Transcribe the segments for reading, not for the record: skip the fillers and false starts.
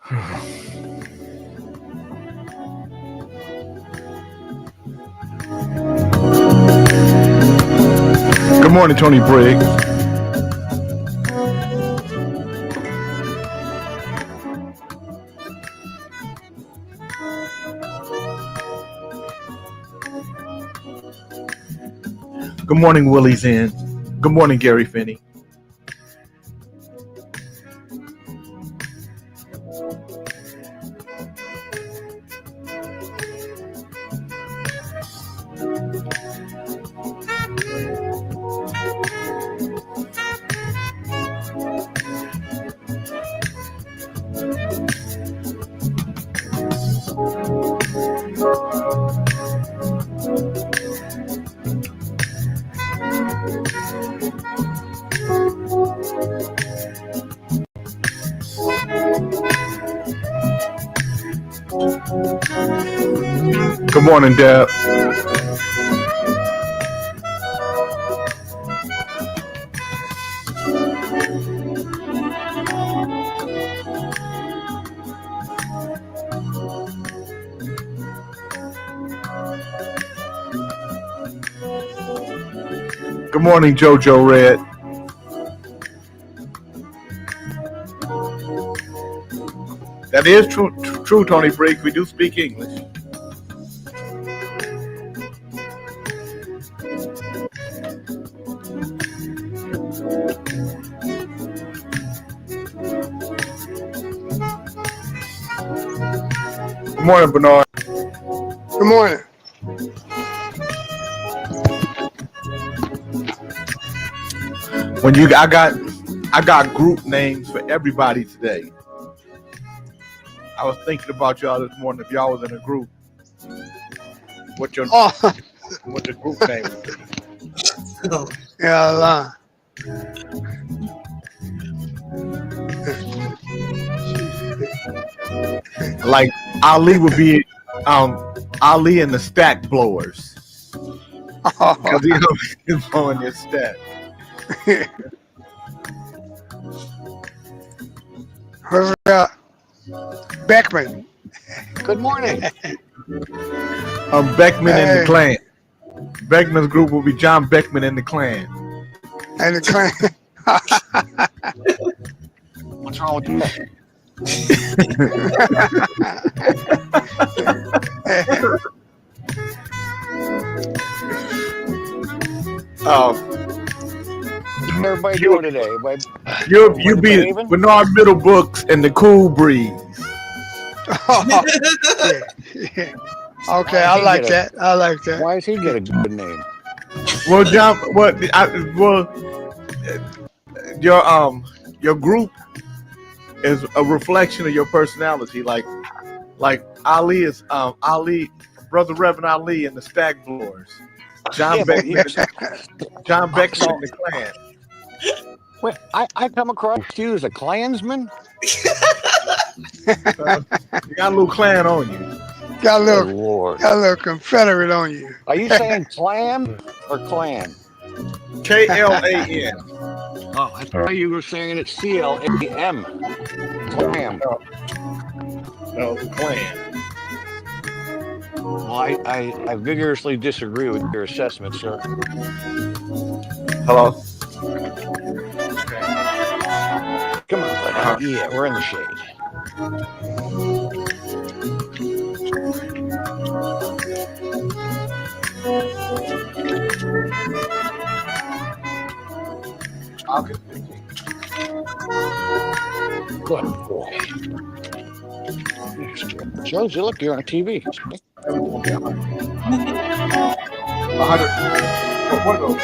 Good morning, Tony Briggs. Good morning, Willie Zinn. Good morning, Gary Finney. Good morning, Deb. Good morning, JoJo Red. That is true, Tony Briggs. We do speak English. Good morning, Bernard. Good morning. I got group names for everybody today. I was thinking about y'all this morning. If y'all was in a group, what your group name would be? Yeah, Like Ali would be Ali and the Stack Blowers. Because he's blowing your stack. Beckman. Good morning. Beckman and the Clan. Beckman's group will be John Beckman and the Clan. And the Clan. What's wrong with that? How's everybody doing today? You be Bernard Middlebrooks and the Cool Breeze. Yeah. Okay, I like that. Why does he get a good name? Well, John, your group is a reflection of your personality. Like Ali is Ali, Brother Reverend Ali and the Stack Blowers. John Beckman and the Clan. Wait, I come across you as a Klansman? You got a little Klan on you. Got a little Confederate on you. Are you saying clam or clan? KLAN. Oh, I thought you were saying it's CLAM. Clam. No, Klan. Well, I vigorously disagree with your assessment, sir. Hello? Come on, buddy. Yeah, we're in the shade. Good boy. Josie, look, you're on TV. 100. What are those?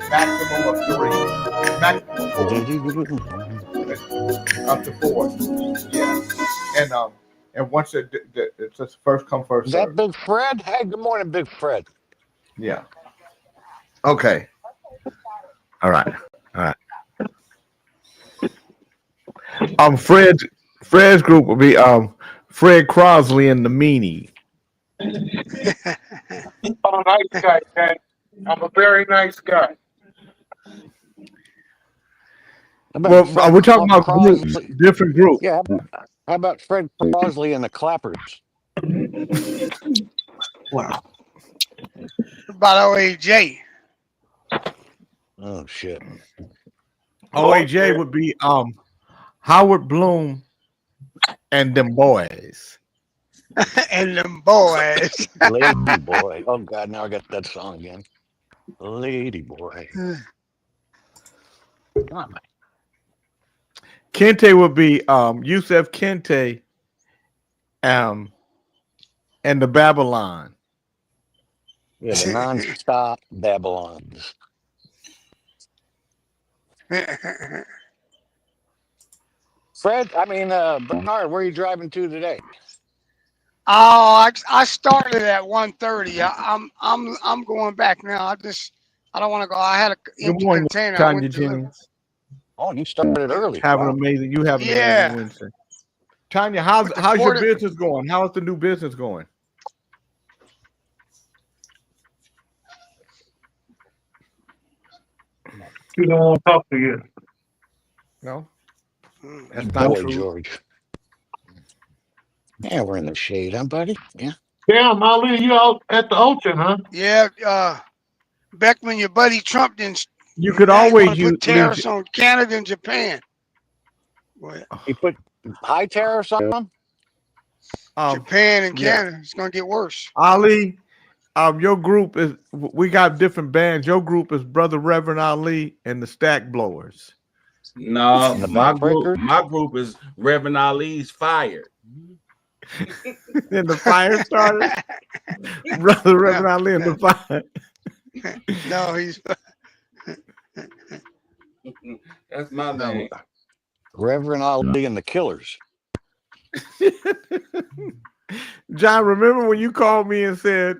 Maximum of 3. Up to 4. Yeah. And once it's just first come first Is serve. that Big Fred? Hey, good morning, Big Fred. Yeah. Okay. All right. Fred's group will be Fred Crosley and the Meanie. I'm a nice guy, Ken. I'm a very nice guy. How about Well, Fred we're talking about groups, Crosley? different groups. Yeah. How about Fred Crosley and the Clappers? Wow. About OAJ. Oh shit. OAJ would be Howard Bloom and them boys. And them boys. Lady Boy. Oh God, now I got that song again. Lady Boy. Come on, man. Kente would be Yusef Kente and the Babylon. Yeah, the non-stop Babylons. Fred, Bernard, where are you driving to today? Oh, I started at 1:30. I'm going back now. I don't want to go. I had an Good empty morning, container. I Tanya went to deliver. Jennings. Oh, you started early. Have an Wow. amazing. You have an Yeah. amazing Wednesday. Tanya, how's your Porter- business going? How's the new business going? He don't want to talk to you. No, Mm. that's not Boy, true. George. Yeah, we're in the shade, huh, buddy? Yeah. Damn, Ali, you out at the ocean, huh? Yeah, Beckman, your buddy Trump didn't. You could now he always wanna use put tariffs on Canada and Japan. Well, He put high tariffs on them? Japan and yeah. Canada, it's gonna get worse. Ali. Your group is. We got different bands. Your group is Brother Reverend Ali and the Stack Blowers. No, The my Backbreakers? group is Reverend Ali's Fired. And the Fire Starters. Brother Reverend Ali and the Fire. No, he's That's my name. Reverend Ali and the Killers. John, remember when you called me and said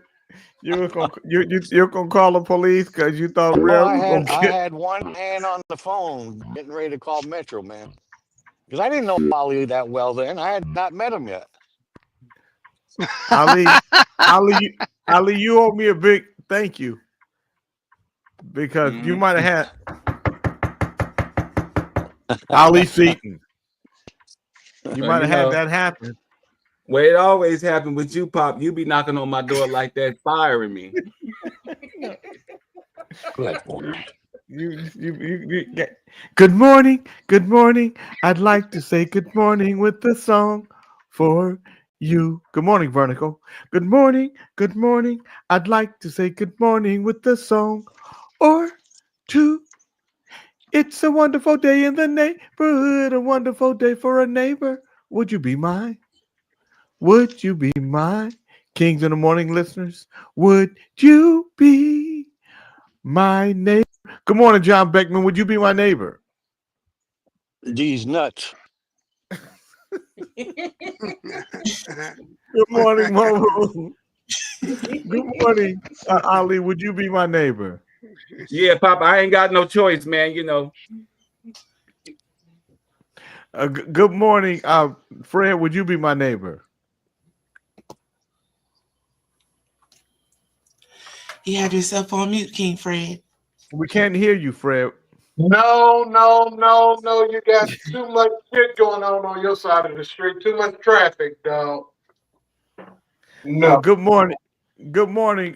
you're gonna call the police because you thought Well, Rev was I gonna had one hand on the phone getting ready to call Metro, man. Because I didn't know Ali that well then. I had not met him yet. Ali, you owe me a big thank you because you might have had Ali Seaton. You might have had that happen. Well, it always happened with you, Pop. You be knocking on my door like that, firing me. Good morning. You get good morning, good morning. I'd like to say good morning with the song for you. Good morning, Vertical. Good morning, good morning. I'd like to say good morning with the song or two. It's a wonderful day in the neighborhood, a wonderful day for a neighbor. Would you be mine? Would you be mine? Kings in the Morning listeners, would you be my neighbor? Good morning, John Beckman. Would you be my neighbor? These nuts. Good morning, Momo. Good morning, Ali. Would you be my neighbor? Yeah, Pop, I ain't got no choice, man. You know. Good morning, Fred. Would you be my neighbor? You have yourself on mute, King Fred. We can't hear you, Fred. No. You got too much shit going on your side of the street. Too much traffic, dog. No. Good morning. Good morning,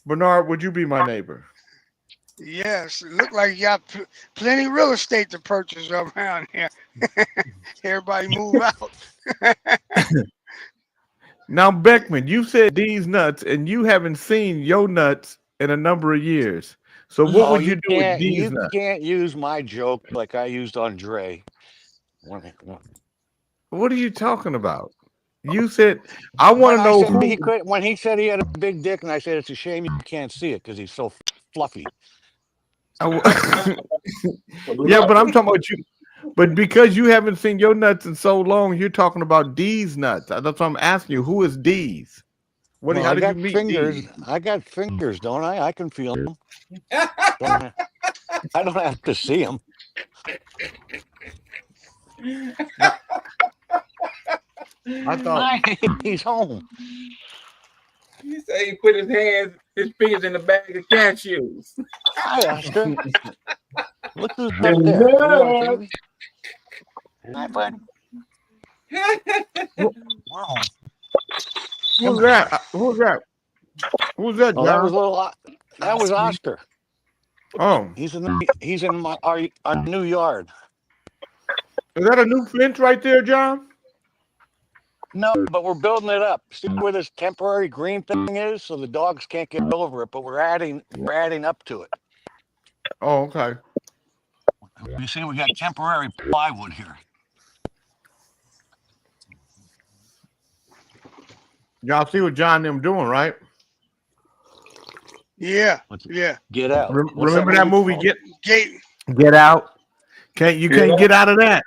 Bernard. Would you be my neighbor? yes, it looked like you got plenty of real estate to purchase around here. Everybody move out. Now, Beckman, you said these nuts, and you haven't seen your nuts in a number of years. So what would you do with these You nuts? can't use my joke like I used on Dre. What are you talking about? You said I want to know who. When he said he had a big dick, and I said it's a shame you can't see it because he's so fluffy. Yeah, but I'm talking about you. But because you haven't seen your nuts in so long, you're talking about D's nuts. That's what I'm asking you. Who is D's? Well, How I did got you meet fingers. D's? I got fingers, don't I? I can feel them. I don't have to see them. I thought He's home. Say he put his fingers in the bag of cashews. Hi, Oscar. Look who's Yeah. up there. You want to see me? Hi, bud. Wow. Who's that? Who's that? Who's that, Oh, that was John? that was Oscar. Oh, He's in our new yard. is that a new fence right there, John? No, but we're building it up. See where this temporary green thing is, so the dogs can't get over it. But we're adding up to it. Oh, okay. You see, we got temporary plywood here. Y'all see what John them doing, right? Yeah, What's it? yeah. Get out. What's Remember that movie, called? Get Out? You can't get out of that.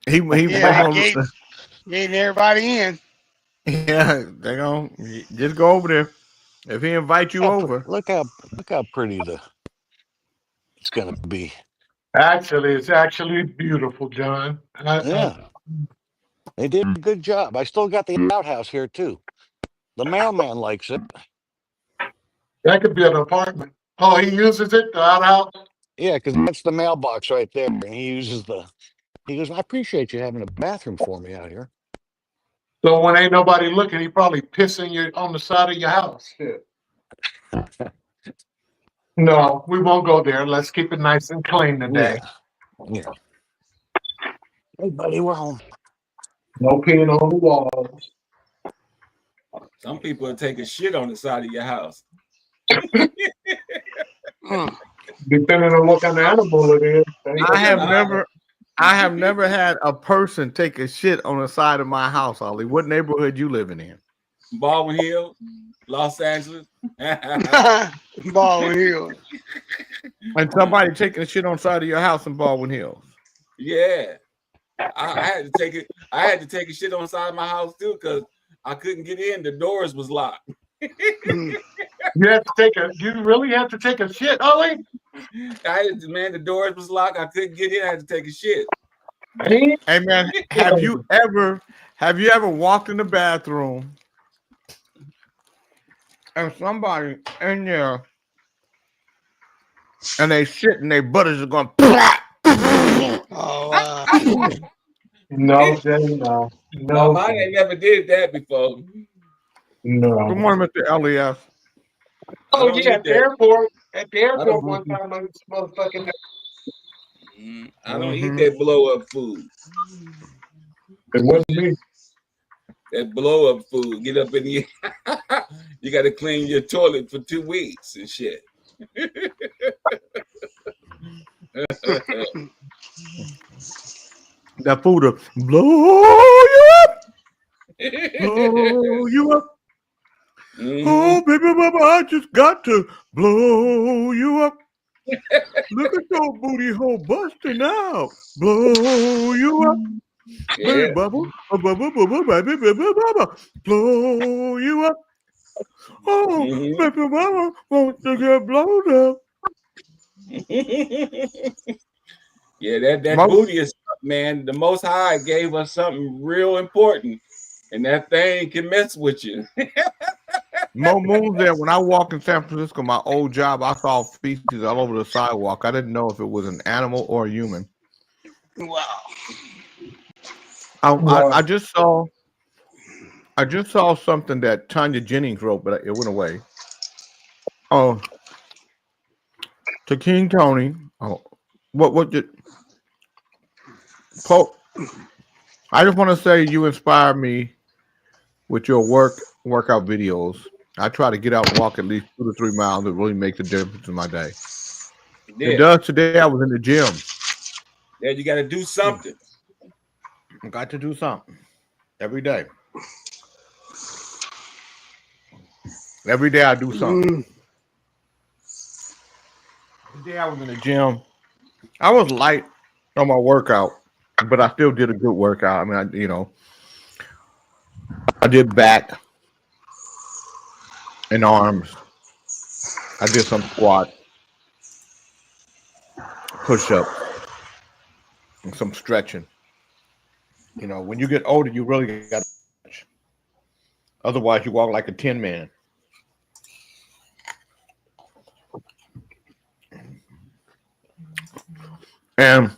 He Yeah, they getting everybody in. yeah, they gonna just go over there. If he invite you over. Look how pretty it's gonna be. Actually, it's actually beautiful, John. Yeah, they did a good job. I still got the outhouse here too. The mailman likes it. That could be an apartment. Oh, he uses it, the outhouse? Yeah, because that's the mailbox right there, and he uses He goes, I appreciate you having a bathroom for me out here. So when ain't nobody looking, he probably pissing you on the side of your house. Shit. No, we won't go there. Let's keep it nice and clean today. Yeah. Hey, buddy, we're home. No peeing on the walls. Some people will take a shit on the side of your house. Depending on what kind of animal it is. I have never had a person take a shit on the side of my house, Ollie. What neighborhood you living in? Baldwin Hills, Los Angeles. Baldwin Hills. And somebody taking a shit on the side of your house in Baldwin Hills. Yeah. I had to take it. I had to take a shit on the side of my house too, because I couldn't get in. The doors was locked. You really have to take a shit, Ollie? The doors was locked. I couldn't get in. I had to take a shit. Hey man, have you ever walked in the bathroom and somebody in there and they shit and their butters are going No, Jay, no. No, mine ain't never did that before. No. Good morning, Mr. Elias. Oh yeah, at the airport. At the airport one time, I was motherfucking. I don't eat that blow up food. It wasn't me. That blow up food. Get up in here. You got to clean your toilet for 2 weeks and shit. That food will blow you up. Blow you up. Oh, baby mama, I just got to blow you up. Look at your booty hole busting out. Blow you up. Baby bubble. Baby bubble. Blow you up. Oh, baby mama wants to get blown up. Yeah, that booty is, man, the Most High gave us something real important, and that thing can mess with you. Mo Moon's there. When I walk in San Francisco, my old job, I saw feces all over the sidewalk. I didn't know if it was an animal or a human. Wow. I just saw something that Tanya Jennings wrote, but it went away. Oh, to King Tony. Oh, what did Pope? I just want to say you inspire me with your workout videos. I try to get out and walk at least 2 to 3 miles. It really makes a difference in my day. It does. Today I was in the gym. Yeah, you got to do something. I got to do something every day. Every day I do something. Today I was in the gym. I was light on my workout, but I still did a good workout. I mean, I did back and arms. I did some squat, push-ups, and some stretching. When you get older, you really got to stretch. Otherwise, you walk like a tin man. and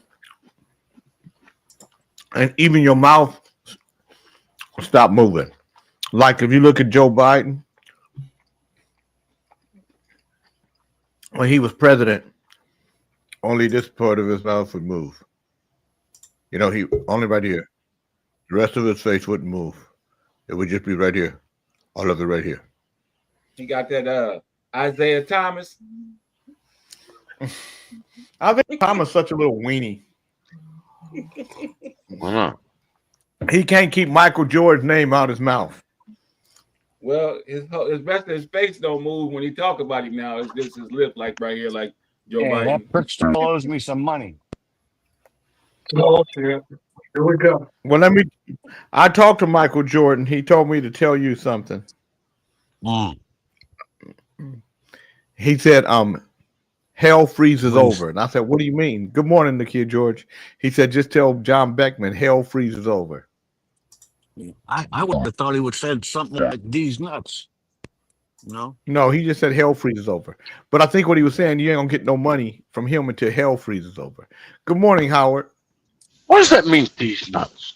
even your mouth stop moving. Like if you look at Joe Biden when he was president, only this part of his mouth would move. You know, he only right here. The rest of his face wouldn't move. It would just be right here. All of it right here. He got that Isaiah Thomas. I think Thomas is such a little weenie. Why not? He can't keep Michael Jordan's name out his mouth. Well, his rest of his face don't move when he talk about him now. It's just his lip, like right here, like Joe Yeah, Biden. that prick still owes me some money. Oh shit. Here we go. Well, I talked to Michael Jordan. He told me to tell you something. Mm. He said, hell freezes over. And I said, what do you mean? Good morning, Nakia George. He said, just tell John Beckman, hell freezes over. I would have thought he would have said something like these nuts. No? No, he just said hell freezes over. But I think what he was saying, you ain't going to get no money from him until hell freezes over. Good morning, Howard. What does that mean, these nuts?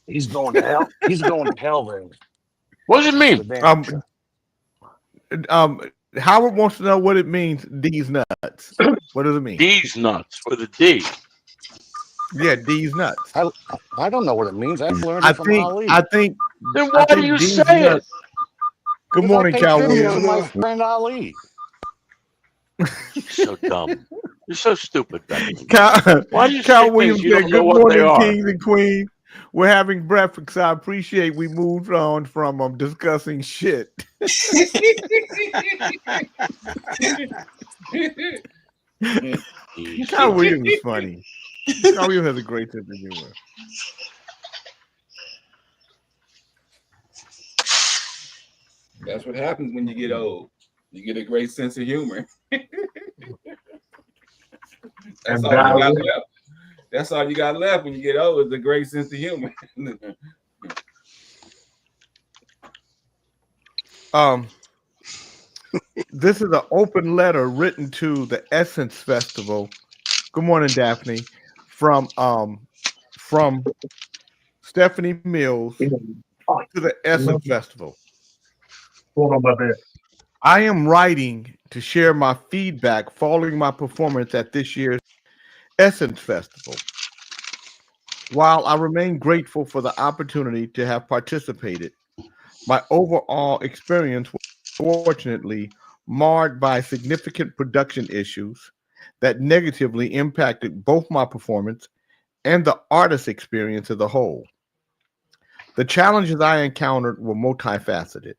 He's going to hell. He's going to hell there. What does it mean? Howard wants to know what it means, these nuts. What does it mean? These nuts with a D. Yeah, these nuts. I don't know what it means. I learned it from Ali. I think. Then why do you these say nuts. Good morning, Cal To Williams. my friend Ali. it? You're so dumb. You're so stupid, Beckman. Why do you Cal say Williams things you said, don't good know what they morning, are? kings and queens. We're having breakfast. I appreciate we moved on from discussing shit. Cal Williams is funny. Cal Williams has a great sense of humor. That's what happens when you get old. You get a great sense of humor. That's all you got left. That's all you got left when you get old is a great sense of humor. This is an open letter written to the Essence Festival. Good morning, Daphne. From Stephanie Mills to the Essence Festival. Hold on, my bad. I am writing to share my feedback following my performance at this year's Essence Festival. While I remain grateful for the opportunity to have participated, my overall experience was fortunately marred by significant production issues that negatively impacted both my performance and the artist experience as a whole. The challenges I encountered were multifaceted,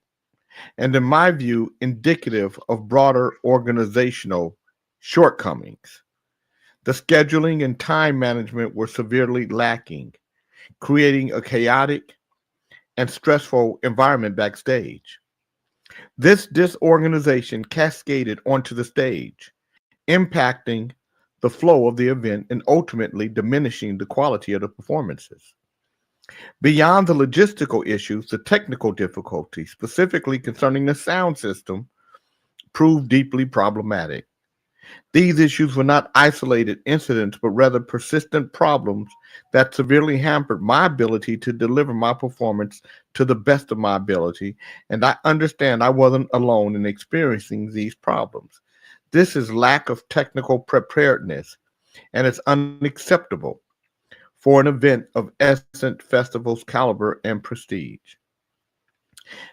and in my view, indicative of broader organizational shortcomings. The scheduling and time management were severely lacking, creating a chaotic and stressful environment backstage. This disorganization cascaded onto the stage, impacting the flow of the event and ultimately diminishing the quality of the performances. Beyond the logistical issues, the technical difficulties, specifically concerning the sound system, proved deeply problematic. These issues were not isolated incidents, but rather persistent problems that severely hampered my ability to deliver my performance to the best of my ability, and I understand I wasn't alone in experiencing these problems. This is lack of technical preparedness, and it's unacceptable for an event of Essence Festival's caliber and prestige.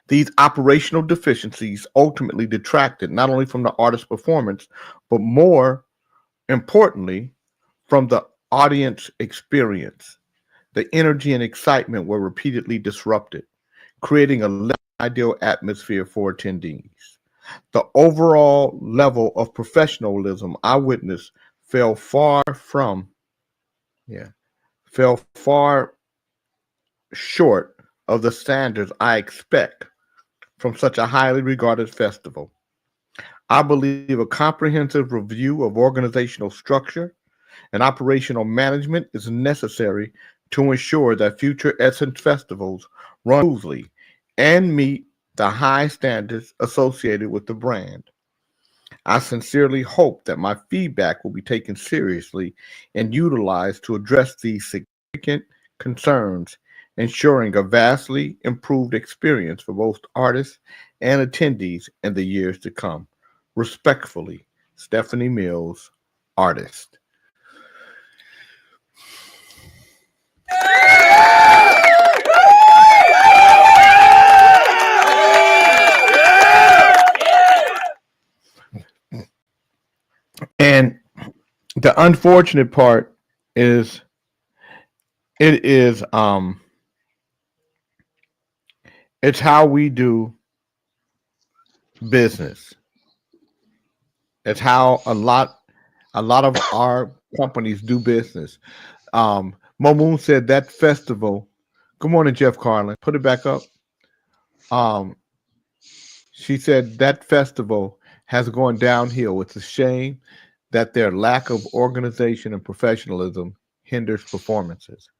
These operational deficiencies ultimately detracted not only from the artist's performance, but more importantly, from the audience experience. The energy and excitement were repeatedly disrupted, creating a less ideal atmosphere for attendees. The overall level of professionalism I witnessed fell far short of the standards I expect from such a highly regarded festival. I believe a comprehensive review of organizational structure and operational management is necessary to ensure that future Essence festivals run smoothly and meet the high standards associated with the brand. I sincerely hope that my feedback will be taken seriously and utilized to address these significant concerns, ensuring a vastly improved experience for both artists and attendees in the years to come. Respectfully, Stephanie Mills, artist. And the unfortunate part is it's how we do business. It's how a lot of our companies do business. Momoon said that festival. Good morning, Jeff Carlin. Put it back up. She said that festival has gone downhill. It's a shame that their lack of organization and professionalism hinders performances.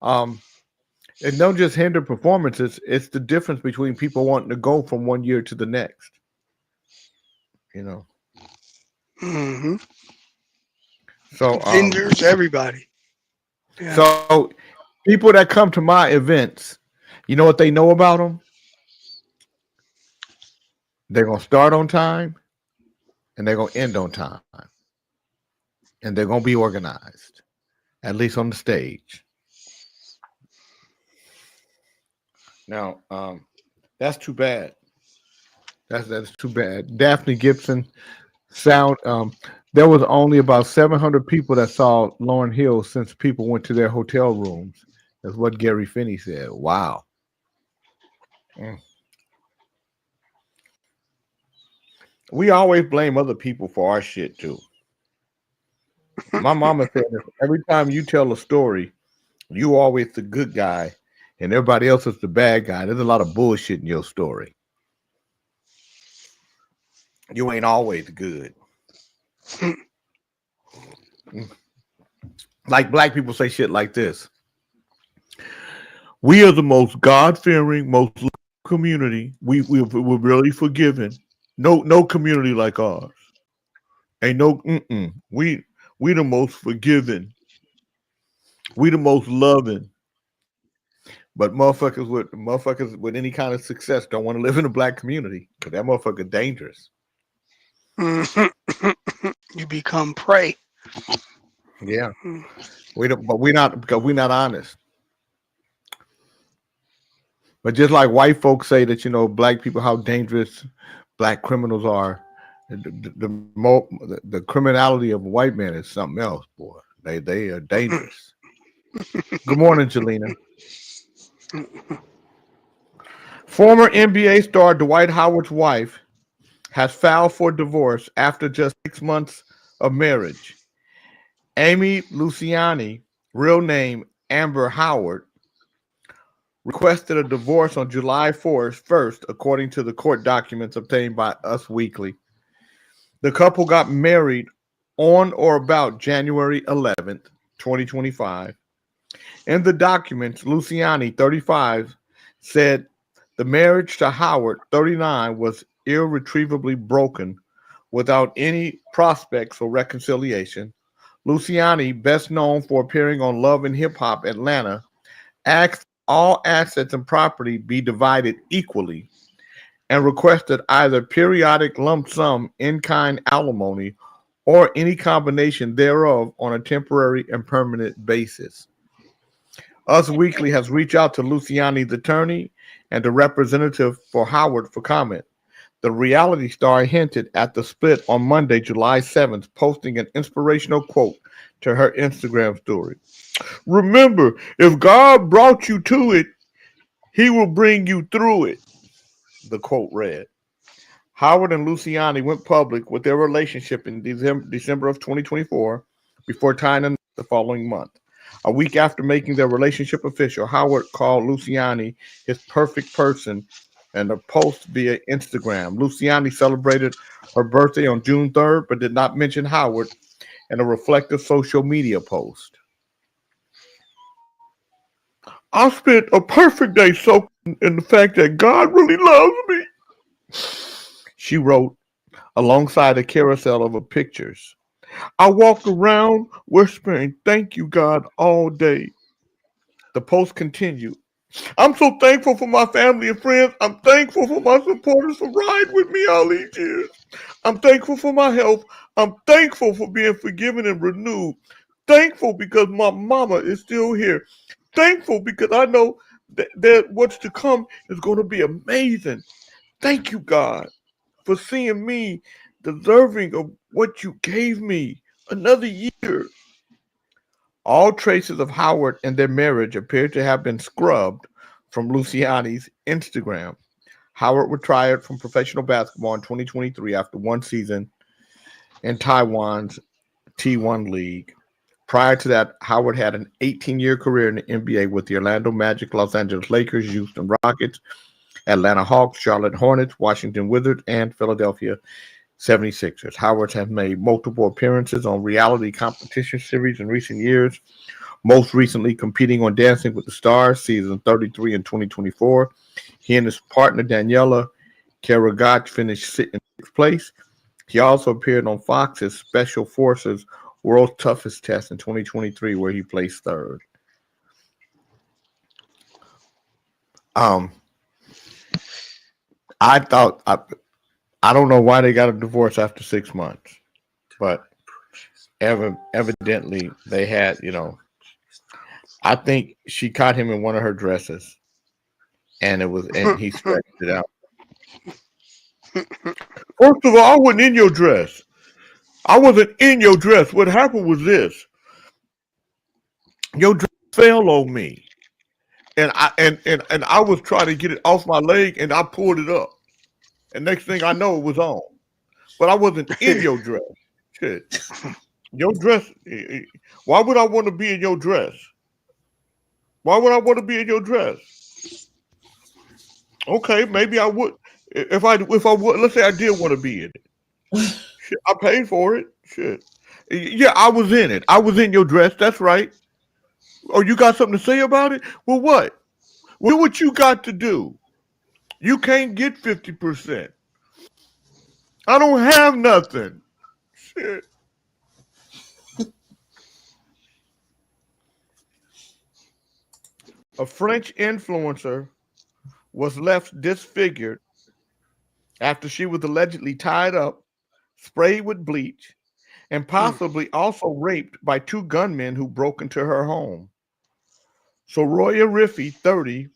It don't just hinder performances, it's the difference between people wanting to go from one year to the next. You know. Mm-hmm. So vendors, everybody. Yeah. So people that come to my events, you know what they know about them? They're gonna start on time and they're gonna end on time. And they're gonna be organized, at least on the stage. Now, that's too bad. That's too bad. Daphne Gibson sound. There was only about 700 people that saw Lauryn Hill since people went to their hotel rooms. That's what Gary Finney said. Wow. We always blame other people for our shit too. My mama said every time you tell a story, you always the good guy and everybody else is the bad guy. There's a lot of bullshit in your story. You ain't always good. Like black people say shit like this. We are the most God-fearing, most community. We're really forgiving. No community like ours. Ain't no we the most forgiving. We the most loving. But motherfuckers with any kind of success don't want to live in a black community because that motherfucker dangerous. You become prey. Yeah. We're not honest. But just like white folks say that, black people, how dangerous black criminals are, the criminality of a white man is something else, boy. They are dangerous. Good morning, Jelena. Former NBA star Dwight Howard's wife has filed for divorce after just 6 months of marriage. Amy Luciani, real name Amber Howard, requested a divorce on July 1st, according to the court documents obtained by Us Weekly. The couple got married on or about January 11th, 2025. In the documents, Luciani, 35, said the marriage to Howard, 39, was irretrievably broken without any prospects for reconciliation. Luciani, best known for appearing on Love and Hip Hop Atlanta, asked all assets and property be divided equally and requested either periodic lump sum in-kind alimony or any combination thereof on a temporary and permanent basis. Us Weekly has reached out to Luciani's attorney and the representative for Howard for comment. The reality star hinted at the split on Monday, July 7th, posting an inspirational quote to her Instagram story. Remember, if God brought you to it, he will bring you through it, the quote read. Howard and Luciani went public with their relationship in December of 2024 before tying in the following month. A week after making their relationship official, Howard called Luciani his perfect person in a post via Instagram. Luciani celebrated her birthday on June 3rd, but did not mention Howard in a reflective social media post. I spent a perfect day soaking in the fact that God really loves me, she wrote alongside a carousel of her pictures. I walked around whispering, "Thank you, God," all day. The post continued. I'm so thankful for my family and friends. I'm thankful for my supporters for riding with me all these years. I'm thankful for my health. I'm thankful for being forgiven and renewed. Thankful because my mama is still here. Thankful because I know that what's to come is going to be amazing. Thank you, God, for seeing me deserving of what you gave me. Another year. All traces of Howard and their marriage appear to have been scrubbed from Luciani's Instagram. Howard retired from professional basketball in 2023 after one season in Taiwan's T1 League. Prior to that, Howard had an 18-year career in the NBA with the Orlando Magic, Los Angeles Lakers, Houston Rockets, Atlanta Hawks, Charlotte Hornets, Washington Wizards, and Philadelphia 76ers. Howard has made multiple appearances on reality competition series in recent years, most recently competing on Dancing with the Stars, season 33 in 2024. He and his partner, Daniela Karagach, finished in sixth place. He also appeared on Fox's Special Forces World's Toughest Test in 2023, where he placed third. I don't know why they got a divorce after 6 months, but evidently they had, I think she caught him in one of her dresses, and he stretched it out. First of all, I wasn't in your dress. I wasn't in your dress. What happened was this: your dress fell on me, and I was trying to get it off my leg, and I pulled it up, and next thing I know, it was on. But I wasn't in your dress. Shit, your dress. Why would I want to be in your dress? Why would I want to be in your dress? Okay, maybe I would. If I would, let's say I did want to be in it. Shit, I paid for it. Shit. Yeah, I was in it. I was in your dress. That's right. Oh, you got something to say about it? Well, what? Well, what you got to do? You can't get 50%. I don't have nothing. Shit. A French influencer was left disfigured after she was allegedly tied up, sprayed with bleach, and possibly also raped by two gunmen who broke into her home. Soraya Rifi, 30,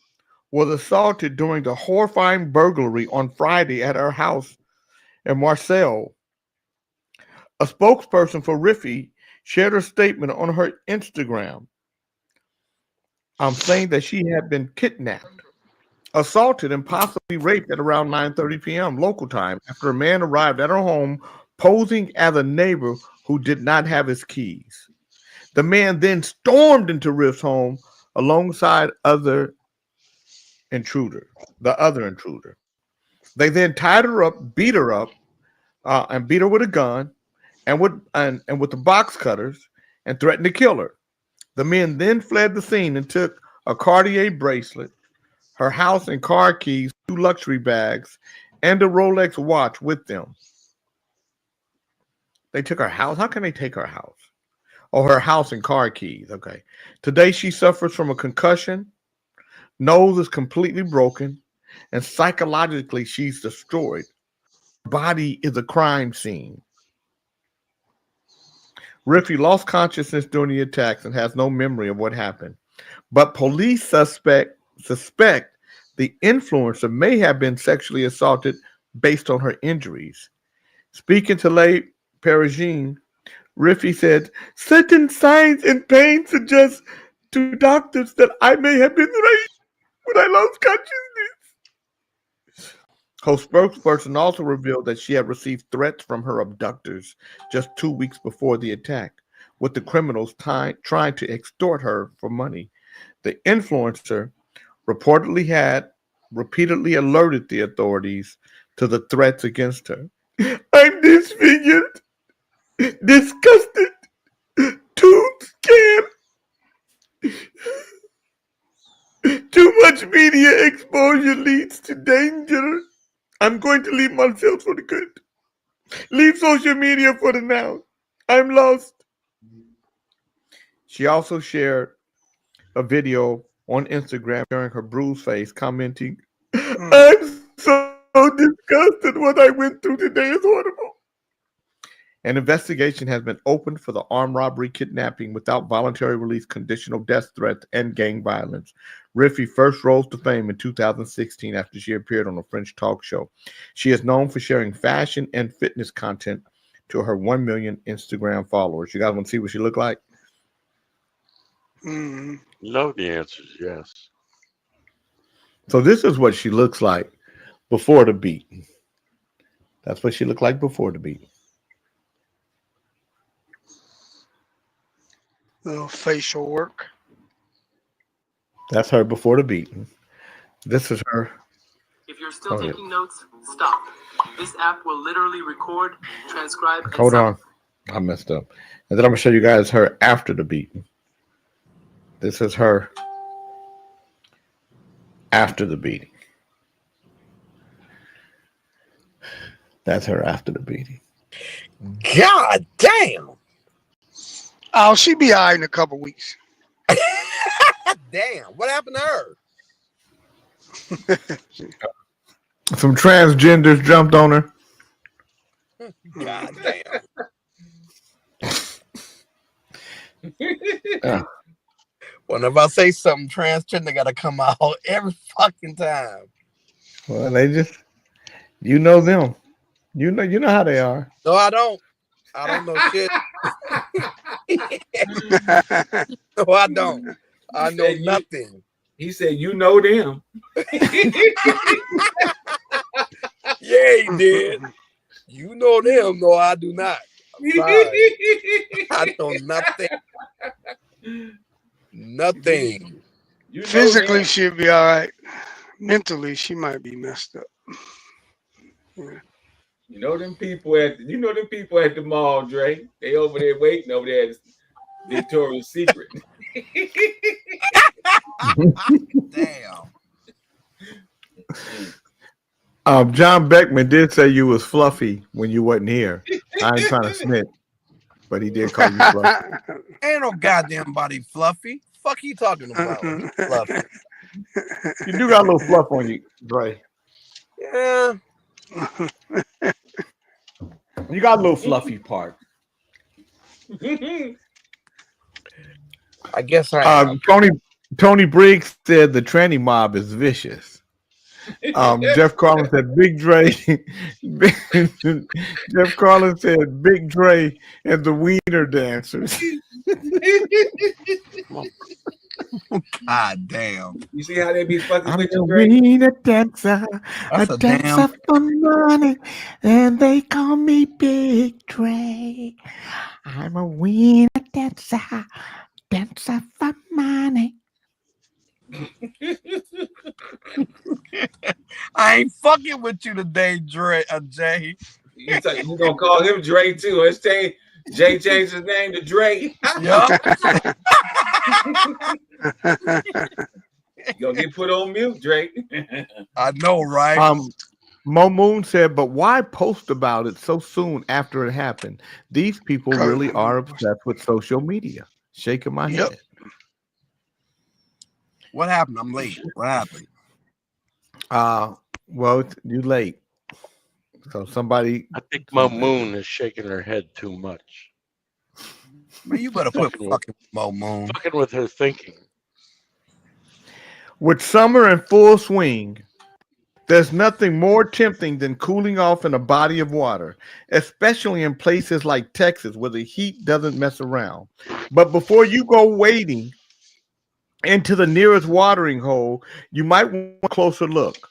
was assaulted during the horrifying burglary on Friday at her house in Marseille. A spokesperson for Rifi shared a statement on her Instagram saying that she had been kidnapped, assaulted, and possibly raped at around 9:30 p.m. local time after a man arrived at her home posing as a neighbor who did not have his keys. The man then stormed into Riff's home alongside the other intruder. They then tied her up, beat her up, and beat her with a gun and with the box cutters and threatened to kill her. The men then fled the scene and took a Cartier bracelet, her house and car keys, 2 luxury bags, and a Rolex watch with them. They took her house? How can they take her house? Oh, her house and car keys. Okay. Today she suffers from a concussion, nose is completely broken, and psychologically she's destroyed. Her body is a crime scene. Riffy lost consciousness during the attacks and has no memory of what happened. But police suspect the influencer may have been sexually assaulted based on her injuries. Speaking to Le Parisien, Riffy said, certain signs and pain suggest to doctors that I may have been raped when I lost consciousness. Her spokesperson also revealed that she had received threats from her abductors just 2 weeks before the attack, with the criminals trying to extort her for money. The influencer reportedly had repeatedly alerted the authorities to the threats against her. I'm disfigured, disgusted, too scared. Too much media exposure leads to danger. I'm going to leave myself for the good. Leave social media for the now. I'm lost. She also shared a video on Instagram showing her bruised face, commenting, I'm so disgusted. What I went through today is horrible. An investigation has been opened for the armed robbery, kidnapping without voluntary release, conditional death threats, and gang violence. Riffy first rose to fame in 2016 after she appeared on a French talk show. She is known for sharing fashion and fitness content to her 1 million Instagram followers. You guys want to see what she looked like? No, the answer is yes. So this is what she looks like before the beat. That's what she looked like before the beat. Little facial work. That's her before the beat. This is her. If you're still taking notes, stop. This app will literally record, transcribe, and Hold on. I messed up. And then I'm going to show you guys her after the beat. This is her after the beating. That's her after the beating. God damn. Oh, she be all right in a couple weeks. Damn. What happened to her? Some transgenders jumped on her. God damn. Whenever I say something, transgender got to come out every fucking time. Well, they just, you know them. You know how they are. No, I don't. I don't know shit. No, I don't. I know nothing. He said, "You know them." Yeah, he did. You know them. No, I do not. I'm sorry. I know nothing. Nothing. You know Physically, them. she'll be all right. Mentally, she might be messed up. Yeah. You know them people at the mall, Dre. They over there waiting over there at Victoria's Secret. Damn. John Beckman did say you was fluffy when you wasn't here. I ain't trying to snitch, but he did call you fluffy. Ain't no goddamn body fluffy. Fuck you talking about? Fluffy. You do got a little fluff on you, Dre. Yeah. You got a little fluffy part. I guess I am. Tony Briggs said the tranny mob is vicious. Jeff Carlin said Big Dre. Jeff Carlin said Big Dre and the Wiener Dancers. God damn. You see how they be fucking I'm with a you, Dre? wiener dancer, That's a a dancer for money, and they call me Big Dre. I'm a wiener dancer, dancer for money. I ain't fucking with you today, Jay. You gonna call him Dre too? Let's say Jay changed his name to Dre. Yup. You gonna get put on mute, Dre. I know, right? Mo Moon said, but why post about it so soon after it happened? These people really are obsessed with social media. Shaking my head. What happened? I'm late. What happened? Well, you late. So somebody. I think Mo Moon is shaking her head too much. Man, you better quit fucking Mo Moon. Fucking with her thinking. With summer in full swing, there's nothing more tempting than cooling off in a body of water, especially in places like Texas where the heat doesn't mess around. But before you go wading into the nearest watering hole, you might want a closer look.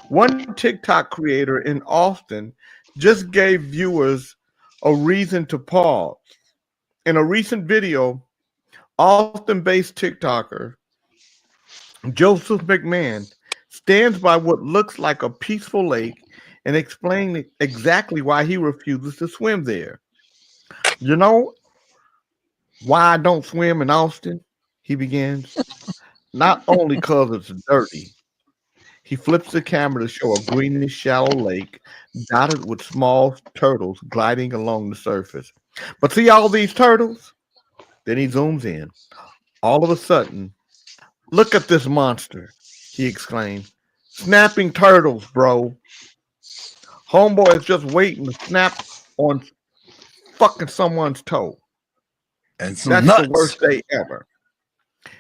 One TikTok creator in Austin just gave viewers a reason to pause. In a recent video, Austin-based TikToker Joseph McMahon stands by what looks like a peaceful lake and explains exactly why he refuses to swim there. You know why I don't swim in Austin? He begins. Not only because it's dirty. He flips the camera to show a greenish shallow lake dotted with small turtles gliding along the surface. But see all these turtles? Then he zooms in. All of a sudden, look at this monster, he exclaimed. Snapping turtles, bro. Homeboy is just waiting to snap on fucking someone's toe. And some That's nuts. the worst day ever.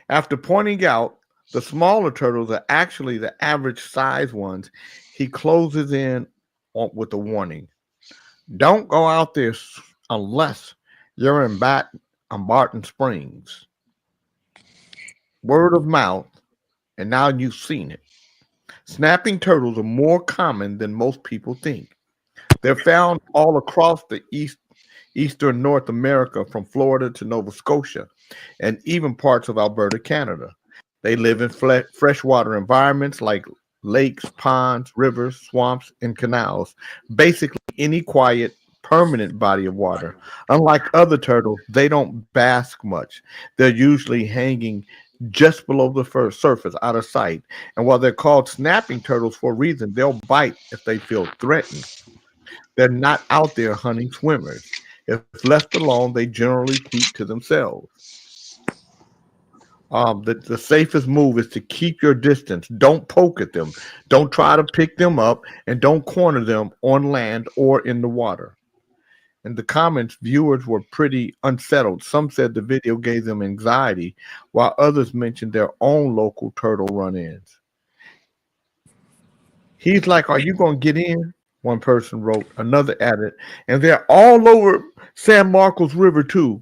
After pointing out the smaller turtles are actually the average size ones, he closes in with a warning. Don't go out there unless you're in Barton Springs. Word of mouth, and now you've seen it. Snapping turtles are more common than most people think. They're found all across the eastern North America, from Florida to Nova Scotia, and even parts of Alberta, Canada. They live in freshwater environments like lakes, ponds, rivers, swamps, and canals. Basically, any quiet, permanent body of water. Unlike other turtles, they don't bask much. They're usually hanging just below the surface, out of sight. And while they're called snapping turtles for a reason, they'll bite if they feel threatened. They're not out there hunting swimmers. If left alone, they generally keep to themselves. The safest move is to keep your distance. Don't poke at them. Don't try to pick them up, and don't corner them on land or in the water. In the comments, viewers were pretty unsettled. Some said the video gave them anxiety, while others mentioned their own local turtle run-ins. He's like, "Are you going to get in?" One person wrote. Another added, "And they're all over San Marcos River too.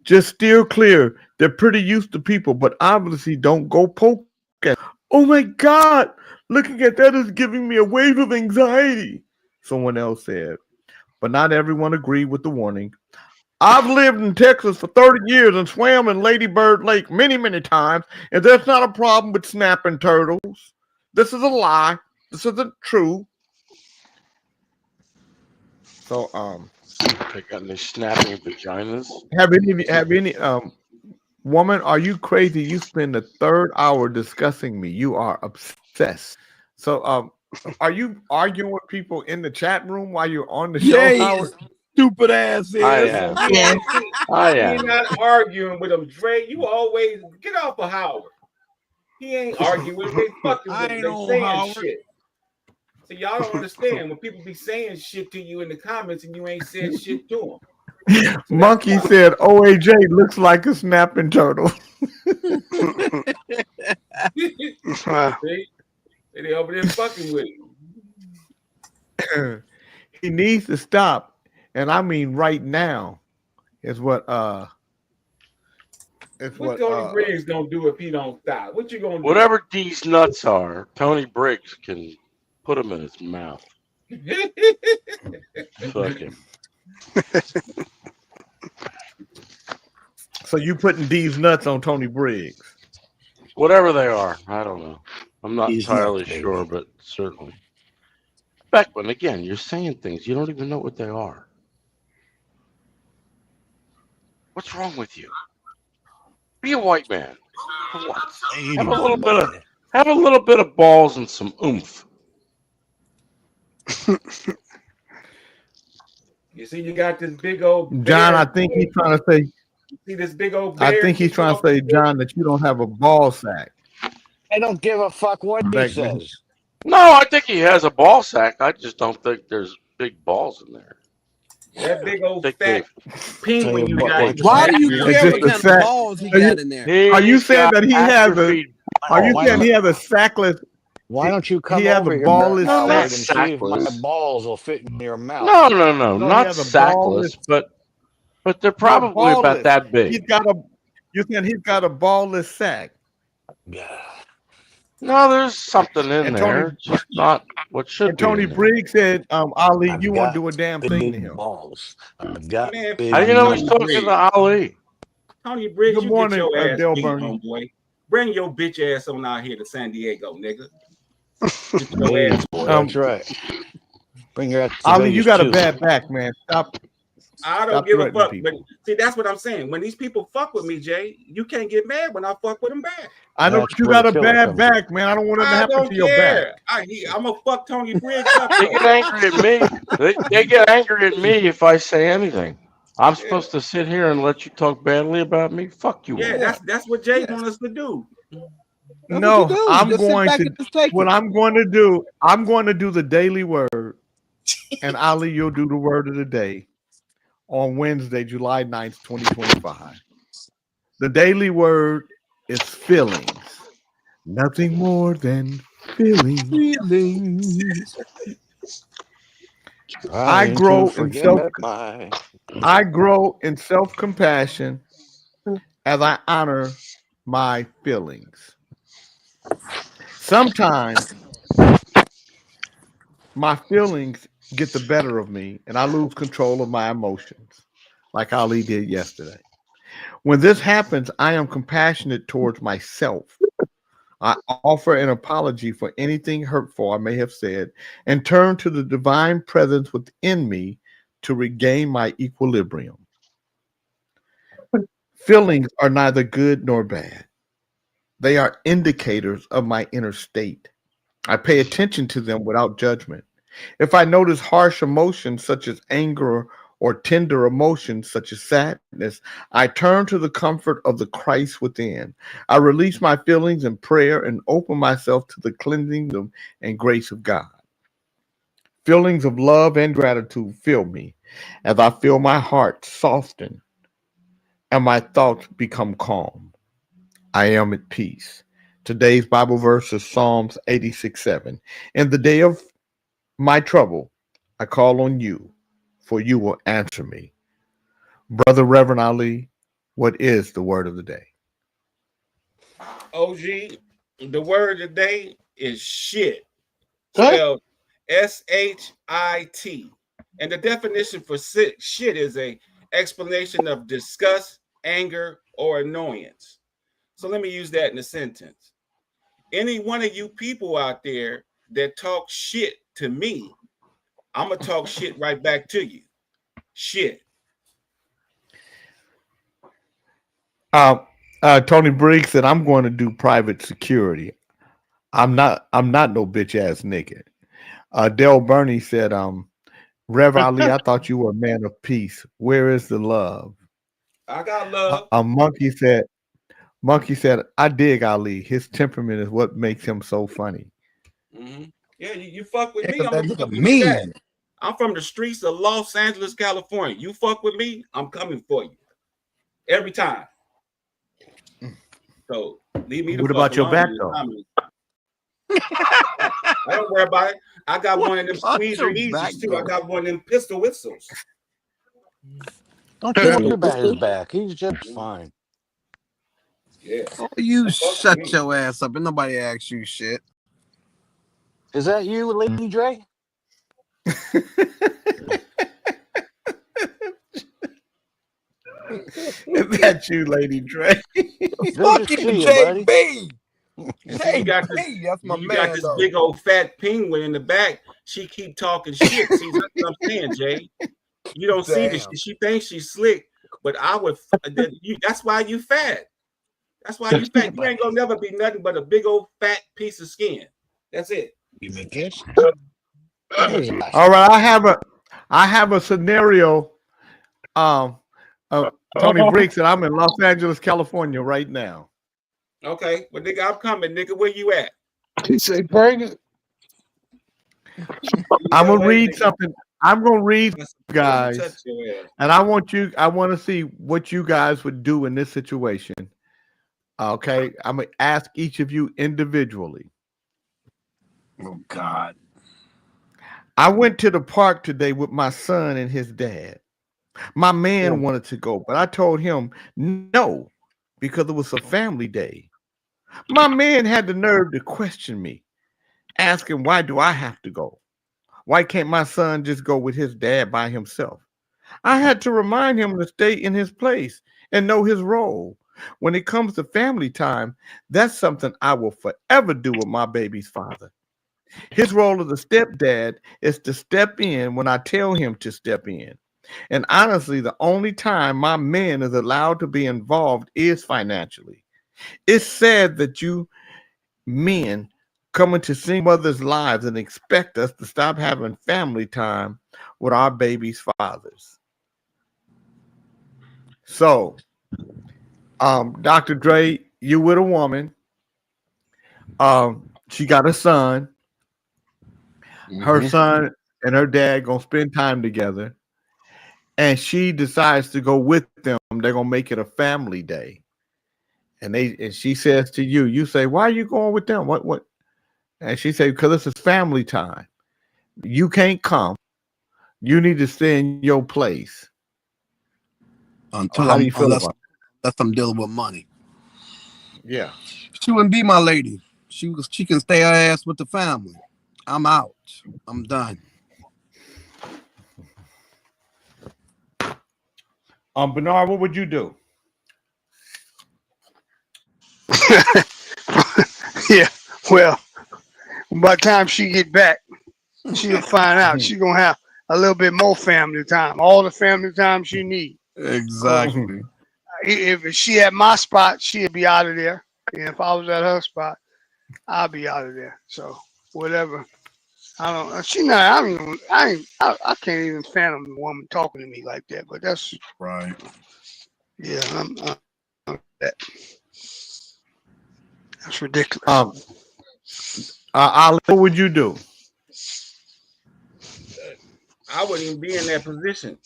Just steer clear. They're pretty used to people, but obviously don't go poke at." Oh my God, looking at that is giving me a wave of anxiety, someone else said. But not everyone agreed with the warning. I've lived in Texas for 30 years and swam in Lady Bird Lake many, many times, and there's not a problem with snapping turtles. This is a lie. This isn't true. So, They got any snapping vaginas? have any woman, are you crazy? You spend the third hour discussing me. You are obsessed. So, are you arguing with people in the chat room while you're on the show, Yeah, Howard? stupid ass is. I am. Yeah. I You're am. not arguing with him, Dre. You always get off of Howard. He ain't arguing. They fucking I with him. ain't They on saying Howard. shit. So y'all don't understand when people be saying shit to you in the comments and you ain't said shit to them. Monkey said OAJ looks like a snapping turtle. See? They over there fucking with him. He needs to stop, and I mean right now. Is what What Tony Briggs gonna do if he don't stop? What you gonna do? Whatever these nuts are, Tony Briggs can put them in his mouth. Fuck him. So you putting these nuts on Tony Briggs? Whatever they are, I don't know. I'm not These entirely nuts, baby. sure, but certainly. Beckman, again, you're saying things you don't even know what they are. What's wrong with you? Be a white man. For once. Have a little bit of balls and some oomph. You see, you got this big old John, bear. I think he's trying to say. You see this big old bear? I think he's trying to say, John, that you don't have a ball sack. I don't give a fuck what he Beckman. says. No, I think he has a ball sack. I just don't think there's big balls in there. That big old Think fat penguin you got. Why do you It's care just what a kind sack. of balls he got in there? Are you He's saying got that he has a? atrophied- Are you why saying not? he has a sackless? Why don't you come He has over a here, ballless Howard, sack. and see if my Sackless. balls will fit in your mouth? No, No, he not has a sackless, ballless- but they're probably about ballless. that big. He's got a. You saying he's got a ballless sack? No, there's something in And there, Tony- just not what should And be. Tony in there. Briggs said, Ali, I've you won't got do a damn thing to Big him. balls. I've got Man, big How do you know he's Tony talking Briggs. to Ali? Tony Briggs, Good you morning, get your ass Dale beat, Burney. homeboy. Bring your bitch ass on out here to San Diego, nigga. Get your ass. That's right. Bring her out to Ali, you Vegas, got a too. bad back, man. Stop I don't Stop give a threatening fuck. people. But see, that's what I'm saying. When these people fuck with me, Jay, you can't get mad when I fuck with them back. I know That's you where got the a killer bad comes in. back, man. I don't want it to I happen don't to your back. care. I'm gonna fuck Tony Briggs up. They get angry at me. They get angry at me if I say anything. I'm Yeah, supposed to sit here and let you talk badly about me? Fuck you yeah. all. That's what Jay Yes. wants us to do. That's what you No, do. I'm Just sit going back to. and just take What it. I'm going to do, I'm going to do the daily word, and Ali, you'll do the word of the day on Wednesday, July 9th, 2025. The daily word is feelings. Nothing more than feelings. Feelings. I Trying to grow in forget my. I grow in self-compassion as I honor my feelings. Sometimes my feelings get the better of me and I lose control of my emotions, like Ali did yesterday. When this happens, I am compassionate towards myself. I offer an apology for anything hurtful I may have said and turn to the divine presence within me to regain my equilibrium. Feelings are neither good nor bad. They are indicators of my inner state. I pay attention to them without judgment. If I notice harsh emotions such as anger or tender emotions such as sadness, I turn to the comfort of the Christ within. I release my feelings in prayer and open myself to the cleansing and grace of God. Feelings of love and gratitude fill me as I feel my heart soften and my thoughts become calm. I am at peace. Today's Bible verse is Psalms 86:7. In the day of my trouble, I call on you, for you will answer me. Brother Reverend Ali, what is the word of the day? OG, the word of the day is shit. Huh? Spelled SHIT. And the definition for shit is a explanation of disgust, anger, or annoyance. So let me use that in a sentence. Any one of you people out there that talk shit to me, I'm gonna talk shit right back to you. Shit. Tony Briggs said, I'm going to do private security. I'm not no bitch ass nigga. Dale Burney said, Reverend Ali, I thought you were a man of peace. Where is the love? I got love. Monkey said, I dig Ali. His temperament is what makes him so funny. Mm-hmm. Yeah, you fuck with Yeah, me, 'cause I'm that gonna nigga fuck with you back. mean. I'm from the streets of Los Angeles, California. You fuck with me, I'm coming for you. Every time. So leave me the What fuck about your alone back in the though? comments. I don't worry about it. I got one of them squeezer easies too. I got one of them pistol whistles. Don't you worry about his back. He's just fine. Yeah. Oh, you Fuck with shut me. your ass up and nobody asks you shit. Is that you, Lady Dre? Is that you, Lady Dre? Good to Fucking see you, buddy. JB. And see, you got this, JB, that's my you man, got this though. big old fat penguin in the back. She keep talking shit. See, that's what I'm saying, Jay. You don't see this. Damn. She thinks she's slick, but I would. That's why you fat. That's why you fat. You ain't gonna never be nothing but a big old fat piece of skin. That's it. You make it. All right, I have a scenario. Tony Briggs said I'm in Los Angeles, California right now. Okay, well, nigga, I'm coming, nigga. Where you at? He say, bring it. I'm gonna LA, read nigga. something. I'm gonna read, Touch guys, your ass. and I want to see what you guys would do in this situation. Okay, I'm gonna ask each of you individually. Oh, God. I went to the park today with my son and his dad. My man wanted to go, but I told him no because it was a family day. My man had the nerve to question me, asking, why do I have to go? Why can't my son just go with his dad by himself? I had to remind him to stay in his place and know his role. When it comes to family time, that's something I will forever do with my baby's father. His role as a stepdad is to step in when I tell him to step in. And honestly, the only time my man is allowed to be involved is financially. It's sad that you men come into single mothers' lives and expect us to stop having family time with our babies' fathers. So, Dr. Dre, you with a woman. She got a son. Her son and her dad gonna spend time together, and she decides to go with them. They're gonna make it a family day, and she says to you, you say, "Why are you going with them? What?" And she said, "Because this is family time. You can't come. You need to stay in your place." Until How do you feel about unless I'm dealing with money. it? Yeah. She wouldn't be my lady. She can stay her ass with the family. I'm out. I'm done. Bernard, what would you do? Yeah. Well, by the time she get back, she'll find out she's gonna have a little bit more family time, all the family time she needs. Exactly. If she at my spot, she'd be out of there. And if I was at her spot, I'll be out of there. So whatever. I don't. She not. I can't even fathom a woman talking to me like that. But that's Right. yeah. That's ridiculous. Ali, what would you do? I wouldn't even be in that position.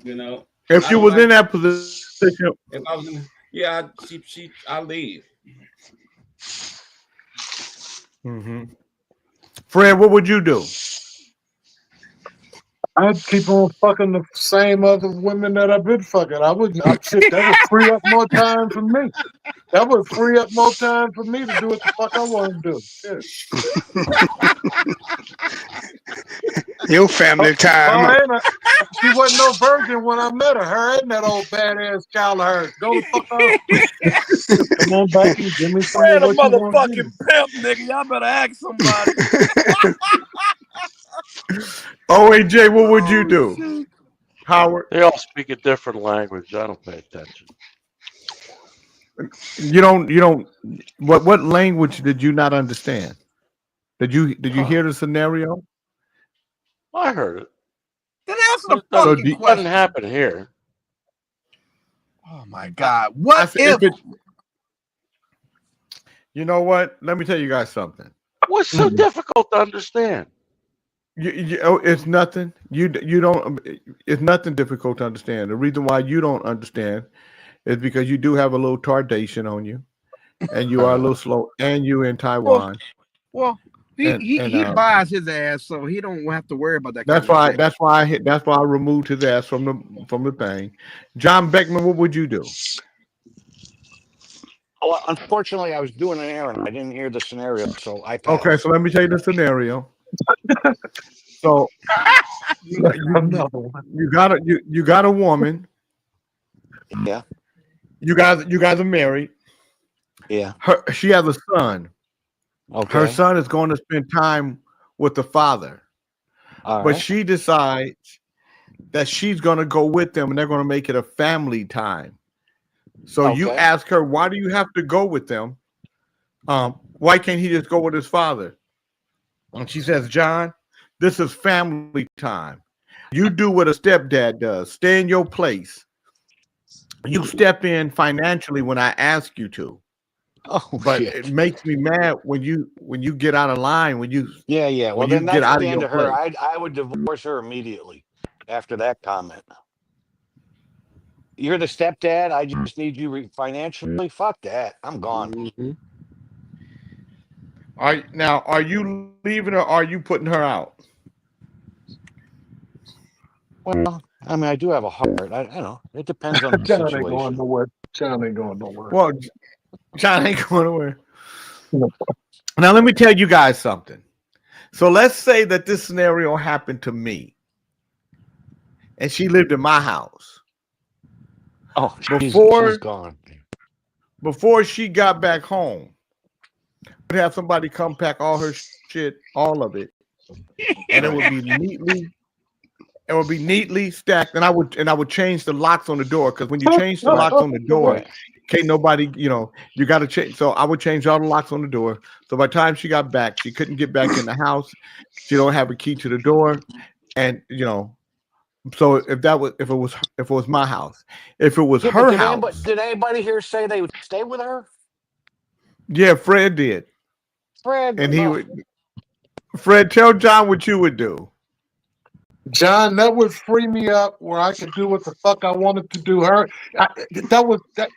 You know, If you was in that position, if I was in, yeah, I leave. Mm-hmm. Fred, what would you do? I'd keep on fucking the same other women that I've been fucking. That would free up more time for me. That would free up more time for me to do what the fuck I want to do. Shit. Your family time. She wasn't no virgin when I met her. Her and that old badass child of hers. Go the fuck off. Come on back and give me some Fred, of a what you want to motherfucking pimp, nigga. Y'all better ask somebody. OAJ, what would you do? Howard? They all speak a different language. I don't pay attention. You don't what language did you not understand? Did you hear the scenario? I heard it. Then answer the It fucking question. doesn't happen here. Oh my God. What if you know what? Let me tell you guys something. What's so difficult to understand? It's nothing. You don't. It's nothing difficult to understand. The reason why you don't understand is because you do have a little tardation on you, and you are a little slow, and you in Taiwan. Well, he buys his ass, so he don't have to worry about that. That's why I removed his ass from the thing. John Beckman, what would you do? Well, unfortunately, I was doing an errand. I didn't hear the scenario, so I passed. Okay, so let me tell you the scenario. So you got a woman. Yeah. You guys are married. Yeah. She has a son. Okay. Her son is going to spend time with the father. All but right. she decides that she's going to go with them and they're going to make it a family time. So you ask her, why do you have to go with them? Why can't he just go with his father? And she says, John, this is family time. You do what a stepdad does. Stay in your place. You step in financially when I ask you to. Oh, but shit. It makes me mad when you get out of line. When you Well, when then you that's get out the of end your of her. place. I would divorce her immediately after that comment. You're the stepdad. I just need you financially. Fuck that. I'm gone. Mm-hmm. Are you leaving her or are you putting her out? Well, I mean, I do have a heart. I don't know. It depends on the John situation. ain't going nowhere. John ain't going nowhere. Well, John ain't going nowhere. Now, let me tell you guys something. So let's say that this scenario happened to me and she lived in my house. Oh, she's gone. Before she got back home, would have somebody come pack all her shit, all of it, and it would be It would be neatly stacked, and I would change the locks on the door because when you change the locks on the door, can't nobody, you got to change. So I would change all the locks on the door. So by the time she got back, she couldn't get back in the house. She don't have a key to the door, and So if it was my house, if it was her house, did anybody here say they would stay with her? Yeah, Fred did. Fred, and Fred, tell John what you would do. John, that would free me up where I could do what the fuck I wanted to do.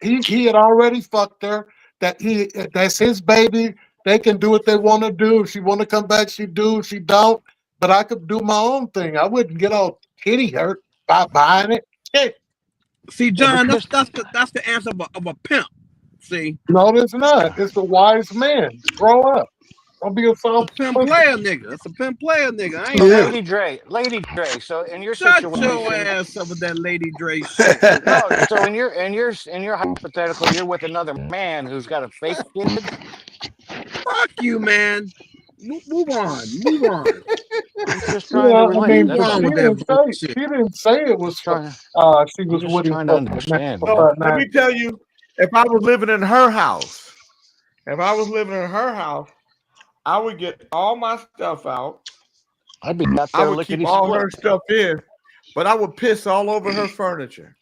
He had already fucked her. That's his baby. They can do what they want to do. If she want to come back, she do. If she don't, but I could do my own thing. I wouldn't get all kitty hurt by buying it. Shit. See, John, that's the answer of a pimp. See, no, it's not. It's a wise man. Grow up. Don't be a soft pimp player nigga. It's a pimp player nigga. I ain't Lady Dre. So in your shut situation, your ass up with that Lady Dre shit. No, so in your hypothetical, you're with another man who's got a fake kid. Fuck you, man. Move on. I'm just trying to relate. She didn't say it was for, she was with trying to understand. Let me tell you, if I was living in her house, I would get all my stuff out. I'd be out there. I would keep all her stuff in, but I would piss all over her furniture.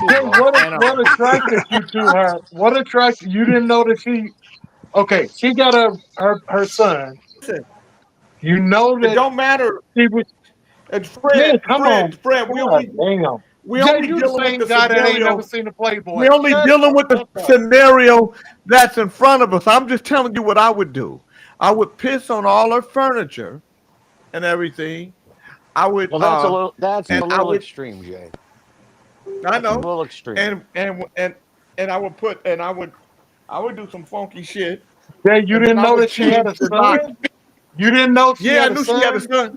What attracted you to her? What attracted you? Didn't know that she? Okay, she got her son. You know that it don't matter. She was. Fred, Fred. We only dealing with the guy that ain't scenario. never seen a Playboy. We're only dealing with the scenario that's in front of us. I'm just telling you what I would do. I would piss on all her furniture and everything. I would. Well, that's a little extreme, Jay. I know. A little extreme. And I would do some funky shit. Yeah, you didn't know that she had a son. You didn't know. She I knew she had a son.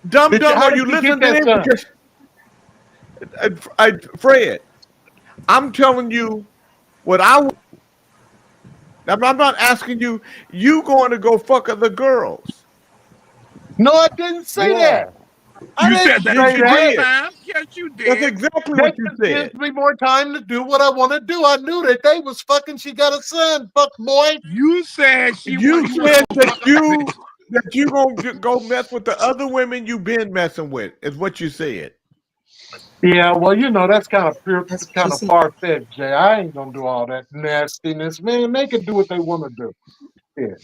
Dumb, are you listening to him? Fred, I'm telling you what I would. I'm not asking you. You going to go fuck other girls? No, I didn't say that. You said that. Yes, you did. That's exactly what you said. Gives me more time to do what I want to do. I knew that they was fucking. She got a son, fuck boy. You said you said that you gonna go mess with the other women you been messing with. Is what you said. Yeah, well, that's kind of far-fetched, Jay. I ain't gonna do all that nastiness, man. They can do what they want to do. Yeah.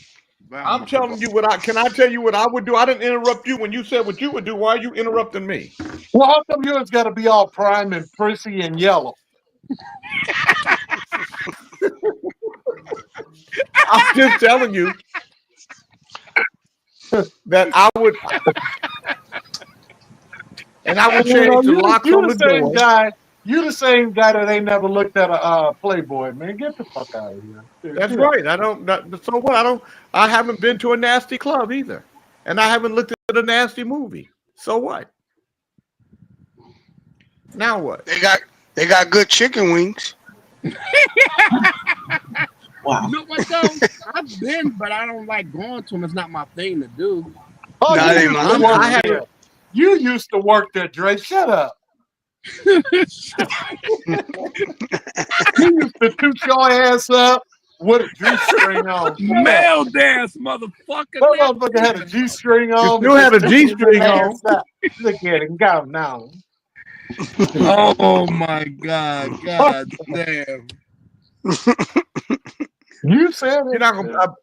I'm telling you can I tell you what I would do? I didn't interrupt you when you said what you would do. Why are you interrupting me? Well, how come yours got to be all prime and prissy and yellow? I'm just telling you that I would. And I would change the locks on the door. You the same guy that ain't never looked at a Playboy, man. Get the fuck out of here. That's right. So what? I haven't been to a nasty club either, and I haven't looked at a nasty movie. So what? Now what? They got good chicken wings. Wow. You know what though? I've been, but I don't like going to them. It's not my thing to do. Oh, you used to work there, Dre. Shut up. You used to toot your ass up with a G-string on. Male dance, motherfucker. That motherfucker had a G-string on. You still had a G-string on. Look at him. Go now. Oh, my God. God damn. You said it. You're not gonna,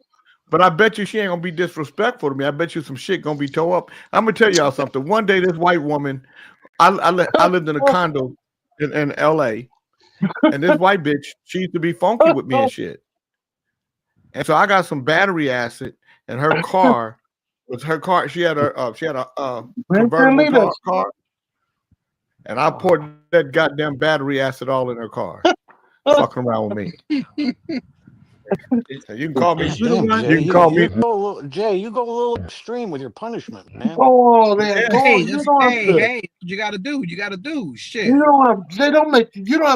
but I bet you she ain't gonna be disrespectful to me. I bet you some shit gonna be tore up. I'm gonna tell y'all something. One day, this white woman, I lived in a condo in L.A. and this white bitch, she used to be funky with me and shit. And so I got some battery acid in her car. With her car, she had a convertible car, and I poured that goddamn battery acid all in her car. Fucking around with me. You can call me. You can call me. Jay, you go a little extreme with your punishment, man. Oh, man. Hey, what you gotta do. You gotta do shit. You don't have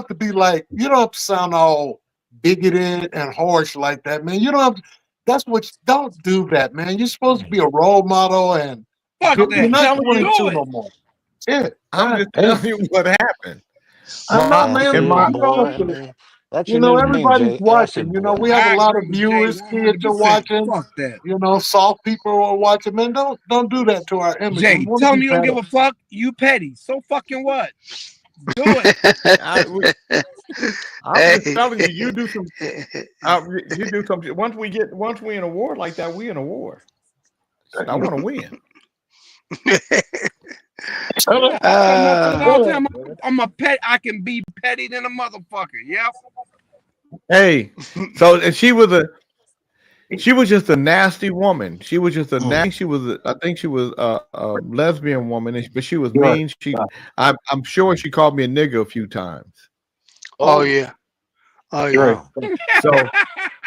to be like, you don't have to sound all bigoted and harsh like that, man. You don't have to, don't do that, man. You're supposed to be a role model and fuck that. You're not 22 no more. Shit. I'm just Hey, telling you what happened. I know, My, man. in Acid my, boy. That's You your know, new name, everybody's Jay. watching. Acid You know, boy. we have a I lot of agree with Jay viewers, kids are 100%. watching. Fuck that. You know, soft people are watching. Man, don't do that to our image. We Jay, want tell to me be you don't better. give a fuck. You petty. So fucking what? Do it. I'm just telling you, you do some. You do something. Once we in a war like that, we in a war. Shit, I want to win. All the time, I'm a pet. I can be petty than a motherfucker. Yep. Hey, so and she was just a nasty woman. She was just a nasty. She was, I think she was a lesbian woman, but she was mean. I'm sure she called me a nigger a few times. Oh yeah. Oh yeah. So,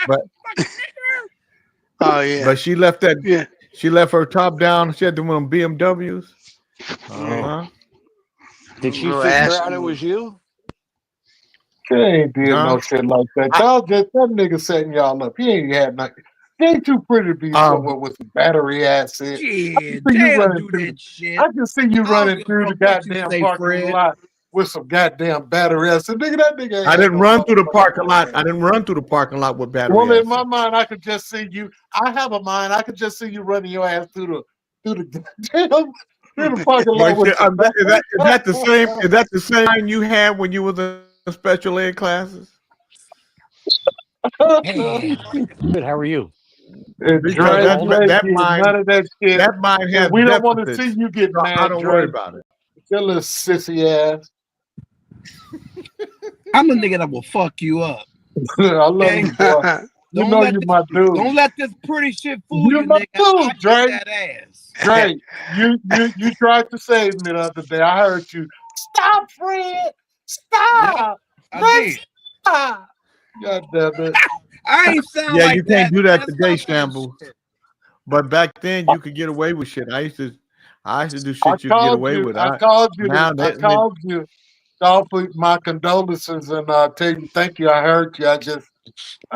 but Oh yeah. but she left that. Yeah. She left her top down. She had them on BMWs. Did she Little figure ass out it was you? She ain't did Huh? no shit like that. Y'all just that nigga setting y'all up. He ain't had nothing. He ain't too pretty to be somewhere with some battery acid. Shit. I can see you Jay don't running do through. that shit. I can see you I don't running give a through the fuck what you goddamn say, parking Fred. lot with some goddamn battery acid. Nigga, that nigga ain't I had didn't no run through the motherfucking parking lot. battery I didn't run through the parking lot with battery Well, in acid. my mind, I could just see you. I have a mind. I could just see you running your ass through the goddamn through the parking lot But with is that the same? Is that the same you had when you was in special ed classes? Hey, good. How are you? Because Dre, Cold? Dre, that kid, mind none of that shit. has We don't want to see deficits. you get So I mad, don't worry Dre. about it. Your little sissy ass. I'm a nigga that will fuck you up. I love Okay? you, boy. You Don't know let you this, my dude. don't let this pretty shit fool You you, my nigga. dude, I Dre. kick that ass. Dre, you tried to save me the other day. I heard you. Stop, Fred. Stop. I Fred, did. stop. God damn it. I ain't sound Yeah, like you can't that. do that Man. today, Stop that Shambles. shit. But back then you could get away with shit. I used to do I shit you could get called away you. with. I called you. Now I called you. Offer my condolences and tell you thank you. I heard you. I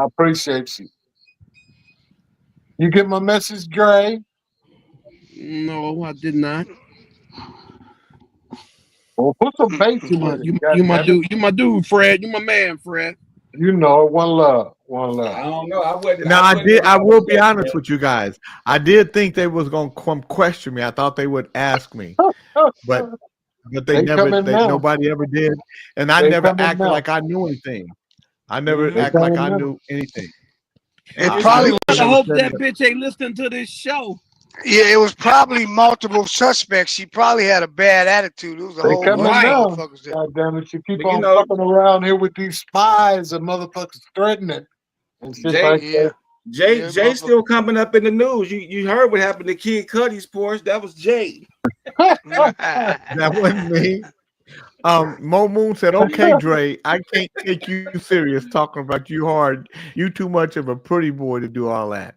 appreciate you. You get my message, Dre? No, I did not. Well, put some bass with it. You my dude. You my dude, Fred. You my man, Fred. You know, one love. One I love. don't know. I wouldn't. Now I I wouldn't did. I will agree be with honest that. with you guys. I did think they was gonna come question me. I thought they would ask me, but they never. coming now. Nobody ever did, and I They never coming acted now. like I knew anything. I never They acted like coming I now. knew anything. It I probably I was. never hope said that anything. bitch ain't listening to this show. Yeah, it was probably multiple suspects. She probably had a bad attitude. It was a They whole coming bunch now. of motherfuckers there. God damn it. You keep But you on know, fucking around here with these spies and motherfuckers threatening and shit Jay, like Yeah. Jay Yeah, Jay still coming up in the news. You heard what happened to Kid Cudi's Porsche? That was Jay. that. That wasn't me. Mo Moon said, "Okay, Dre, I can't take you serious talking about you hard. You too much of a pretty boy to do all that."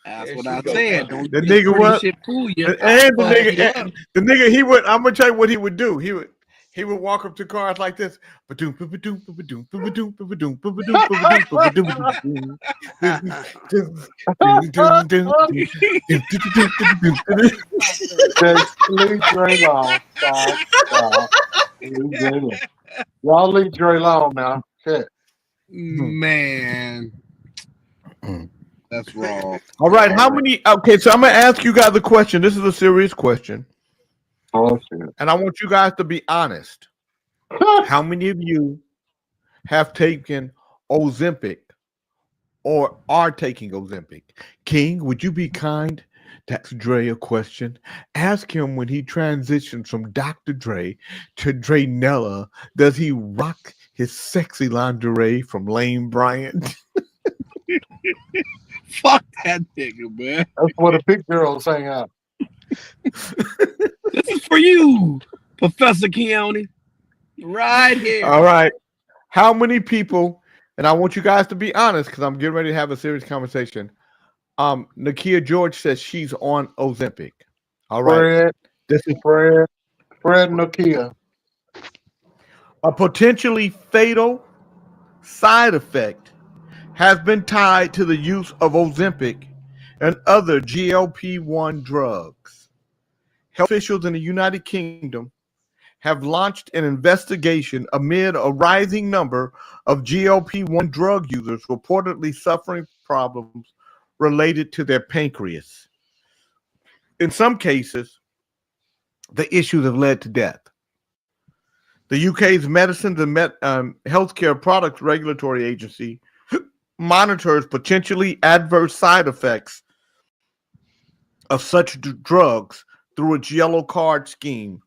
That's There what she I go. said. Don't The let this nigga pretty what? shit fool you. And Fuck the nigga, he would. I'm gonna tell you what he would do. He would walk up to cars like this. Just leave Dre alone. Stop. Leave Dre alone. Y'all leave Dre alone now. Shit. Man, that's wrong. All right, how many? Okay, so I'm gonna ask you guys a question. This is a serious question, Oh, shit. and I want you guys to be honest. How many of you have taken Ozempic or are taking Ozempic? King, would you be kind to ask Dre a question? Ask him when he transitions from Dr. Dre to Dre Nella, does he rock his sexy lingerie from Lane Bryant? Fuck that nigga, man. That's where the big girls hang out. This is for you, Professor Keone. Right here. All right. How many people, and I want you guys to be honest because I'm getting ready to have a serious conversation. Nakia George says she's on Ozempic. All right. Fred, This is Fred Nokia. a potentially fatal side effect has been tied to the use of Ozempic and other GLP-1 drugs. Health officials in the United Kingdom have launched an investigation amid a rising number of GLP-1 drug users reportedly suffering problems related to their pancreas. In some cases, the issues have led to death. The UK's Medicines and Healthcare Products Regulatory Agency monitors potentially adverse side effects of such drugs through its Yellow Card scheme,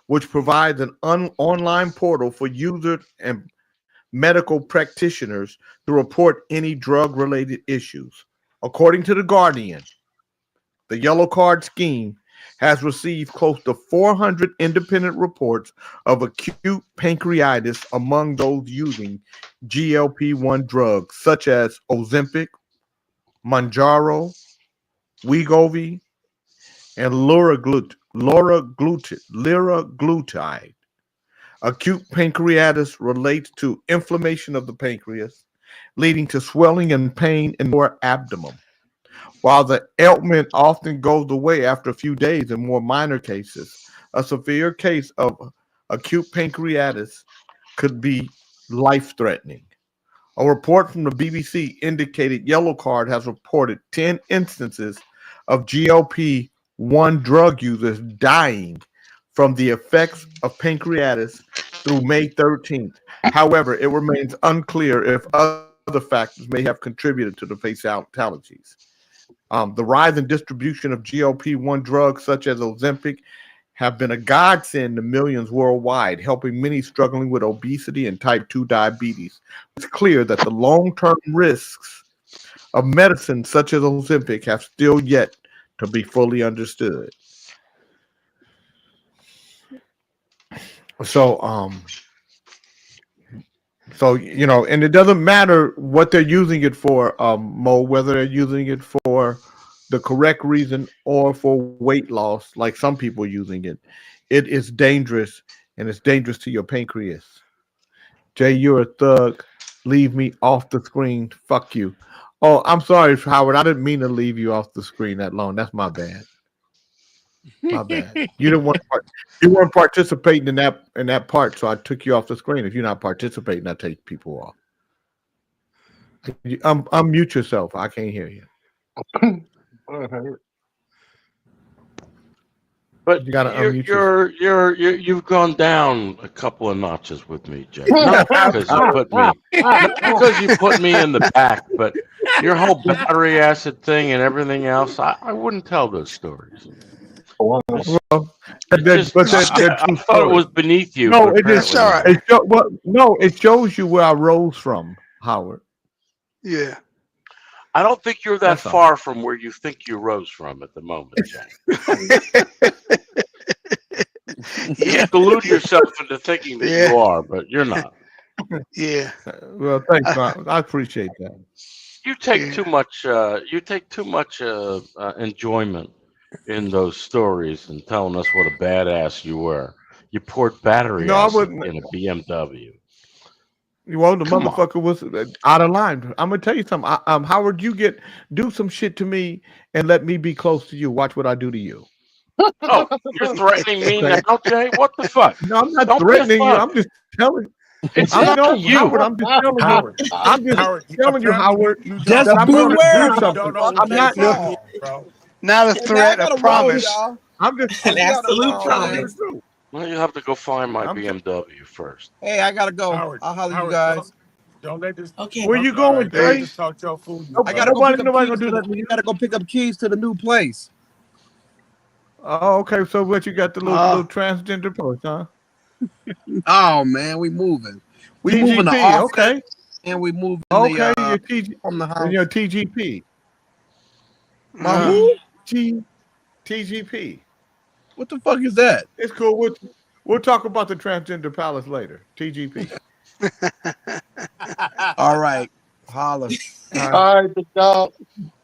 which provides an online portal for users and medical practitioners to report any drug-related issues. According to The Guardian, the Yellow Card scheme has received close to 400 independent reports of acute pancreatitis among those using GLP-1 drugs such as Ozempic, Mounjaro, Wegovy, and liraglutide. Acute pancreatitis relates to inflammation of the pancreas, leading to swelling and pain in the abdomen. While the ailment often goes away after a few days in more minor cases, a severe case of acute pancreatitis could be life-threatening. A report from the BBC indicated Yellow Card has reported 10 instances of GLP-1 drug users dying from the effects of pancreatitis through May 13th. However, it remains unclear if other factors may have contributed to the fatalities. The rise in distribution of GLP-1 drugs such as Ozempic have been a godsend to millions worldwide, helping many struggling with obesity and type 2 diabetes. It's clear that the long-term risks of medicine such as Ozempic have still yet to be fully understood. So you know, and it doesn't matter what they're using it for, Mo, whether they're using it for the correct reason or for weight loss, like some people are using it. It is dangerous, and it's dangerous to your pancreas. Jay, you're a thug. Leave me off the screen. Fuck you. Oh, I'm sorry, Howard. I didn't mean to leave you off the screen that long. That's my bad. My bad. You didn't want you weren't participating in that part, so I took you off the screen. If you're not participating, I take people off. Unmute yourself. I can't hear you. But you gotta unmute yourself. you've gone down a couple of notches with me, Jay. Not because you put me in the back, but your whole battery acid thing and everything else. I wouldn't tell those stories. Well, I thought it was beneath you. No, it is. It shows you where I rose from, Howard. Yeah. I don't think you're that far from where you think you rose from at the moment, Jack. You delude yourself into thinking that you are, but you're not. Yeah. Well, thanks, man. I appreciate that. You take too much. You take too much enjoyment in those stories and telling us what a badass you were. You poured battery acid in a BMW. Well, the motherfucker was out of line. I'm gonna tell you something. Howard, do some shit to me and let me be close to you. Watch what I do to you. Oh, you're threatening me now, Jay? What the fuck? No, I'm not threatening you. I'm just telling. It's I know you. Howard. I'm just telling you. I'm just telling you, Howard. Just I'm gonna do something. I'm not. Not a threat, a promise. I'm just An absolute promise. Well, you have to go find my BMW first. Hey, I gotta go. I'll holler you guys. Don't let this. Okay. Where you going, Jay? Just talk your food. I gotta Nobody go gonna do that. You gotta go pick up keys to the new place. Oh, okay. So what you got the little transgender post, huh? Oh man, we moving. We TGP, moving the office, okay. and we moving Okay, the from the house. Your TGP. My who? TGP. What the fuck is that? It's cool. We'll talk about the transgender palace later. TGP. All right, holla. All right, good job.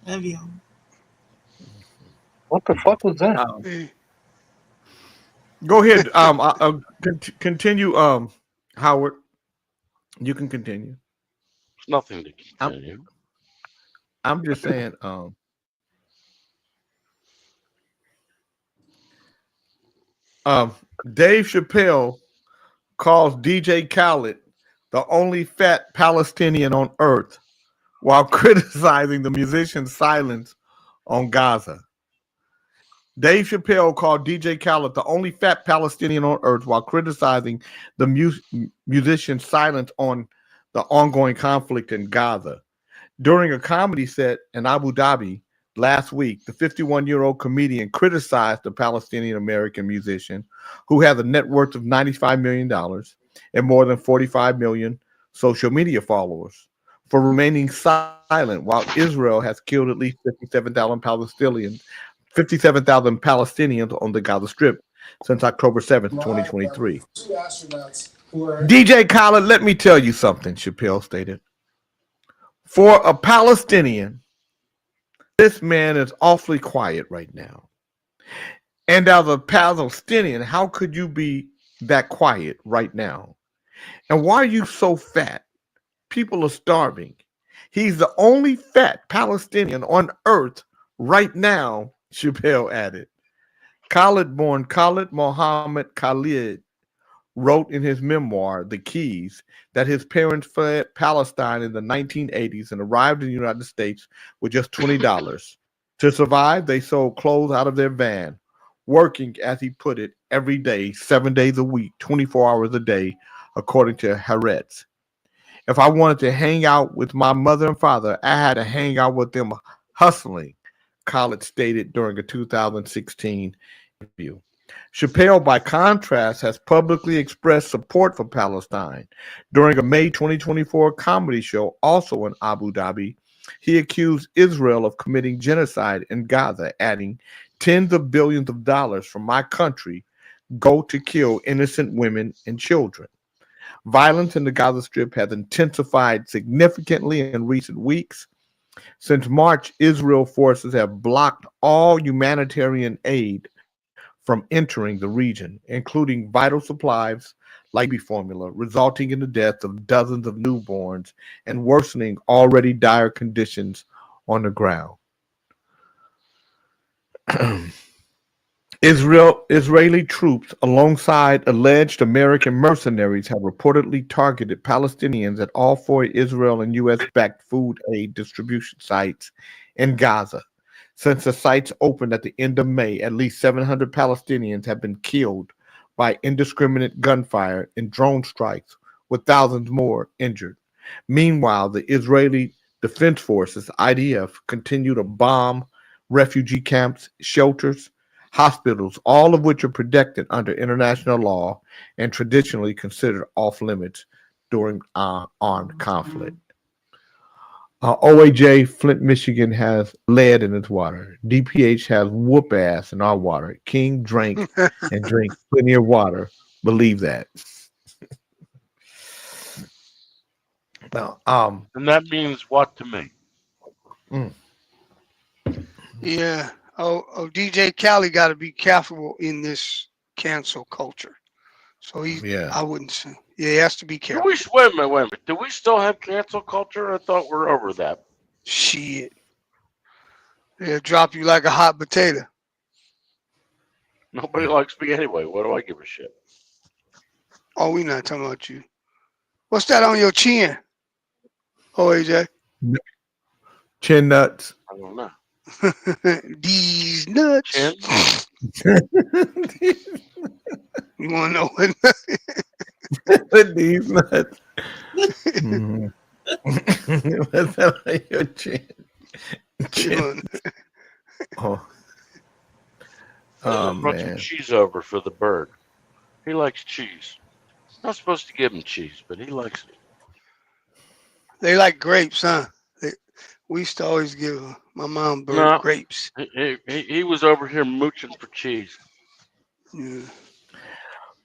Love you. What the fuck was that? Go ahead. Continue. Howard, you can continue. There's nothing to continue. I'm just saying. Dave Chappelle calls DJ Khaled the only fat Palestinian on earth while criticizing the musician's silence on Gaza. Dave Chappelle called DJ Khaled the only fat Palestinian on earth while criticizing the musician's silence on the ongoing conflict in Gaza. During a comedy set in Abu Dhabi last week, the 51-year-old comedian criticized the Palestinian-American musician, who has a net worth of $95 million and more than 45 million social media followers, for remaining silent while Israel has killed at least 57,000 Palestinians on the Gaza Strip since October 7th, 2023. DJ Khaled, let me tell you something, Chappelle stated. For a Palestinian, this man is awfully quiet right now. And as a Palestinian, how could you be that quiet right now? And why are you so fat? People are starving. He's the only fat Palestinian on earth right now, Chappelle added. Khaled-born Khalid Mohammed Khalid wrote in his memoir, The Keys, that his parents fled Palestine in the 1980s and arrived in the United States with just $20. To survive, they sold clothes out of their van, working, as he put it, every day, 7 days a week, 24 hours a day, according to Haaretz. If I wanted to hang out with my mother and father, I had to hang out with them hustling, Khaled stated during a 2016 interview. Chappelle, by contrast, has publicly expressed support for Palestine. During a May 2024 comedy show, also in Abu Dhabi, he accused Israel of committing genocide in Gaza, adding, "Tens of billions of dollars from my country go to kill innocent women and children." Violence in the Gaza Strip has intensified significantly in recent weeks. Since March, Israel forces have blocked all humanitarian aid from entering the region, including vital supplies like baby formula, resulting in the death of dozens of newborns and worsening already dire conditions on the ground. Israeli troops, alongside alleged American mercenaries, have reportedly targeted Palestinians at all 4 Israel and U.S.-backed food aid distribution sites in Gaza. Since the sites opened at the end of May, at least 700 Palestinians have been killed by indiscriminate gunfire and drone strikes, with thousands more injured. Meanwhile, the Israeli Defense Forces, IDF, continue to bomb refugee camps, shelters, hospitals, all of which are protected under international law and traditionally considered off limits during armed conflict. OAJ, Flint, Michigan has lead in its water. DPH has whoop ass in our water. King drank and drink plenty of water. Believe that. Now, and that means what to me? Yeah. DJ Khaled got to be careful in this cancel culture. So I wouldn't say. Yeah, he has to be careful. Wait a minute. Do we still have cancel culture? I thought we're over that. Shit. They'll drop you like a hot potato. Nobody likes me anyway. What do I give a shit? Oh, we're not talking about you. What's that on your chin? AJ? Chin nuts. I don't know. These nuts. You want to know what? These nuts. What's that on your chin? Oh, brought some cheese over for the bird. He likes cheese. Not supposed to give him cheese, but he likes it. They like grapes, huh? We used to always give my mom grapes. He was over here mooching for cheese. Yeah.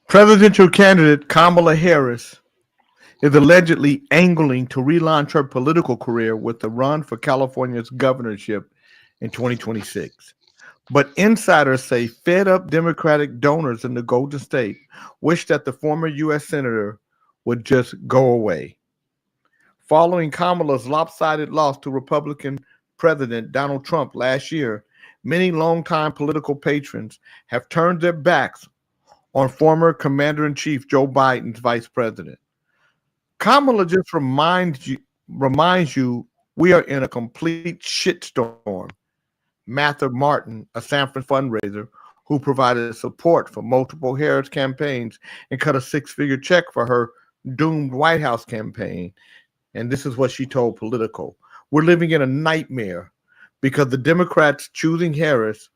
Presidential candidate Kamala Harris is allegedly angling to relaunch her political career with a run for California's governorship in 2026. But insiders say fed-up Democratic donors in the Golden State wish that the former U.S. senator would just go away. Following Kamala's lopsided loss to Republican President Donald Trump last year, many longtime political patrons have turned their backs on former Commander-in-Chief Joe Biden's vice president. Kamala just reminds you we are in a complete shitstorm. Mather Martin, a Sanford fundraiser who provided support for multiple Harris campaigns and cut a six-figure check for her doomed White House campaign. And this is what she told Politico. We're living in a nightmare because the Democrats choosing Harris,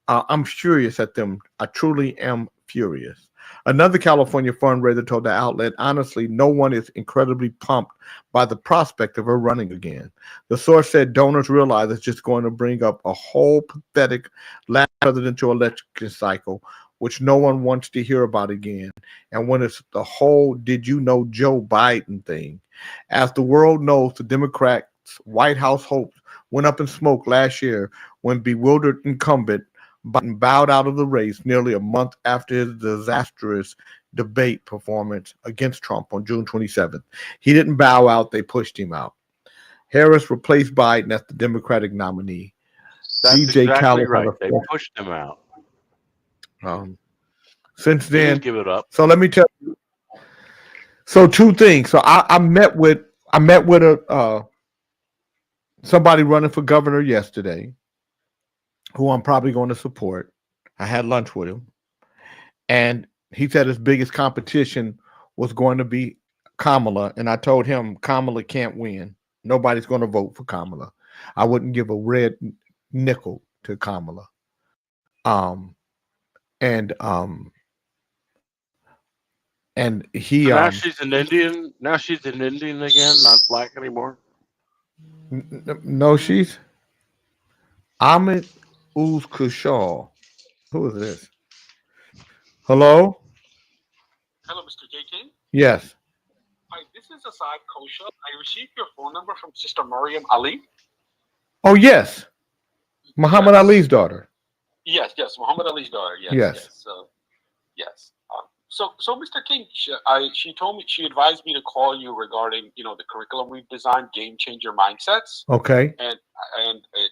I'm furious at them. I truly am furious. Another California fundraiser told the outlet, honestly, no one is incredibly pumped by the prospect of her running again. The source said donors realize it's just going to bring up a whole pathetic last presidential election cycle, which no one wants to hear about again. And when it's the whole did you know Joe Biden thing. As the world knows, the Democrats' White House hopes went up in smoke last year when bewildered incumbent Biden bowed out of the race nearly a month after his disastrous debate performance against Trump on June 27th. He didn't bow out, they pushed him out. Harris replaced Biden as the Democratic nominee. That's DJ exactly Khaled right. They pushed him out. Since He then, didn't give it up. so let me tell you. So two things. So I met with somebody running for governor yesterday, who I'm probably going to support. I had lunch with him, and he said his biggest competition was going to be Kamala, and I told him Kamala can't win. Nobody's going to vote for Kamala. I wouldn't give a red nickel to Kamala. And he So now she's an Indian. Now she's an Indian again, not black anymore. No, she's Ahmed Uz Kushal. Who is this? Hello? Hello, Mr. J. King. Yes. Hi, this is Asad Kosha. I received your phone number from Sister Mariam Ali. Oh, yes. Muhammad Ali's daughter. Yes, Muhammad Ali's daughter. Yes. Yes. Yes. So, Mr. King, she told me, she advised me to call you regarding, the curriculum we've designed, Game Changer Mindsets. Okay. And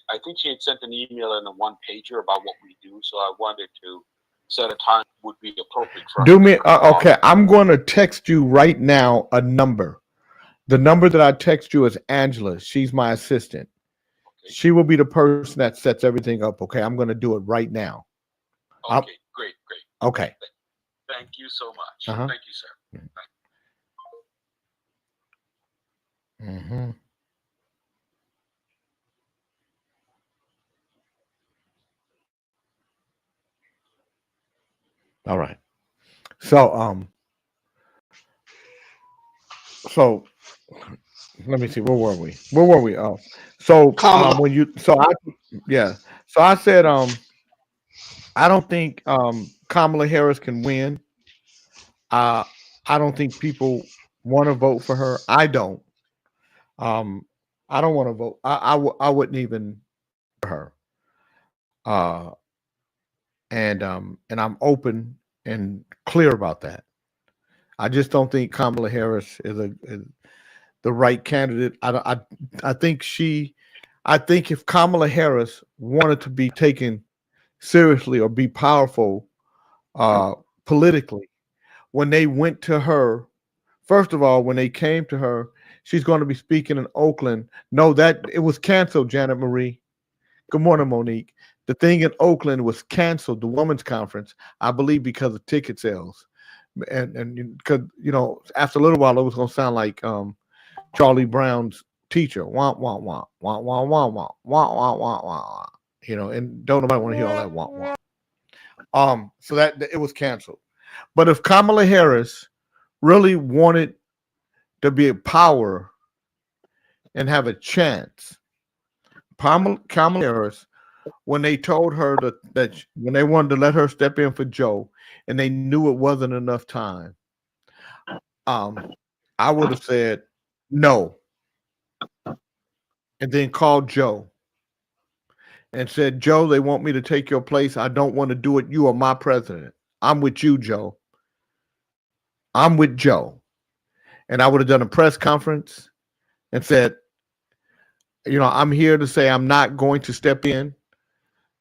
I think she had sent an email and a one-pager about what we do. So I wanted to set a time would be appropriate for us. Do me, okay, I'm going to text you right now a number. The number that I text you is Angela. She's my assistant. Okay. She will be the person that sets everything up. Okay, I'm going to do it right now. Okay, great. Okay. Thank you so much. Uh-huh. Thank you, sir. Mm-hmm. All right. So let me see. Where were we? Oh, so So I said I don't think Kamala Harris can win. I don't think people want to vote for her. I don't. I don't want to vote. I wouldn't even for her. And I'm open and clear about that. I just don't think Kamala Harris is the right candidate. I think if Kamala Harris wanted to be taken seriously or be powerful politically, when they went to her, first of all, when they came to her, she's going to be speaking in Oakland. No, that it was canceled, Janet Marie. Good morning, Monique. The thing in Oakland was canceled, the women's conference, I believe, because of ticket sales. And because, after a little while, it was going to sound like Charlie Brown's teacher. Wah, wah, wah, wah, wah, wah, wah, wah, wah, wah, wah. And don't nobody want to hear all that wah, wah. So that it was canceled. But if Kamala Harris really wanted to be a power and have a chance, Kamala Harris, when they told her that when they wanted to let her step in for Joe and they knew it wasn't enough time, I would have said no. And then called Joe and said, Joe, they want me to take your place. I don't want to do it. You are my president. I'm with you, Joe. I'm with Joe. And I would have done a press conference and said, I'm here to say I'm not going to step in.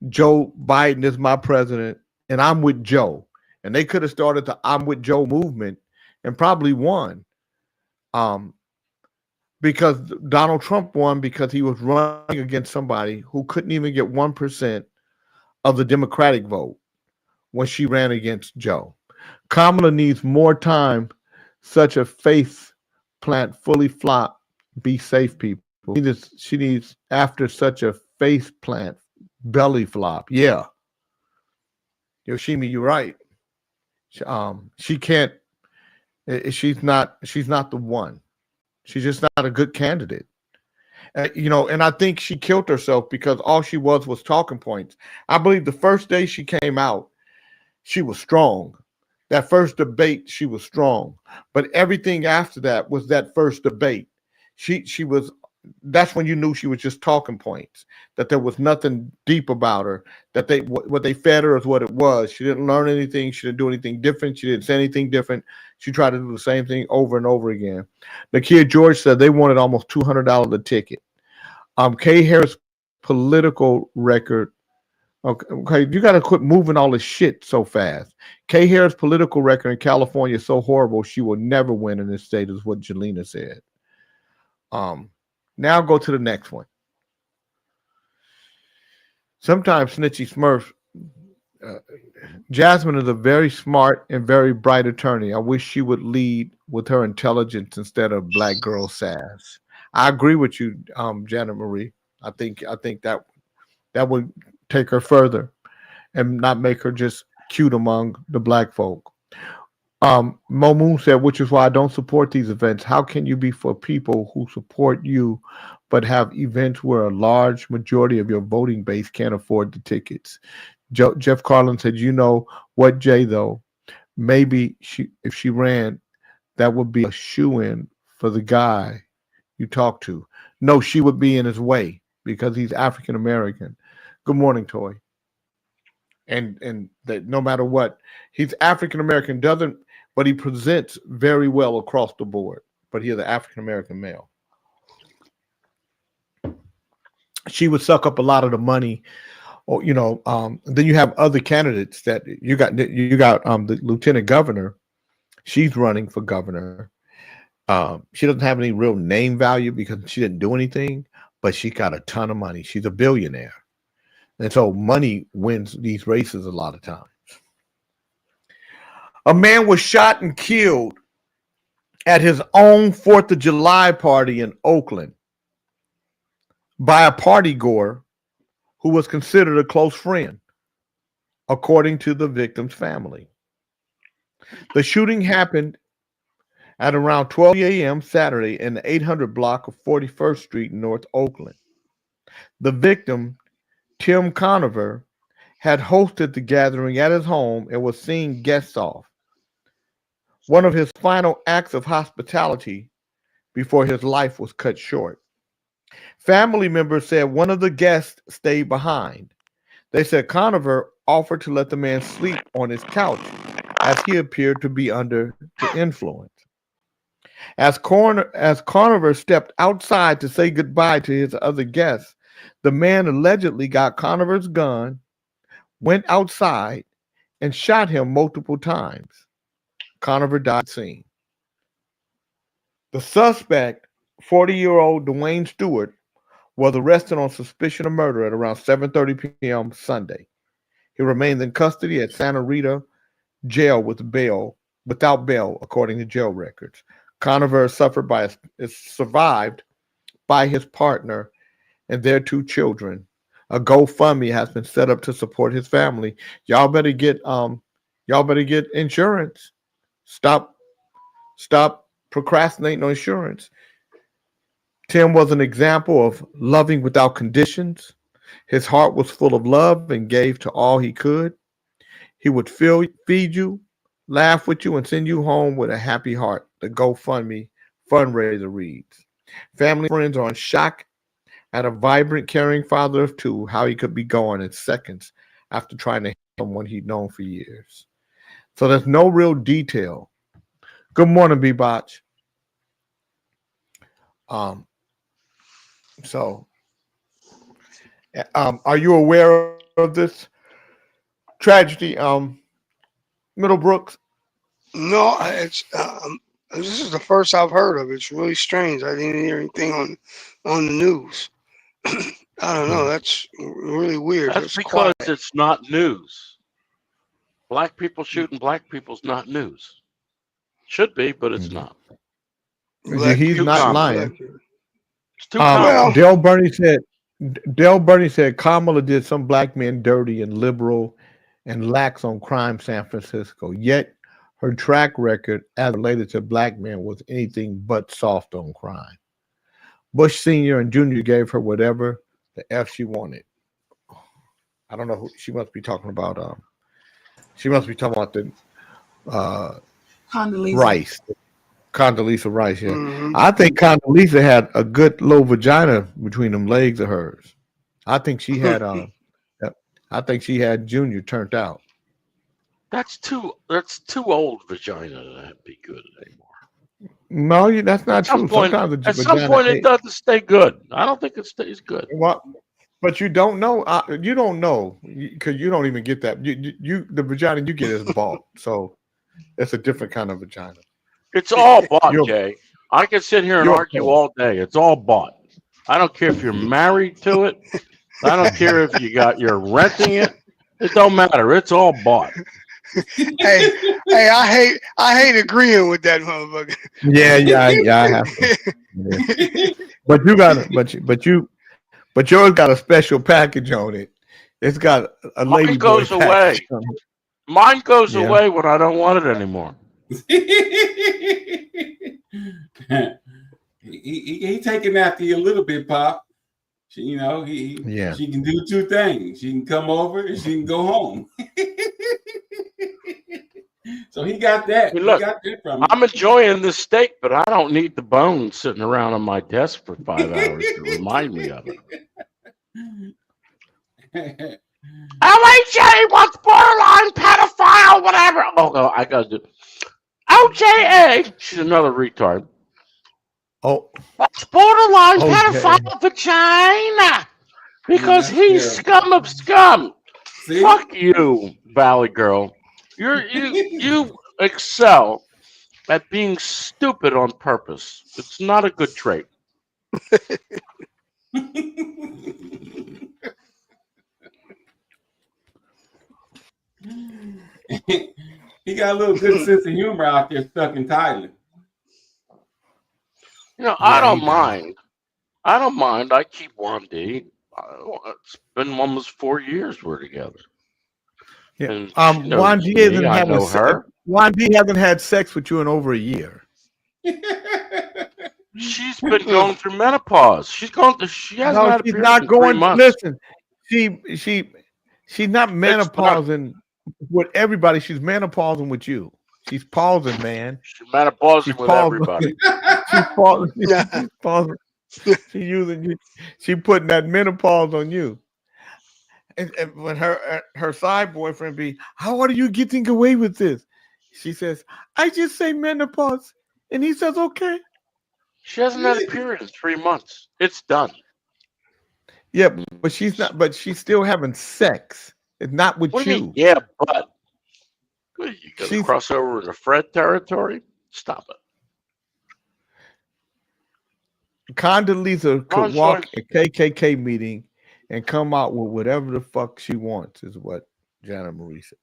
Joe Biden is my president, and I'm with Joe. and they could have started the I'm with Joe movement and probably won. Because Donald Trump won because he was running against somebody who couldn't even get 1% of the Democratic vote when she ran against Joe. Kamala needs more time. Such a face plant fully flop. Be safe, people. She needs after such a face plant belly flop. Yeah. Yoshimi, you're right. She can't. She's not the one. She's just not a good candidate. And I think she killed herself because all she was talking points. I believe the first day she came out, she was strong. That first debate, she was strong. But everything after that was that first debate. She was. That's when you knew she was just talking points. That there was nothing deep about her. That what they fed her is what it was. She didn't learn anything. She didn't do anything different. She didn't say anything different. She tried to do the same thing over and over again. Nakia George said they wanted almost $200 a ticket. Kay Harris' political record. Okay, you got to quit moving all this shit so fast. Kay Harris' political record in California is so horrible she will never win in this state, is what Jelena said. Now go to the next one. Sometimes Snitchy Smurf. Jasmine is a very smart and very bright attorney. I wish she would lead with her intelligence instead of black girl sass. I agree with you, Janet Marie. I think that would take her further and not make her just cute among the black folk. Mo Moon said, which is why I don't support these events. How can you be for people who support you but have events where a large majority of your voting base can't afford the tickets? Jeff Carlin said, you know what, Jay, though? Maybe if she ran, that would be a shoe-in for the guy you talk to. No, she would be in his way because he's African American. Good morning, Toy. And that no matter what, he's African American, but he presents very well across the board. But he is an African American male. She would suck up a lot of the money. Or, then you have other candidates that you got the lieutenant governor. She's running for governor. She doesn't have any real name value because she didn't do anything, but she got a ton of money. She's a billionaire. And so money wins these races a lot of times. A man was shot and killed at his own 4th of July party in Oakland by a party goer who was considered a close friend, according to the victim's family. The shooting happened at around 12 a.m. Saturday in the 800 block of 41st Street in North Oakland. The victim, Tim Conover, had hosted the gathering at his home and was seeing guests off. One of his final acts of hospitality before his life was cut short. Family members said one of the guests stayed behind. They said Conover offered to let the man sleep on his couch as he appeared to be under the influence. As Conover stepped outside to say goodbye to his other guests, the man allegedly got Conover's gun, went outside, and shot him multiple times. Conover died at the scene. The suspect, 40-year-old Dwayne Stewart, was arrested on suspicion of murder at around 7:30 p.m. Sunday. He remains in custody at Santa Rita Jail without bail, according to jail records. Conover is survived by his partner and their 2 children. A GoFundMe has been set up to support his family. Y'all better get insurance. Stop procrastinating on insurance. Tim was an example of loving without conditions. His heart was full of love and gave to all he could. He would feed you, laugh with you, and send you home with a happy heart. The GoFundMe fundraiser reads. Family and friends are in shock at a vibrant, caring father of 2, how he could be gone in seconds after trying to help someone he'd known for years. So there's no real detail. Good morning, B-Botch. Are you aware of this tragedy? Middlebrooks? No, it's this is the first I've heard of it. It's really strange. I didn't hear anything on the news. I don't know. That's really weird. That's It's because quiet. it's not news. Black people shooting black people's not news. Should be, but it's not. He's not lying. It's too common. Dale Burney said Kamala did some black men dirty and liberal and lax on crime San Francisco. Yet her track record as related to black men was anything but soft on crime. Bush Sr. and Jr. gave her whatever the F she wanted. I don't know who she must be talking about. She must be talking about the Condoleezza Rice. Condoleezza Rice, yeah. Mm-hmm. I think Condoleezza had a good low vagina between them legs of hers. I think she had Junior turned out. That's too old vagina to be good anymore. No, that's not true. Sometimes at some point it doesn't stay good. I don't think it stays good. Well, but you don't know. You don't know because you don't even get that. You the vagina you get is bought, so it's a different kind of vagina. It's all bought, Jay. I can sit here and argue all day. It's all bought. I don't care if you're married to it. I don't care if you're renting it. It don't matter. It's all bought. Hey, I hate agreeing with that motherfucker. Yeah, I have to. Yeah. But you got but yours got a special package on it. It's got a lady. Mine goes away. Mine goes away when I don't want it anymore. he taking after you a little bit, Pop. She can do two things. She can come over and she can go home. So he got that. Hey, look, he got that from me. I'm enjoying the steak, but I don't need the bones sitting around on my desk for 5 hours to remind me of it. LHA wants borderline pedophile, whatever. Oh, I gotta do. OJA, she's another retard. Oh, that's borderline pedophile vagina because he's scum of scum. See? Fuck you, Valley Girl. You excel at being stupid on purpose. It's not a good trait. He got a little good sense of humor out there stuck in Thailand. I don't mind. I don't mind. I keep Wandi. It's been almost 4 years we're together. Yeah. Wandi hasn't had sex with you in over a year. She's been going through menopause. She's hasn't had a period not in going. 3 months. Listen, she's not menopausing with everybody. She's menopausing with you. She's pausing, man. She's menopausing with everybody. She's pausing. She's pausing. She putting that menopause on you. And when her side boyfriend be, how are you getting away with this? She says, I just say menopause, and he says, okay. She hasn't had a period in 3 months. It's done. Yeah, but she's not. But she's still having sex. It's not with what do you. You mean? Yeah, but you got to cross over into Fred territory. Stop it. Condoleezza could walk a KKK meeting and come out with whatever the fuck she wants, is what Jana Marie said.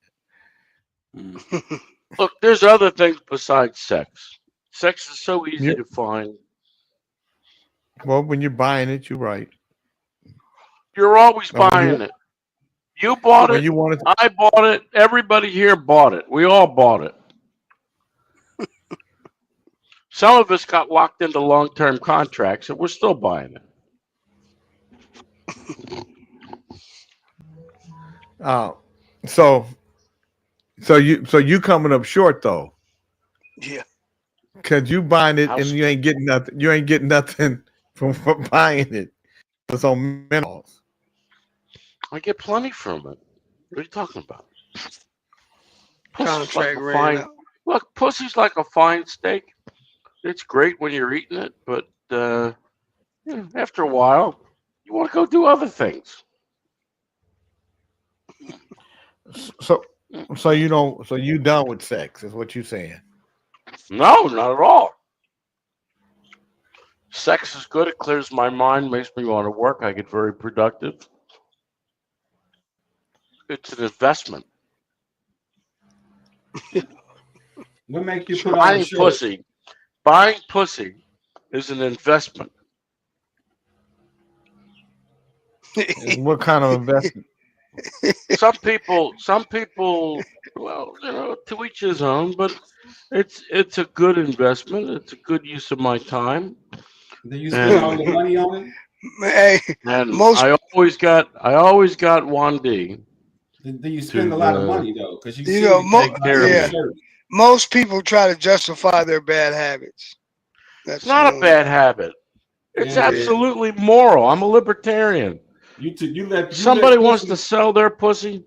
Look, there's other things besides sex. Sex is so easy to find. Well, when you're buying it, you're right. You're always buying it. You bought it. I bought it. Everybody here bought it. We all bought it. Some of us got locked into long-term contracts, and we're still buying it. So you coming up short though. Yeah. Cause you buying it and you ain't getting nothing. You ain't getting nothing from buying it. It's on minerals. I get plenty from it. What are you talking about? Contract ran out. Look, pussy's like a fine steak. It's great when you're eating it, but after a while, you want to go do other things. So you don't. So you done with sex? Is what you saying? No, not at all. Sex is good. It clears my mind, makes me want to work. I get very productive. It's an investment. What makes you put on a Buying shirt? pussy is an investment. What kind of investment? Some people, well, to each his own, but it's a good investment. It's a good use of my time. Do you spend all your money on it? Hey, And I always got Wandi. Do you spend a lot of money though? Because most people try to justify their bad habits. That's It's not a bad habit. It's absolutely moral. I'm a libertarian. Somebody wants to sell their pussy,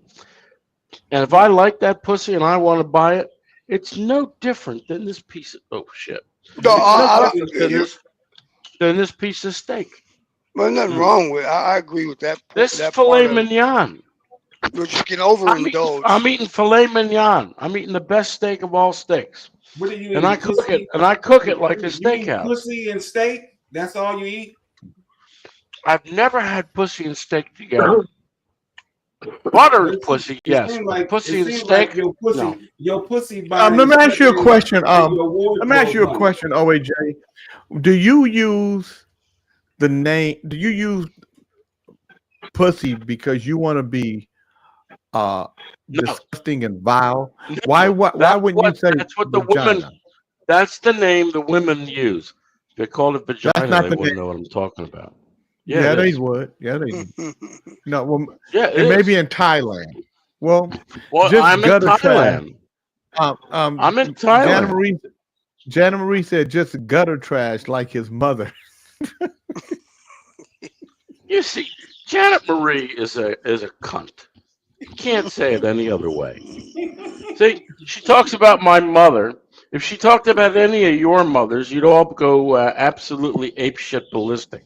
and if I like that pussy and I want to buy it, it's no different than this piece of than this piece of steak. There's nothing wrong with it. I agree with that. This that filet mignon. But you can overindulge. I'm eating filet mignon. I'm eating the best steak of all steaks. What do you and eat? I cook it. And I cook it like a steakhouse. Pussy and steak. That's all you eat. I've never had pussy and steak together. Butter and pussy, yes. Pussy and steak, like your pussy. Let me ask you a question. Let me ask you a question, OAJ. Do you use the name? Do you use pussy because you want to be disgusting and vile? Why wouldn't you say that's what the vagina? women? That's the name the women use. They call it vagina. They wouldn't know what I'm talking about. Yeah, they would. Yeah, they would. No, well, yeah, it may be in Thailand. Well, just I'm in Thailand. I'm in Thailand. Jana Marie said just gutter trash like his mother. You see, Janet Marie is a cunt. You can't say it any other way. See, she talks about my mother. If she talked about any of your mothers, you'd all go absolutely apeshit ballistic.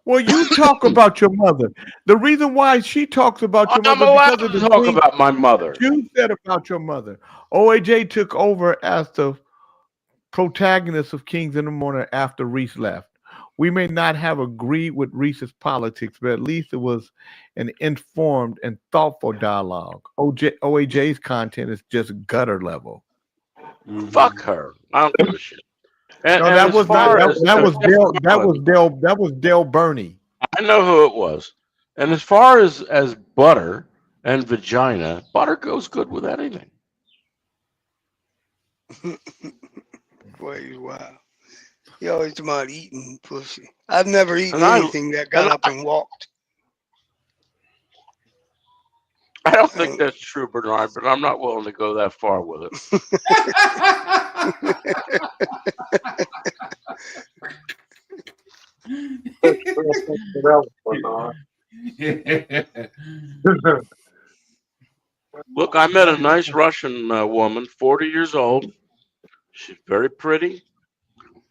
Well, you talk about your mother. The reason why she talks about your I'm mother allowed because of to the talk things about my mother. you said about your mother. OAJ took over as the protagonist of Kings in the Morning after Reese left. We may not have agreed with Reese's politics, but at least it was an informed and thoughtful dialogue. OAJ's content is just gutter level. Fuck her. I don't give a shit. And, no, and that was not. That was Dale Burney. I know who it was. And as far as butter and vagina, butter goes good with anything. Boy, he's wild. He always talking about eating pussy. I've never eaten anything that got up and walked. I don't think that's true, Bernard, but I'm not willing to go that far with it. Look, I met a nice Russian woman, 40 years old. She's very pretty.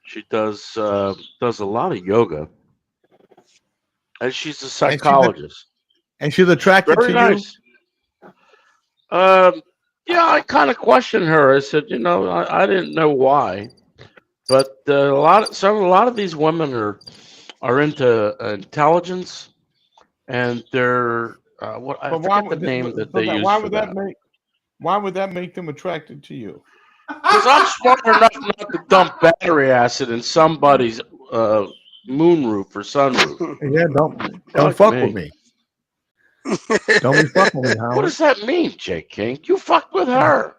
She does a lot of yoga, and she's a psychologist. And she's attracted very to nice. Yeah, I kind of questioned her. I said, I didn't know why, but a lot of these women are into intelligence, and they're I forget the name that they use for that. Why would that make them attracted to you? Because I'm smart enough not to dump battery acid in somebody's moonroof or sunroof. Yeah, don't fuck with me. Don't be fucking with me, Howard. What does that mean, Jay King? You fucked with her.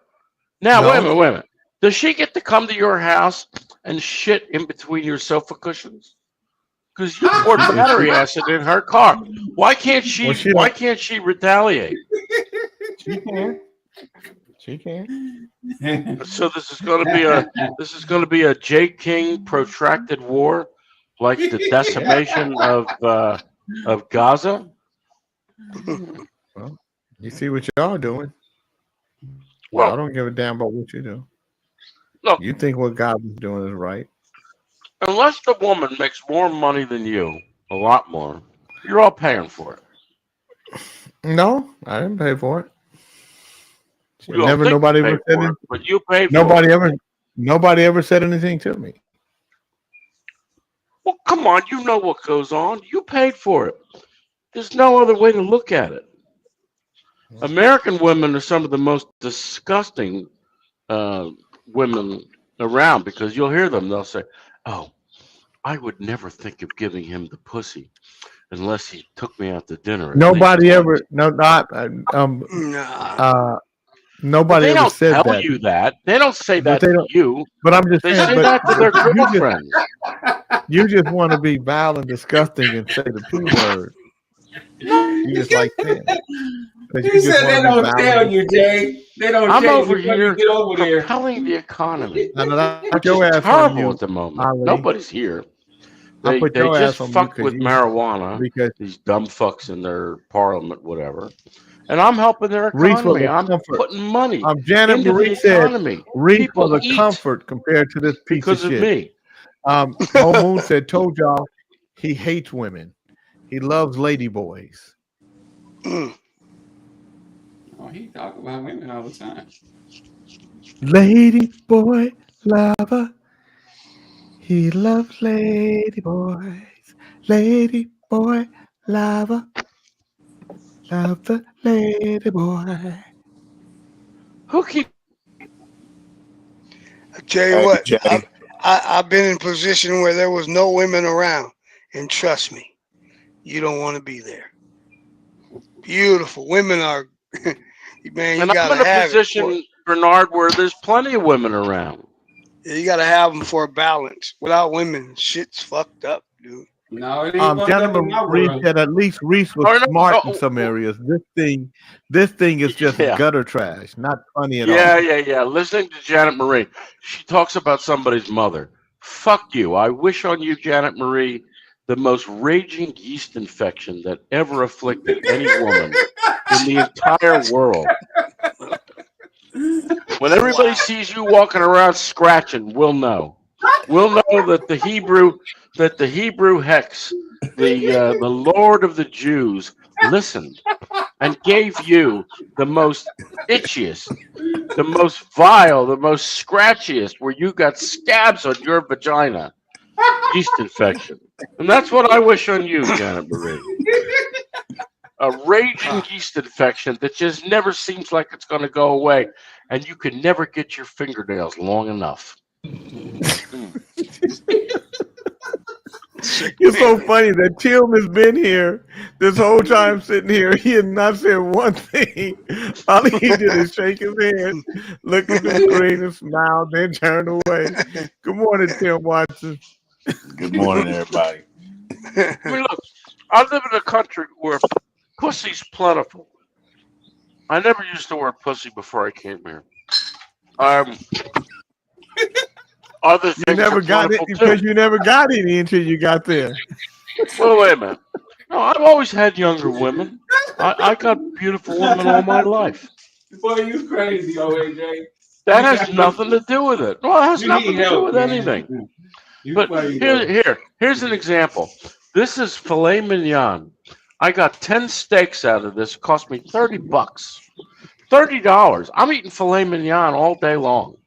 Now, wait a minute. Does she get to come to your house and shit in between your sofa cushions? Because you poured battery acid in her car. Why can't she? Why can't she retaliate? She can. She can. So this is going to be a Jay King protracted war, like the decimation of Gaza. Well, you see what y'all are doing. Well, I don't give a damn about what you do. Look, you think what God is doing is right. Unless the woman makes more money than you, a lot more, you're all paying for it. No, I didn't pay for it. You don't Never, think nobody you ever paid said for it. it, but you paid for Nobody ever said anything to me. Well, come on, you know what goes on. You paid for it. There's no other way to look at it. American women are some of the most disgusting women around because you'll hear them. They'll say, "Oh, I would never think of giving him the pussy unless he took me out to dinner." Nobody ever, nobody They ever don't said tell that. you that. They don't say But that they to don't. you. But I'm just They saying. say But that to their girlfriends. you just want to be vile and disgusting and say the P word. You just like saying it. 'Cause You said they wanna be don't vile tell and- you, Jay. They don't I'm tell you over before here you get over there. propelling the economy, I know that which your is ass on terrible mute, at the moment. Ali. Nobody's here. I They put your just ass on mute fuck 'cause with you- marijuana, because these dumb fucks in their parliament, whatever. And I'm helping their Reach for economy. the I'm comfort. putting money Janet into Marie the said, economy. reach People for the eat comfort compared to this piece because of of shit. me. Mo Moon said, told y'all he hates women. He loves lady boys. Oh, he talk about women all the time. Lady boy lover. He loves lady boys. Lady boy lover. Love the lady boy. Who keep? I tell you Hey, what, Jay. I've been in a position where there was no women around, and trust me, you don't want to be there. Beautiful women are, man. You And I'm gotta in a have position, Bernard, where there's plenty of women around. you gotta have them for a balance. Without women, shit's fucked up, dude. No, it ain't fucked Janet up in my Marie world. said at least Reese was Oh, no, smart oh, in some areas. This thing is just Yeah. gutter trash, not funny at Yeah, all. yeah. Listening to Janet Marie, she talks about somebody's mother. Fuck you. I wish on you, Janet Marie, the most raging yeast infection that ever afflicted any woman in the entire world. When everybody sees you walking around scratching, we'll know. We'll know that the Hebrew Hex, the Lord of the Jews, listened and gave you the most itchiest, the most vile, the most scratchiest, where you got scabs on your vagina, yeast infection. And that's what I wish on you, Janet Marie. A raging yeast infection that just never seems like it's going to go away, and you can never get your fingernails long enough. It's so funny that Tim has been here this whole time sitting here. He has not said one thing. All he did is shake his head, look at the screen and smile, then turn away. Good morning, Tim Watson. Good morning, everybody. I mean, look, I live in a country where pussy's plentiful. I never used the word pussy before I came here. Other things You never are got it plentiful, because too. you never got any until you got there. Well, wait a minute. No, I've always had younger women. I got beautiful women all my life. Boy, you crazy, OAJ. That has nothing to do with it. Well, it has You nothing need to do help, with man. anything. You But funny, here's an example. This is filet mignon. I got 10 steaks out of this. It cost me $30. $30. I'm eating filet mignon all day long.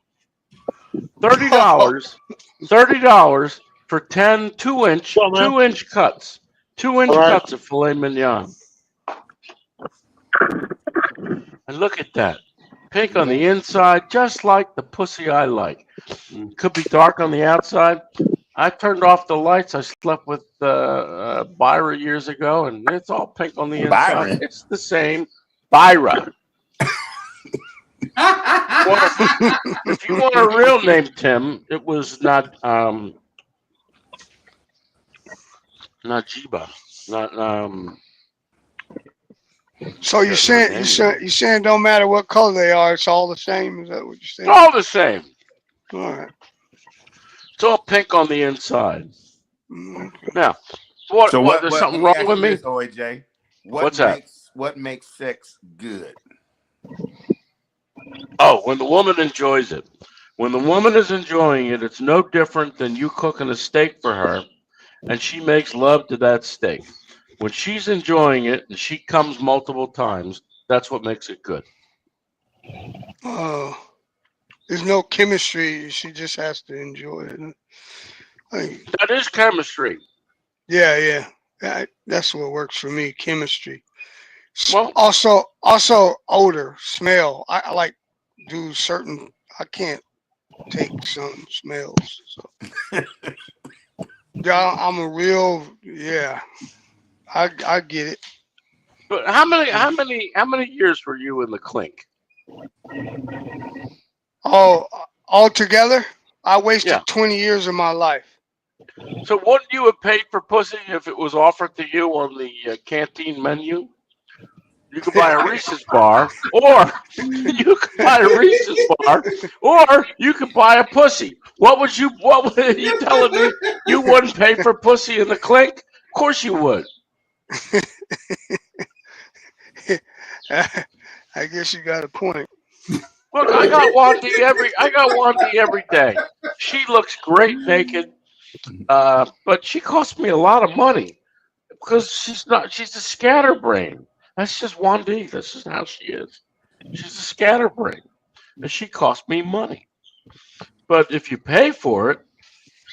$30 for 10 2-inch cuts. 2-inch cuts of filet mignon. And look at that. Pink on the inside, just like the pussy I like. Could be dark on the outside. I turned off the lights. I slept with Byra years ago, and it's all pink on the inside. Byron? It's the same. Byra. If you want a real name, Tim, it was not Najiba. Not So you're saying don't matter what color they are, it's all the same? Is that what you're saying? It's all the same. All right. It's all pink on the inside. Okay. Now, there's something wrong with me? OAJ, What's that? What makes sex good? Oh, when the woman enjoys it. When the woman is enjoying it, it's no different than you cooking a steak for her, and she makes love to that steak. When she's enjoying it and she comes multiple times, that's what makes it good. There's no chemistry. She just has to enjoy it. That is chemistry. Yeah. That's what works for me. Chemistry. Well, also odor, smell. I like do certain. I can't take some smells. So yeah, I'm a real I get it. But how many years were you in the clink? Oh, altogether, I wasted 20 years of my life. So wouldn't you have paid for pussy if it was offered to you on the canteen menu? You could buy a Reese's bar, or you could buy a Reese's bar, or you could buy a pussy. What were you telling me? You wouldn't pay for pussy in the clink? Of course you would. I guess you got a point. Look, I got Wandy every day. She looks great naked, but she cost me a lot of money because she's a scatterbrain. That's just Wandy. This is how she is. She's a scatterbrain, and she cost me money. But if you pay for it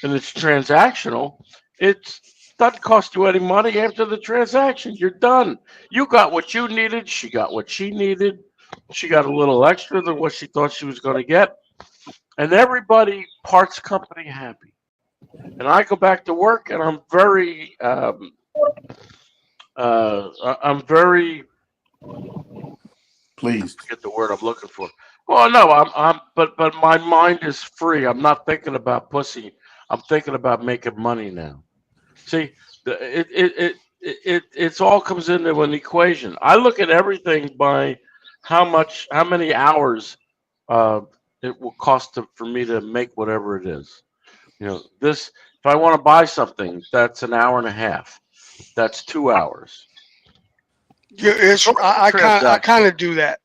and it's transactional, it doesn't cost you any money after the transaction. You're done. You got what you needed. She got what she needed. She got a little extra than what she thought she was going to get. And everybody parts company happy. And I go back to work, and I'm very pleased. Get the word I'm looking for. Well, no, but my mind is free. I'm not thinking about pussy. I'm thinking about making money now. See, it's all comes into an equation. I look at everything by how many hours it will cost for me to make whatever it is. If I want to buy something, that's an hour and a half. That's 2 hours. Yeah, I kind of do that.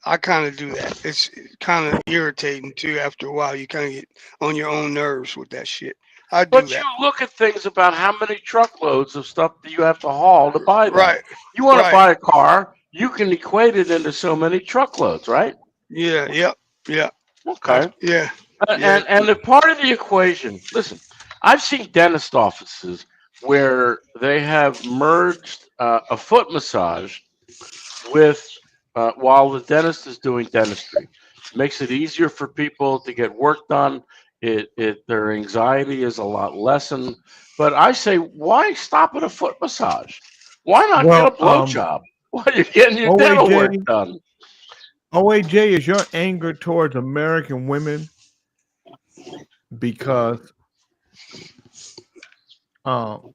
It's kind of irritating too. After a while, you kind of get on your own nerves with that shit. But you look at things about how many truckloads of stuff that you have to haul to buy that. Right. You want to buy a car, you can equate it into so many truckloads, right? Yeah. Yep. Okay. Yeah. And the part of the equation, listen, I've seen dentist offices where they have merged a foot massage with while the dentist is doing dentistry. It makes it easier for people to get work done. Their anxiety is a lot lessened. But I say, why stop at a foot massage? Why not get a blowjob while you're getting your dental work done? OAJ, is your anger towards American women because OJ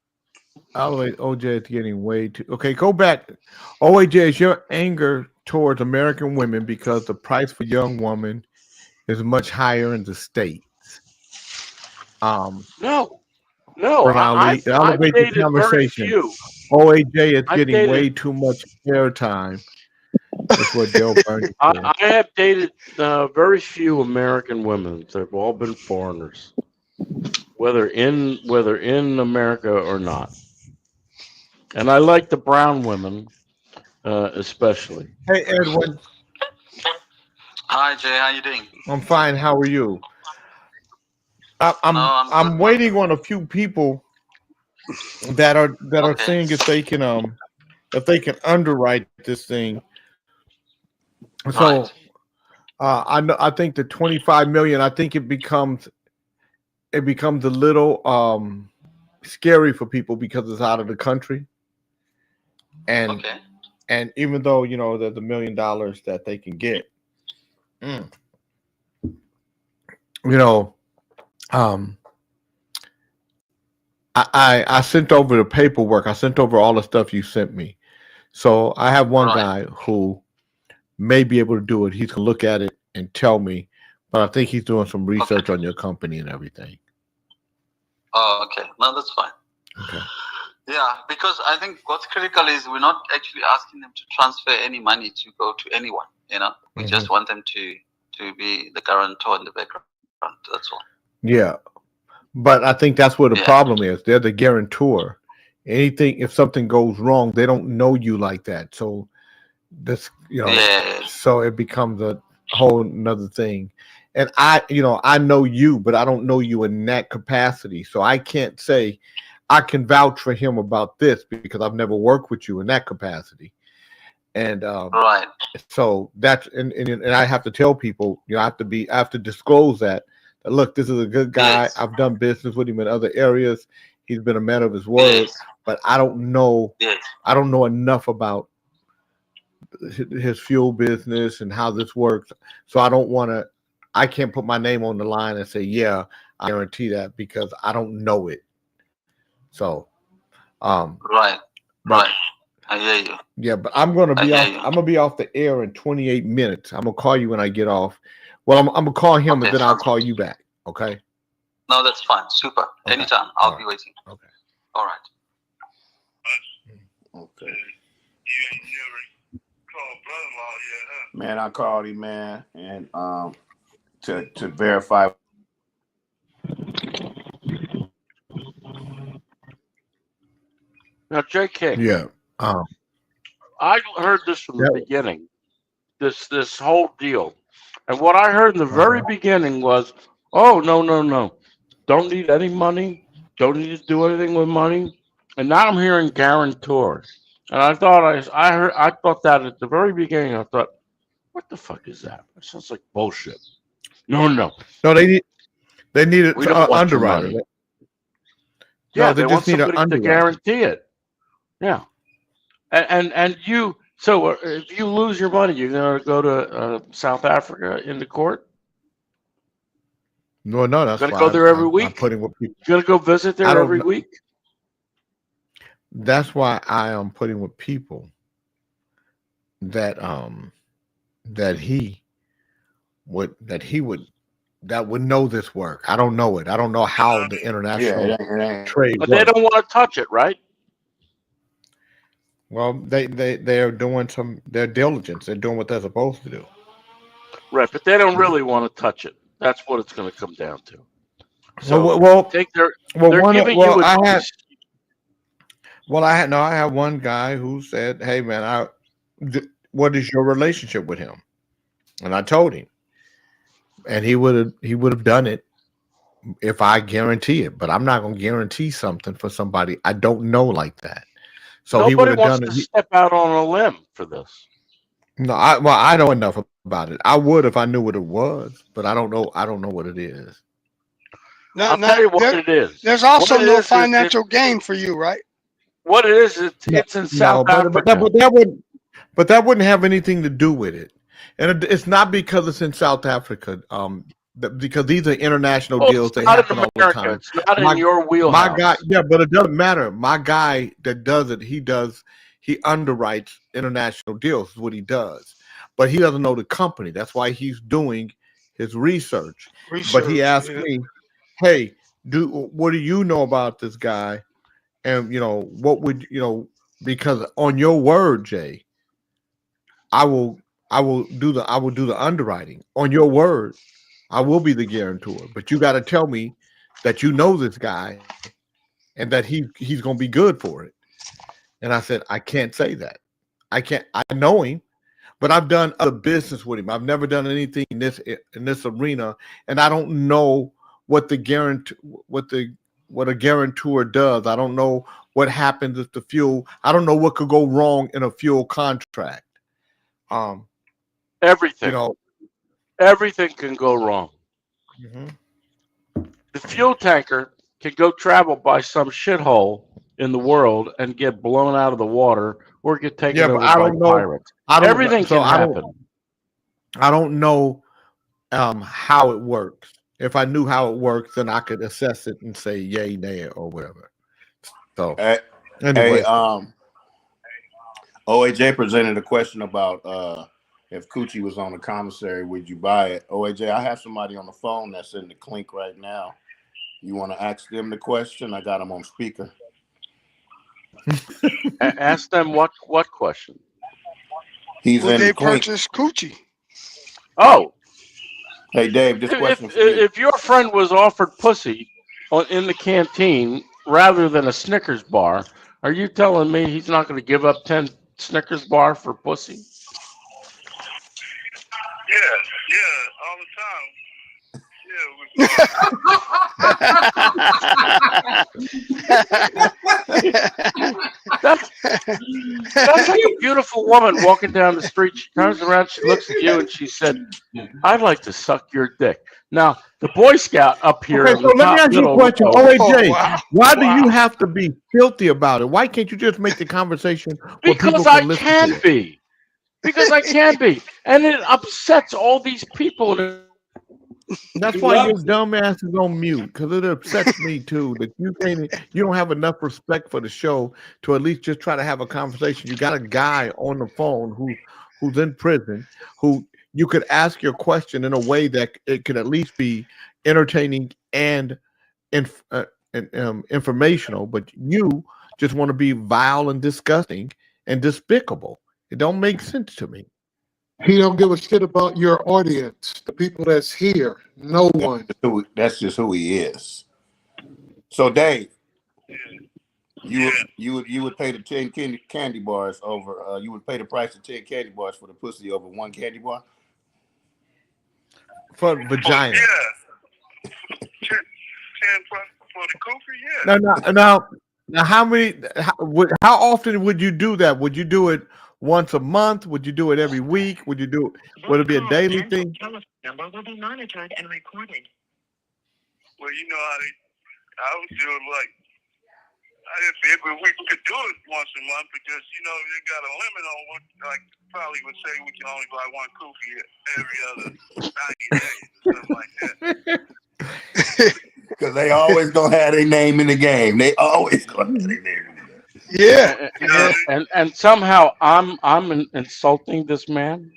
is getting way too okay. Go back. OAJ, is your anger towards American women because the price for young woman is much higher in the States? No. I've elevate the conversation. OAJ is getting way too much airtime. That's what Joe Bernie said. I have dated very few American women. They've all been foreigners, whether in America or not. And I like the brown women, especially. Hey, Edwin. Hi, Jay. How you doing? I'm fine. How are you? I'm waiting on a few people that are seeing if they can underwrite this thing. So I think the 25 million. I think it becomes a little scary for people because it's out of the country. And even though there's $1 million that they can get, I sent over the paperwork. I sent over all the stuff you sent me. So I have one guy who may be able to do it. He's gonna look at it and tell me, but I think he's doing some research on your company and everything. Oh, okay. No, that's fine. Okay. Yeah, because I think what's critical is we're not actually asking them to transfer any money to go to anyone. We just want them to be the guarantor in the background. That's all. Yeah, but I think that's where the problem is. They're the guarantor. If something goes wrong, they don't know you like that. So this, so it becomes whole nother thing. And I know you, but I don't know you in that capacity. So I can't say I can vouch for him about this because I've never worked with you in that capacity. And Right. so that's and I have to tell people, I have to disclose that look, this is a good guy. Yes. I've done business with him in other areas. He's been a man of his word, Yes. but I don't know Yes. I don't know enough about his fuel business and how this works. So I can't put my name on the line and say, yeah, I guarantee that because I don't know it. So Right. Right. I hear you. yeah, but I'm gonna be off the air in 28 minutes. I'm gonna call you when I get off. Well, I'm gonna call him and then I'll call you back. Okay. No, that's fine. Super. Okay. Anytime. I'll be waiting. Okay. All right. Okay. Man, I called him, man, and to verify. Now, J.K. Yeah. I heard this from the beginning. This whole deal, and what I heard in the very beginning was, "Oh no, don't need any money, don't need to do anything with money." And now I'm hearing guarantor, and I thought I thought that at the very beginning. I thought, what the fuck is that? That sounds like bullshit. No. They need an We don't want your underwriter. money. No, Yeah, they they want just need an somebody to underwriter. guarantee it. Yeah, and you. So if you lose your money, you're gonna go to South Africa into court. No, that's Gonna why go there every I'm week. putting with people. You're gonna go visit I there don't every know. week. That's why I am putting with people that would know this work. I don't know it. I don't know how the international trade But works. they don't want to touch it, right? Well, they're doing their diligence. They're doing what they're supposed to do. Right, but they don't really want to touch it. That's what it's going to come down to. So Well, take their. well, They're one, giving well, you I had, advice. well, I had one guy who said, "Hey, man, what is your relationship with him?" And I told him, and he would have done it if I guarantee it. But I'm not going to guarantee something for somebody I don't know like that. So he would Nobody have wants done to it. step out on a limb for this. No, I know enough about it. I would if I knew what it was, but I don't know. I don't know what it is. No, I'll tell you what it is. There's also What it no is, financial gain for you, right? What it is, it's in South Africa. But that wouldn't have anything to do with it, and it's not because it's in South Africa. Because these are international Well, deals. it's They not in happen all the America. time. It's not in your wheelhouse. My guy, yeah, but it doesn't matter. My guy that does it, he underwrites international deals. Is what he does, but he doesn't know the company. That's why he's doing his research. But he asked me, "Hey, what do you know about this guy?" And what would because on your word, Jay, I will do the underwriting. On your word, I will be the guarantor. But you got to tell me that you know this guy and that he's going to be good for it. And I said, I can't say that. I can't. I know him, but I've done other business with him. I've never done anything in this arena, and I don't know what a guarantor does. I don't know what happens if the fuel. I don't know what could go wrong in a fuel contract. Everything. Everything can go wrong. The fuel tanker can go travel by some shithole in the world and get blown out of the water or get taken over by pirates. Everything can happen. I don't know how it works. If I knew how it works, then I could assess it and say yay, nay, or whatever. So, anyway, OAJ presented a question about if Coochie was on the commissary, would you buy it? OAJ, I have somebody on the phone that's in the clink right now. You want to ask them the question? I got them on speaker. Ask them what question? He's Would in they the clink. purchase Coochie? Oh, hey Dave, this question. If your friend was offered pussy in the canteen rather than a Snickers bar, are you telling me he's not going to give up 10 Snickers bar for pussy? Yes. That's like a beautiful woman walking down the street. She turns around, she looks at you, and she said, "I'd like to suck your dick." Now, the Boy Scout up here. Okay, in so the let me top ask you a middle question. would go, OAJ, Oh, wow. why do you have to be filthy about it? Why can't you just make the conversation where people Because can I listen can to it? be. Because I can be. And it upsets all these people. That's You why love your dumb ass is on mute, because it upsets me too that you don't have enough respect for the show to at least just try to have a conversation. You got a guy on the phone who's in prison, who you could ask your question in a way that it could at least be entertaining and informational, but you just want to be vile and disgusting and despicable. It don't make sense to me. He don't give a shit about your audience, the people that's here. No one. That's just who he is. So Dave, you would pay the 10 candy bars over. You would pay the price of 10 candy bars for the pussy over one candy bar For vagina. Yeah. 10 for the cookie, yeah. Now, how often would you do that? Would you do it once a month? Would you do it every week? Would it be a daily thing? Number will be monitored and recorded. Well, you know how I was doing like, I didn't figure we could do it once a month because, you know, they got a limit on what, like, probably would say we can only buy one cookie every other 90 days or something like that. because they always gonna have their name in the game. They always gonna have their name in the game. Yeah. And somehow I'm insulting this man.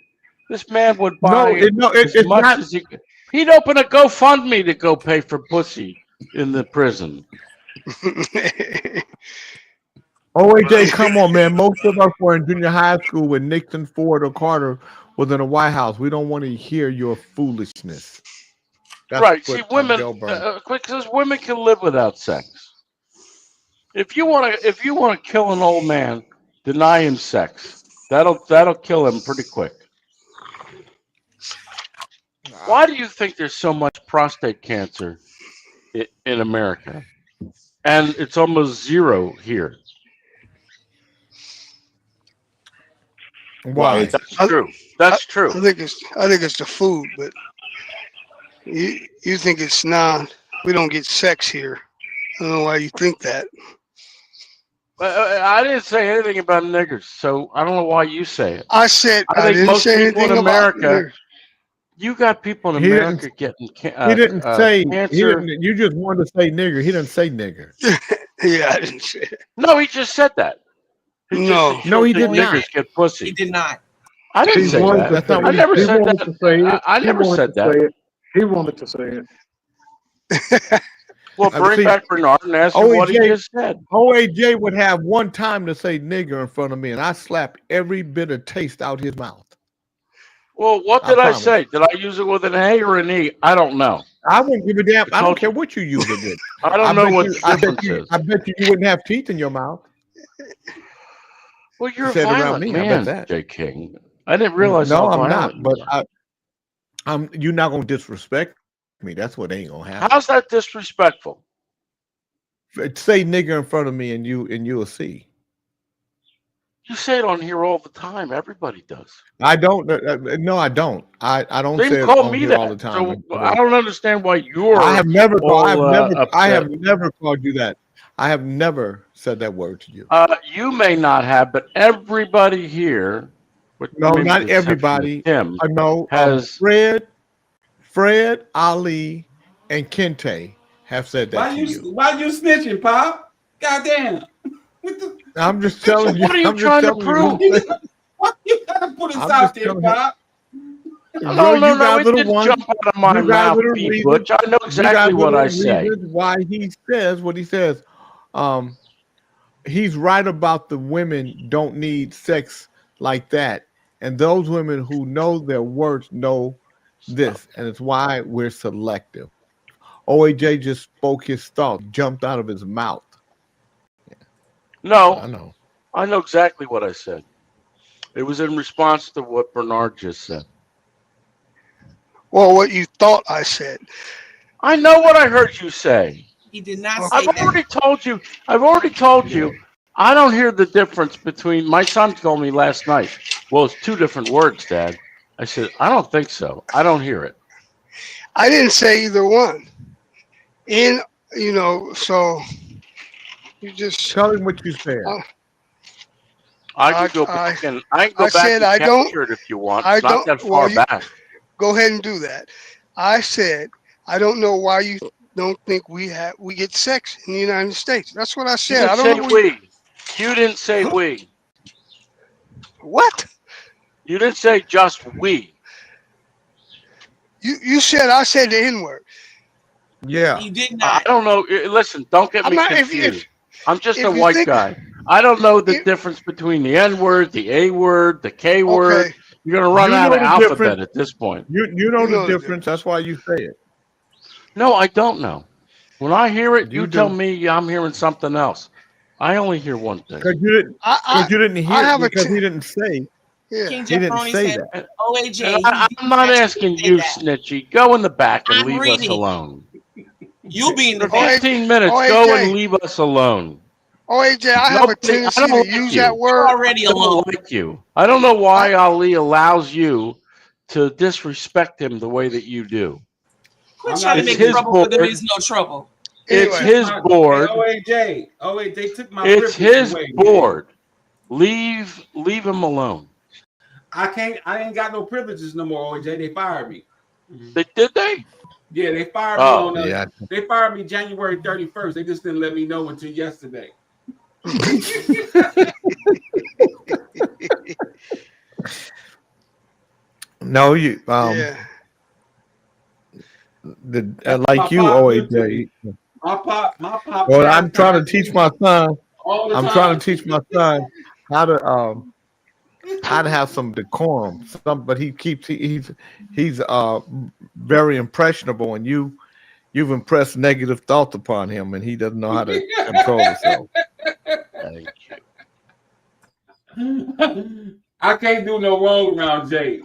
This man would buy as much as he could. He'd open a GoFundMe to go pay for pussy in the prison. OAJ, come on, man. Most of us were in junior high school when Nixon, Ford, or Carter was in the White House. We don't want to hear your foolishness. That's Right. what, See, women, because women can live without sex. If you want to kill an old man, deny him sex. That'll kill him pretty quick. Why do you think there's so much prostate cancer in America, and it's almost zero here? Why? That's true. That's true. I think it's the food, but you think it's we don't get sex here. I don't know why you think that. I didn't say anything about niggers, so I don't know why you say it. I said I think didn't most say people anything in about America. You got people in America getting he didn't say cancer. you just wanted to say nigger. He didn't say nigger. Yeah, I didn't say it. No, he just said that. No, he did not. Niggers get pussy. He did not. I didn't say that. I never said that. I never said that. He wanted to say it. Well, bring back Bernard and ask him what he just said. OAJ would have one time to say nigger in front of me, and I slap every bit of taste out his mouth. Well, what did I say? Did I use it with an A or an E? I don't know. I wouldn't give a damn. I don't care what you use it with. I don't know what the difference is. I bet you wouldn't have teeth in your mouth. Well, you're a Said around violent me, I bet man, that. Jay King. I didn't realize No, how I'm not. violent But you were. you're not gonna disrespect me. That's what ain't gonna happen. How's that disrespectful? Say nigger in front of me, and you'll see. You say it on here all the time. Everybody does. I don't. No, I don't. I don't They say it call on me here that. all the time. So I don't understand why you're. I have never. all, I have upset. never called you that. I have never said that word to you. You may not have, but everybody here. No, not everybody. Him I know. has Fred, Ali, and Kente have said that to you. Why you snitching, Pop? Goddamn. I'm just telling you. What are you I'm just trying to telling prove? Why you gotta put it I'm out just there, telling you. Pop? No, You guys it are the didn't ones. jump out of my You guys mouth, are the Pete reasons- Butch. I know you exactly guys are what the I say. reasons why he says what he says. He's right about the women don't need sex like that, and those women who know their worth know this, and it's why we're selective. OAJ just spoke his thought, jumped out of his mouth. No, I know. I know exactly what I said. It was in response to what Bernard just said. Well, what you thought I said. I know what I heard you say. He did not say I've that. already told you. I've already told you. I don't hear the difference between. My son told me last night. Well, it's two different words, Dad. I said, I don't think so. I don't hear it. I didn't say either one. So you just tell him what you said. I can go back and capture it if you want. I It's not don't. that far back. Go ahead and do that. I said I don't know why you don't think we get sex in the United States. That's what I said. I don't know. You didn't say we. What? You didn't say just we. You said I said the N-word. Yeah. You did not. I don't know. Listen, don't get me confused. I'm just a white guy. I don't know the difference between the N-word, the A-word, the K-word. Okay. You're going to run out of alphabet at this point. You know the difference. That's why you say it. No, I don't know. When I hear it, you do. tell me I'm hearing something else. I only hear one thing. Because you didn't hear it because he didn't say. Yeah. King He didn't Jefferoni say said, that. OAJ. I'm not asking you, Snitchy. Go in the back and I'm leave us reading. alone. You'll be in the For back. 15 minutes, OAJ. go and leave us alone. OAJ, I have a tendency to use that word. Already I alone. don't like you. I don't know why Ali allows you to disrespect him the way that you do. Quit trying to It's make his trouble where there board. is no trouble. It's his board. OAJ, they took my It's privilege his away, man. board. Leave him alone. I ain't got no privileges no more, OAJ. They fired me. Did they? Yeah, they fired me Oh, on they fired me January 31st. They just didn't let me know until yesterday. No, you Yeah. like you, OAJ. My pop. Well, I'm trying to teach my son. all the I'm time. trying to teach my son how to have some decorum. But he's very impressionable, and you've impressed negative thoughts upon him, and he doesn't know how to control himself. Thank you. I can't do no wrong around Jay,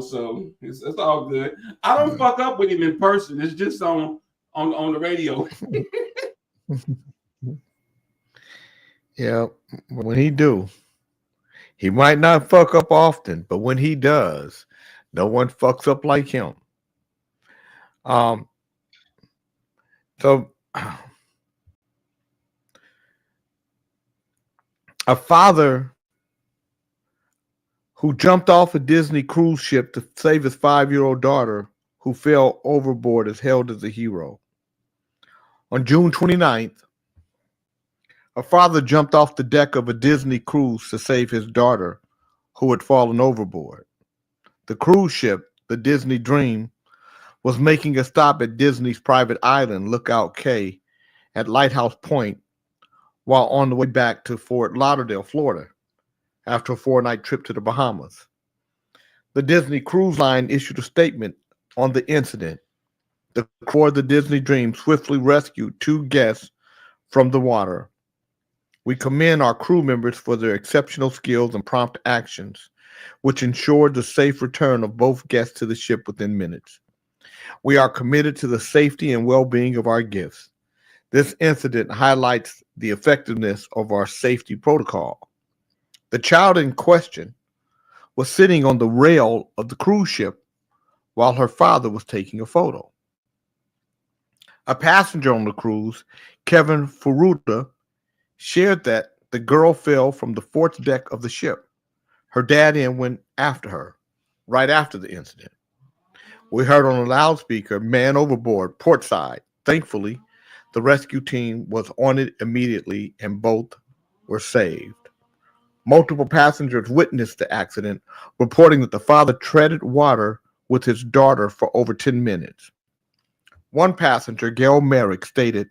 so it's all good. I don't fuck up with him in person. It's just on the radio. Yeah, when he do, he might not fuck up often, but when he does, no one fucks up like him. So a father who jumped off a Disney cruise ship to save his 5-year-old daughter who fell overboard is hailed as a hero. On June 29th, a father jumped off the deck of a Disney cruise to save his daughter who had fallen overboard. The cruise ship, the Disney Dream, was making a stop at Disney's private island, Lookout Cay, at Lighthouse Point, while on the way back to Fort Lauderdale, Florida, after a 4-night trip to the Bahamas. The Disney Cruise Line issued a statement on the incident. The crew of the Disney Dream swiftly rescued 2 guests from the water. We commend our crew members for their exceptional skills and prompt actions, which ensured the safe return of both guests to the ship within minutes. We are committed to the safety and well-being of our guests. This incident highlights the effectiveness of our safety protocol. The child in question was sitting on the rail of the cruise ship while her father was taking a photo. A passenger on the cruise, Kevin Furuta, shared that the girl fell from the 4th deck of the ship. Her dad went after her right after the incident. We heard on a loudspeaker, "Man overboard, port side." Thankfully, the rescue team was on it immediately and both were saved. Multiple passengers witnessed the accident, reporting that the father treaded water with his daughter for over 10 minutes. One passenger, Gail Merrick, stated,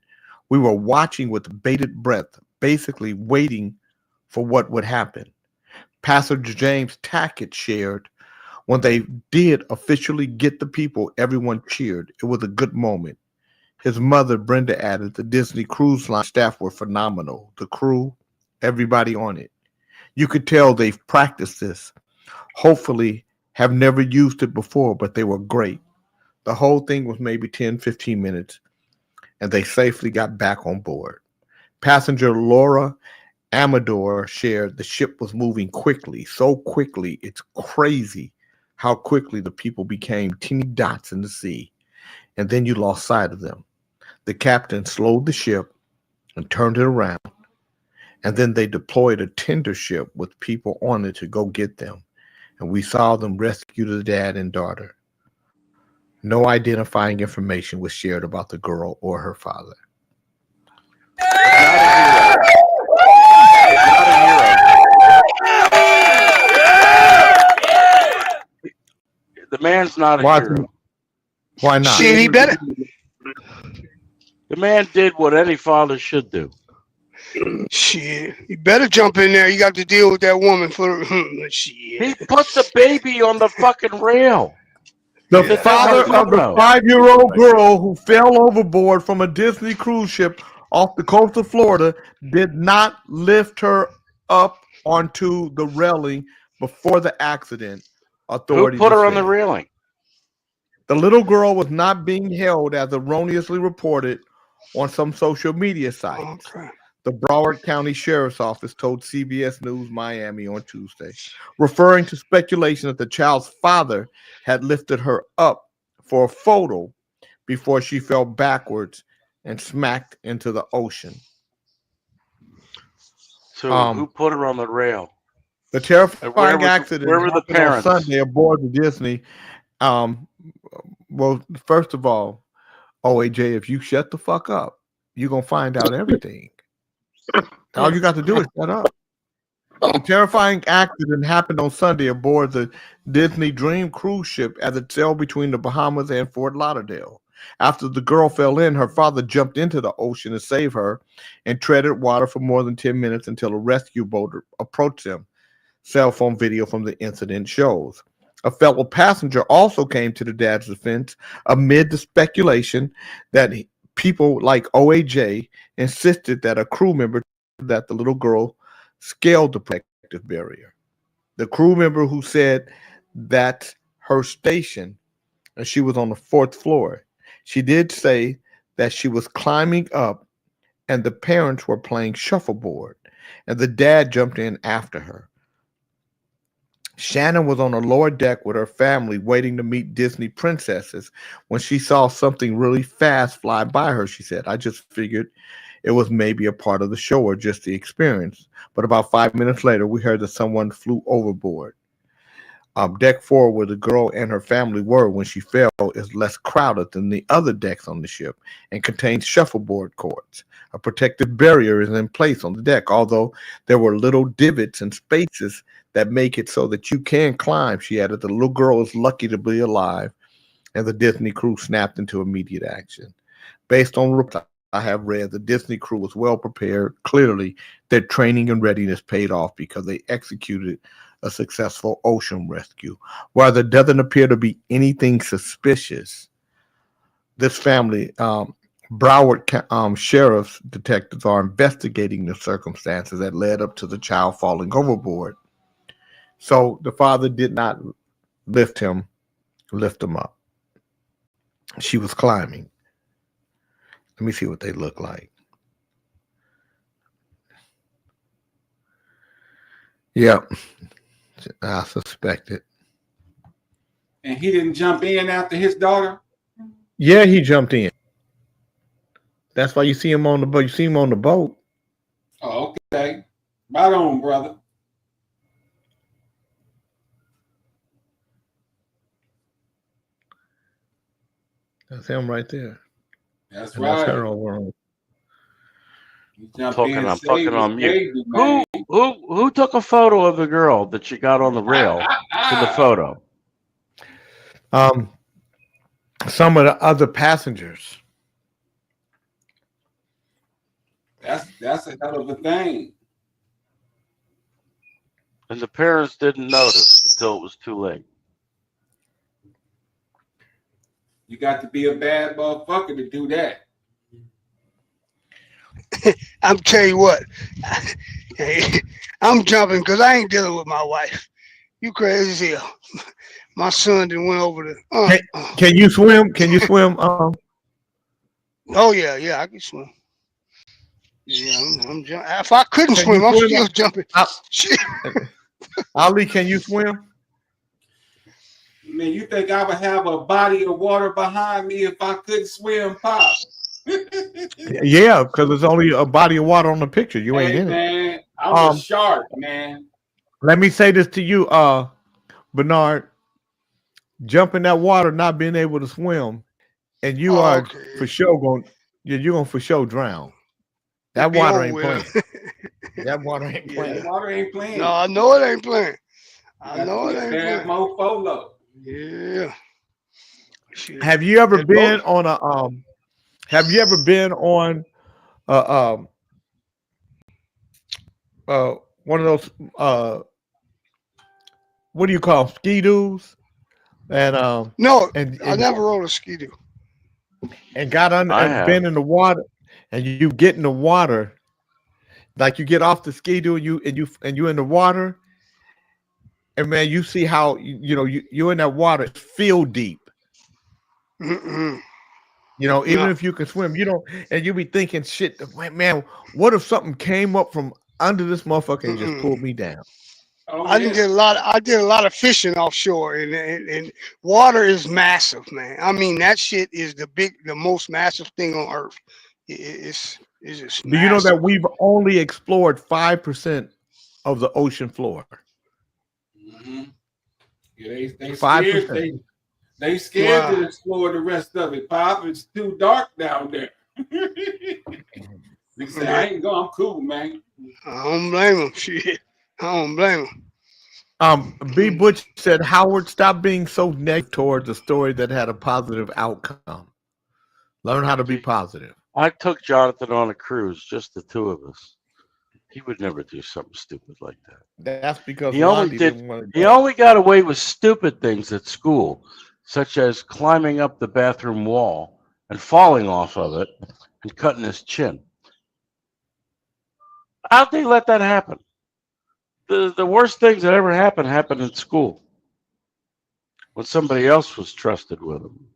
"We were watching with bated breath, basically waiting for what would happen." Passenger James Tackett shared, "When they did officially get the people, everyone cheered. It was a good moment." His mother, Brenda, added, "The Disney Cruise Line staff were phenomenal. The crew, everybody on it. You could tell they've practiced this. Hopefully have never used it before, but they were great. The whole thing was maybe 10, 15 minutes, and they safely got back on board. Passenger Laura Amador shared the ship was moving quickly, so quickly it's crazy how quickly the people became teeny dots in the sea, and then you lost sight of them. The captain slowed the ship and turned it around, and then they deployed a tender ship with people on it to go get them, and we saw them rescue the dad and daughter. No identifying information was shared about the girl or her father. The man's not a hero. Why not? Shit, he better. The man did what any father should do. Shit, you better jump in there. You got to deal with that woman for shit. He put the baby on the fucking rail. The father of the 5-year-old girl who fell overboard from a Disney cruise ship off the coast of Florida did not lift her up onto the railing before the accident. Who put her on the railing? The little girl was not being held as erroneously reported on some social media sites. Okay. The Broward County Sheriff's Office told CBS News Miami on Tuesday, referring to speculation that the child's father had lifted her up for a photo before she fell backwards and smacked into the ocean. So who put her on the rail? The terrifying accident where were the happened on parents? Sunday aboard the Disney. Well, first of all, OAJ, if you shut the fuck up, you're going to find out everything. All you got to do is shut up. The terrifying accident happened on Sunday aboard the Disney Dream cruise ship as it sailed between the Bahamas and Fort Lauderdale. After the girl fell in, her father jumped into the ocean to save her and treaded water for more than 10 minutes until a rescue boat approached him. Cell phone video from the incident shows. A fellow passenger also came to the dad's defense amid the speculation that people like OAJ insisted that a crew member that the little girl scaled the protective barrier. The crew member who said that her station, and she was on the 4th floor, she did say that she was climbing up and the parents were playing shuffleboard and the dad jumped in after her. Shannon was on the lower deck with her family waiting to meet Disney princesses when she saw something really fast fly by her. She said, I just figured it was maybe a part of the show or just the experience. But about 5 minutes later, we heard that someone flew overboard. Deck 4, where the girl and her family were when she fell, is less crowded than the other decks on the ship and contains shuffleboard courts. A protective barrier is in place on the deck, although there were little divots and spaces that make it so that you can climb. She added, the little girl is lucky to be alive, and the Disney crew snapped into immediate action. Based on reports I have read, the Disney crew was well prepared. Clearly, their training and readiness paid off because they executed a successful ocean rescue. While there doesn't appear to be anything suspicious, this family, Broward sheriff's detectives are investigating the circumstances that led up to the child falling overboard. So the father did not lift him up. She was climbing. Let me see what they look like. Yep. I suspect it. And he didn't jump in after his daughter? Yeah, he jumped in. That's why you see him on the boat. You see him on the boat. Oh, okay. Right on, brother. That's him right there. That's and right. That's her over on. I'm fucking on mute. Who took a photo of the girl that she got on the rail to the photo? Some of the other passengers. That's a hell of a thing. And the parents didn't notice until it was too late. You got to be a bad motherfucker to do that. I'm tell you what, I'm jumping because I ain't dealing with my wife. You crazy as hell. My son then went over to. Can you swim? Can you swim? Oh yeah, I can swim. Yeah, I'm jumping. If I couldn't Can swim, you I'm swim? still jumping. Shit. Ali, can you swim? Man, you think I would have a body of water behind me if I couldn't swim, Pop? Yeah, because there's only a body of water on the picture. You ain't in it. Man, I'm a shark, man. Let me say this to you, Bernard. Jump in that water, not being able to swim, and you are for sure going. You're gonna for sure drown. That water ain't playing. That water ain't playing. That water ain't playing. No, I know it ain't playing. I know it ain't playing. Mofolo. Yeah. Shit. Have you ever been on a Have you ever been on one of those what do you call them? Ski-doos? And no, and I never rode a ski-doo. And got under and been in the water, and you get in the water, like you get off the ski-doo and you in the water, and man, you see how you're in that water, it's feel deep. Mm-mm. Even if you can swim, you don't, and you be thinking, shit, man, what if something came up from under this motherfucker and just pulled me down? I did a lot of fishing offshore, and water is massive, man. I mean, that shit is the most massive thing on earth. It's just. Do you know that we've only explored 5% of the ocean floor? Mm-hmm. Yeah, they 5%. They scared to explore the rest of it, Pop. It's too dark down there. They say, I ain't going. I'm cool, man. I don't blame them. Shit. I don't blame them. B. Butch said, Howard, stop being so negative towards a story that had a positive outcome. Learn how to be positive. I took Jonathan on a cruise, just the two of us. He would never do something stupid like that. That's because he only got away with stupid things at school, such as climbing up the bathroom wall and falling off of it and cutting his chin. How'd they let that happen? The worst things that ever happened in school when somebody else was trusted with them.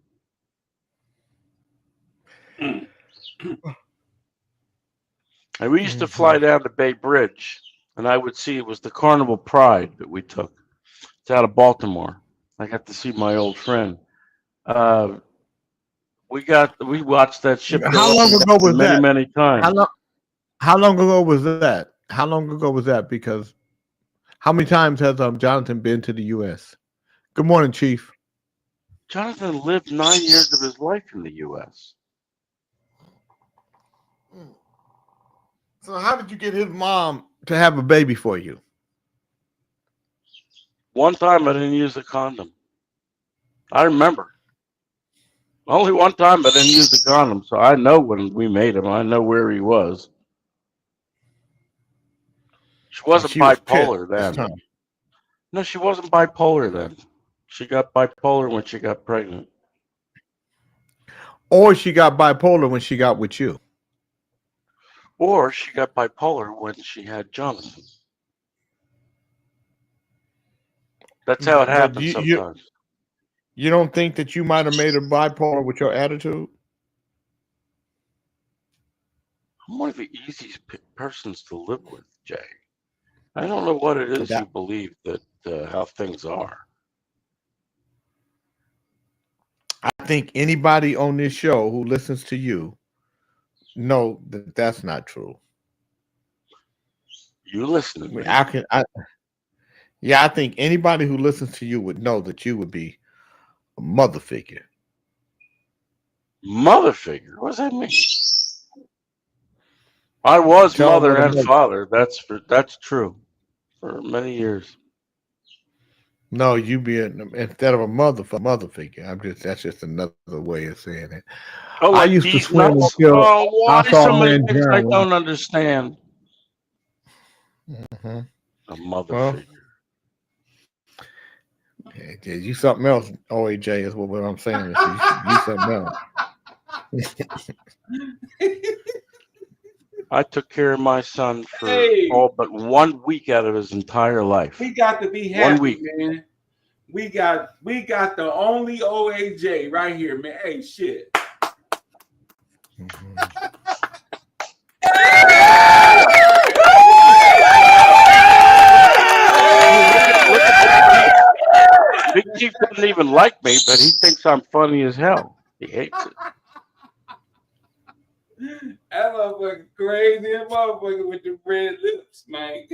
And we used to fly down to Bay Bridge, and I would see it was the Carnival Pride that we took. It's out of Baltimore. I got to see my old friend. We watched that ship. How long ago was that? Many times. How long ago was that? How long ago was that? Because how many times has Jonathan been to the U.S.? Good morning, Chief. Jonathan lived 9 years of his life in the U.S. So how did you get his mom to have a baby for you? One time I didn't use a condom. I remember. Only one time I didn't use the condom, so I know when we made him. I know where he was. She wasn't bipolar then. No, she wasn't bipolar then. She got bipolar when she got pregnant. Or she got bipolar when she got with you. Or she got bipolar when she had Jonathan. That's how it happens sometimes. You don't think that you might have made her bipolar with your attitude? I'm one of the easiest persons to live with, Jay. I don't know what it is you believe that how things are. I think anybody on this show who listens to you know that that's not true. You listen to me. I think anybody who listens to you would know that you would be a mother figure. Mother figure? What does that mean? I was mother and father. That's true. For many years. No, you be instead of a mother figure. That's just another way of saying it. Oh, I used to swim until why so many things I don't understand. Mm-hmm. A mother figure. Yeah, you something else, OAJ is what I'm saying. You something else. I took care of my son for all but 1 week out of his entire life. He got to be happy, 1 week. man. We got the only OAJ right here, man. Hey, shit. Big Chief doesn't even like me, but he thinks I'm funny as hell. He hates it. That motherfucker crazy, that motherfucker with the red lips, man.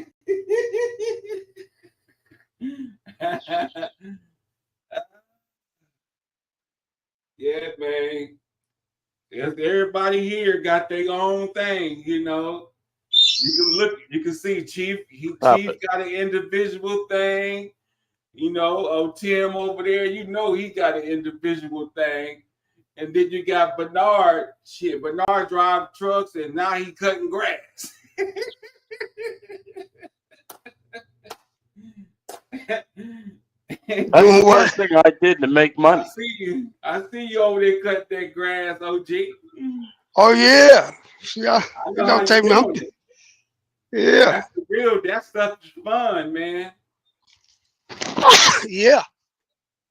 Yeah, man. Everybody here got their own thing, you know. You can see Chief got an individual thing. You know, Tim over there, you know he got an individual thing. And then you got Bernard. Shit, Bernard drive trucks and now he cutting grass. That's the worst thing I did to make money. I see you over there cut that grass, OG. Oh yeah. See, I don't take me. Yeah. That's the real. That stuff is fun, man. Yeah.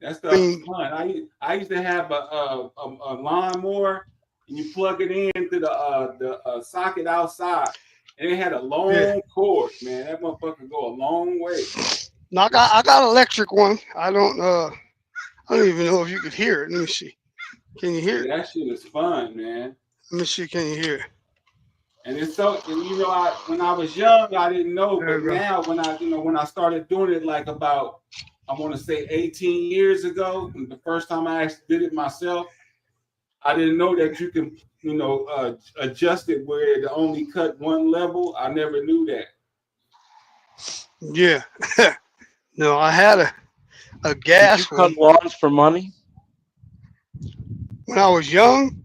That stuff is fun. I used to have a lawnmower, and you plug it into the socket outside, and it had a long cord, man. That motherfucker go a long way. No, I got an electric one. I don't even know if you could hear it. Let me see. Can you hear it? That shit is fun, man. Let me see. Can you hear it? And it's so, and you know, when I was young, I didn't know, but now when I started doing it, like about, I want to say 18 years ago, the first time I actually did it myself, I didn't know that you can, adjust it where it only cut one level. I never knew that. Yeah. No, I had a gas Did you cut lawns for money? When I was young?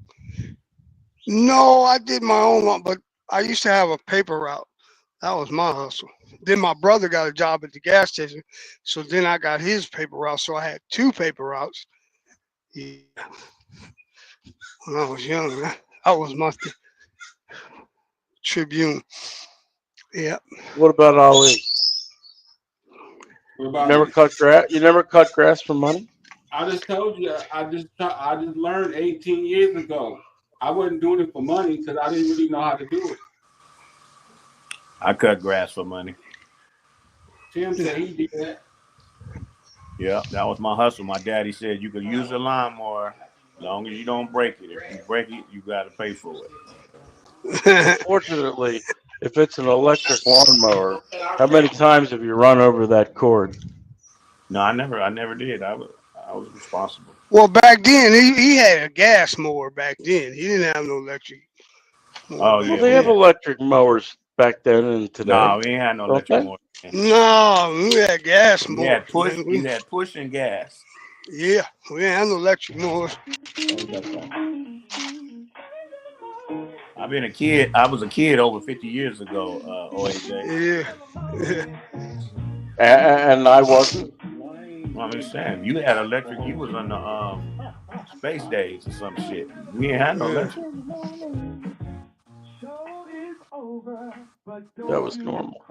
No, I did my own lawn, but I used to have a paper route. That was my hustle. Then my brother got a job at the gas station, so then I got his paper route. So I had two paper routes. Yeah. When I was young, that was my Tribune. Yeah. What about Ali? You never cut grass. You never cut grass for money. I just told you. I just learned 18 years ago. I wasn't doing it for money because I didn't really know how to do it. I cut grass for money. Tim said he did that. Yeah, that was my hustle. My daddy said you could use a lawnmower as long as you don't break it. If you break it, you got to pay for it. Unfortunately, if it's an electric lawnmower, how many times have you run over that cord? No, I never did. I was responsible. Well, back then he had a gas mower. Back then he didn't have no electric. Oh yeah. Well, they have electric mowers back then and today. No, we ain't had no electric mower. No, we had gas mowers. You had push and gas. Yeah, we didn't have no electric mowers. I was a kid over 50 years ago, OAJ. Yeah. And I wasn't. I'm just saying, you had electric. You was on the space days or some shit. We ain't had no electric. That was normal.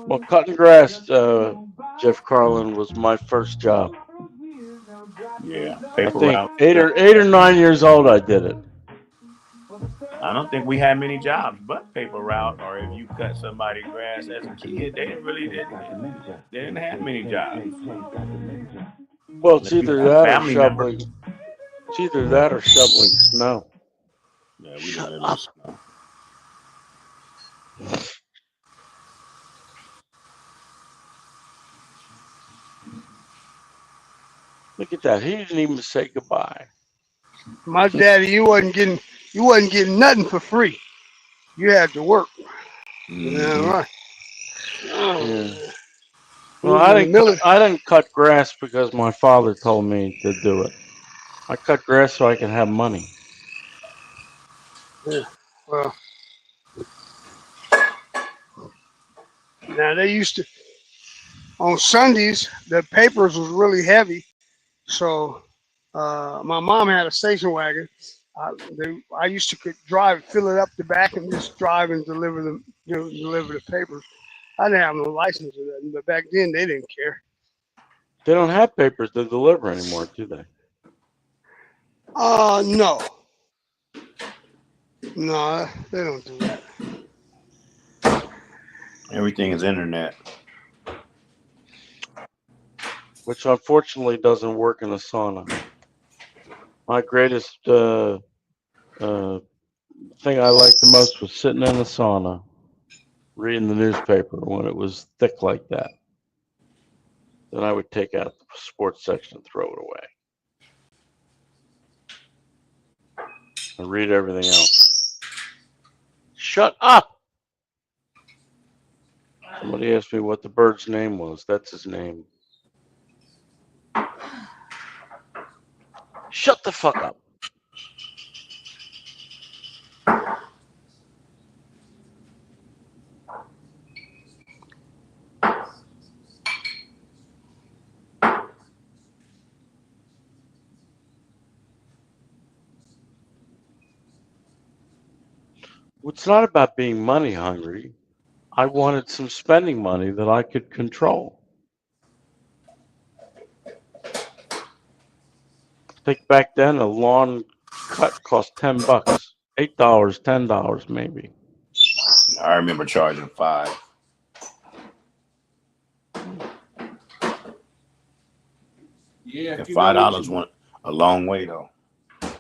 Well, cutting grass, Jeff Carlin, was my first job. Yeah, I think 8 or 9 years old I did it. I don't think we had many jobs but paper route, or if you cut somebody's grass as a kid, they didn't have many jobs. Well, it's either that or shoveling. It's either that or shoveling snow. Yeah, we didn't have snow. Look at that. He didn't even say goodbye. My daddy, you wasn't getting nothing for free. You had to work. Yeah, right. Yeah. Well, I didn't cut grass because my father told me to do it. I cut grass so I can have money. Yeah. Well, now they used to, on Sundays, the papers was really heavy. So my mom had a station wagon. I used to could drive, fill it up the back, and just drive and deliver the deliver the papers. I didn't have no license or nothing, but back then they didn't care. They don't have papers to deliver anymore, do they? No, they don't do that. Everything is internet. Which unfortunately doesn't work in a sauna. My greatest thing I liked the most was sitting in the sauna, reading the newspaper when it was thick like that. Then I would take out the sports section and throw it away. And read everything else. Shut up! Somebody asked me what the bird's name was. That's his name. Shut the fuck up. It's not about being money hungry. I wanted some spending money that I could control. I think back then a lawn cut cost $10, $8, $10 maybe. I remember charging $5. Yeah, And $5 went a long way though.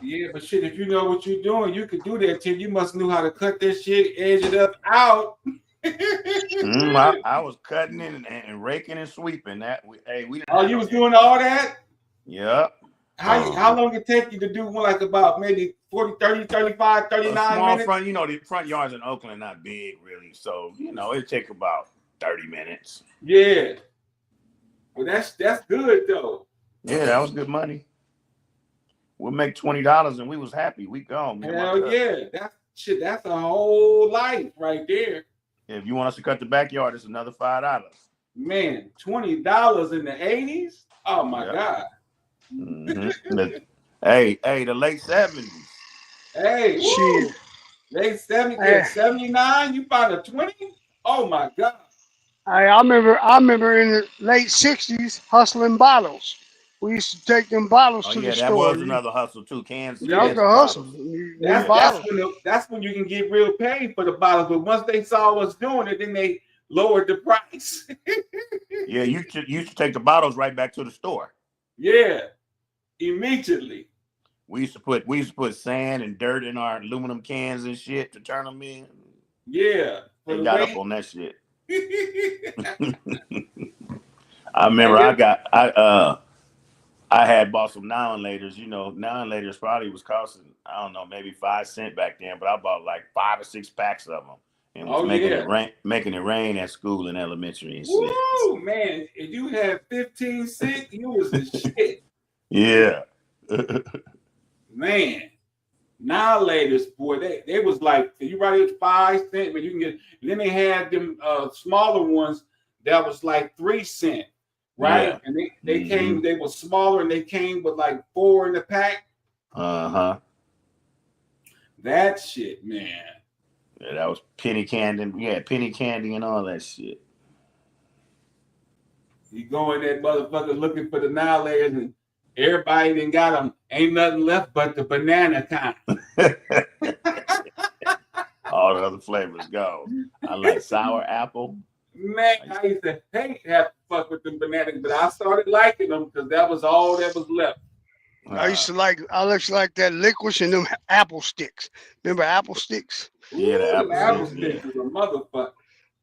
Yeah, but shit, if you know what you're doing, you could do that shit. You must know how to cut that shit, edge it up out. I was cutting it and raking and sweeping that. We didn't. Oh, you was doing all that? Yep. How long it take you to do one, like about maybe 40, 30, 35, 39 small minutes? front, the front yards in Oakland not big really, so it take about 30 minutes. Yeah. Well, that's good though. Yeah, that was good money. We'll make $20 and we was happy. We gone. Hell yeah. That's a whole life right there. If you want us to cut the backyard, it's another $5. Man, $20 in the 80s? Oh my God. Mm-hmm. Hey, the late 70s. Hey, shit. Late 70s, 79, you found a 20? Oh my God. I remember in the late 60s hustling bottles. We used to take them bottles to the store. That was another hustle too. Cans. That was a hustle. That's when you can get real paid for the bottles. But once they saw us doing it, then they lowered the price. Yeah, you should take the bottles right back to the store. Yeah, immediately. We used to put sand and dirt in our aluminum cans and shit to turn them in. Yeah, they got up on that shit. I remember I had bought some Now-n-Laters. Now-n-Laters probably was costing, I don't know, maybe 5 cents back then, but I bought like 5 or 6 packs of them and was making it rain at school in elementary and shit. Woo, man, if you had 15 cents, you was the shit. Yeah. Man, Now-n-Laters, boy, they was like, you write it 5 cents, but you can get, and then they had them smaller ones that was like 3 cents. Right, yeah. And they came. They were smaller, and they came with like 4 in the pack. That shit, man. Yeah, that was penny candy. Yeah, penny candy and all that shit. You go in that motherfucker looking for the Now-n-Laters, and everybody done got them. Ain't nothing left but the banana kind. All the other flavors go. I like sour apple. Man, I used to hate have to fuck with them bananas, but I started liking them because that was all that was left. I used to like that licorice and them apple sticks. Remember apple sticks? Yeah, the apple sticks is a motherfucker.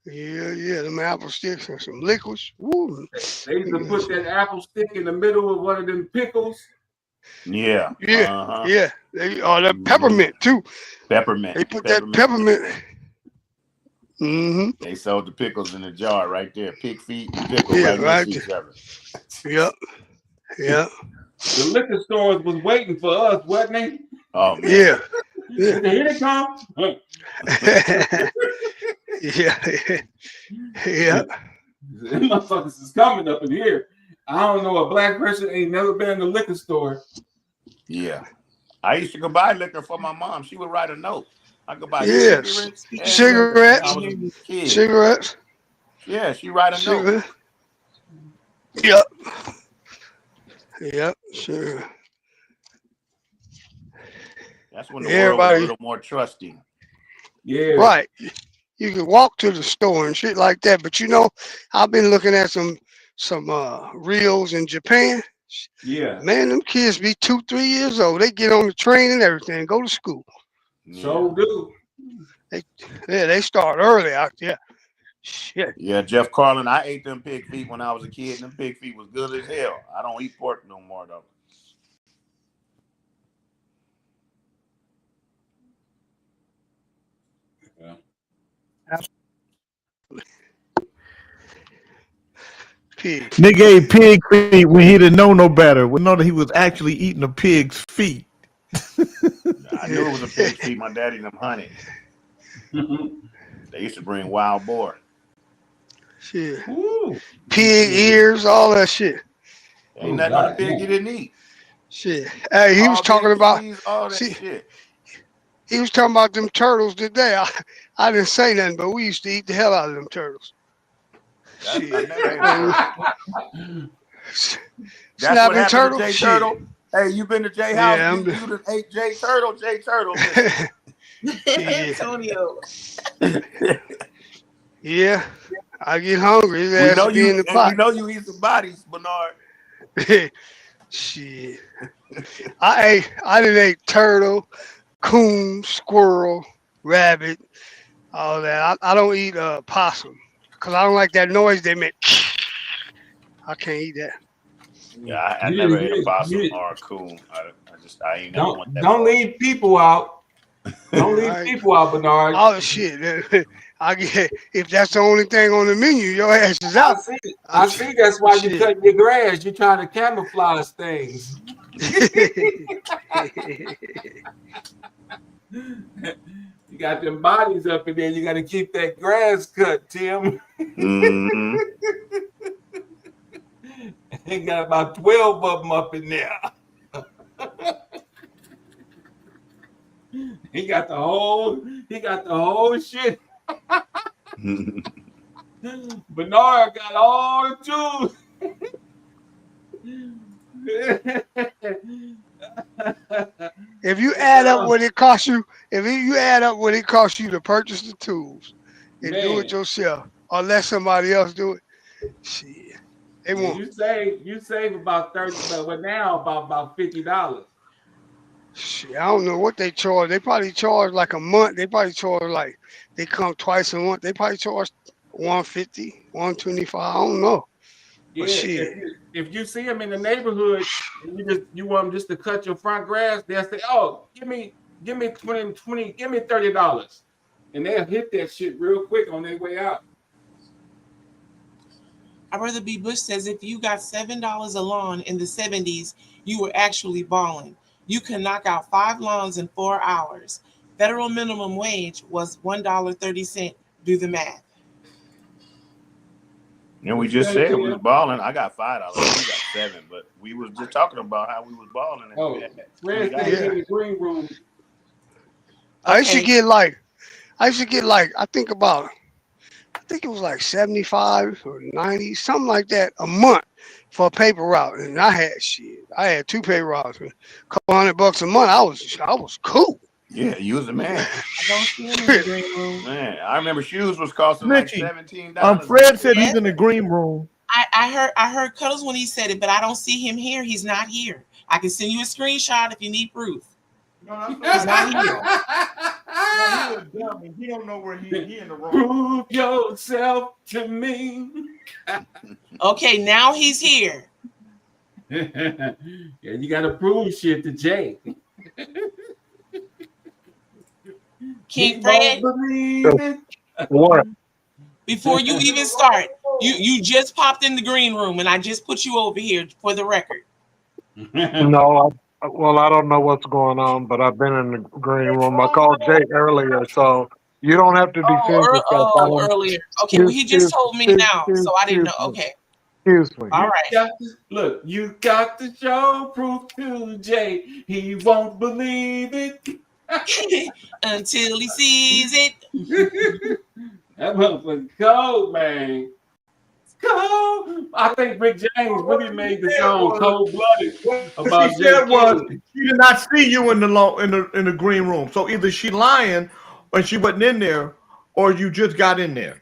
Yeah, them apple sticks and some licorice. Woo. They used to put that apple stick in the middle of one of them pickles. Yeah. Yeah. That peppermint too. Peppermint. They put that peppermint. They sold the pickles in the jar right there. Pig feet and pickles right next to each other. Yep. The liquor stores was waiting for us, wasn't they? Oh man. Yeah. Here they come. Yeah. Them motherfuckers is coming up in here. I don't know, a black person ain't never been in the liquor store. Yeah. I used to go buy liquor for my mom. She would write a note. I could buy Yes. cigarettes. I was a kid. Cigarettes. Yeah, she write a note. Yep. Yep. Sure. That's when the world was a little more trusting. Yeah. Right. You can walk to the store and shit like that, but you know, I've been looking at some reels in Japan. Yeah. Man, them kids be 2-3 years old. They get on the train and everything, go to school. So do. They start early out there. Shit. Yeah, Jeff Carlin, I ate them pig feet when I was a kid. Them pig feet was good as hell. I don't eat pork no more though. Yeah. Pig. Nigga ate pig feet when he didn't know no better. We know that he was actually eating a pig's feet. I knew it was a pig feet. My daddy them hunted. They used to bring wild boar. Shit. Pig ears, all that shit. Ain't nothing on the pig you didn't eat. Shit. Hey, he was talking about all that shit. He was talking about them turtles today. I didn't say nothing, but we used to eat the hell out of them turtles. That's what happened turtle? to Jay Shit. Turtle. Hey, you been to Jay house? Yeah, you done ate Jay Turtle. Jay Turtle. Antonio. Yeah, I get hungry. His We ass know be you. in the pot. We know you eat some bodies, Bernard. Shit. I done ate turtle, coon, squirrel, rabbit, all that. I don't eat possum because I don't like that noise they make. I can't eat that. Yeah, I never ate a possum or a coon. I ain't never went that Don't far. leave people out. Don't leave people out, Bernard. Oh shit. I get if that's the only thing on the menu, your ass is out. I see that's why Shit. you cutting your grass. You're trying to camouflage things. You got them bodies up in there. You got to keep that grass cut, Tim. Mm-hmm. He got about 12 of them up in there. He got the whole shit. Bernard got all the tools. If you add up what it costs you, to purchase the tools and do it yourself, or let somebody else do it, shit, they won't. You save about 30, but now about $50. Shit, I don't know what they charge. They probably charge like a month. They probably charge like they come twice a month. They probably charge $150, $125. I don't know. Yeah, But shit. if you see them in the neighborhood, and you want them just to cut your front grass, they'll say, "Oh, give me $20, give me $30," and they'll hit that shit real quick on their way out. Our brother B. Bush says if you got $7 a lawn in the 70s, you were actually balling. You can knock out 5 lawns in 4 hours. Federal minimum wage was $1.30. Do the math. And we just said we was balling. I got $5. We got 7, but we was just talking about how we was balling. Oh, Fred stayed in the green room. I used to get like, I think it was like 75 or 90, something like that a month for a paper route. And I had 2 paper routes, a couple $100 a month. I was cool. Yeah, you was a man. I don't see him in the green room. Man, I remember shoes was costing like $17. Fred said he's in the green room. I heard Cuddles when he said it, but I don't see him here. He's not here. I can send you a screenshot if you need proof. He's not here. He don't know where he in the room. Prove yourself to me. Okay, now he's here. Yeah, you got to prove shit to Jay. King Fred, What? before you even start, you just popped in the green room, and I just put you over here for the record. No, I don't know what's going on, but I've been in the green room. I called Jay earlier, so you don't have to defend yourself. Earlier. Okay, well, he just told me now, so I didn't know. Okay. Excuse me. All right. Look, you got to show proof to Jay. He won't believe it until he sees it. That motherfucker cold, man. Cold. I think Rick James really made the song "Cold Blooded" about she Jay said was King. she did not see you in the green room. So either she lying or she wasn't in there, or you just got in there.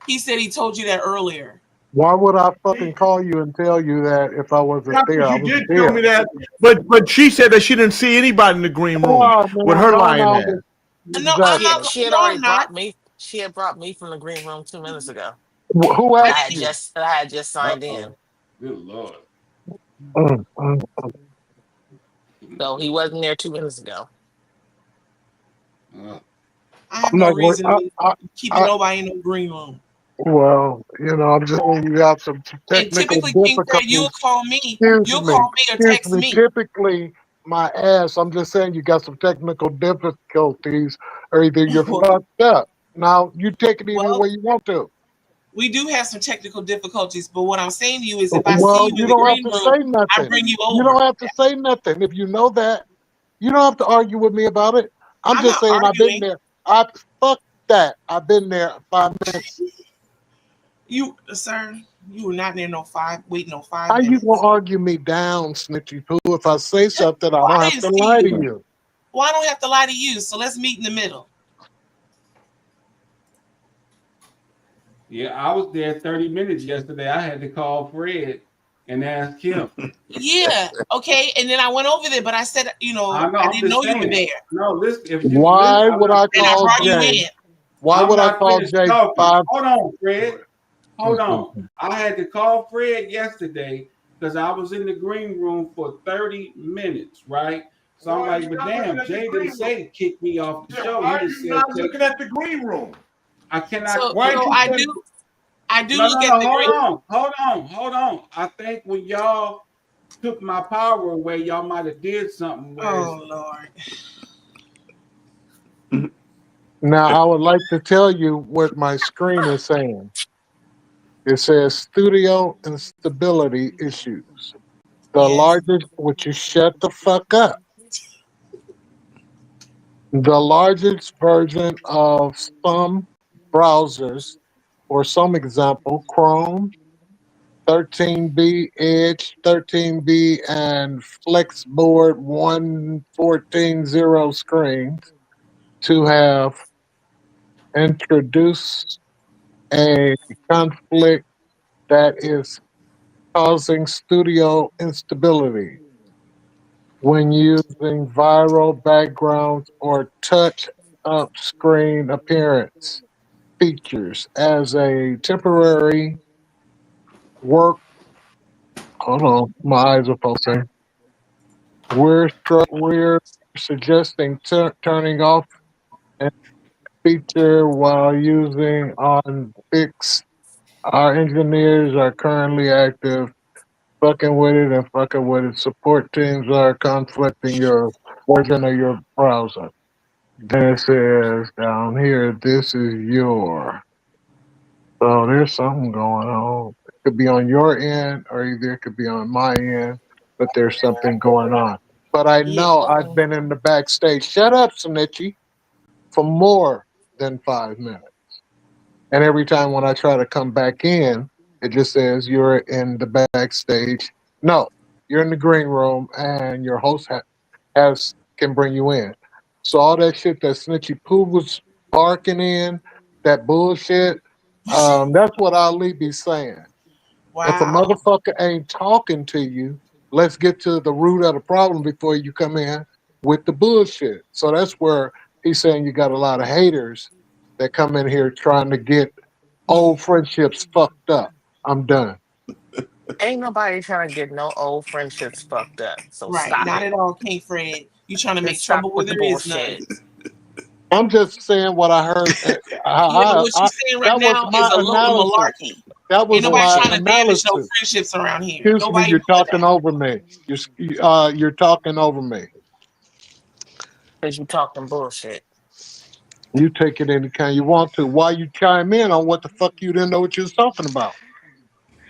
He said he told you that earlier. Why would I fucking call you and tell you that if I wasn't there? I You was did there. tell me that, but she said that she didn't see anybody in the green room with her lying there. No, I'm not. She had No, already I'm not. brought me. She had brought me from the green room 2 minutes ago. Who I asked you? had just signed in. Good Lord. So he wasn't there 2 minutes ago. I have no reason to keep nobody in no green room. Well, I'm just saying you got some And technical typically, King Fred, difficulties. you'll call me. Excuse You'll me. call me or Excuse text me. me. Typically, my ass. I'm just saying you got some technical difficulties, or either you're fucked up. Now you take it any way you want to. We do have some technical difficulties, but what I'm saying to you is, if I Well, see you you in the don't have green to say room, nothing. I bring you over. You don't have to say nothing. If you know that, you don't have to argue with me about it. I'm just not saying I've been arguing. there. Fuck that. I've been there 5 minutes. You, sir, you were not there waiting no 5 How you minutes. gonna argue me down, snitchy poo? If I say something, I Well, don't I have didn't to see lie to you. you. Well, I don't have to lie to you, so let's meet in the middle. Yeah, I was there 30 minutes yesterday. I had to call Fred and ask him. Yeah, okay. And then I went over there, but I said, I didn't know you were there. No, listen. If you Why would I And I call brought you Jay? in. Why would I call Jay? Hold on, Fred. Hold on. I had to call Fred yesterday because I was in the green room for 30 minutes, right? So I'm like, but damn, Jay didn't say kick me off the show. Why He are just you said not looking at the green room? I cannot. So I do No, look at the green. Hold on. I think when y'all took my power away, y'all might have did something. Oh Lord. Now I would like to tell you what my screen is saying. It says studio instability issues. The largest, would you shut the fuck up? The largest version of some browsers, for some example, Chrome, 13B, Edge, 13B, and Flexboard 1.14.0 screens to have introduced a conflict that is causing studio instability when using viral backgrounds or touch up screen appearance features as a temporary work. Hold on, my eyes are pulsing. We're suggesting turning off a feature while using on fix. Our engineers are currently active fucking with it and fucking with it. Support teams are conflicting your version of your browser. Then it says down here, this is your. So there's something going on. It could be on your end or either it could be on my end, but there's something going on. But I know I've been in the backstage. Shut up, Snitchy, for more than 5 minutes. And every time when I try to come back in, it just says you're in the backstage. No, you're in the green room and your host can bring you in. So all that shit that Snitchy Poo was barking in, that bullshit, that's what Ali be saying. Wow. If a motherfucker ain't talking to you, let's get to the root of the problem before you come in with the bullshit. So that's where he's saying you got a lot of haters that come in here trying to get old friendships fucked up. I'm done. Ain't nobody trying to get no old friendships fucked up. So Right, stop not it. at all, King Fred. You trying to make Just stop trouble where with the there is none. bullshit. I'm just saying what I heard. Yeah, but what you're saying right that was now my is a load of analysis. malarkey. That was Ain't nobody my trying to damage no analysis. friendships around here. Excuse me, Nobody you're doing talking over me. You're talking over me. Because you talking bullshit. You take it any kind you want to. Why you chime in on what the fuck you didn't know what you was talking about?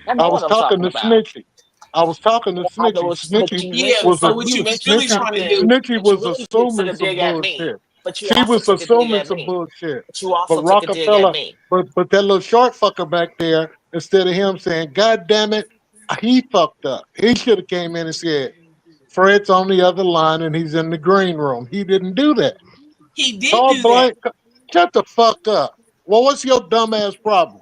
I know I what was I'm talking talking to about. Snitchy. I was talking to I know Snitchy. it's, but Snitchy you Yeah. mentioned was So a what you you was mentioned really Snitchy. trying to something, do? Snitchy but you was really did assuming take a some dig at me. bullshit. But you She also was took a dig assuming at some me. bullshit. But you But also took a dig at Rockefeller, me. but that little short fucker back there, instead of him saying, "God damn it, he fucked up," he should have came in and said, "Fred's on the other line and he's in the green room." He didn't do that. He did Call do that. blank. Shut the fuck up. Well, what's your dumbass problem?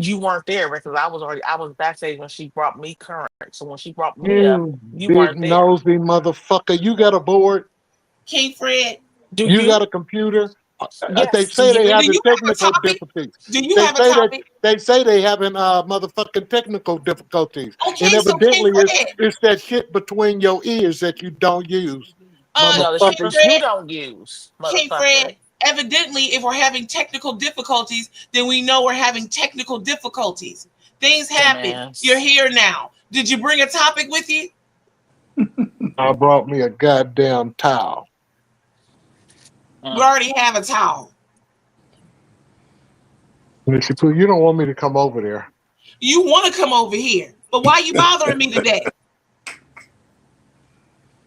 You weren't there because I was backstage when she brought me current. So when she brought me up, You you big weren't there. nosy motherfucker. You got a board? King Fred, Do You got you? a computer? They Yes. Do say they you? do having you have a technical topic? difficulties. Do you They have a say that topic? they having motherfucking technical difficulties. And Okay, so King evidently Fred, it's that shit between your ears that you don't use. No, the King shit Motherfucker. that you Fred, don't use, King motherfucker. Fred. Evidently, if we're having technical difficulties, then we know we're having technical difficulties. Things happen. You're Dumbass. here now. Did you bring a topic with you? I brought me a goddamn towel. We already have a towel. And she put, you don't want me to come over there. You want to come over here, but why are you bothering me today?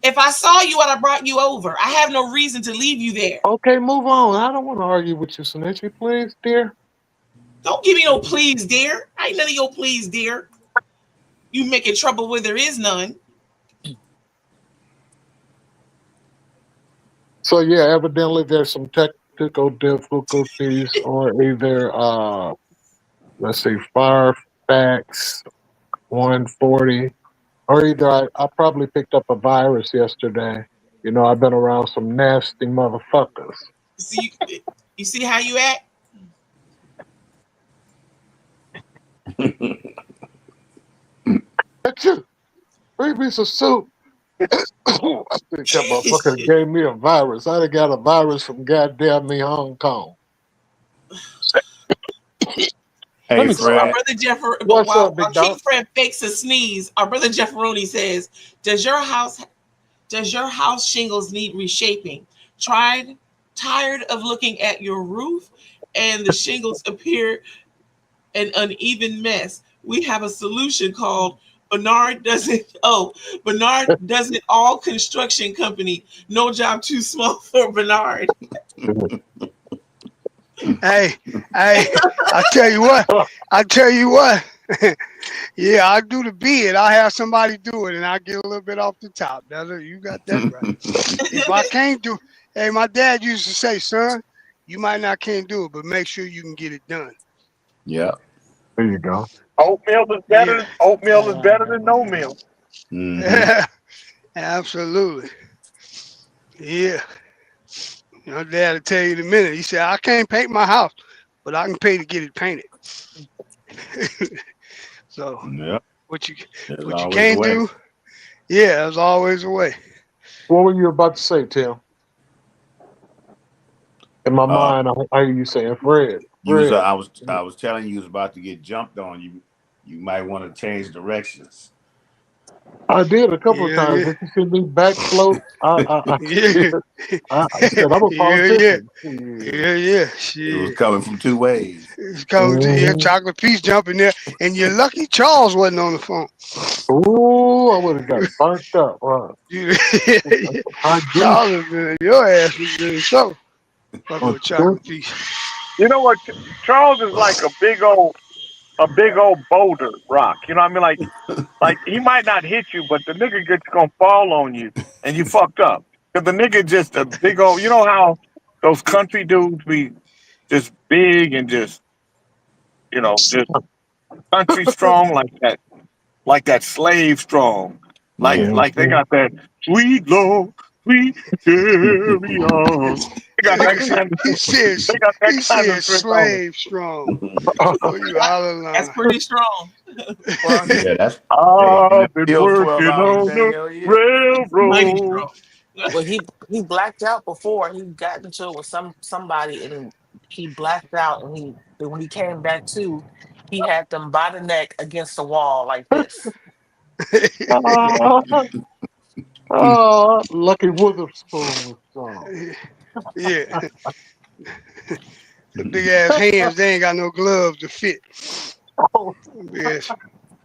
If I saw you and I brought you over, I have no reason to leave you there. Okay, move on. I don't want to argue with you, Snitchy, please, dear. Don't give me no please, dear. I ain't none of your please, dear. You making trouble where there is none. So yeah, evidently there's some technical difficulties on either let's see, Firefax 140, or either I probably picked up a virus yesterday. You know, I've been around some nasty motherfuckers. You see how you act? That's you. 3 pieces of soup. I think that motherfucker gave me a virus. I'd have got a virus from goddamn me Hong Kong. Hey, So our Fred. brother Jeff, What's while up, big King dog? Fred fakes a sneeze, our brother Jefferoni says, Does your house shingles need reshaping? Tired of looking at your roof and the shingles appear an uneven mess? We have a solution called Bernard Doesn't All Construction Company. No job too small for Bernard. Hey, I tell you what. Yeah, I do the bid. I have somebody do it, and I get a little bit off the top. You got that right. If I can't do, hey, my dad used to say, son, you might not can't do it, but make sure you can get it done. Yeah. There you go. Oatmeal is better. Oatmeal is better than no meal. Mm-hmm. Absolutely. Yeah. Your dad will tell you in a minute. He said, I can't paint my house, but I can pay to get it painted. So Yeah. what you There's always a can't way. do, yeah, there's always a way. What were you about to say, Tim? In my mind, I hear you saying, Fred. You was, Fred. I was telling you was about to get jumped on. You might want to change directions. I did a couple of times. Yeah. If you see me back float, I Yeah. said I'm a politician. Yeah. Shit. It was coming from two ways. It's coming to your chocolate piece jumping there, and you're lucky Charles wasn't on the phone. Ooh, I would have got burnt up. Charles, your ass was in trouble. Fucking with chocolate piece. You know what? Charles is like a big old boulder rock. You know what I mean? Like he might not hit you, but the nigga just gonna fall on you, and you fucked up. Cause the nigga just a big old. You know how those country dudes be just big and just country strong like that slave strong. Like they got that sweet love, sweet carry on. They got that kind of. He said slave strong. Oh, you out of line. That's pretty strong. Yeah, that's. I've been Still 12 working hours on a day, the hell yeah. Mighty railroad. strong. Well, he blacked out before. He got into it with somebody, and he blacked out. And when he came back to, he had them by the neck against the wall like this. Lucky Witherspoon was strong. Yeah. The big ass hands, they ain't got no gloves to fit. Yes.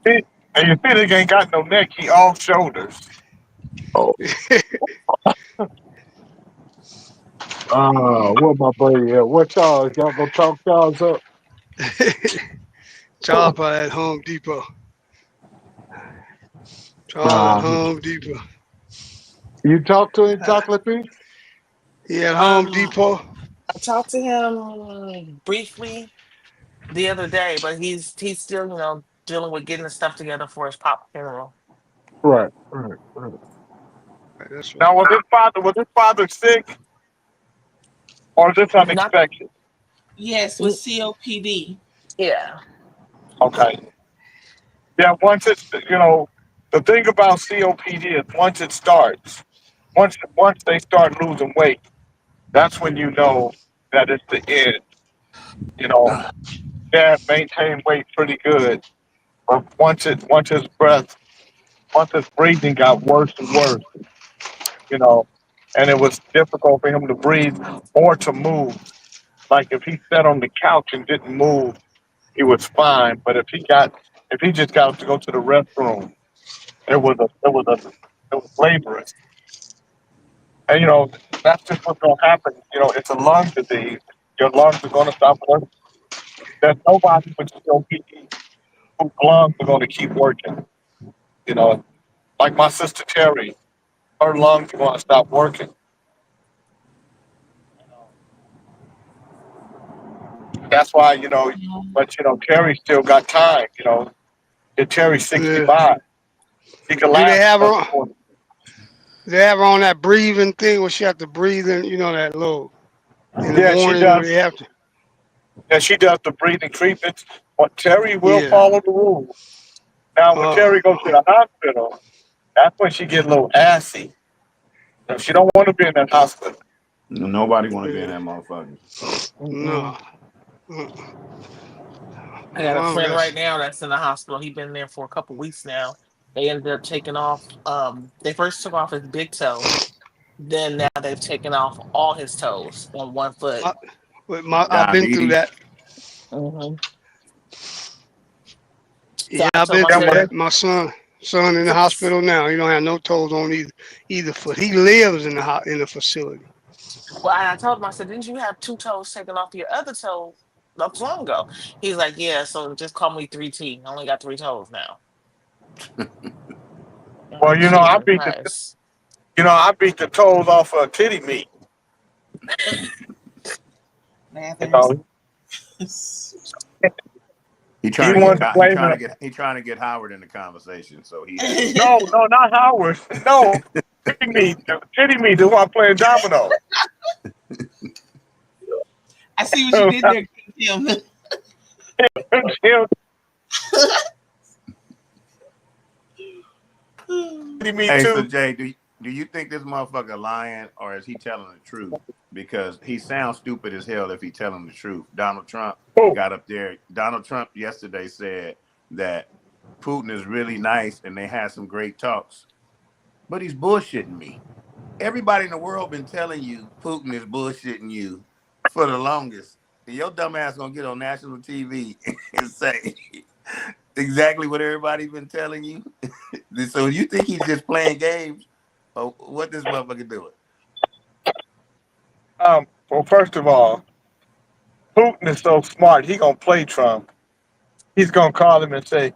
And you see, they ain't got no neck. He all shoulders. Oh. What my buddy? What y'all gonna talk y'all's up? Charles probably at Home Depot. Charles at Home Depot. You talk to him, Chocolate Pete? He at Home Depot. I talked to him briefly the other day, but he's still, dealing with getting the stuff together for his pop funeral. Right. That's Now, was his father sick, or is this unexpected? Yes, with COPD. Yeah. Okay. Yeah, once it's, the thing about COPD is once it starts, once they start losing weight, that's when you know that it's the end. Dad maintained weight pretty good, but once his breathing got worse and worse, and it was difficult for him to breathe or to move. Like if he sat on the couch and didn't move, he was fine. But if he just got up to go to the restroom, it was laborious. And that's just what's gonna happen. It's a lung disease. Your lungs are gonna stop working. There's nobody with COPD whose lungs are gonna keep working. Like my sister Terry, her lungs are gonna stop working. That's why, but Terry still got time, If Terry's 65, he can Do last. they have her on? They have her on that breathing thing where she have to breathe in, that little in the morning she does. where they have to. Yeah, she does the breathing treatments, but Terry will follow the rules. Now, when Terry goes to the hospital, that's when she get a little assy. She don't want to be in that hospital. Nobody want to be in that motherfucker. No. I got a friend right now that's in the hospital. He's been there for a couple weeks now. They ended up taking off. They first took off his big toe. Then now they've taken off all his toes on one foot. I've been through that. Mm-hmm. Yeah, I've been through that. My son in the hospital now. He don't have no toes on either foot. He lives in the facility. Well, I told him, I said, didn't you have 2 toes taken off your other toe not too long ago? He's like, yeah, so just call me 3T. I only got 3 toes now. Well, I beat the toes off of titty meat. He trying to get Howard in the conversation, so he. No, not Howard. No, titty meat. Titty meat is who I'm playing domino. I see what you did there, Tim. Hey, so Jay, do you think this motherfucker lying or is he telling the truth? Because he sounds stupid as hell if he telling the truth. Donald Trump got up there. Donald Trump yesterday said that Putin is really nice and they had some great talks, but he's bullshitting me. Everybody in the world been telling you Putin is bullshitting you for the longest. And your dumb ass gonna get on national TV and say exactly what everybody been telling you. So you think he's just playing games, or what this motherfucker doing? Well, first of all, Putin is so smart. He gonna play Trump. He's gonna call him and say,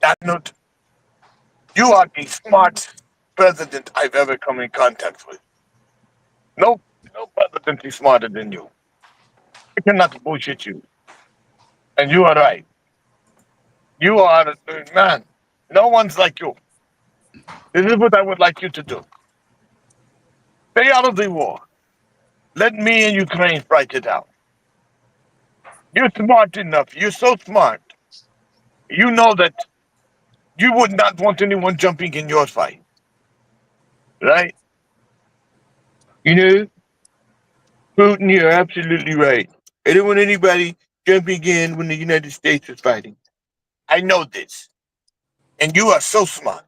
"Donald, you are the smartest president I've ever come in contact with. No president is smarter than you. I cannot bullshit you. And you are right. You are a man. No one's like you. This is what I would like you to do. Stay out of the war. Let me and Ukraine fight it out. You're smart enough. You're so smart. You know that you would not want anyone jumping in your fight. Right? Putin, you're absolutely right. I don't want anybody jumping in when the United States is fighting. I know this. And you are so smart.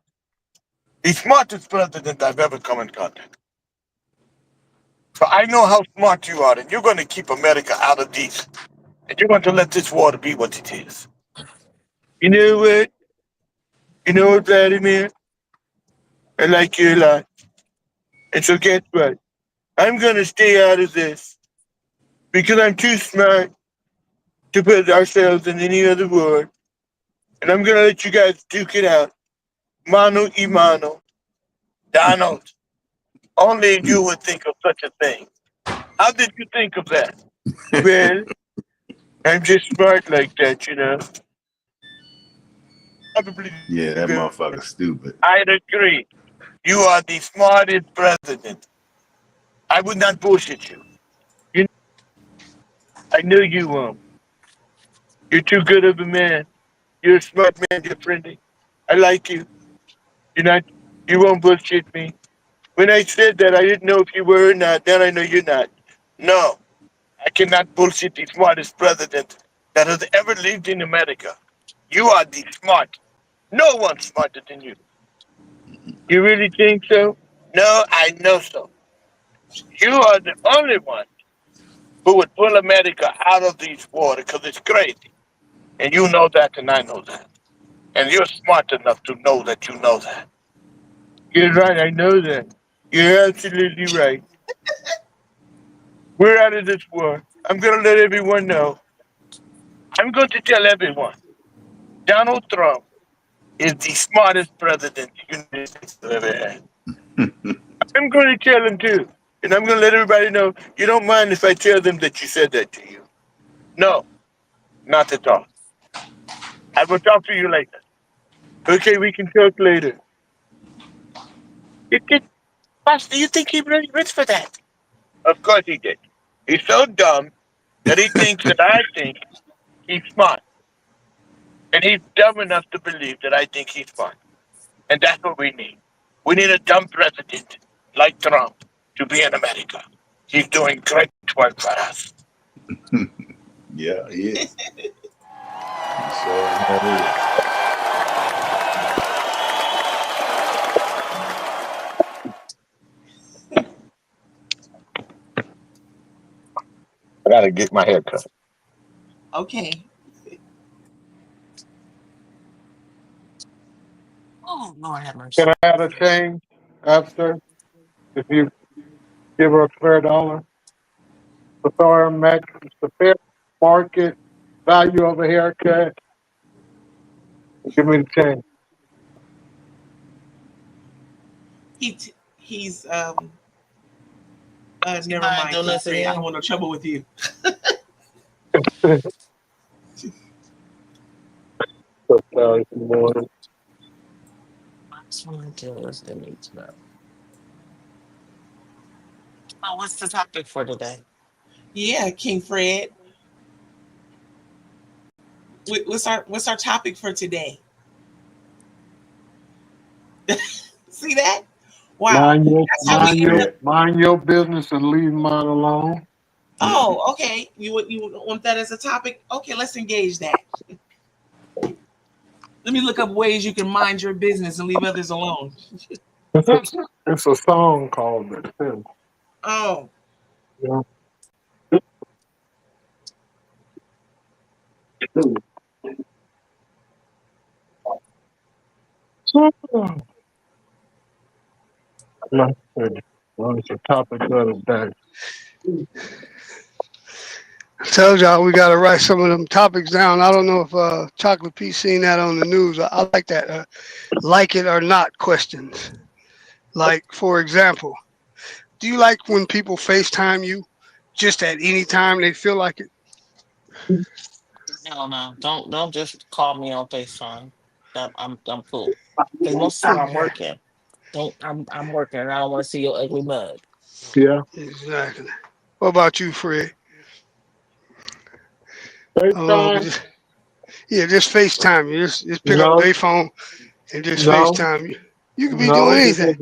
The smartest president I've ever come in contact. So I know how smart you are, and you're going to keep America out of this. And you're going to let this war be what it is. You know what? You know what, Vladimir? I like you a lot. And so guess what? I'm gonna stay out of this because I'm too smart to put ourselves in any other war. And I'm gonna let you guys duke it out. Mano y mano. Donald, only you would think of such a thing. How did you think of that? Well, I'm just smart like that, you know. Probably. Yeah, that motherfucker's stupid. I'd agree. You are the smartest president. I would not bullshit you. You I knew you won't. You're too good of a man. You're a smart man, you're friendly. I like you. You won't bullshit me. When I said that, I didn't know if you were or not. Now I know you're not. No, I cannot bullshit the smartest president that has ever lived in America. You are the smart. No one's smarter than you. You really think so? No, I know so. You are the only one who would pull America out of these waters because it's crazy. And you know that, and I know that. And you're smart enough to know that you know that. You're right, I know that. You're absolutely right. We're out of this war. I'm going to let everyone know. I'm going to tell everyone. Donald Trump is the smartest president the United States has ever had. I'm going to tell him too. And I'm going to let everybody know you don't mind if I tell them that you said that to you. No, not at all. I will talk to you later. Okay, we can talk later. Boss, do you think he really rich for that? Of course he did. He's so dumb that he thinks that I think he's smart. And he's dumb enough to believe that I think he's smart. And that's what we need. We need a dumb president like Trump to be in America. He's doing great work for us. Yeah, he is. So, I gotta get my hair cut. Okay. Oh, Lord have mercy. Can I have a change after? If you give her a fair dollar? The fair market value of a haircut. Give me the change. He's never mind. Don't listen to I him. don't want no trouble with you. So sorry, Lord. That's what I do is they need to know. Oh, what's the topic for today? Yeah, King Fred. What's our topic for today? See that? Wow. Mind your business and leave mine alone. Oh, okay. You want that as a topic? Okay, let's engage that. Let me look up ways you can mind your business and leave others alone. It's a song called it too. Oh. Yeah. It's a topic of the day. I told y'all we got to write some of them topics down. I don't know if Chocolate P seen that on the news. I like that. Like it or not questions. Like, for example, do you like when people FaceTime you just at any time they feel like it? Hell no. Don't just call me on FaceTime. I'm cool. Because most of the time I'm working. I'm working and I don't want to see your ugly mug. Yeah. Exactly. What about you, Fred? FaceTime? Just FaceTime you. Just pick up their phone and just FaceTime you. You can be doing anything.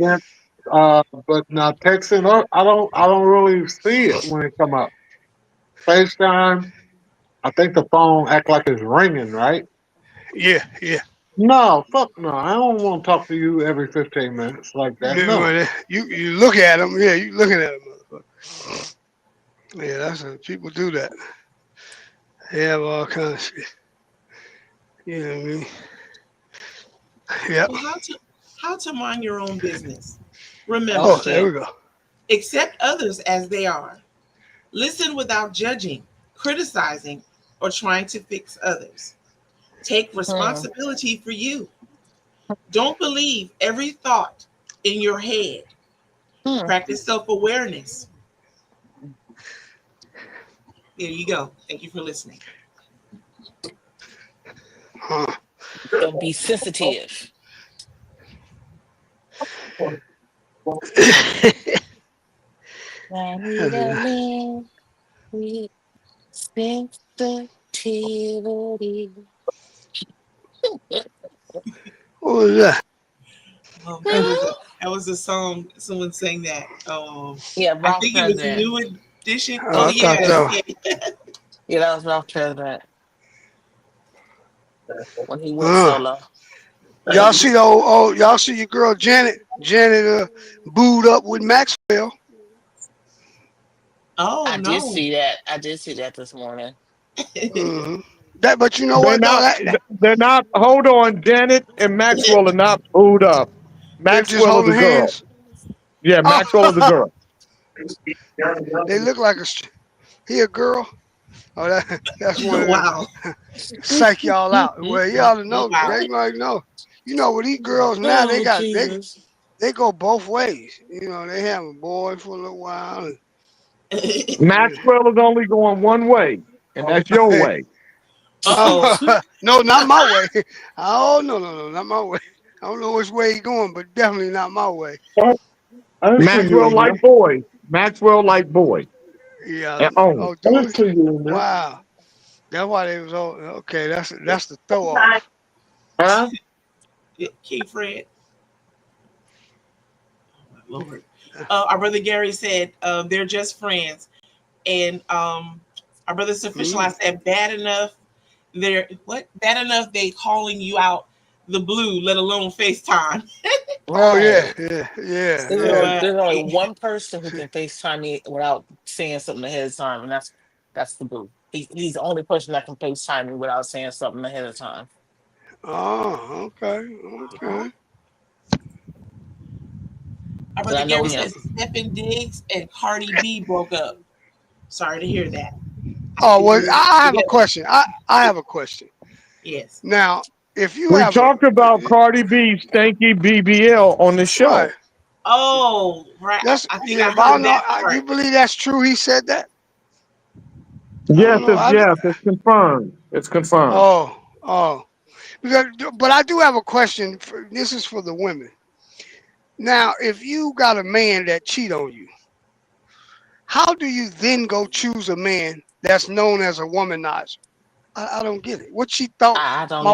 But now texting, I don't really see it when it come up. FaceTime, I think the phone act like it's ringing, right? Yeah. No, fuck no. I don't want to talk to you every 15 minutes like that. No. You look at them. Yeah, you looking at them. Yeah, that's people do that. They have all kinds of shit. You know what I mean? Yep. Well, how to mind your own business. Remember, Oh, there we go. accept others as they are. Listen without judging, criticizing, or trying to fix others. Take responsibility for you. Don't believe every thought in your head. Practice self-awareness. There you go. Thank you for listening. Don't be sensitive. I need a man with sensitivity. What was that? That was a song. Someone sang that. Yeah, I Ralph think it was President. New Edition. Oh, I thought that Yeah, that was Ralph President when he went solo. Y'all see y'all see your girl Janet booed up with Maxwell. Oh, I did see that. I did see that this morning. That, but you know They're what? not. They're not. Hold on, Janet and Maxwell are not booed up. They're just Maxwell is a holding girl. hands. Yeah, Maxwell is a girl. They look like he a girl. Oh, that's one of them. Wow. Psych y'all out. Well, you ought to know. They might know. You know, with these girls now, they go both ways. You know, they have a boy for a little while. Maxwell is only going one way, and that's your way. Oh no, not my way. Oh no, not my way. I don't know which way he's going, but definitely not my way. Maxwell like boys. Maxwell like boys. Yeah. Oh, Wow. That's why they was all okay. That's the throw off. Huh? King Fred. Oh, my Lord. Our brother Gary said they're just friends, and our brother Sufficient I said bad enough. Bad enough they calling you out the blue, let alone FaceTime. Oh yeah. There's only one person who can FaceTime me without saying something ahead of time, and that's the boo. He's the only person that can FaceTime me without saying something ahead of time. Oh, okay. Our brother Gary says Stephen Diggs and Cardi B broke up. Sorry to hear that. Oh well, I have a question. I have a question. Yes. Now, if you we talked about Cardi B, Stanky BBL on the show. Right. Oh, right. I think I but heard that. You believe that's true? He said that. Yes, it's confirmed. It's confirmed. Oh. But I do have a question. This is for the women. Now, if you got a man that cheat on you, how do you then go choose a man that's known as a womanizer? I don't get it. What she thought? I don't My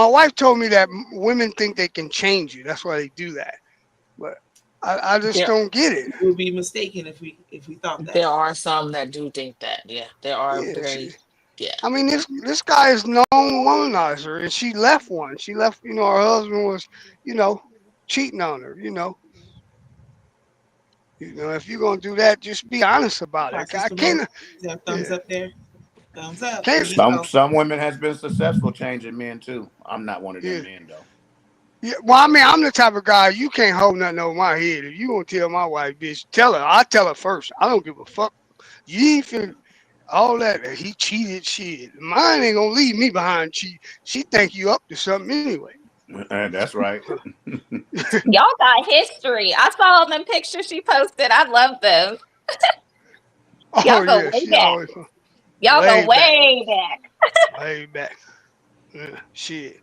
wife told me that women think they can change you. That's why they do that. But I just don't get it. We'd be mistaken if we thought that. There are some that do think that. Yeah, there are very. Yeah. I mean, this guy is known womanizer, and she left one. She left. Her husband was, cheating on her. If you're gonna do that, just be honest about it. I can't. Thumbs up there. Thumbs up. Some women has been successful changing men too. I'm not one of them men though. Yeah, well, I mean, I'm the type of guy you can't hold nothing over my head. If you gonna tell my wife, bitch, tell her. I tell her first. I don't give a fuck. You ain't finna all that. He cheated. Shit, mine ain't gonna leave me behind. She think you up to something anyway. That's right. Y'all got history. I saw them pictures she posted. I love them. Y'all go way back. Y'all go way back. Way back. Yeah, shit.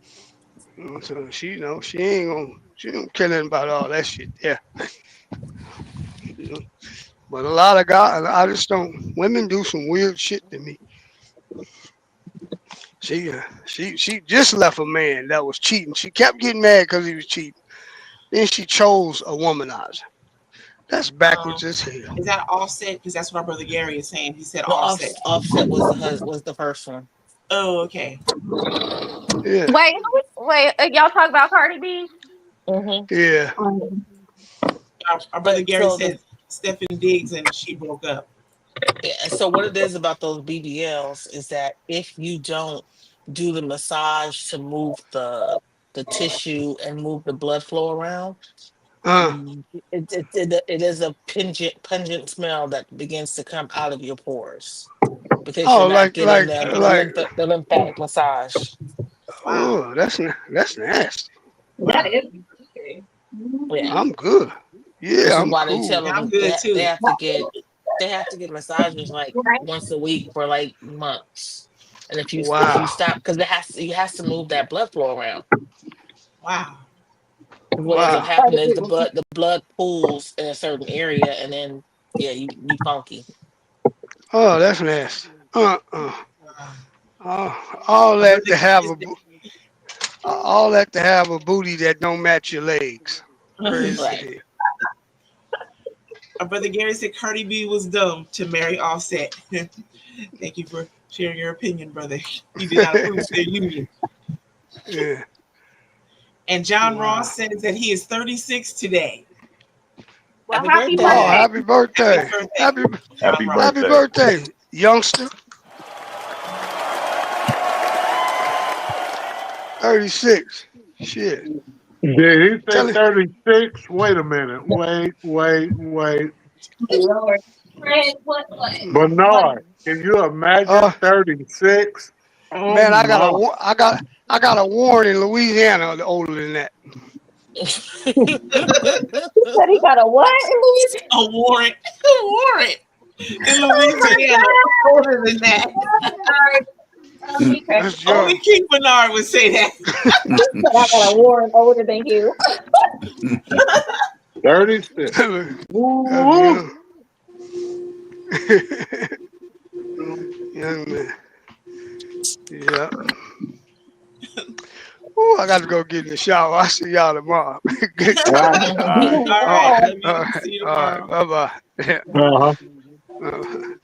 So she don't care nothing about all that shit. Yeah. But a lot of guys, I just don't. Women do some weird shit to me. She just left a man that was cheating. She kept getting mad because he was cheating. Then she chose a womanizer. That's backwards as hell. Is that Offset? Because that's what our brother Gary is saying. He said No, Offset. Offset was the first one. Oh, okay. Yeah. Wait, y'all talk about Cardi B? Yeah. Our brother Gary said Stephen Diggs and she broke up. Yeah, so what it is about those BBLs is that if you don't do the massage to move the tissue and move the blood flow around. It is a pungent smell that begins to come out of your pores because you're not getting the lymphatic massage. Oh, that's nasty. That is. Yeah. I'm good. This Yeah, is I'm why cool. they tell them I'm good too. they have to get massages like once a week for like months. And if you stop, because it has to move that blood flow around. Wow. What ends up happening is the blood pools in a certain area, and then you funky. Oh, that's nasty. All that to have a booty that don't match your legs. Right. Our brother Gary said Cardi B was dumb to marry Offset. Thank you for sharing your opinion, brother. He did not approve their union. Yeah. And John Ross says that he is 36 today. Well, happy birthday. Oh, happy birthday. Happy birthday, youngster. 36. Shit. Did he say 36? Wait a minute. Wait. Lord. What? Bernard, can you imagine 36? Oh, man, I got a warrant in Louisiana older than that. Said he got a what in Louisiana? A warrant. A warrant in Louisiana older than that. Only King Bernard would say that. I got a warrant older than you. 36. Young man. Yeah. Ooh, I got to go get in the shower. I'll see y'all tomorrow. All right. Bye-bye. Yeah.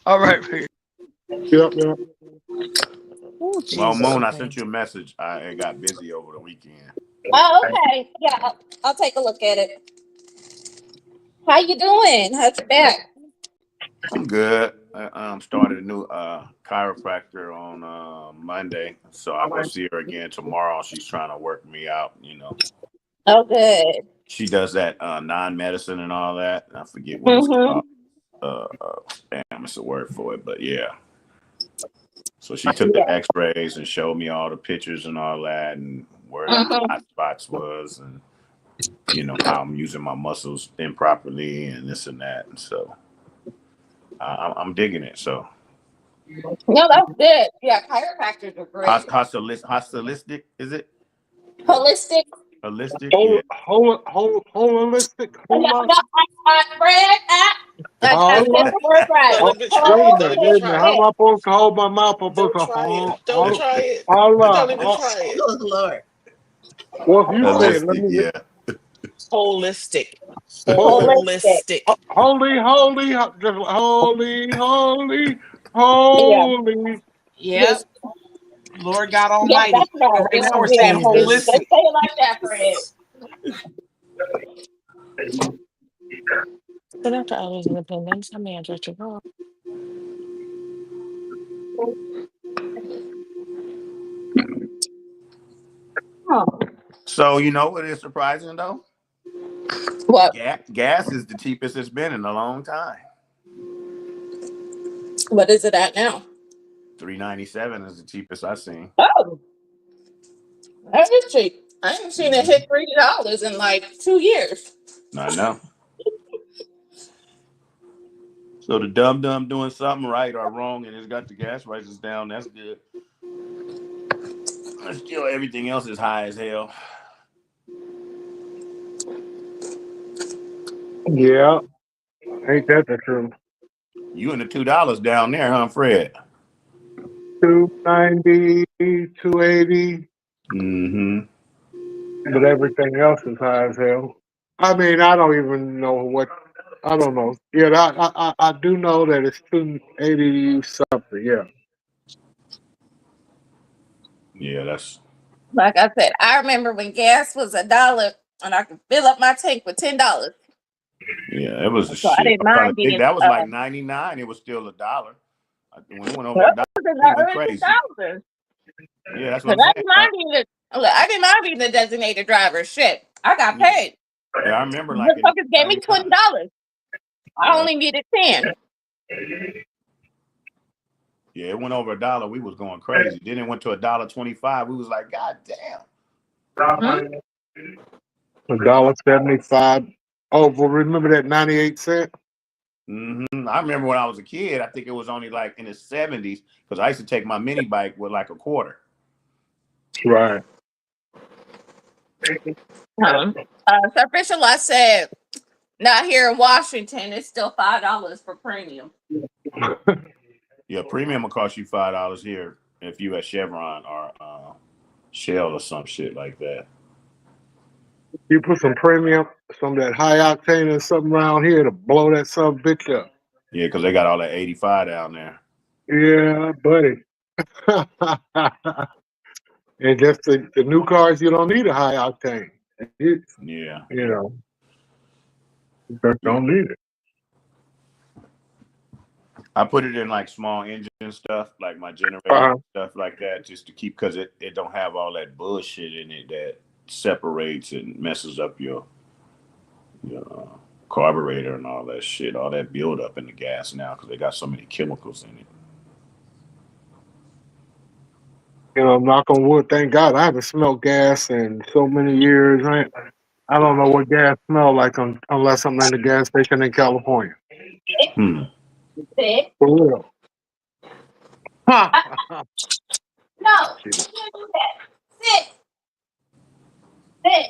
All right. Yep. Ooh, Well, Moon, I sent you a message. I got busy over the weekend. Oh, okay. Yeah, I'll take a look at it. How you doing? How's your back? I'm good. I started a new chiropractor on Monday, so I'll go see her again tomorrow. She's trying to work me out, Oh, good. She does that non-medicine and all that. I forget what it's called. Damn, it's a word for it, but yeah. So she took the X-rays and showed me all the pictures and all that, and where the hot spots was, and how I'm using my muscles improperly and this and that. And so I'm digging it. So no, that's good. Yeah, chiropractors are great. Holistic, is it? Holistic. Holistic. Holistic. Fred. Wait a minute. How am I supposed to hold my mouth? I'm supposed to Don't try it. Don't even try it. Oh, Lord. What you saying? Let me Holistic. Holy. Yes. Lord God Almighty. Yeah, that's right. Right now we're saying holistic. Let's say it like that, Fred. Good after hours independence. I'm Andrew Chabot. So what is surprising though? What? Gas is the cheapest it's been in a long time. What is it at now? $3.97 is the cheapest I've seen. Oh, that is cheap. I haven't seen it hit $3 in like 2 years. I know. So the dumb doing something right or wrong, and it's got the gas prices down. That's good. But still, everything else is high as hell. Yeah, ain't that the truth? You in the $2 down there, huh, Fred? $2.90, $2.80. Mm-hmm. But everything else is high as hell. I mean, I don't even know what. I don't know. Yeah, I do know that it's $2.80 something. Yeah. Yeah, that's. Like I said, I remember when gas was $1 and I could fill up my tank with $10. Yeah, it was a So shit. I didn't mind being. That was like 99. It was still $1. When it went over $1, it went crazy. Yeah, that's what Because I'm I saying. didn't mind being the designated driver. Shit, I got paid. Yeah, I remember The like in motherfuckers gave me '99. $20. I Yeah. only needed 10. Yeah, it went over $1. We was going crazy. Then it went to $1.25. We was like, God damn. $1.75. Oh, well, remember that 98 cents? I remember when I was a kid, I think it was only like in the 70s because I used to take my mini bike with like a quarter. Right. Sir Fisher Law said, not here in Washington, it's still $5 for premium. Yeah, premium will cost you $5 here if you at Chevron or Shell or some shit like that. You put some premium, some of that high octane or something around here to blow that some bitch up. Yeah, because they got all that 85 down there. Yeah, buddy. And just the new cars, you don't need a high octane. Yeah. You know, you just don't need it. I put it in like small engine stuff, like my generator stuff like that, just to keep, because it don't have all that bullshit in it that separates and messes up your carburetor and all that shit, all that buildup in the gas now because they got so many chemicals in it. You know, knock on wood, thank God I haven't smelled gas in so many years. I don't know what gas smells like unless I'm in the gas station in California. Sit. For real. No, you can't do that. Sit. Sit.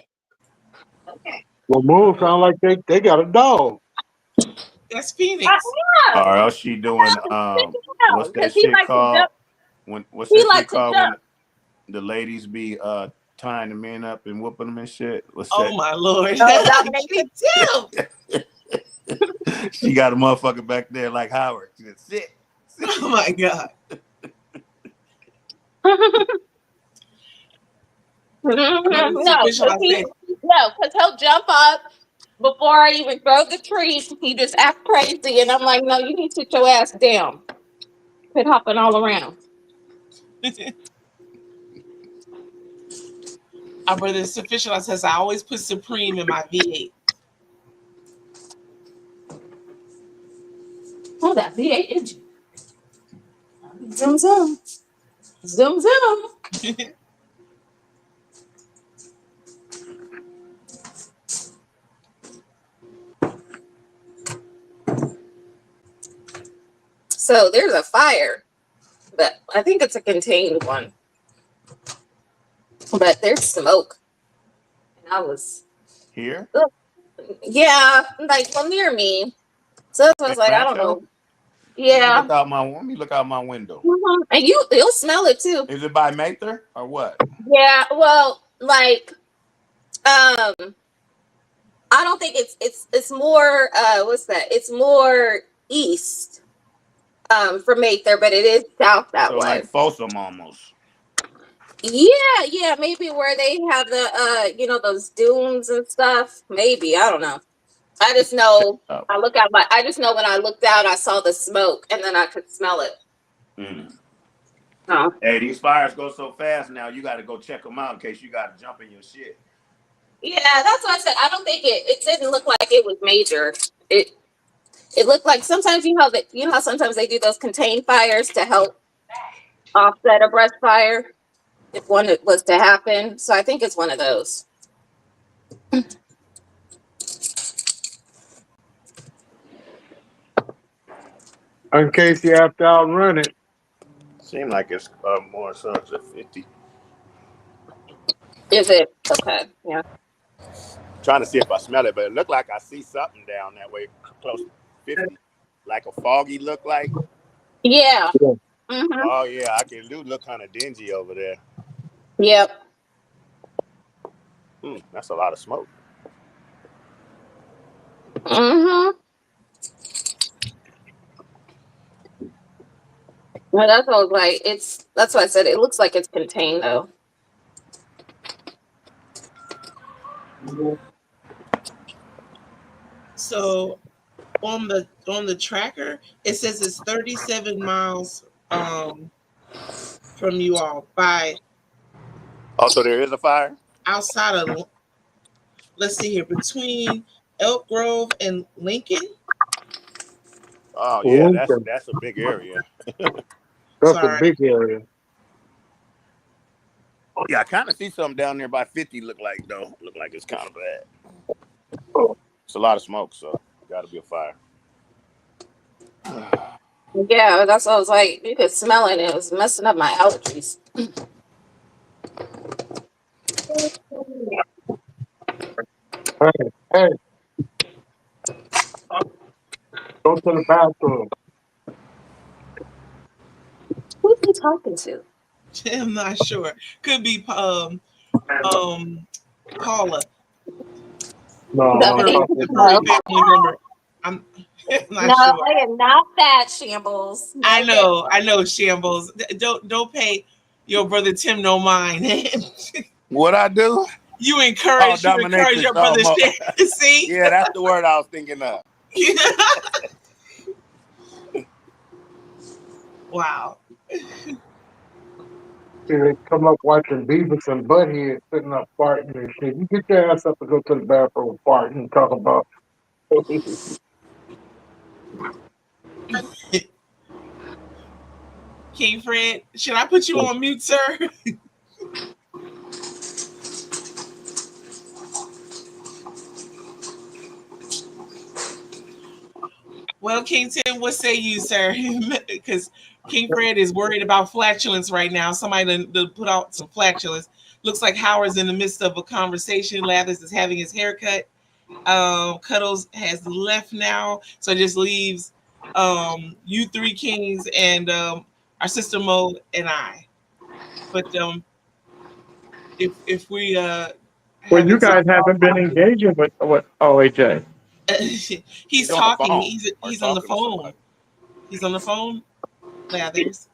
Okay. Well, Moon sound like they got a dog. That's Phoenix. Or else she doing what's that shit called? What's that shit called when the ladies be tying the men up and whooping them and shit? What's that? My Lord. She got a motherfucker back there like Howard. She said, sit. Oh my God. No, because he'll jump up before I even throw the trees. He just act crazy, and I'm like, no, you need to sit your ass down. Quit hopping all around. Our brother Sufficient says, I always put Supreme in my V8. Oh, that V8 engine. Zoom, zoom. Zoom, zoom. So there's a fire, but I think it's a contained one. But there's smoke. And I was here. Yeah, like near me. So that's why I was like, I don't know. Yeah. Let me look out my window. And you'll smell it too. Is it by Mather or what? Yeah, well, like, I don't think it's more what's that? It's more east from Mather, but it is south that way. Like Folsom almost. Yeah, maybe where they have the those dunes and stuff. Maybe, I don't know. I just know I just know when I looked out, I saw the smoke and then I could smell it. Hey, these fires go so fast now. You got to go check them out in case you got to jump in your shit. Yeah, that's what I said. I don't think it didn't look like it was major. It looked like sometimes how sometimes they do those contained fires to help offset a brush fire if one was to happen. So I think it's one of those. In case you have to outrun it. Seems like it's more so it's a 50. Is it? Okay. Yeah. Trying to see if I smell it, but it looked like I see something down that way close to 50. Like a foggy look like. Yeah. Oh yeah, I can do look kind of dingy over there. Yep. That's a lot of smoke. Well, that's what I was like. That's why I said it looks like it's contained though. So on the tracker, it says it's 37 miles from you all by Also, there is a fire. outside of, let's see here, between Elk Grove and Lincoln. Oh yeah, that's a big area. That's Sorry. a big area. Oh yeah, I kind of see something down there by 50. Look like it's kind of bad. It's a lot of smoke, so got to be a fire. Yeah, that's what I was like. You could smell it. It was messing up my allergies. Hey, go to the bathroom. Who's he talking to? I'm not sure. Could be Paula. No, Family member. I'm not No, sure. I am not that Shambles. I know, Shambles. Don't pay your brother Tim no mind. What I do? You encourage your brother. See? Yeah, that's the word I was thinking of. Wow. They come up watching Beavis and Butthead sitting up farting and shit. You get your ass up and go to the bathroom farting and talk about. King Fred, should I put you on mute, sir? Well, King Tim, what say you, sir? Because King Fred is worried about flatulence right now. Somebody to put out some flatulence. Looks like Howard's in the midst of a conversation. Lathers is having his haircut. Cuddles has left now, so it just leaves you three kings and our sister Mo and I. But if we well, you guys haven't been engaging with OAJ. he's talking. He's on the phone. He's on the phone. Lathers.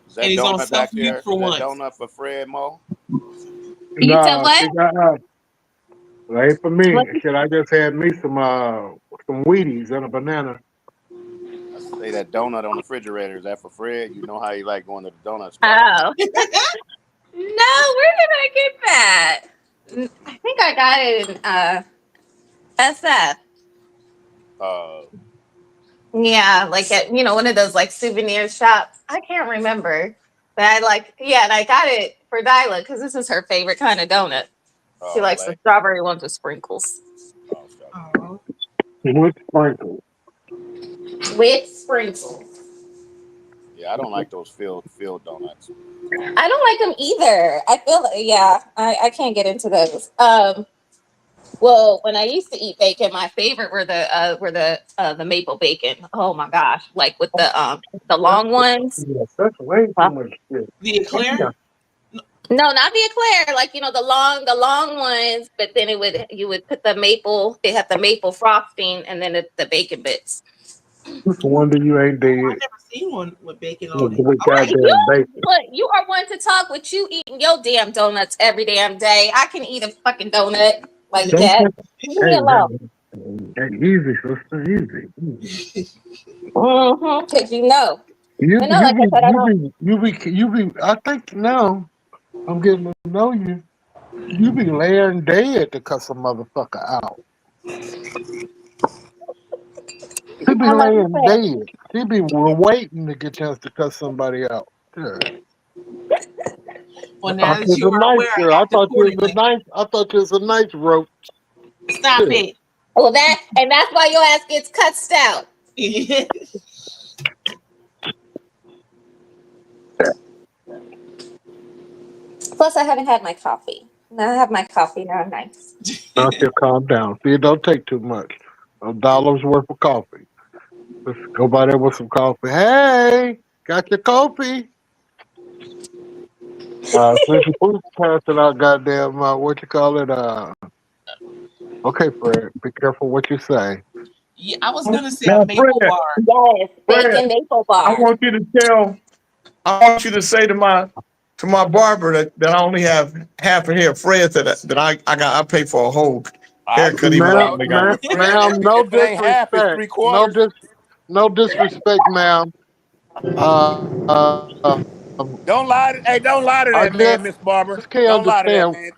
Is that donut back there? Is that donut for Fred, Mo? You said what? It ain't for me. Shit, I just had me some Wheaties and a banana. I say that donut on the refrigerator. Is that for Fred? You know how he like going to the donut spot. Oh. No, where did I get that? I think I got it in SF. Yeah, like at one of those like souvenir shops. I can't remember, but and I got it for Dyla because this is her favorite kind of donut. She likes the strawberry ones with sprinkles. With sprinkles. With sprinkles. Yeah, I don't like those filled donuts. I don't like them either. I feel I can't get into those. Well, when I used to eat bacon, my favorite were the maple bacon. Oh my gosh, like with the long ones. Yes, that's way too much shit. The eclair? No, not the eclair. Like the long ones. But then you would put the maple. They have the maple frosting and then the bacon bits. It's a wonder you ain't dead. I've never seen one with bacon on it. You are one to talk with you eating your damn donuts every damn day. I can eat a fucking donut like that. Leave me alone. Easy, sister, easy. Because I think now I'm getting to know you. You be laying dead to cuss a motherfucker out. She be laying dead. She be waiting to get a chance to cuss somebody out. Yeah. Well, now that you are aware, I thought you was a nice roach. Stop it. Well, that's why your ass gets cussed out. Plus, I haven't had my coffee. Now I have my coffee. Now I'm nice. Now she'll calm down. See, don't take too much. $1 worth of coffee. Let's go by there with some coffee. Hey, got your coffee? Since you pass it out, goddamn, what you call it? Okay, Fred, be careful what you say. Yeah, I was gonna say a maple bar. Yes, bacon maple bar. I want you to say to my barber that I only have half a hair of Fred that I pay for a whole Haircut even Ma'am, like I ma'am, no If it ain't half, it's disrespect. 3/4. No disrespect, ma'am. Don't lie to, hey, don't lie to I that man, just Miss Barber. can't Don't lie to that understand. man.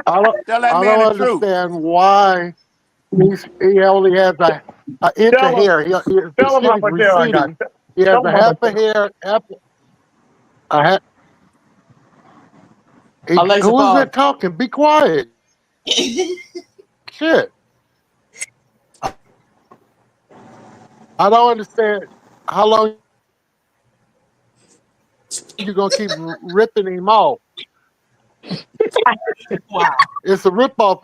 I Tell that don't man the truth. understand why he only has an inch of Tell him, hair. The tell him shit how is much hair I got. receding. He has Tell a him how half much a hair. Alexa, Who is pause. that talking? Be quiet. Shit. I don't understand how long you gonna keep ripping him off. Wow. It's a rip off.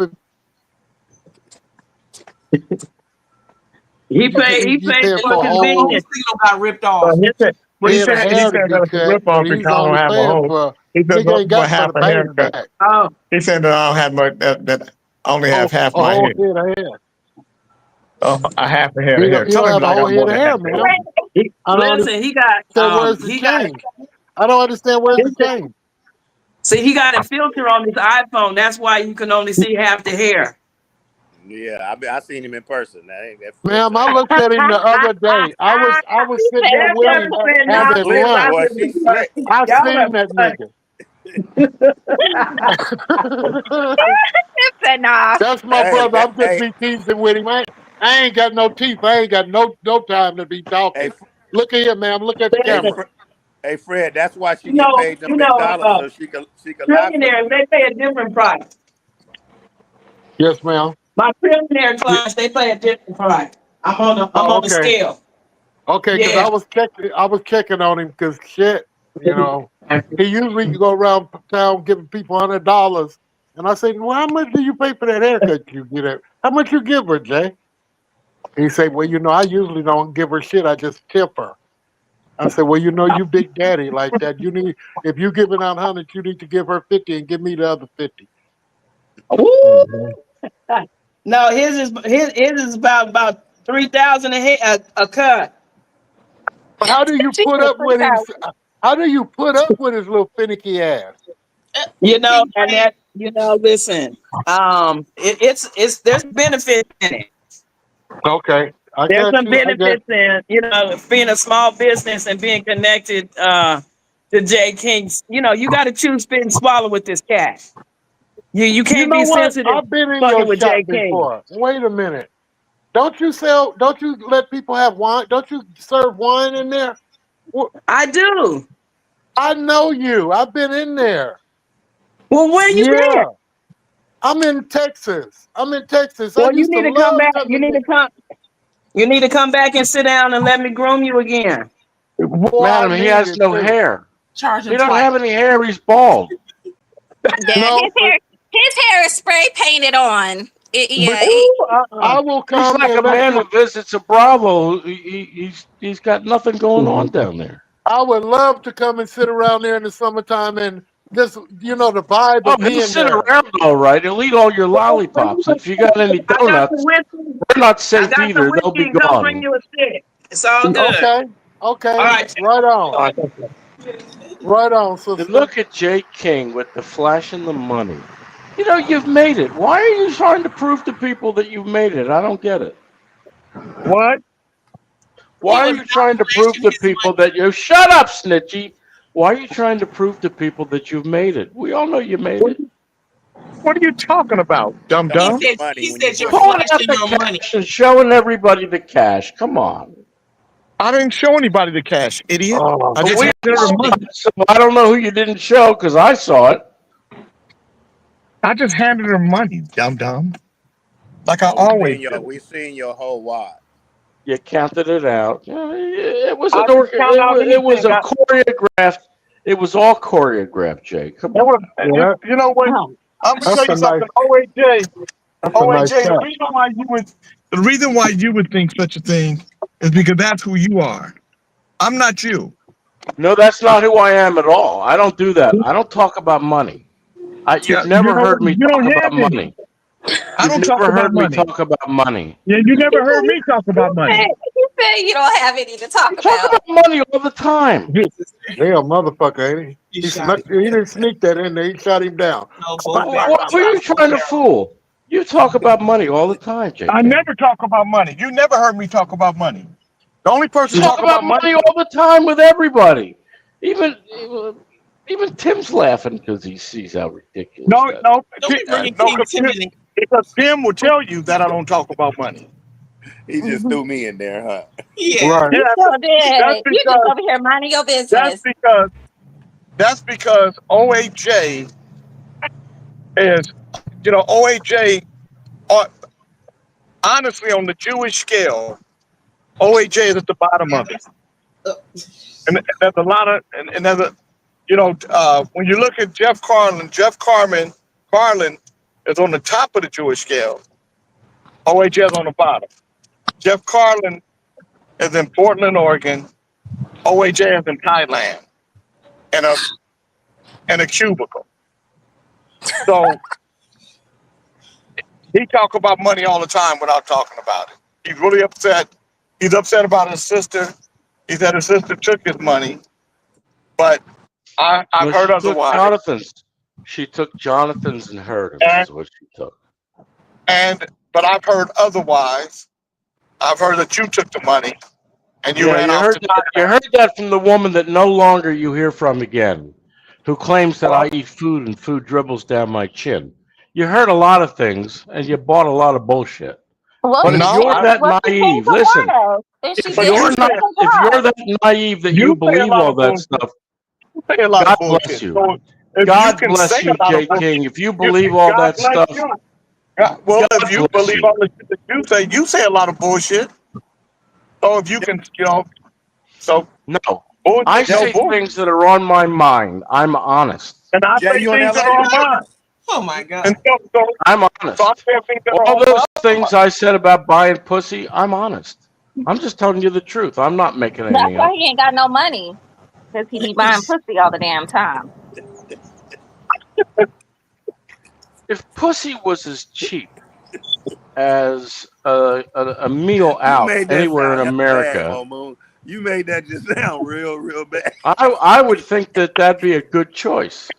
He paid And for look at the whole convenience. seal got ripped off. He said He had a hair to be that's a cut, rip off but because he's I don't only have a paying hole. for. He said Nigga ain't for got half for the a bang haircut. back. Oh, He said that I don't have much. That I only have half A my whole hair. head of hair. Oh, a half a head You of hair. don't Tell him have a I whole got head more of than hair, half a man. head. I don't listen, he got understand where's the change. I don't understand where's the change. see, he got a filter on his iPhone. That's why you can only see half the hair. Yeah, I seen him in person. That ain't that. Ma'am, I looked at him the other day. I was sitting there with him having Slick, lunch. boy, she slick. I seen that nigga. Said nah. That's my Hey, brother. I'm just hey, be teasing with him. I ain't got no teeth. I ain't got no time to be talking. Look at here, ma'am. Look at the camera. hey, Fred. That's why she You get know, paid them big dollars so she can lie for trillionaires, you. they pay a different price. Yes, ma'am. My trillionaire clients, they pay a different price. I'm on the Okay. scale. Okay, because Yeah. I was checking on him because shit, you know, he usually go around town giving people $100, and I said, well, how much do you pay for that haircut you get? It? How much you give her, Jay? He said, well, you know, I usually don't give her shit. I just tip her. I said, well, you know, you big daddy like that. You need, if you giving out 100, you need to give her 50 and give me the other 50. Woo! No, his is about 3,000 a cut. How do you put up with him? How do you put up with his little finicky ass? You know, and that listen, it's there's benefit in it. Okay, There's some benefits in being a small business and being connected to Jay King. You know, you got to choose, spit, and swallow with this cash. You can't You know be what? sensitive. I've been in fucking your with shop Jay King. before. Wait a minute. Don't you let people have wine? Don't you serve wine in there? I do. I know you. I've been in there. Well, where you been? I'm in Texas. Well, I used you need to come love back. coming You need to come. You need to come back and sit down and let me groom you again. Boy, Madam, he has no hair. Charge He him don't twice. have any hair. He's bald. Yeah, his hair is spray painted on. I will He's come like a and let man you. who visits a Bravo. He's got nothing going on down there. I would love to come and sit around there in the summertime and just, you know, the vibe Oh, of he'll being sit there. around all right. He'll eat all your lollipops. If you got any donuts, they're not safe either. They'll be Come bring gone. you a stick. It's all good. Okay. All right. Right on. Right on, sister. And look at Jay King with the flashing the money. You know, you've made it. Why are you trying to prove to people that you've made it? I don't get it. What? Why are you trying to prove to people that you shut up, Snitchy? Why are you trying to prove to people that you've made it? We all know you made it. What are you talking about, dumb dumb? He said you're Pulling out flashing the your money. cash and showing everybody the cash. Come on. I didn't show anybody the cash, idiot. I just We handed her money. so I don't know who you didn't show because I saw it. I just handed her money, dumb dumb. Like I always do. We seen your whole wad. You counted it out. It was I an didn't count out it was a anything. choreographed. It was all choreographed, Jay. Come on. You know what? I'm gonna tell you something. OAJ, the reason why you would think such a thing is because that's who you are. I'm not you. No, that's not who I am at all. I don't do that. I don't talk about money. You've never heard me talk about money. I don't talk never about heard me money. talk about money. Yeah, you never heard me talk about money. Man, you don't have any to talk Talk about. about money all the time. Yeah, motherfucker, ain't he? He didn't sneak that in there. He shot him down. What are you trying to fool? You talk about money all the time, JK. I never talk about money. You never heard me talk about money. The only person You talk about money all the time with everybody. Even Tim's laughing because he sees how ridiculous. No, Timothy. because Tim will tell you that I don't talk about money. He just threw me in there, huh? Yeah. Right. You sure did. That's You just over here minding your business. That's because OAJ is, OAJ, honestly, on the Jewish scale, OAJ is at the bottom of it. And there's a lot of, and there's a, when you look at Jeff Carlin is on the top of the Jewish scale. OAJ is on the bottom. Jeff Carlin is in Portland, Oregon. OAJ is in Thailand, in a cubicle. So he talk about money all the time without talking about it. He's really upset. He's upset about his sister. He said his sister took his money, but I've heard otherwise. She took Jonathan's inheritance. Is what she took. But I've heard otherwise. I've heard that you took the money and you ran off to Thailand. You heard that from the woman that no longer you hear from again, who claims that I eat food and food dribbles down my chin. You heard a lot of things and you bought a lot of bullshit. Well, But if you're that naive, listen. If you're that naive that you believe all that stuff, God bless you. God bless you, Jay King. If you believe all that stuff. Well, if you believe all the shit that you say a lot of bullshit. So if you can, No. I say things that are on my mind. I'm honest. And I say things that are on mine. Oh my God. And I'm honest. All those things I said about buying pussy, I'm honest. I'm just telling you the truth. I'm not making That's anything why up. he ain't got no money. Because he be buying pussy all the damn time. If pussy was as cheap as a meal out anywhere in America, You made that just sound real bad. I would think that that'd be a good choice.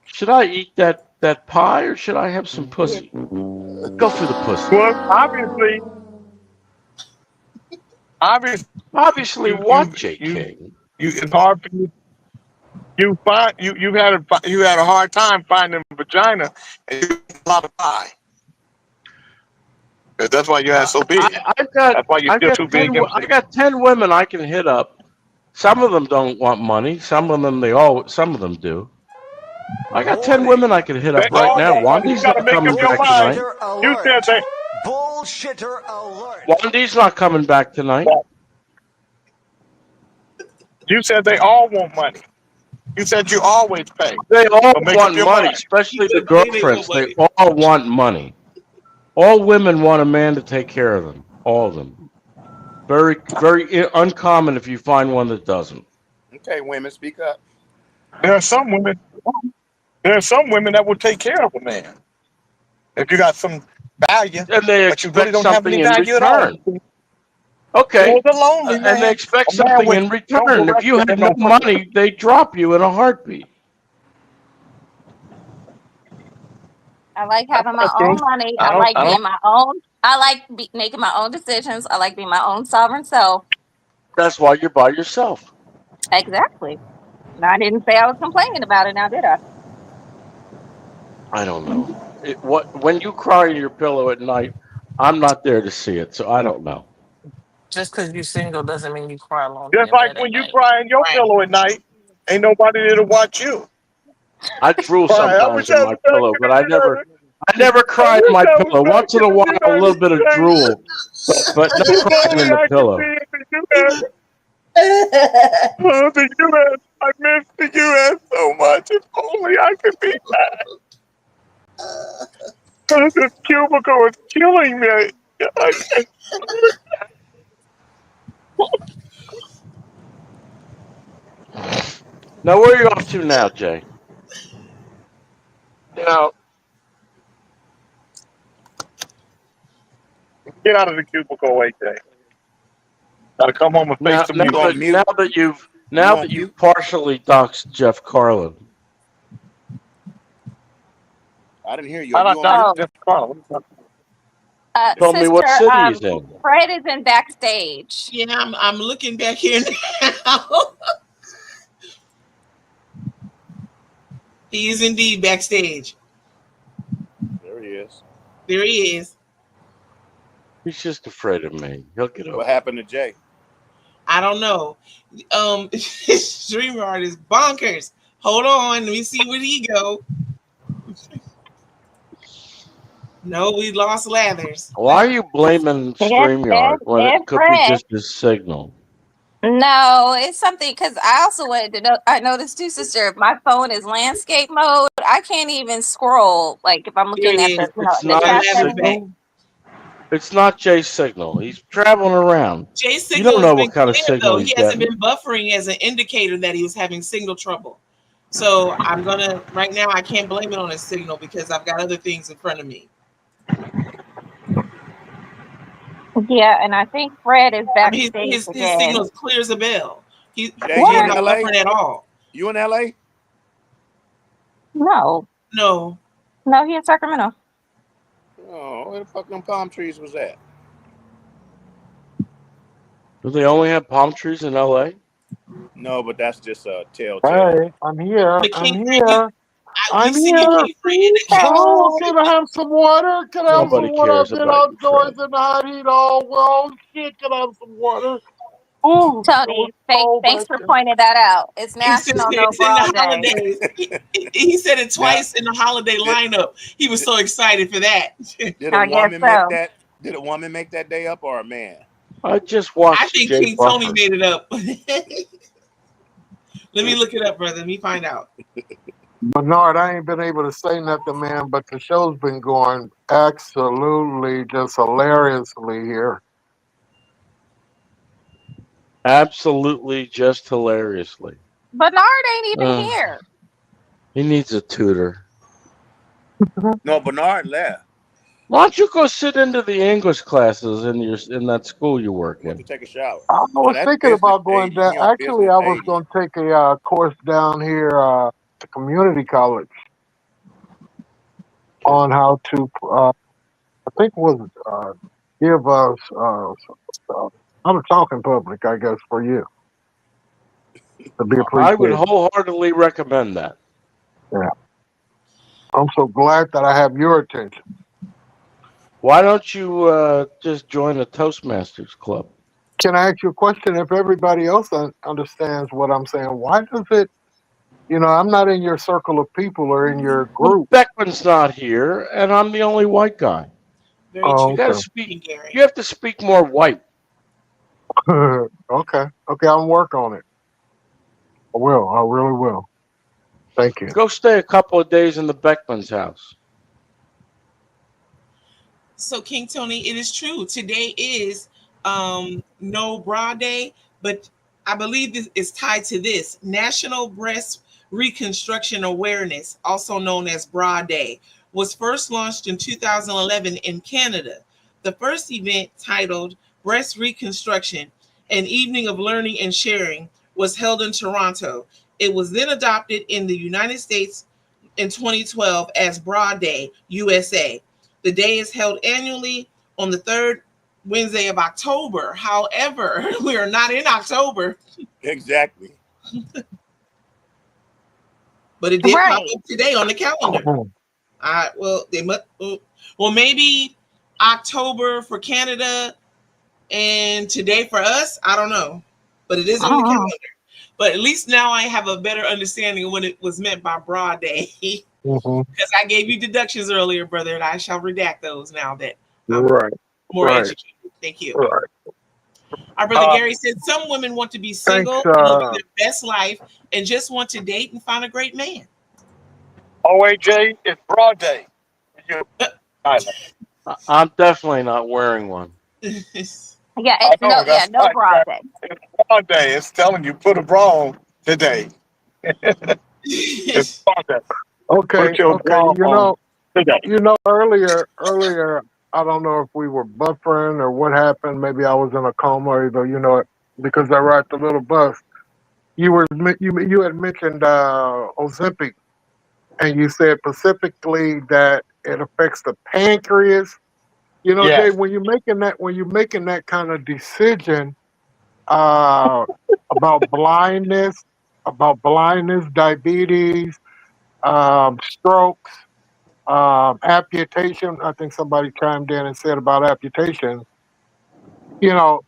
Should I eat that pie or should I have some pussy? Go for the pussy. Well, obviously, what, J. King? It's hard for you. You had a hard time finding a vagina, and you ate a lot of pie. That's why you had so big. That's why you're still too big. I got 10 women I can hit up. Some of them don't want money. Some of them do. I got 10 women I can hit up right now. Wandy's not coming back tonight. You said that. Bullshitter alert. Wandy's not coming back tonight. You said they all want money. You said you always pay. They all want money, especially the girlfriends. They all want money. All women want a man to take care of them. All of them. Very, very uncommon if you find one that doesn't. Okay, women, speak up. There are some women that will take care of a man if you got some value, and they but you really expect don't have something any in value at all. return. Okay. Well, lonely man. And they expect A man something with in no return. If you direction had and no no money, they drop you in a heartbeat. I like having my own money. I like being my own. I like making my own decisions. I like being my own sovereign self. That's why you're by yourself. Exactly. Now, I didn't say I was complaining about it. Now, did I? I don't know. When you cry in your pillow at night, I'm not there to see it, so I don't know. Just because you're single doesn't mean you cry alone. Just like when you cry in your pillow at night, ain't nobody there to watch you. I drool sometimes in my pillow, but I never cry in my pillow. Once in a while, a little bit of drool, but no crying in the pillow. Oh, the U.S. I miss the U.S. so much. If only I could be back. This cubicle is killing me. Now, where are you off to now, Jay? Now, get out of the cubicle, AJ. Gotta come home and face the music. Now that you've partially doxed Jeff Carlin. I didn't hear you. I Are you don't on know Jeff Carlin. Tell me what Sister, city he's in. Fred is in backstage. Yeah, I'm looking back here now. He is indeed backstage. There he is. There he is. He's just afraid of me. He'll get over. What happened to Jay? I don't know. StreamYard is bonkers. Hold on, let me see where he go. No, we lost Lathers. Why are you blaming StreamYard when it could be just his signal? No, it's something because I also wanted to know. I noticed too, sister. My phone is landscape mode. I can't even scroll. Like if I'm looking at the, It's the not chat his settings. signal. It's not Jay's signal. He's traveling around. Jay's You signal don't know has what been kind of clear, signal though. he's He hasn't getting. been buffering as an indicator that he was having signal trouble. So I'm gonna right now. I can't blame it on his signal because I've got other things in front of me. Yeah, and I think Fred is I mean, backstage his again. signal is clear as a bell. He's Jay, you in not LA? buffering at all. You in LA? No, No. he in Sacramento. Oh, where the fuck them palm trees was at? Do they only have palm trees in LA? No, but that's just a telltale. Hey, I'm here. The I'm King here. I'm we see you, here. King Fred. Oh, can I have some water? Can I have Nobody some water? I've cares been about you, outdoors Fred. in the hot heat all world. Shit, can I have some water? Ooh, it Tony, was cold, thanks but for pointing that out. It's National No It's in Bra the Day. holidays. He said it twice in the holiday lineup. He was so excited for that. Did a woman make that? Did a woman make that day up or a man? I just watched I think Jay King Tony buffer. made it up. Let me look it up, brother. Let me find out. Bernard, I ain't been able to say nothing, man, but the show's been going absolutely just hilariously here. Absolutely, just hilariously. Bernard ain't even here. He needs a tutor. No, Bernard left. Why don't you go sit into the English classes in that school you work To in? take a shower. I was that's thinking business about going 80. down. He on Actually, business I was 80. going to take a course down here at community college on how to, I think it was give us, I'm talking public, I guess, for you to be I would appreciated. wholeheartedly recommend that. Yeah. I'm so glad that I have your attention. Why don't you just join the Toastmasters Club? Can I ask you a question? If everybody else understands what I'm saying, why does it, I'm not in your circle of people or in your Well, group. Beckman's not here, and I'm the only white guy. Very Oh, You gotta okay. speak. You have to speak more white. Okay, I'll work on it. I will. I really will. Thank you. Go stay a couple of days in the Beckman's house. So, King Tony, it is true. Today is No Bra Day, but I believe this is tied to this National Breast Reconstruction Awareness, also known as Bra Day, was first launched in 2011 in Canada. The first event, titled Breast Reconstruction, an evening of learning and sharing, was held in Toronto. It was then adopted in the United States in 2012 as Bra Day, USA. The day is held annually on the third Wednesday of October. However, we are not in October. Exactly. But it did pop up today on the calendar. Well, they must. Well, maybe October for Canada and today for us. I don't know, but it is on the calendar. But at least now I have a better understanding of what it was meant by Bra Day. Because I gave you deductions earlier, brother, and I shall redact those now that I'm more educated. Thank you. Our brother Gary said some women want to be single, and living their best life, and just want to date and find a great man. OAJ, it's Broad Day. I'm definitely not wearing one. Yeah, it's no bra day. It's Broad Day. It's telling you put a bra on today. It's Broad Day. Okay. Put your bra on today. Earlier, I don't know if we were buffering or what happened. Maybe I was in a coma. Either, because I ride the little bus. You had mentioned Ozempic, and you said specifically that it affects the pancreas. You know, Jay, Yes. when you're making that kind of decision uh, about blindness, diabetes, strokes, amputation. I think somebody chimed in and said about amputation. You know,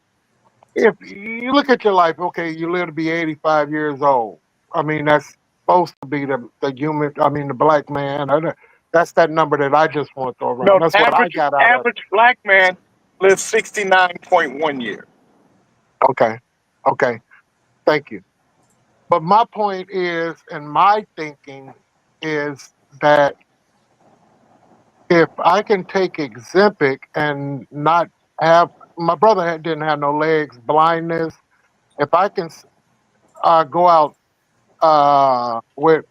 if you look at your life, okay, you live to be 85 years old. I mean, that's supposed to be the human. I mean, the black man. That's that number that I just want to throw around. No, That's what I got out of it. average black man lives 69.1 years. Okay, okay, thank you. But my point is, and my thinking is that if I can take Ozempic and not have my brother didn't have no legs, blindness. If I can go out with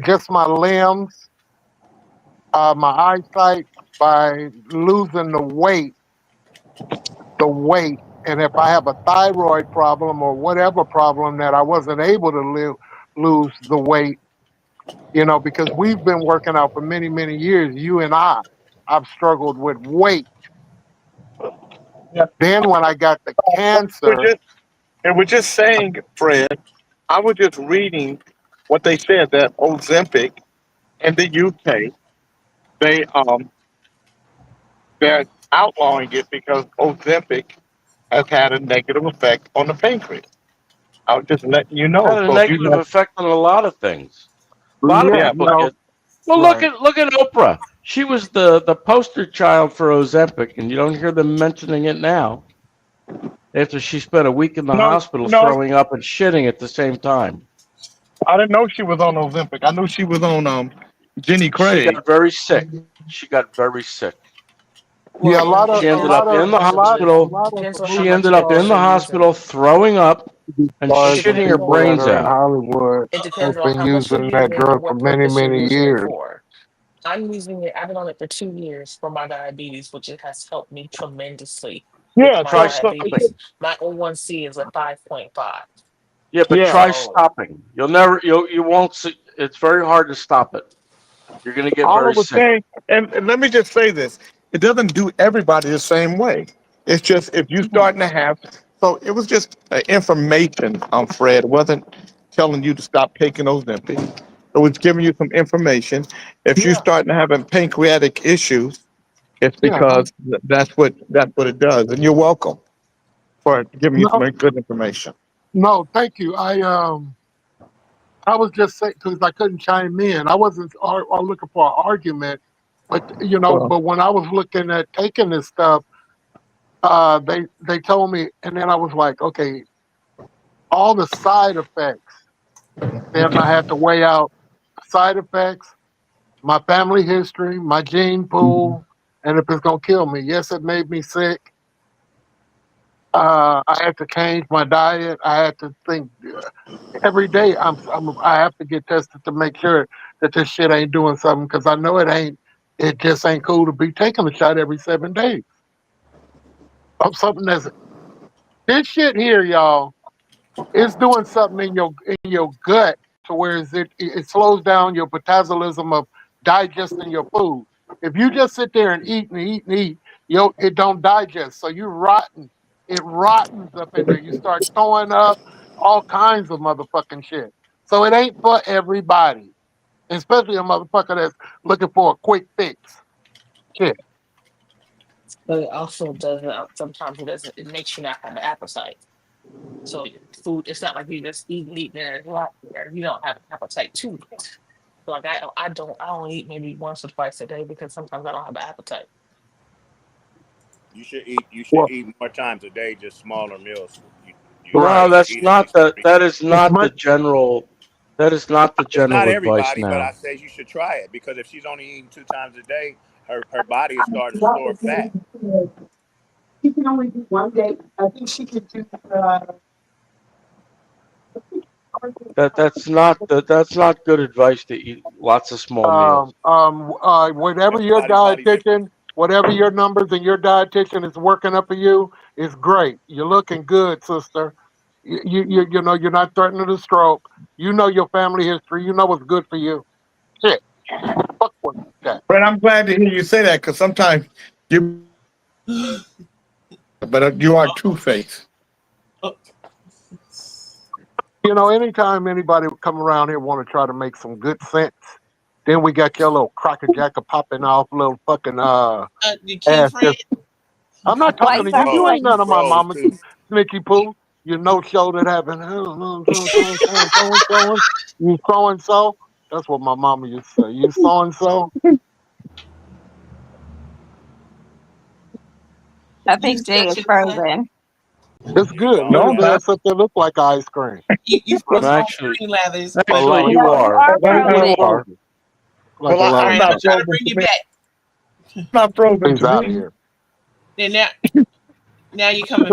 just my limbs, my eyesight, by losing the weight, and if I have a thyroid problem or whatever problem that I wasn't able to lose the weight, you know, because we've been working out for many, many years. You and I've struggled with weight. Yeah. Then when I got the cancer, We're just saying, Fred, I was just reading what they said that Ozempic in the UK, they're outlawing it because Ozempic has had a negative effect on the pancreas. I was just letting you know. Had a So if you negative have, effect on a lot of things. A lot of yeah, people no, get. Well, look right. at Oprah. She was the poster child for Ozempic, and you don't hear them mentioning it now. After she spent a week in the hospital no, throwing up and shitting at the same time. I didn't know she was on Ozempic. I knew she was on Jenny She Craig. got very sick. She got very sick. Yeah, She ended up in the hospital. She ended up in the hospital throwing up and Bars and shitting her people that brains are in out. Hollywood It depends have on been how much you're using using that it and drug for what many, purpose you're many using it years. for. I'm using it. I've been on it for 2 years for my diabetes, which it has helped me tremendously with Yeah, my Try diabetes. stopping. My A1C is a 5.5. Yeah, but Yeah. try So stopping. You won't see. It's very hard to stop it. You're going to get All I very was sick. saying, and let me just say this: it doesn't do everybody the same way. It's just if you starting to have. So it was just information, Fred. It wasn't telling you to stop taking Ozempic. It was giving you some information. If you're Yeah, starting to having pancreatic issues, it's yeah. because that's what it does. And you're welcome for giving you some No, good information. no, thank you. I was just saying because I couldn't chime in. I wasn't looking for an argument, but you know, but when I was looking at taking this stuff, they told me, and then I was like, okay, all the side effects. Then I had to weigh out side effects, my family history, my gene pool, and if it's gonna kill me. Yes, it made me sick. I had to change my diet. I had to think every day. I have to get tested to make sure that this shit ain't doing something because I know it ain't. It just ain't cool to be taking a shot every 7 days of something that's this shit here, y'all. It's doing something in your gut to where it slows down your metabolism of digesting your food. If you just sit there and eat and eat and eat, it don't digest. So you rotten. It rottens up in there. You start throwing up all kinds of motherfucking shit. So it ain't for everybody, especially a motherfucker that's looking for a quick fix. Shit. but it also doesn't sometimes it doesn't it makes you not have an appetite. So food, it's not like you just eat and it's not there. You don't have an appetite to it. So like I only eat maybe once or twice a day because sometimes I don't have an appetite. You should eat. You should Well, eat more times a day, just smaller meals. You right. No, should that's eat at not least the. 3. That is It's not the much. general. That is not the It's not general advice everybody, but I now. say you should try it because if she's only eating 2 times a day, her body is starting to store fat. She can only do one day. I think she could do. That's not good advice to eat lots of small meals. Whatever Everybody's body different. whatever your numbers and your dietitian is working up for you is great. You're looking good, sister. You know you're not threatening a stroke. You know your family history. You know what's good for you. Shit. Fuck with that. But I'm glad to hear you say that because sometimes you, but you are Two-Face. You know, anytime anybody would come around here want to try to make some good sense, then we got your little cracker jacker popping off, little fucking You ass. can't friend. I'm not talking to you. White You ain't none of my Bros, mama, too. Snicky Poo. You no show that happened. You so and so. That's what my mama used to say. You so and so. I think Jay is frozen. It's good. No, Look I'm at not. that. That look like ice cream. You I'm froze on actually, green lathers. actually, you No, you are. are You frozen. are. Like Well, a All lot I'm right, of not I'm trying to frozen bring to you me. back. Not frozen He's to out of me. here. Then now you coming.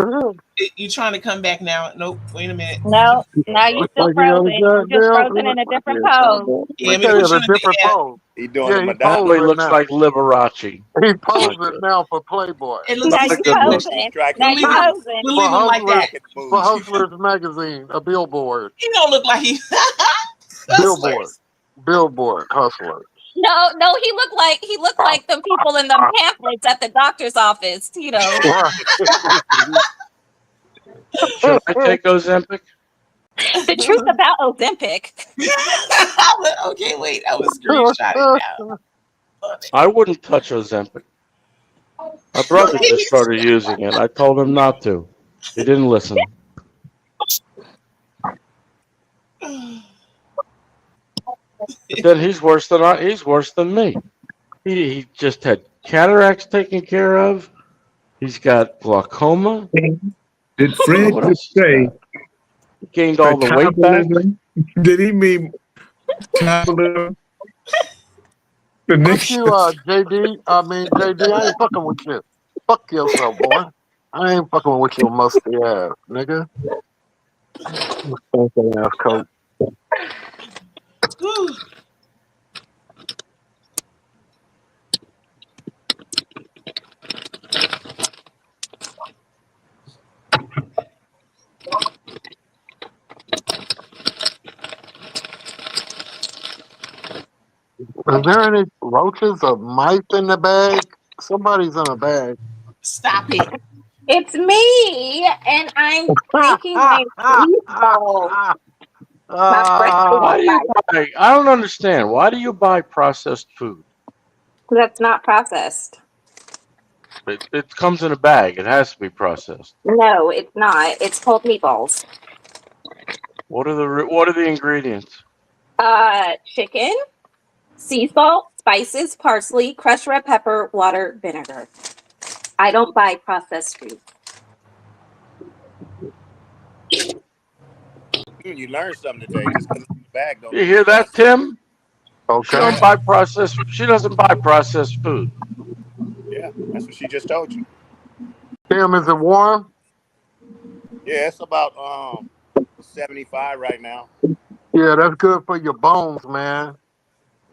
You trying to come back now? Nope. Wait a minute. No, now you're Looks still like he on frozen. You're just frozen in a different pose. Yeah, let Look me at put it, you a in the different pose. He doing Yeah, the he Madonna. Probably posing looks now. like Liberace. He My posing God. now for Playboy. It looks Now My you're goodness. posing. Striking Now We'll you're leave him. posing. We'll For leave him like Hustlers, that. for moves. Hustlers magazine, a billboard. He don't look like he. Billboard. Hustlers. Billboard. Hustlers. No, he looked like the people in the pamphlets at the doctor's office, you know. Right. Should I take Ozempic? The truth about Ozempic. Okay, wait. I was screenshotting now. I wouldn't touch Ozempic. My brother just started using it. I told him not to. He didn't listen. But then he's worse than me. He just had cataracts taken care of. He's got glaucoma. Did Fred What just else? say He gained all the weight back. metabolism? Did he mean metabolism? The Fuck next you, JD. I mean, JD, I ain't fucking with you. Fuck yourself, boy. I ain't fucking with your musty ass, nigga. Funky ass coat. Is there any roaches or mice in the bag? Somebody's in a bag. Stop it. It's me, and I'm making my meatballs. My breakfast Why do you bite. buy? I don't understand. Why do you buy processed food? That's not processed. It comes in a bag. It has to be processed. No, it's not. It's called meatballs. What are the ingredients? Chicken, sea salt, spices, parsley, crushed red pepper, water, vinegar. I don't buy processed food. You learned something today. Just because it's in the bag, don't You hear that, Tim? She Okay. don't buy processed. She doesn't buy processed food. Yeah, that's what she just told you. Tim, is it warm? Yeah, it's about 75 right now. Yeah, that's good for your bones, man.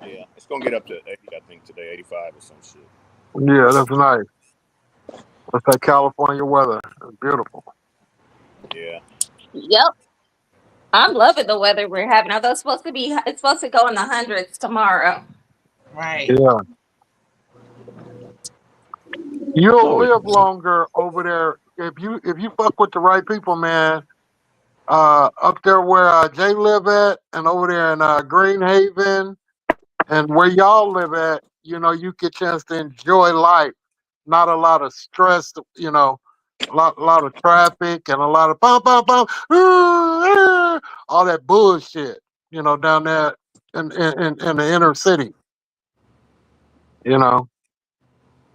Yeah, it's gonna get up to 80, I think today, 85 or some shit. Yeah, that's nice. That's that California weather. It's beautiful. Yeah. Yep. I'm loving the weather we're having. Although it's supposed to go in the hundreds tomorrow. Right. Yeah. You'll Oh, live longer over there if you fuck with the right people, man. Up there where Jay live at, and over there in Greenhaven, and where y'all live at, you know, you get a chance to enjoy life. Not a lot of stress, you know, a lot of traffic and a lot of bum, all that bullshit, you know, down there in the inner city. You know,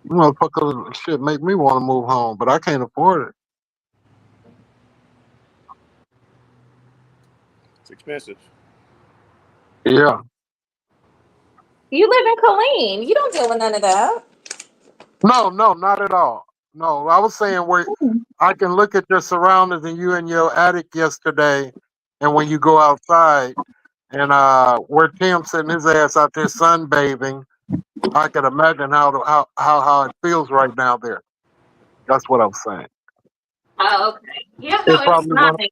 motherfucker shit make me want to move home, but I can't afford It's expensive. it. Yeah. You live in Colleen. You don't deal with none of that. No, not at all. No, I was saying where I can look at your surroundings and you in your attic yesterday, and when you go outside, and where Tim's sitting his ass out there sunbathing, I can imagine how it feels right now there. That's what I'm saying. Oh, okay. Yeah, no, It it's probably not. went.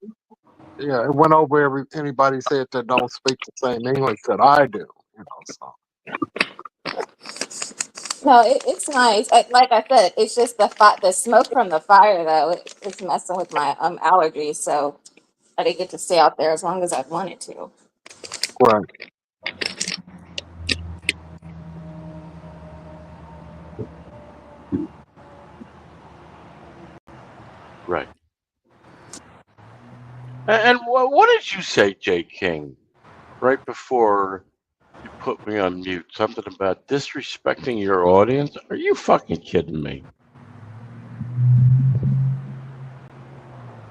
Yeah, it went over anybody said that don't speak the same English that I do. So. No, it's nice. Like I said, it's just the smoke from the fire though. It's messing with my allergies, so I didn't get to stay out there as long as I wanted to. Right. Right. And what did you say, Jay King, right before you put me on mute? Something about disrespecting your audience? Are you fucking kidding me?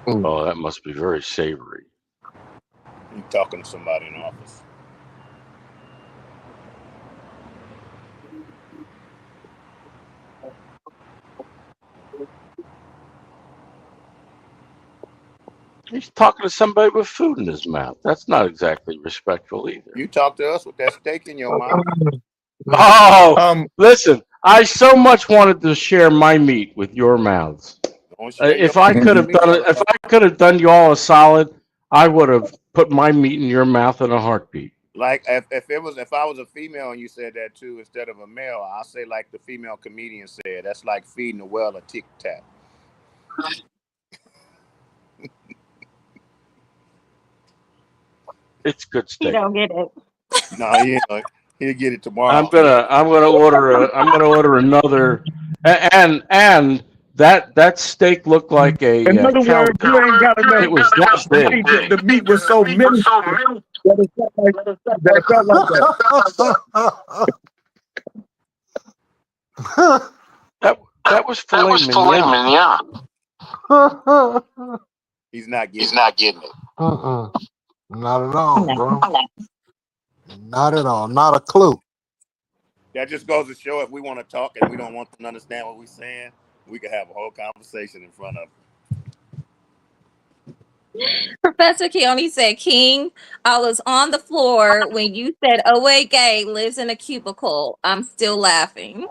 Oh, that must be very savory. You talking to somebody in the office? He's talking to somebody with food in his mouth. That's not exactly respectful either. You talk to us with that steak in your mouth. Oh, listen, I so much wanted to share my meat with your mouths. If I could have done it, if I could have done you all a solid, I would have put my meat in your mouth in a heartbeat. Like if I was a female and you said that too instead of a male, I'll say like the female comedian said, that's like feeding a well a Tic Tac. It's good steak. You don't get it. No, he'll get it tomorrow. I'm gonna order another, and that steak looked like a In other cow. words, you ain't got enough. It was that big. The meat was so minuscule that it felt like that. That was filet mignon. He's not getting it. Not at all, bro. Not at all. Not a clue. That just goes to show if we want to talk and we don't want them to understand what we're saying, we can have a whole conversation in front of them. Professor Keone said, King, I was on the floor when you said OA Gay lives in a cubicle. I'm still laughing.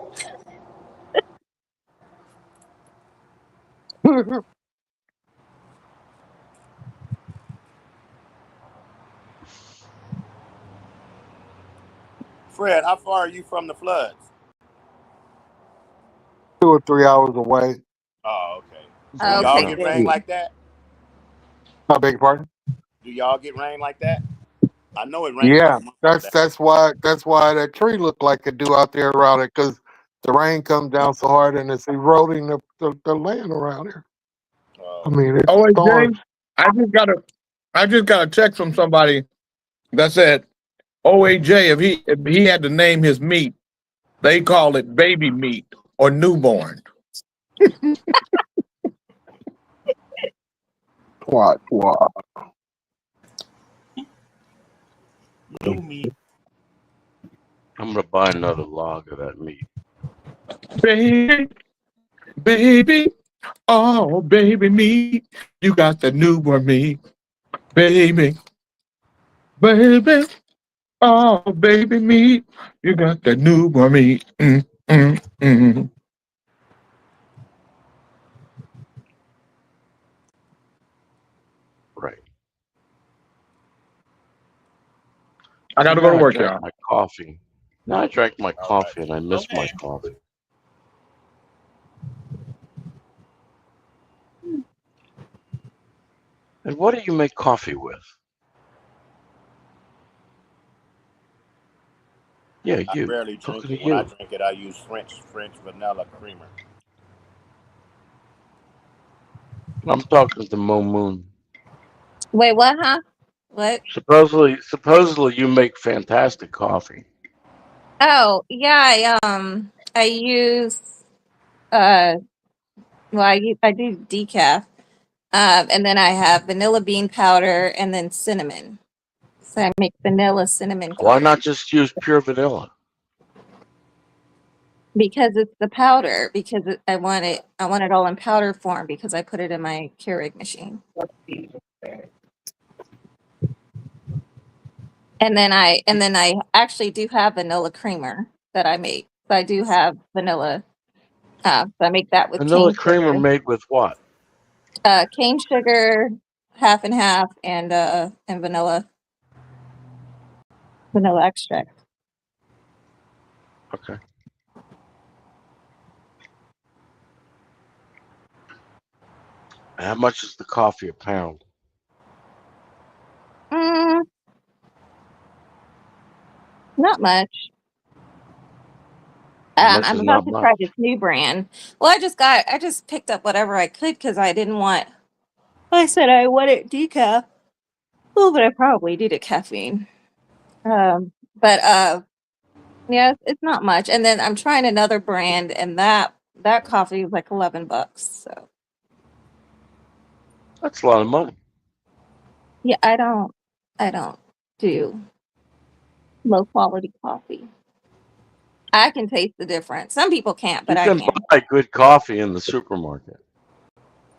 Fred, how far are you from the floods? 2 or 3 hours away. Oh, okay. Do Okay, y'all get good. rain like that? I beg your pardon? Do y'all get rain like that? I know it rains. Yeah, that's why that tree looked like it do out there around it, because the rain comes down so hard and it's eroding the land around here. I mean, it's Oh, storms. James, I just got a text from somebody that said, OAJ, if he had to name his meat, they call it baby meat or newborn. What? I'm gonna buy another log of that meat. Baby, oh baby meat, you got the newborn meat, baby, oh baby meat, you got the newborn meat. Right. I gotta go to work, y'all. My coffee. No, I drank my coffee and I missed my coffee. And what do you make coffee with? Yeah, I you. barely drink Talking it. to When I you. drink it, I use French vanilla creamer. I'm talking to Mo Moon. Wait, what, huh? What? Supposedly you make fantastic coffee. Oh, yeah, I use I do decaf. And then I have vanilla bean powder and then cinnamon. So I make vanilla cinnamon Why coffee not just use pure vanilla? because it's the powder. Because I want it all in powder form because I put it in my Keurig machine. And then I actually do have vanilla creamer. that I make. So I do have vanilla. So I make that with Vanilla cane cream are sugar. made with what? Cane sugar, half and half, and vanilla extract. Okay. How much is the coffee a pound? Not much. How much I'm is about not to much? try this new brand. Well, I just picked up whatever I could because I didn't want. I said I wanted decaf. Oh, but I probably needed caffeine. But yeah, it's not much. And then I'm trying another brand, and that coffee is like $11. So That's a lot of money. yeah, I don't do low quality coffee. I can taste the difference. Some people can't, but You I can can. buy good coffee in the supermarket.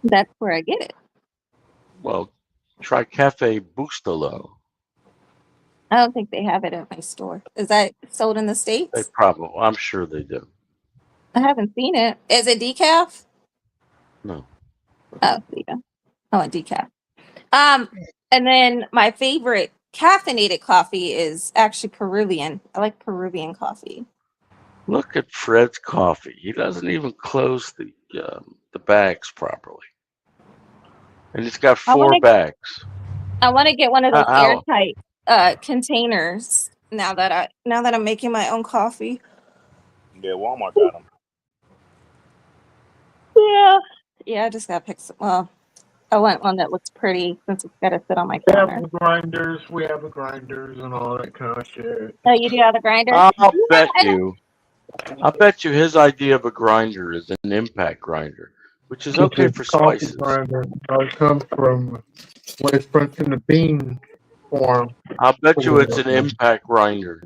That's where I get it. Well, try Cafe Bustelo. I don't think they have it at my store. Is that sold in the They States? probably, I'm sure they do. I haven't seen it. Is it decaf? No. Oh, yeah. I want decaf. And then my favorite caffeinated coffee is actually Peruvian. I like Peruvian coffee. Look at Fred's coffee. He doesn't even close the bags properly, and he's got I 4 want to bags. get one of those How? airtight containers now that I'm making my own coffee. Yeah, Walmart got them. Yeah, I just gotta pick some. Well, I want one that looks pretty since it's gotta sit on my We have counter. the grinders. We have the grinders and all that kind of shit. Oh, you do have the grinder? I'll Yeah, bet I don't- you. I bet you his idea of a grinder is an impact grinder, which is okay It's for a coffee spices. grinder. It comes from when it's put in the bean form. I'll bet you it's an impact grinder.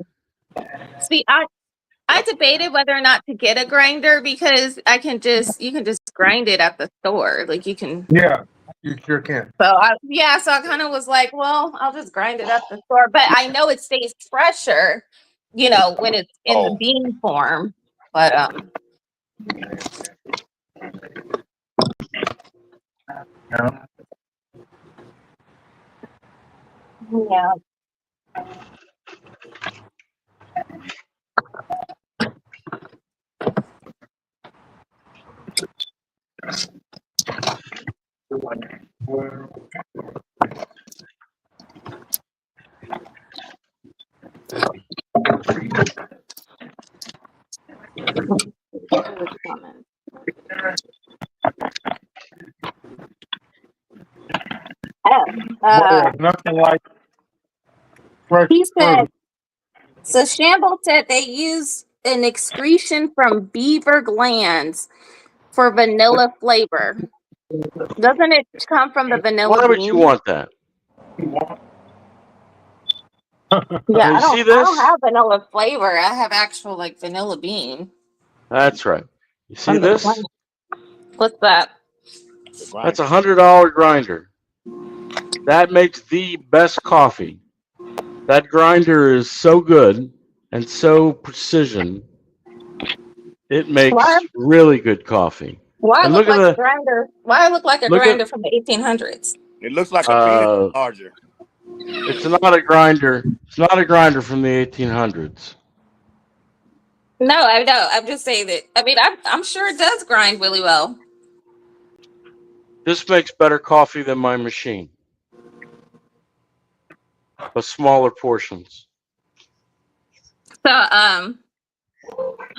See, I debated whether or not to get a grinder because you can just grind it at the store. Like you can. Yeah, you sure can. So I kind of was like, well, I'll just grind it at the store. But I know it stays fresher, when it's in the bean form. But yeah. Nothing like fresh He said, fruit. so Shamble said they use an excretion from beaver glands for vanilla flavor. Doesn't it come from the vanilla Why would bean? you want that? Yeah, You see I this? don't have vanilla flavor. I have actual like vanilla bean. That's right. You see From the this? plant. What's that? That's $100 grinder. That makes the best coffee. That grinder is so good and so precision. It makes really good coffee. Why And look look at like a the grinder? Why look like a look at- grinder from the 1800s? It looks like a peanut larger. It's not a grinder. It's not a grinder from the 1800s. No, I know. I'm just saying that. I mean, I'm sure it does grind really well. This makes better coffee than my machine, but smaller portions. So, how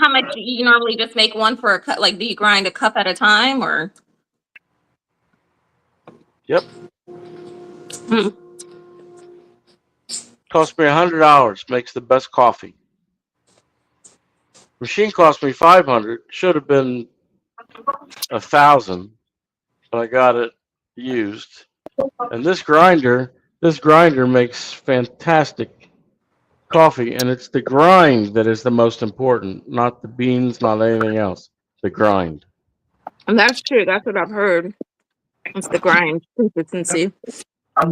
much do you normally just make one for a cup? Like, do you grind a cup at a time, or? Yep. Cost me $100. Makes the best coffee. Machine cost me $500. Should have been $1,000, but I got it used. And this grinder makes fantastic coffee, and it's the grind that is the most important, not the beans, not anything else. The grind. And that's true. That's what I've heard. It's the grind consistency. I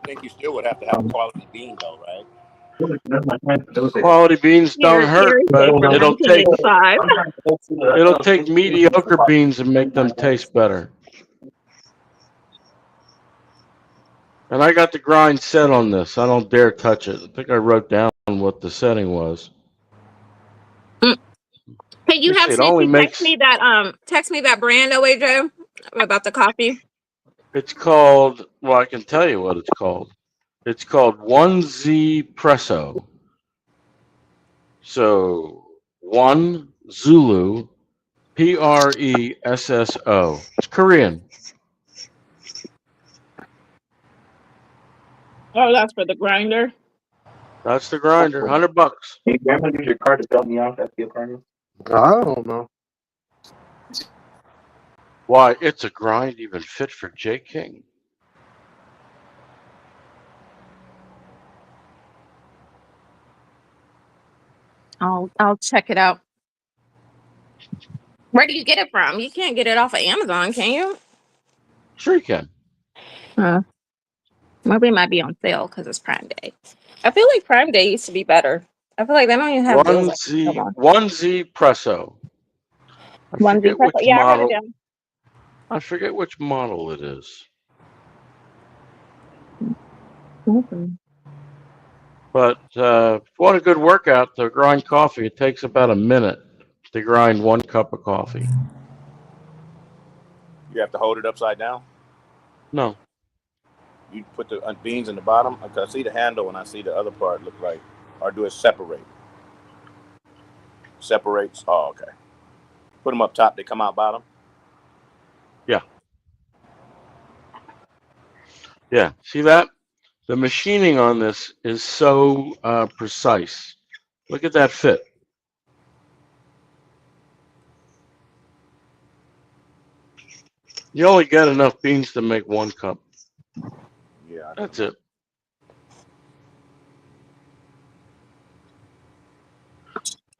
think you still would have to have a quality bean, though, right? Quality beans don't hurt, Here's but it from it'll take 1985. mediocre beans and make them taste better. And I got the grind set on this. I don't dare touch it. I think I wrote down what the setting was. Hey, you Let's have see, it only Snoopy text makes. me that brand, OAJ, about the coffee. It's called. Well, I can tell you what it's called. It's called 1Z Presso. So 1 Zulu Presso. It's Korean. Oh, that's for the grinder. That's the grinder. $100. Hey, Grandma, use your card to dump me off at the apartment. I don't know. Why? It's a grind even fit for J. King. I'll check it out. Where do you get it from? You can't get it off of Amazon, can you? Sure you can. Maybe it might be on sale because it's Prime Day. I feel like Prime Day used to be better. I feel like they don't even have deals like this no more. 1Z Presso. I forget which Yeah, I wrote model. it down. I forget which model it is. But if you want a good workout to grind coffee, it takes about a minute to grind 1 cup of coffee. You have to hold it upside down. No. You put the beans in the bottom. I see the handle and I see the other part look like, or do it separate? Separates. Oh, okay. Put them up top. They come out bottom. Yeah. Yeah. See that? The machining on this is so precise. Look at that fit. You only get enough beans to make 1 cup. Yeah. That's it.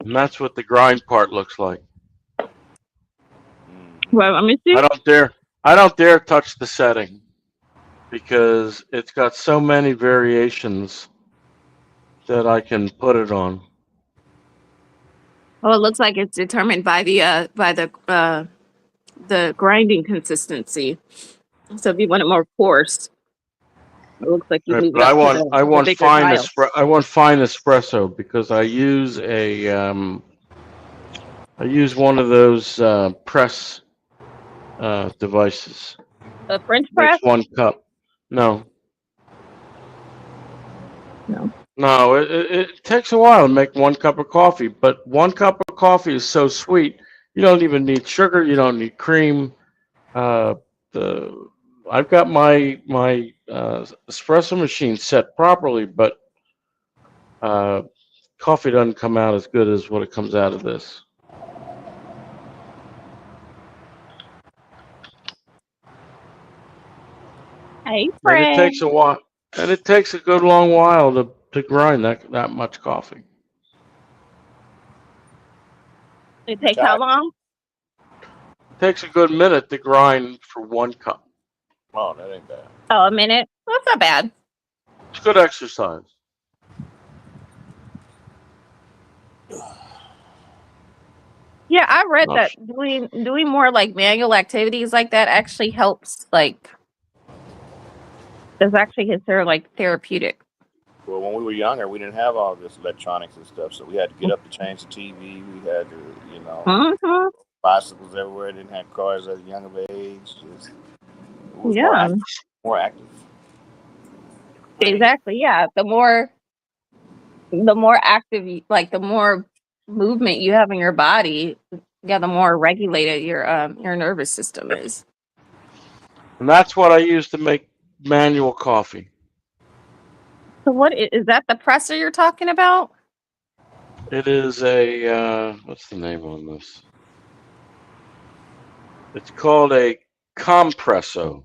And that's what the grind part looks like. Well, let me see. I don't dare touch the setting because it's got so many variations that I can put it on. Oh, it looks like it's determined by the grinding consistency. So if you want it more coarse, it looks like you Right, move but it I up want to I the want bigger fine dial. fine espresso because I use one of those press devices. The French press? Makes 1 cup. No. No. No, it takes a while to make 1 cup of coffee, but 1 cup of coffee is so sweet. You don't even need sugar. You don't need cream. I've got my espresso machine set properly, but coffee doesn't come out as good as what it comes out of this. Hey, And friend. it takes a while, and it takes a good long while to grind that much coffee. It takes how long? It takes a good minute to grind for 1 cup. Oh, that ain't bad. Oh, a minute. That's not bad. It's good exercise. Yeah, I read Oh, that doing more like manual activities like that actually helps. Like, it's actually considered like therapeutic. Well, when we were younger, we didn't have all this electronics and stuff, so we had to get up to change the TV. We had to, bicycles everywhere. Didn't have cars at a younger age. It was more active. Exactly. Yeah. The more active, like the more movement you have in your body, yeah, the more regulated your nervous system is. And that's what I use to make manual coffee. So what is that? The presser you're talking about? It is a what's the name on this? It's called a compresso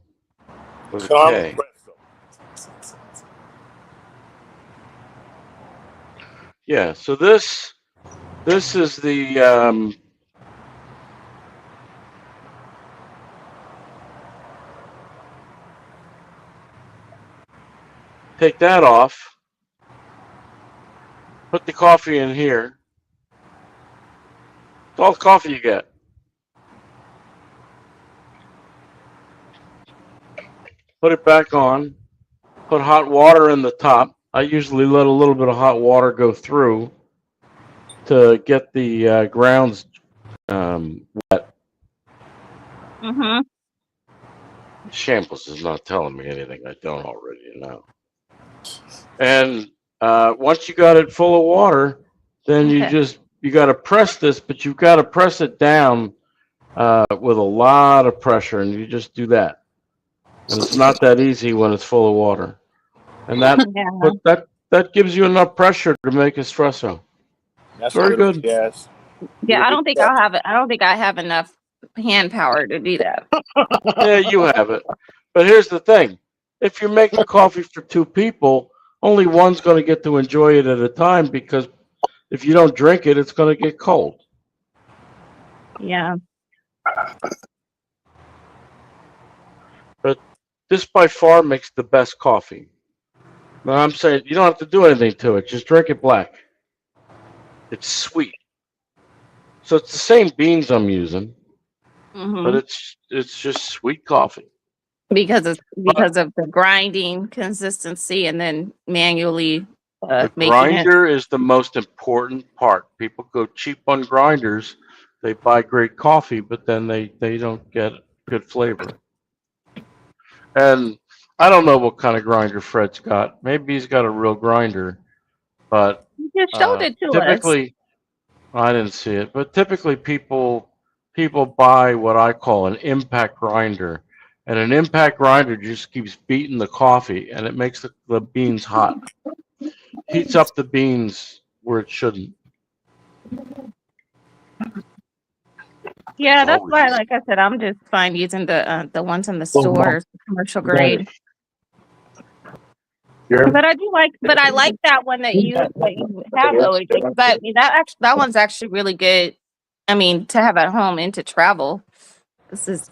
with a K. Yeah, so this is the take that off. Put the coffee in here. It's all the coffee you get. Put it back on. Put hot water in the top. I usually let a little bit of hot water go through to get the grounds wet. Mm-hmm. Shambles is not telling me anything I don't already know. And once you got it full of water, then you got to press this, but you've got to press it down with a lot of pressure, and you just do that. And it's not that easy when it's full of water. And that gives you enough pressure to make espresso. That's Very good. Yes. Yeah, I don't think I have enough hand power to do that. Yeah, you have it. But here's the thing. If you're making coffee for 2 people, only one's going to get to enjoy it at a time, because if you don't drink it, it's going to get cold. Yeah. But this by far makes the best coffee. Now, I'm saying you don't have to do anything to it. Just drink it black. It's sweet. So it's the same beans I'm using, but it's just sweet coffee. Because of the grinding consistency and then manually The making it. grinder is the most important part. People go cheap on grinders. They buy great coffee, but then they don't get good flavor. And I don't know what kind of grinder Fred's got. Maybe he's got a real grinder, but You just showed it to us. typically, I didn't see it, but typically people buy what I call an impact grinder. And an impact grinder just keeps beating the coffee, and it makes the beans hot. Heats up the beans where it shouldn't. Yeah, that's why, like I said, I'm just fine using the ones in the stores, commercial grade. But I like that one that you have though. But that one's actually really good. I mean, to have at home and to travel. This is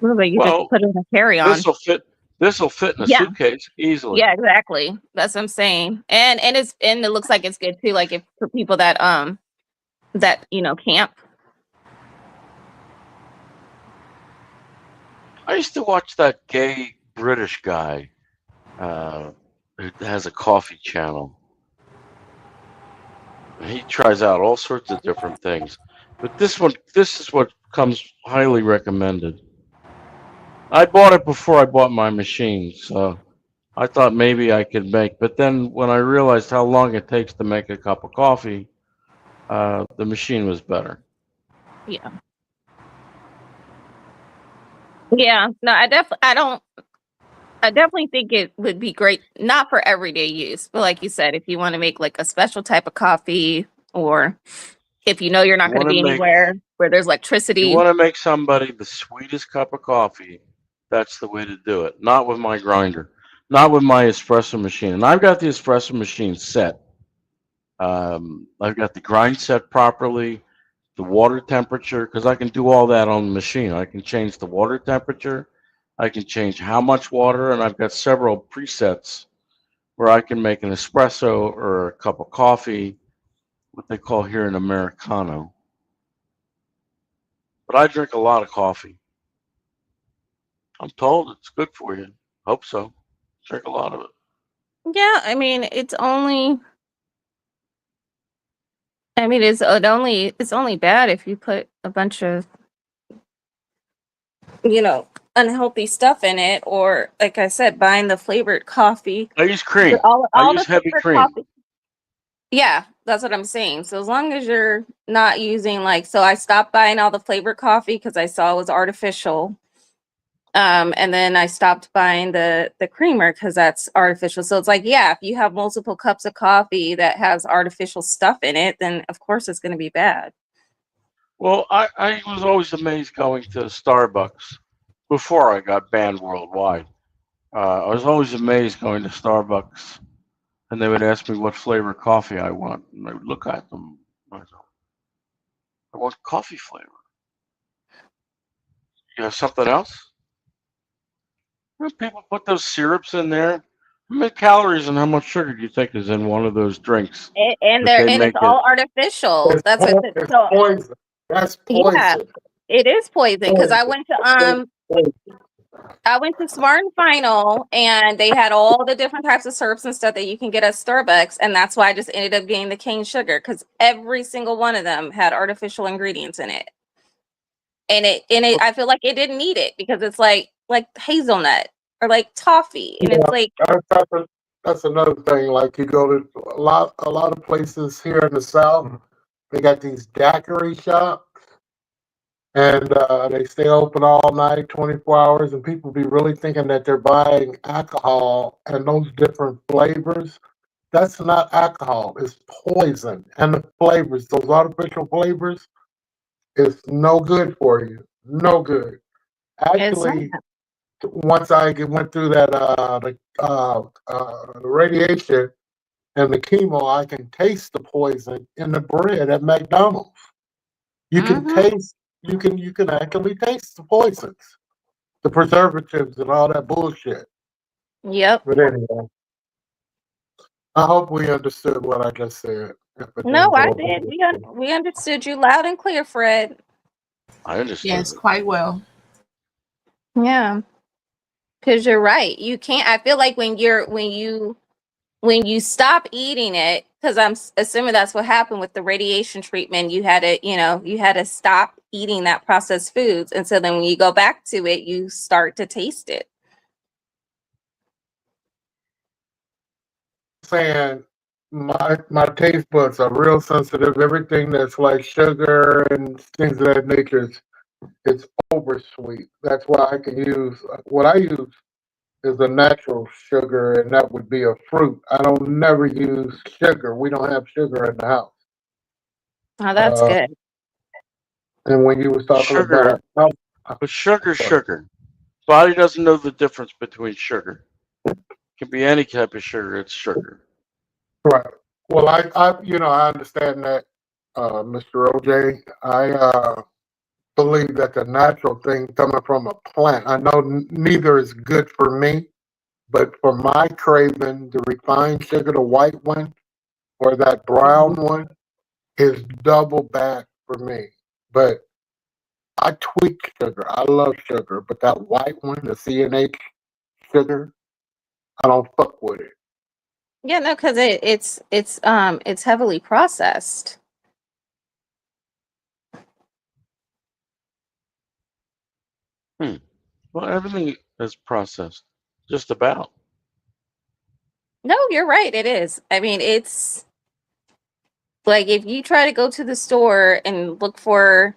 really you just put it in a carry-on. This will fit in a suitcase easily. Yeah, exactly. That's what I'm saying. And it looks like it's good too. Like if for people that camp. I used to watch that gay British guy who has a coffee channel. He tries out all sorts of different things. But this is what comes highly recommended. I bought it before I bought my machine, so I thought maybe I could make. But then when I realized how long it takes to make a cup of coffee, the machine was better. Yeah. Yeah. No, I definitely think it would be great, not for everyday use, but like you said, if you want to make like a special type of coffee, or if you know you're not going to be anywhere where there's electricity. You want to make somebody the sweetest cup of coffee, that's the way to do it. Not with my grinder, not with my espresso machine. And I've got the espresso machine set. I've got the grind set properly, the water temperature, because I can do all that on the machine. I can change the water temperature. I can change how much water, and I've got several presets where I can make an espresso or a cup of coffee, what they call here an Americano. But I drink a lot of coffee. I'm told it's good for you. Hope so. Drink a lot of it. Yeah, I mean, it's only bad if you put a bunch of unhealthy stuff in it, or like I said, buying the flavored coffee. I use cream. I use heavy cream. Coffee. Yeah, that's what I'm saying. So as long as you're not using so I stopped buying all the flavored coffee because I saw it was artificial. And then I stopped buying the creamer because that's artificial. So it's if you have multiple cups of coffee that has artificial stuff in it, then of course it's going to be bad. Well, I was always amazed going to Starbucks before I got banned worldwide. I was always amazed going to Starbucks, and they would ask me what flavor coffee I want. And I would look at them. I want coffee flavor. You have something else? People put those syrups in there. How many calories and how much sugar do you think is in one of those drinks? And That they it's make all it. artificial. That's what It's so poison. That's yeah, poison. it is poison because Poison. I went to Smart and Final and they had all the different types of syrups and stuff that you can get at Starbucks, and that's why I just ended up getting the cane sugar because every single one of them had artificial ingredients in it. And it I feel like it didn't need it because it's like hazelnut or like toffee. And it's like That's another thing. Like you go to a lot of places here in the South, they got these daiquiri shops, and they stay open all night, 24 hours, and people be really thinking that they're buying alcohol and those different flavors. That's not alcohol. It's poison. And the flavors, those artificial flavors, is no good for you. No good. Actually, once I went through that the radiation and the chemo, I can taste the poison in the bread at McDonald's. You can taste. You can actually taste the poisons, the preservatives, and all that bullshit. Yep. But anyway, I hope we understood what I just said. No, I did. We understood you loud and clear, Fred. I understood. Yes, quite well. Yeah. Because you're right. You can't. I feel like when you stop eating it, because I'm assuming that's what happened with the radiation treatment. You had to stop eating that processed foods, and so then when you go back to it, you start to taste it. Saying my taste buds are real sensitive. Everything that's like sugar and things of that nature it's over sweet. That's why I can use what I use is a natural sugar, and that would be a fruit. I don't never use sugar. We don't have sugar in the house. Oh, that's good. And when you was talking Sugar, about but sugar. Body doesn't know the difference between sugar. It can be any type of sugar. It's sugar. right. Well, I I understand that, Mr. OJ. I believe that the natural thing coming from a plant. I know neither is good for me, but for my craving, the refined sugar, the white one, or that brown one, is double back for me. But I tweak sugar. I love sugar, but that white one, the CNH sugar, I don't fuck with it. Yeah, no, because it's heavily processed. Well, everything is processed. Just about. No, you're right. It is. I mean, it's like if you try to go to the store and look for,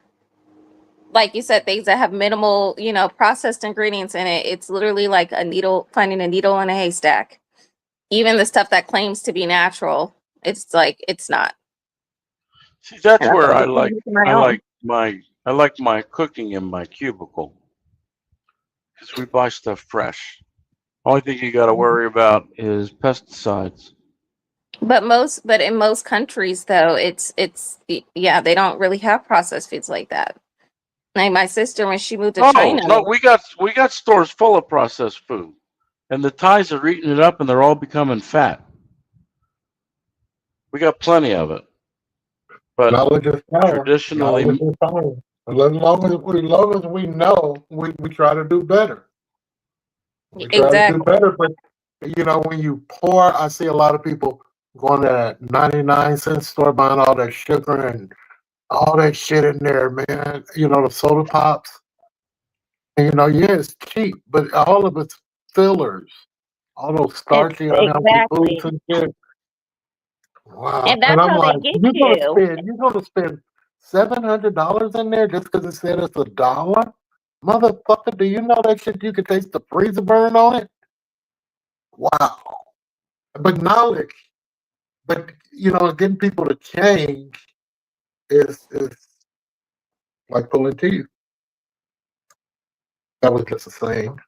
like you said, things that have minimal, processed ingredients in it, it's literally like finding a needle in a haystack. Even the stuff that claims to be natural, it's like it's not. See, that's And where why I can't like make my I own. like my cooking in my cubicle because we buy stuff fresh. Only thing you got to worry about is pesticides. But in most countries though, yeah, they don't really have processed foods like that. Like my sister, when she moved to China. No, we got stores full of processed food, and the Thais are eating it up, and they're all becoming fat. We got plenty of it, but Knowledge is power. traditionally, Knowledge is power. As long as we know, we try to do better. We try to do Exactly. better, but when you pour, I see a lot of people going to that 99-cent store buying all that sugar and all that shit in there, man. The soda pops. And, yeah, it's cheap, but all of it's fillers. All those starchy, unhealthy Exactly. foods and shit. Wow. And And that's I'm how they like, get you're gonna spend $700 in there just because it said it's $1? Motherfucker, do you know that shit you can taste the freezer burn on it? Wow. But knowledge, getting people to change is like pulling teeth. That was just a saying.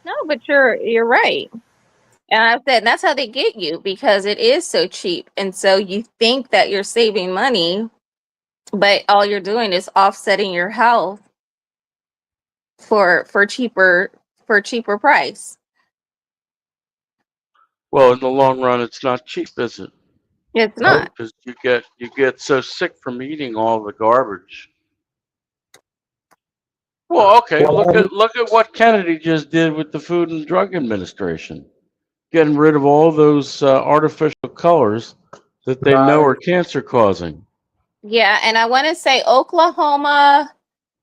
No, but you're right. And I said that's how they get you because it is so cheap. And so you think that you're saving money, but all you're doing is offsetting your health for cheaper for a cheaper price. Well, in the long run, it's not cheap, is it? It's not. Because you get so sick from eating all the garbage. Well, okay, look at what Kennedy just did with the Food and Drug Administration, getting rid of all those artificial colors that they know are cancer causing. Yeah, and I want to say Oklahoma,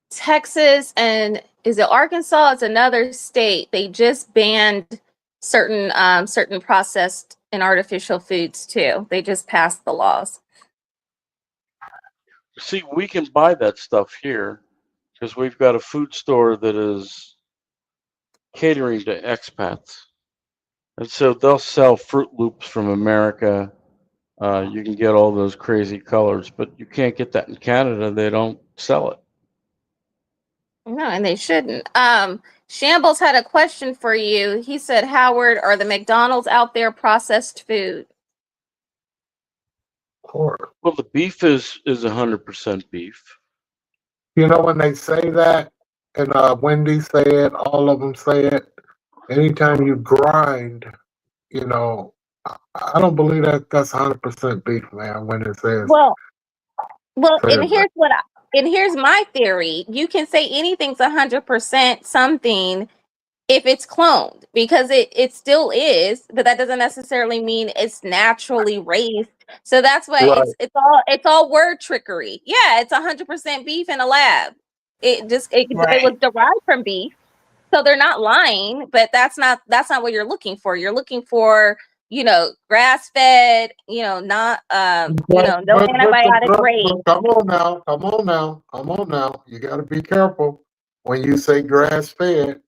Texas, and is it Arkansas? It's another state. They just banned certain processed and artificial foods too. They just passed the laws. See, we can buy that stuff here because we've got a food store that is catering to expats. And so they'll sell Fruit Loops from America. You can get all those crazy colors, but you can't get that in Canada. They don't sell it. No, and they shouldn't. Shambles had a question for you. He said, Howard, are the McDonald's out there processed food? Well, the beef is 100% beef. You know, when they say that, and Wendy say it, all of them say it, anytime you grind, you know, I don't believe that's 100% beef, man, when it says. Well, say and it. here's my theory. You can say anything's 100% something if it's cloned, because it still is, but that doesn't necessarily mean it's naturally raised. So that's why Right. it's all word trickery. Yeah, it's 100% beef in a lab. It was derived from beef, so they're not lying. But that's not what you're looking for. You're looking for, grass fed, not no antibiotic raised. Come on now. You got to be careful when you say grass fed.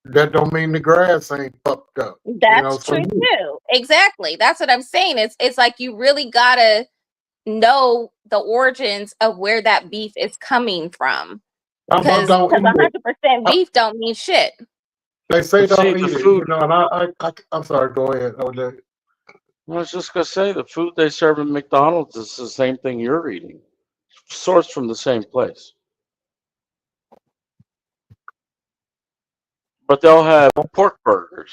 That don't mean the grass ain't fucked up. That's true too. Exactly. That's what I'm saying. It's like you really gotta know the origins of where that beef is coming from. Because 100% beef don't mean shit. They say But see, don't the eat it. food- And I'm sorry. Go ahead, OJ. I was just gonna say the food they serve at McDonald's is the same thing you're eating, sourced from the same place. But they'll have pork burgers.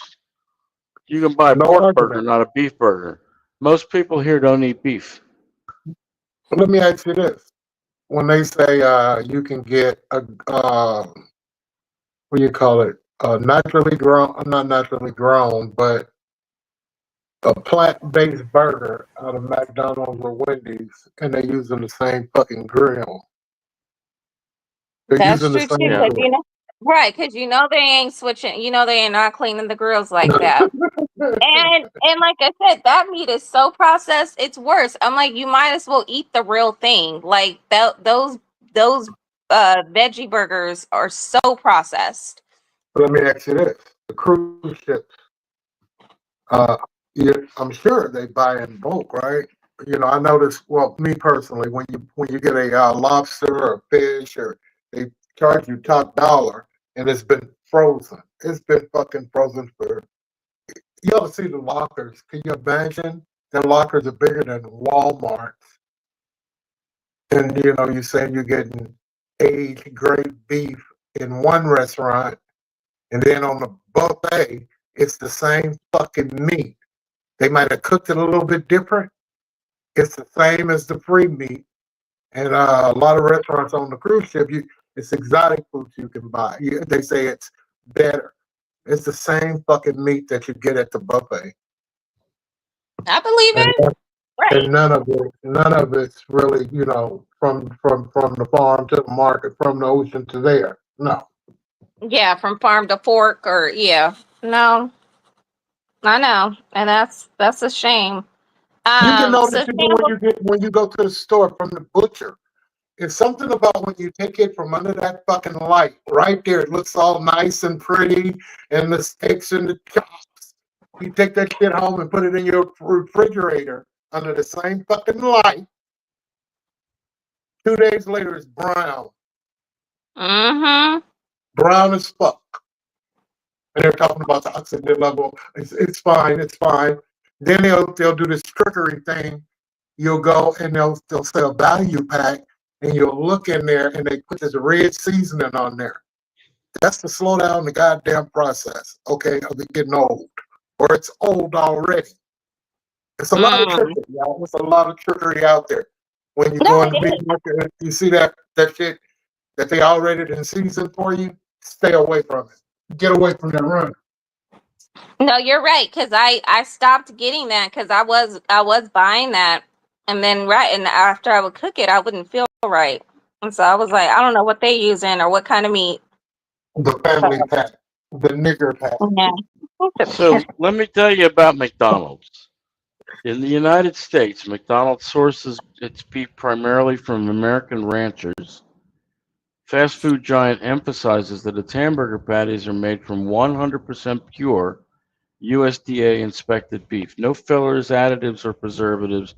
You can buy a pork burger, not a beef burger. Most people here don't eat beef. Let me ask you this: when they say you can get a what do you call it? Naturally grown, not naturally grown, but a plant-based burger out of McDonald's or Wendy's, and they're using the same fucking grill. They're That's using true the too, same because because they ain't switching, they ain't not cleaning the grills like that. and like I said, that meat is so processed, it's worse. I'm like, you might as well eat the real thing. Like those veggie burgers are so processed. Let me ask you this: the cruise ships, I'm sure they buy in bulk, right? I noticed. Well, me personally, when you get a lobster or a fish, or they charge you top dollar, and it's been frozen. It's been fucking frozen for. You ever see the lockers? Can you imagine? The lockers are bigger than Walmart, and you say you're getting aged great beef in one restaurant. And then on the buffet, it's the same fucking meat. They might have cooked it a little bit different. It's the same as the free meat. And a lot of restaurants on the cruise ship, it's exotic foods you can buy. They say it's better. It's the same fucking meat that you get at the buffet. I believe it. Right. And none of it's really, from the farm to the market, from the ocean to there. No. Yeah, from farm to fork, or no, I know, and that's a shame. You can know So that when you go to the store from the butcher. It's something about when you take it from under that fucking light, right there. It looks all nice and pretty, and the steaks and the chops. You take that shit home and put it in your refrigerator under the same fucking light. 2 days later, it's brown. Mm-hmm. Brown as fuck. And they're talking about the oxygen level. It's fine. It's fine. Then they'll do this trickery thing. You'll go and they'll sell a value pack, and you'll look in there and they put this red seasoning on there. That's to slow down the goddamn process, okay, of it getting old. Or it's old already. It's a lot of trickery, y'all. There's a lot of trickery out there. When you go in the meat market, you see that shit that they already done seasoned for you, stay away from it. Get away from that run. No, you're right, because I stopped getting that because I was buying that, and then and after I would cook it, I wouldn't feel right, and so I was like, I don't know what they using or what kind of meat. The family pack, the nigger pack. Yeah. So let me tell you about McDonald's. In the United States, McDonald's sources its beef primarily from American ranchers. Fast food giant emphasizes that its hamburger patties are made from 100% pure USDA inspected beef. No fillers, additives, or preservatives.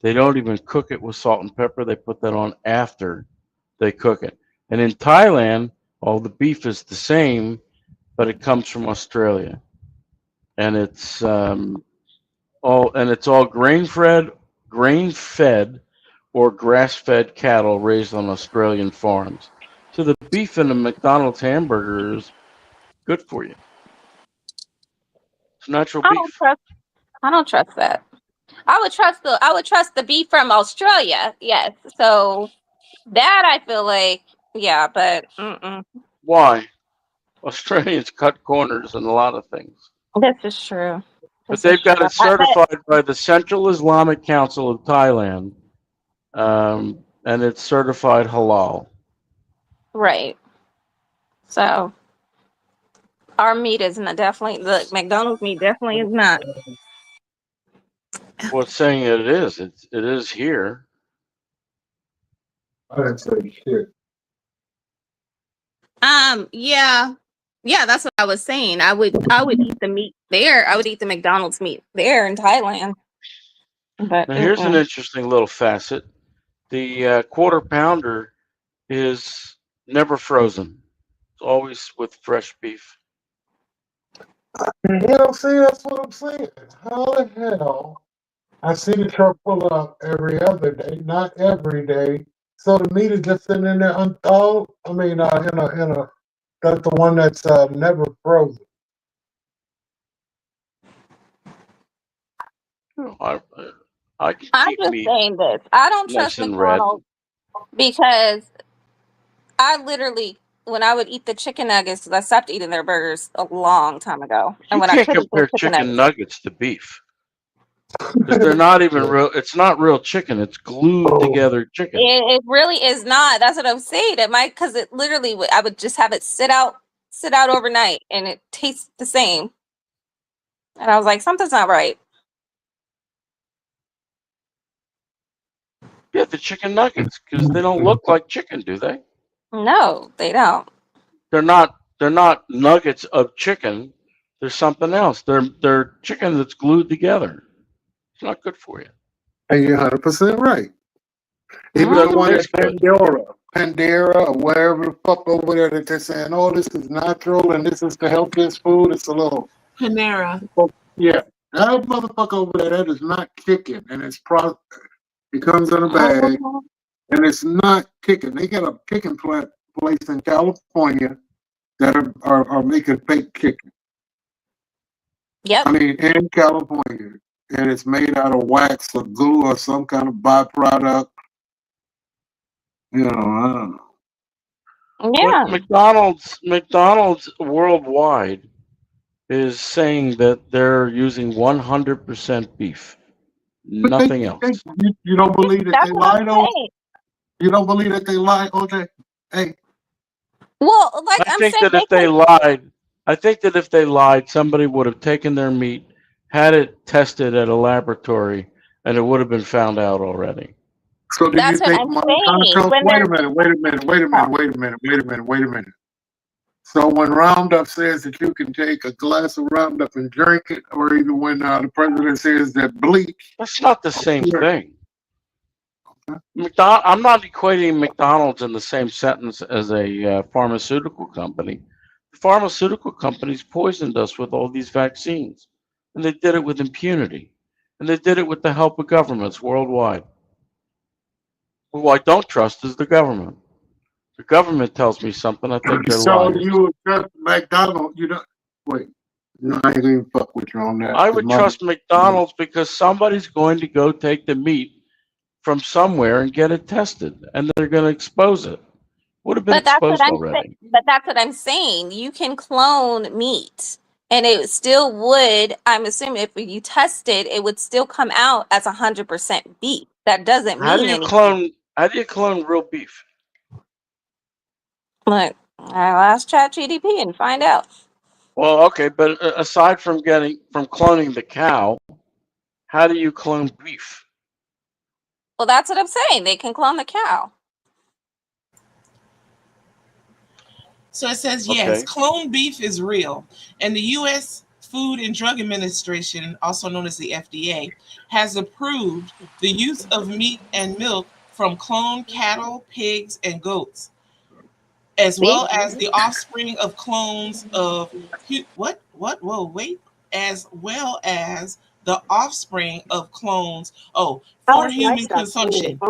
They don't even cook it with salt and pepper. They put that on after they cook it. And in Thailand, all the beef is the same, but it comes from Australia. And it's all grain-fed or grass-fed cattle raised on Australian farms. So the beef in a McDonald's hamburger is good for you. It's natural beef. I don't trust that. I would trust the beef from Australia. Yes. So that I feel like, yeah, but Why? Australians cut corners in a lot of things. this is true. But they've got it certified by the Central Islamic Council of Thailand, and it's certified halal. Right. So our meat is not definitely the McDonald's meat definitely is not. Well, it's saying it is. It is here. I didn't say shit. Yeah, that's what I was saying. I would eat the meat there. I would eat the McDonald's meat there in Thailand. But Now, here's an interesting little facet. The quarter pounder is never frozen. It's always with fresh beef. You know, see, that's what I'm saying. How the hell? I see the truck pull up every other day, not every day. So the meat is just sitting in there unthawed. I mean, that's the one that's never frozen. I can I'm keep just meat saying this. I don't nice trust and red. McDonald's because I literally, when I would eat the chicken nuggets, 'cause I stopped eating their burgers a long time ago. And You when I can't could eat compare the chicken chicken nuggets, nuggets to beef. Because they're not even real. It's not real chicken. It's glued together chicken. it really is not. That's what I'm saying. It might, because it literally, I would just have it sit out overnight, and it tastes the same. And I was like, something's not right. Yeah, the chicken nuggets, because they don't look like chicken, do they? No, they don't. They're not nuggets of chicken. They're something else. They're chicken that's glued together. It's not good for you. And you're 100% right. Even the one at Pandora, or wherever the fuck over there that they're saying, oh, this is natural and this is the healthiest food. It's a little Panera. Yeah, that motherfucker over there, that is not chicken, and it comes in a bag, and it's not chicken. They got a chicken place in California that are making fake chicken. Yep. I mean, in California, and it's made out of wax or glue or some kind of byproduct. You know, I don't know. Yeah. McDonald's worldwide is saying that they're using 100% beef, nothing else. You don't believe that they lie, though? You don't believe that they lie, OJ? Hey. Well, like I think that if they lied, somebody would have taken their meat, had it tested at a laboratory, and it would have been found out already. So do you think Monsanto? Wait a minute. So when Roundup says that you can take a glass of Roundup and drink it, or even when the president says that bleach, that's not the same thing. I'm not equating McDonald's in the same sentence as a pharmaceutical company. The pharmaceutical companies poisoned us with all these vaccines, and they did it with impunity, and they did it with the help of governments worldwide. Who I don't trust is the government. The government tells me something. I think they're So lying. you would trust McDonald's? You don't wait. No, I ain't even fuck with you on that. I would trust McDonald's because somebody's going to go take the meat from somewhere and get it tested, and they're going to expose it. Would have been But that's what exposed I'm already. saying. But that's what I'm saying. You can clone meat, and it still would. I'm assuming if you test it, it would still come out as 100% beef. That doesn't How do mean you anything. clone? How do you clone real beef? Look, I'll ask ChatGPT and find out. Well, okay, but aside from cloning the cow, how do you clone beef? Well, that's what I'm saying. They can clone the cow. So it says, yes, Okay. clone beef is real. And the U.S. Food and Drug Administration, also known as the FDA, has approved the use of meat and milk from cloned cattle, pigs, and goats, as well as the offspring of clones of as well as the offspring of clones for human consumption. A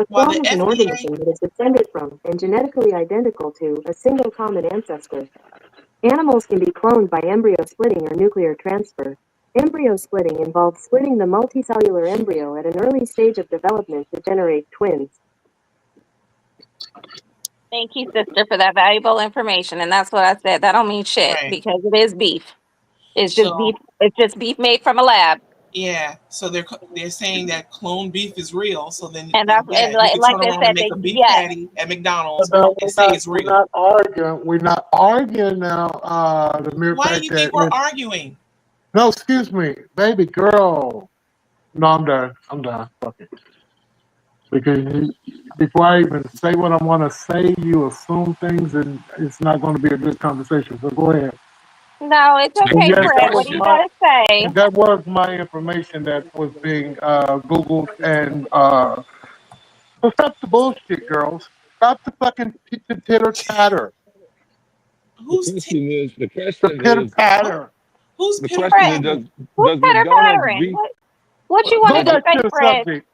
While clone the is an FDA organism that is descended from and genetically identical to a single common ancestor. Animals can be cloned by embryo splitting or nuclear transfer. Embryo splitting involves splitting the multicellular embryo at an early stage of development to generate twins. Thank you, sister, for that valuable information. And that's what I said. That don't mean shit because it is beef. It's just beef. It's just beef made from a lab. Yeah, so they're saying that clone beef is real. So then, And that's yeah, and you can like turn they around said, and make a beef yes. patty at McDonald's No, and say it's we're real. not arguing. We're not arguing now. The mere Why do fact you that think we're arguing? no, excuse me, baby girl. No, I'm done. I'm done. Fuck it. Because before I even say what I want to say, you assume things, and it's not going to be a good conversation. So go ahead. No, it's And okay, yes, Fred. What do you gotta say? that was my information that was being Googled and so stop the bullshit, girls. Stop the fucking titter tatter. Who's the question is Pitter patter. Who's the pitter question is pattering? does Who's pitter McDonald's pattering? beef What you Go wanted to back say, to the Fred? subject.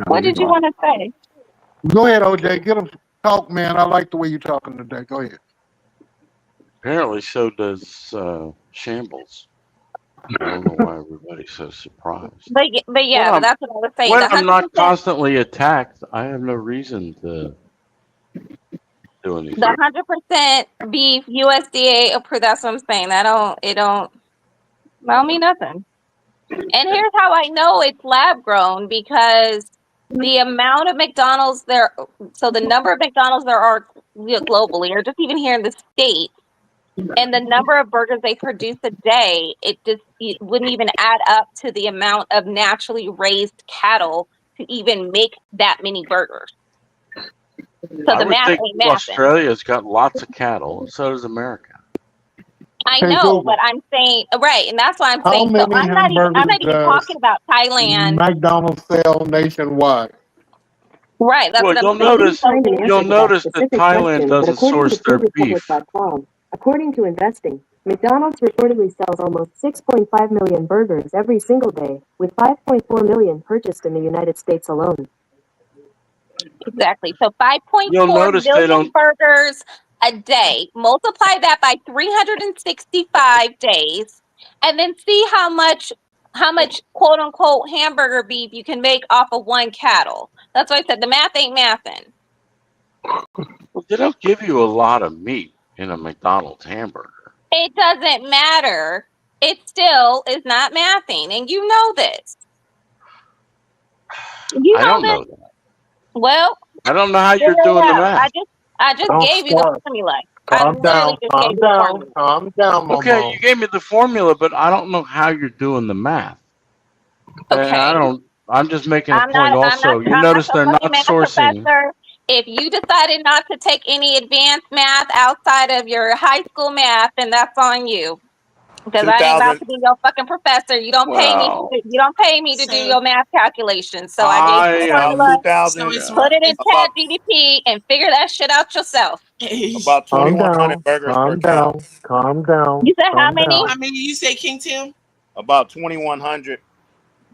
What did you want to say? Go ahead, OJ. Get them talk, man. I like the way you're talking today. Go ahead. Apparently, so does Shambles. I don't know why everybody's so surprised. But yeah, but that's what I was saying. When The I'm not 100%, constantly attacked, I have no reason to do anything. the 100% beef USDA approved. That's what I'm saying. It don't mean nothing. And here's how I know it's lab grown because the amount of McDonald's there, so the number of McDonald's there are globally, or just even here in the state, and the number of burgers they produce a day, it wouldn't even add up to the amount of naturally raised cattle to even make that many burgers. So I the would math think ain't mathing. Australia's got lots of cattle, and so does America. I Hey, know, Google. but I'm saying right, and that's why I'm How saying. So many I'm not even hamburgers does talking about Thailand. McDonald's sell nationwide? Right, that's Well, what I'm you'll saying. notice that Thailand doesn't source their beef. According to Investing, McDonald's reportedly sells almost 6.5 million burgers every single day, with 5.4 million purchased in the United States alone. Exactly. So You'll 5.4 notice they million don't. burgers a day. Multiply that by 365 days, and then see how much quote unquote hamburger beef you can make off of one cattle. That's why I said the math ain't mathing. Well, they don't give you a lot of meat in a McDonald's hamburger. It doesn't matter. It still is not mathing, and you know this. You I know don't this. know that. Well, I don't know how you're figure it doing the out. math. I just Don't gave you the start. formula. Calm down. Calm down. Calm down, Mama. Okay, you gave me the formula, but I don't know how you're doing the math. Okay. I'm just making a I'm point. not Also, you I'm not notice your they're fucking not math sourcing. professor. If you decided not to take any advanced math outside of your high school math, then that's on you. Because I ain't about 2000. to be your fucking professor. You don't pay me. Well, You don't pay me to do So your math calculations. So I gave you the About formula. 2000. it's Put it in About Chat GDP and figure that shit out yourself. about Calm 2,100 down. burgers per Calm cow. down. Calm down. You said how Calm many? down. How many did you say, King Tim? About 2,100,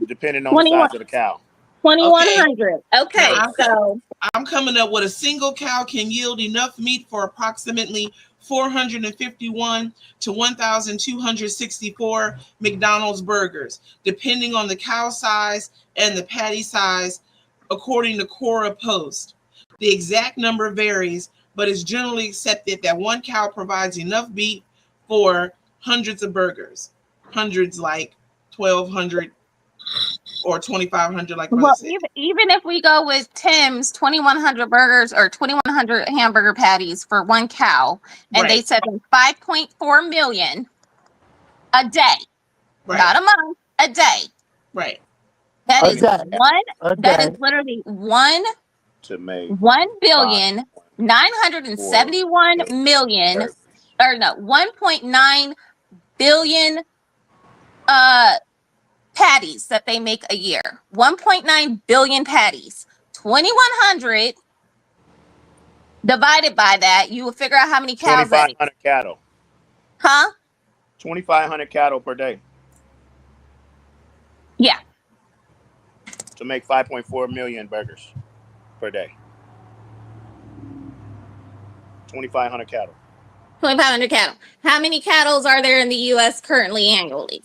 depending on the 21. size of the cow. 2100. Okay, Now, so I'm coming up with a single cow can yield enough meat for approximately 451 to 1,264 McDonald's burgers, depending on the cow size and the patty size, according to Quora Post. The exact number varies, but it's generally accepted that one cow provides enough beef for hundreds of burgers. Hundreds like 1,200 or 2,500 like Brother Well, said. even if we go with Tim's 2,100 burgers or 2,100 hamburger patties for one cow, and they Right. said 5.4 million a day, Right. not a month, a day. Right. That A is day. one. A That is day. literally one To make 1,971,000,000, or no, 1.9 billion patties that they make a year. 1.9 billion patties. 2,100 divided by that, you will figure out how many cows that is. 2,500 cattle. Huh? 2,500 cattle per day Yeah. to make 5.4 million burgers per day. 2,500 cattle. 2,500 cattle. How many cattle are there in the U.S. currently annually?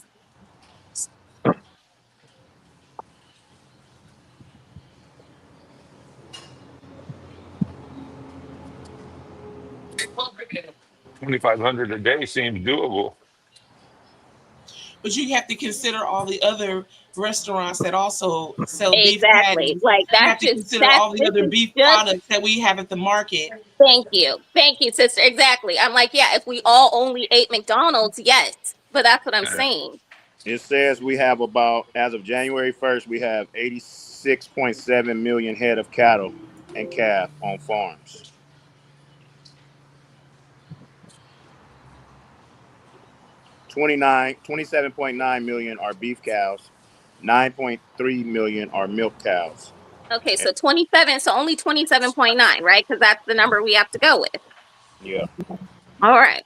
$2,500 a day seems doable. But you have to consider all the other restaurants that also sell beef Exactly. patties. Like You have that's to just consider all the this other is beef just. products that we have at the market. Thank you, sister. Exactly. I'm like, yeah. If we all only ate McDonald's, yes. But that's what I'm saying. It says we have about, as of January 1st, we have 86.7 million head of cattle and calf on farms. $27.9 million are beef cows. 9.3 million are milk cows. Okay, so 27. So only 27.9, right? Because that's the number we have to go with. Yeah. All right.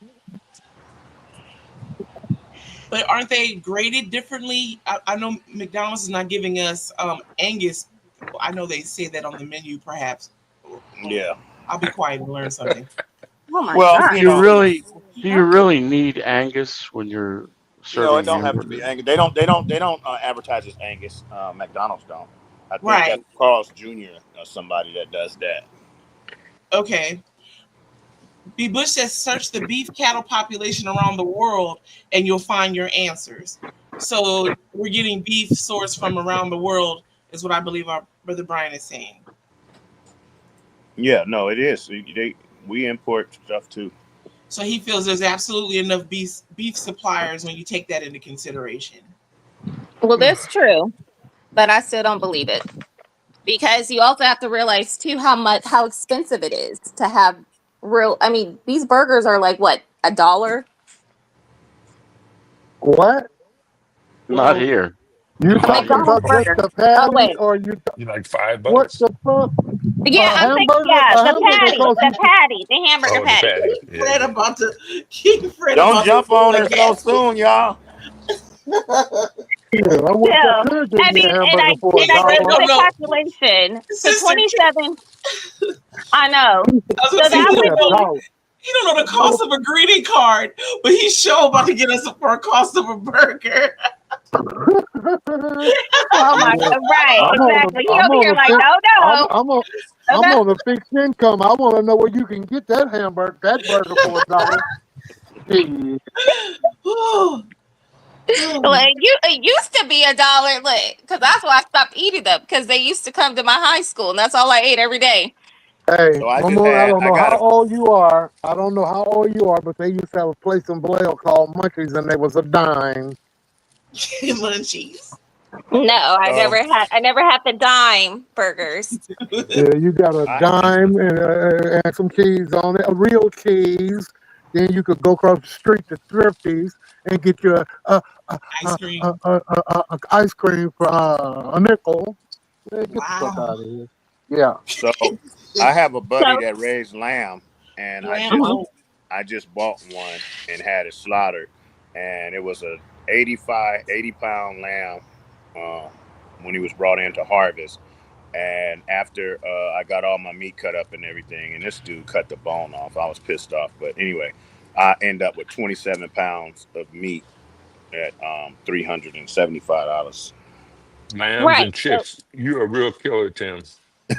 But aren't they graded differently? I know McDonald's is not giving us Angus. I know they say that on the menu, perhaps. Yeah. I'll be quiet and learn something. Oh my Well, God. Do you really need Angus when you're serving it don't have to be hamburgers? Angus. They don't advertise as Angus. McDonald's don't. I think Right. that's Carl's Jr. or somebody that does that. Okay. B. Bush says search the beef cattle population around the world and you'll find your answers. So we're getting beef sourced from around the world is what I believe our brother Brian is saying. Yeah, no, it is. We import stuff too. So he feels there's absolutely enough beef suppliers when you take that into consideration. Well, that's true, but I still don't believe it because you also have to realize too how expensive it is to have real. I mean, these burgers are like what, $1? What? Not here. You A talking about McDonald's just burger. the patties, Oh wait. or you? You like $5? What the fuck? Yeah, I'm thinking. hamburger? Yeah, A the hamburger patty, costs the patty, the hamburger Oh, the patty. patty. Fred about to keep Fred Don't about jump to on her like so soon, y'all. Yeah, I wish I Still, could get I me a mean, and hamburger for I did $1. the calculation. So Sister, 27. I know. I was So gonna say, that he would don't know the cost of a greeting card, but he's sure about to get us for a cost of a burger. Oh my God! Right, exactly. He over here like, no. I'm on a fixed income. I want to know where you can get that burger for $1. Well, it used to be $1, because that's why I stopped eating them, because they used to come to my high school, and that's all I ate every day. Hey, So I Mama, just I had- don't I know got how a- old you are. I don't know how old you are, but they used to have a place in Vallejo called Munchies, and they was a dime. Munchies. No, I never had the dime burgers. Yeah, you got a dime and some cheese on it, a real cheese. Then you could go across the street to Thrifty's and get you Ice cream. ice cream for a nickel. Yeah, get the fuck out of here. Yeah. So I have a buddy that raised lamb, and Lamb. I just bought one and had it slaughtered, and it was a 80-pound lamb when he was brought in to harvest, And after I got all my meat cut up and everything, and this dude cut the bone off, I was pissed off. But anyway, I end up with 27 pounds of meat at $375. Lambs Right. and chicks. You're a real killer, Tim. I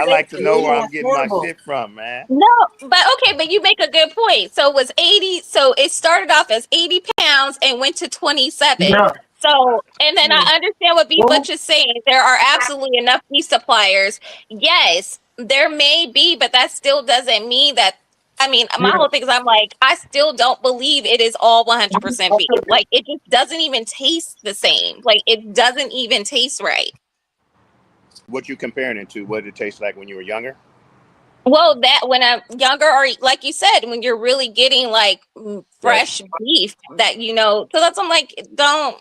like to know where I'm getting my shit from, man. No, but okay, but you make a good point. So it was 80. So it started off as 80 pounds and went to 27. Yeah. So, and then I understand what B Butch is saying. There are absolutely enough beef suppliers. Yes, there may be, but that still doesn't mean that. I mean, my whole thing is I'm like, I still don't believe it is all 100% beef. Like, it just doesn't even taste the same. Like, it doesn't even taste right. What you comparing it to? What did it taste like when you were younger? Well, that when I'm younger, or like you said, when you're really getting like fresh beef, that so that's I'm like, don't.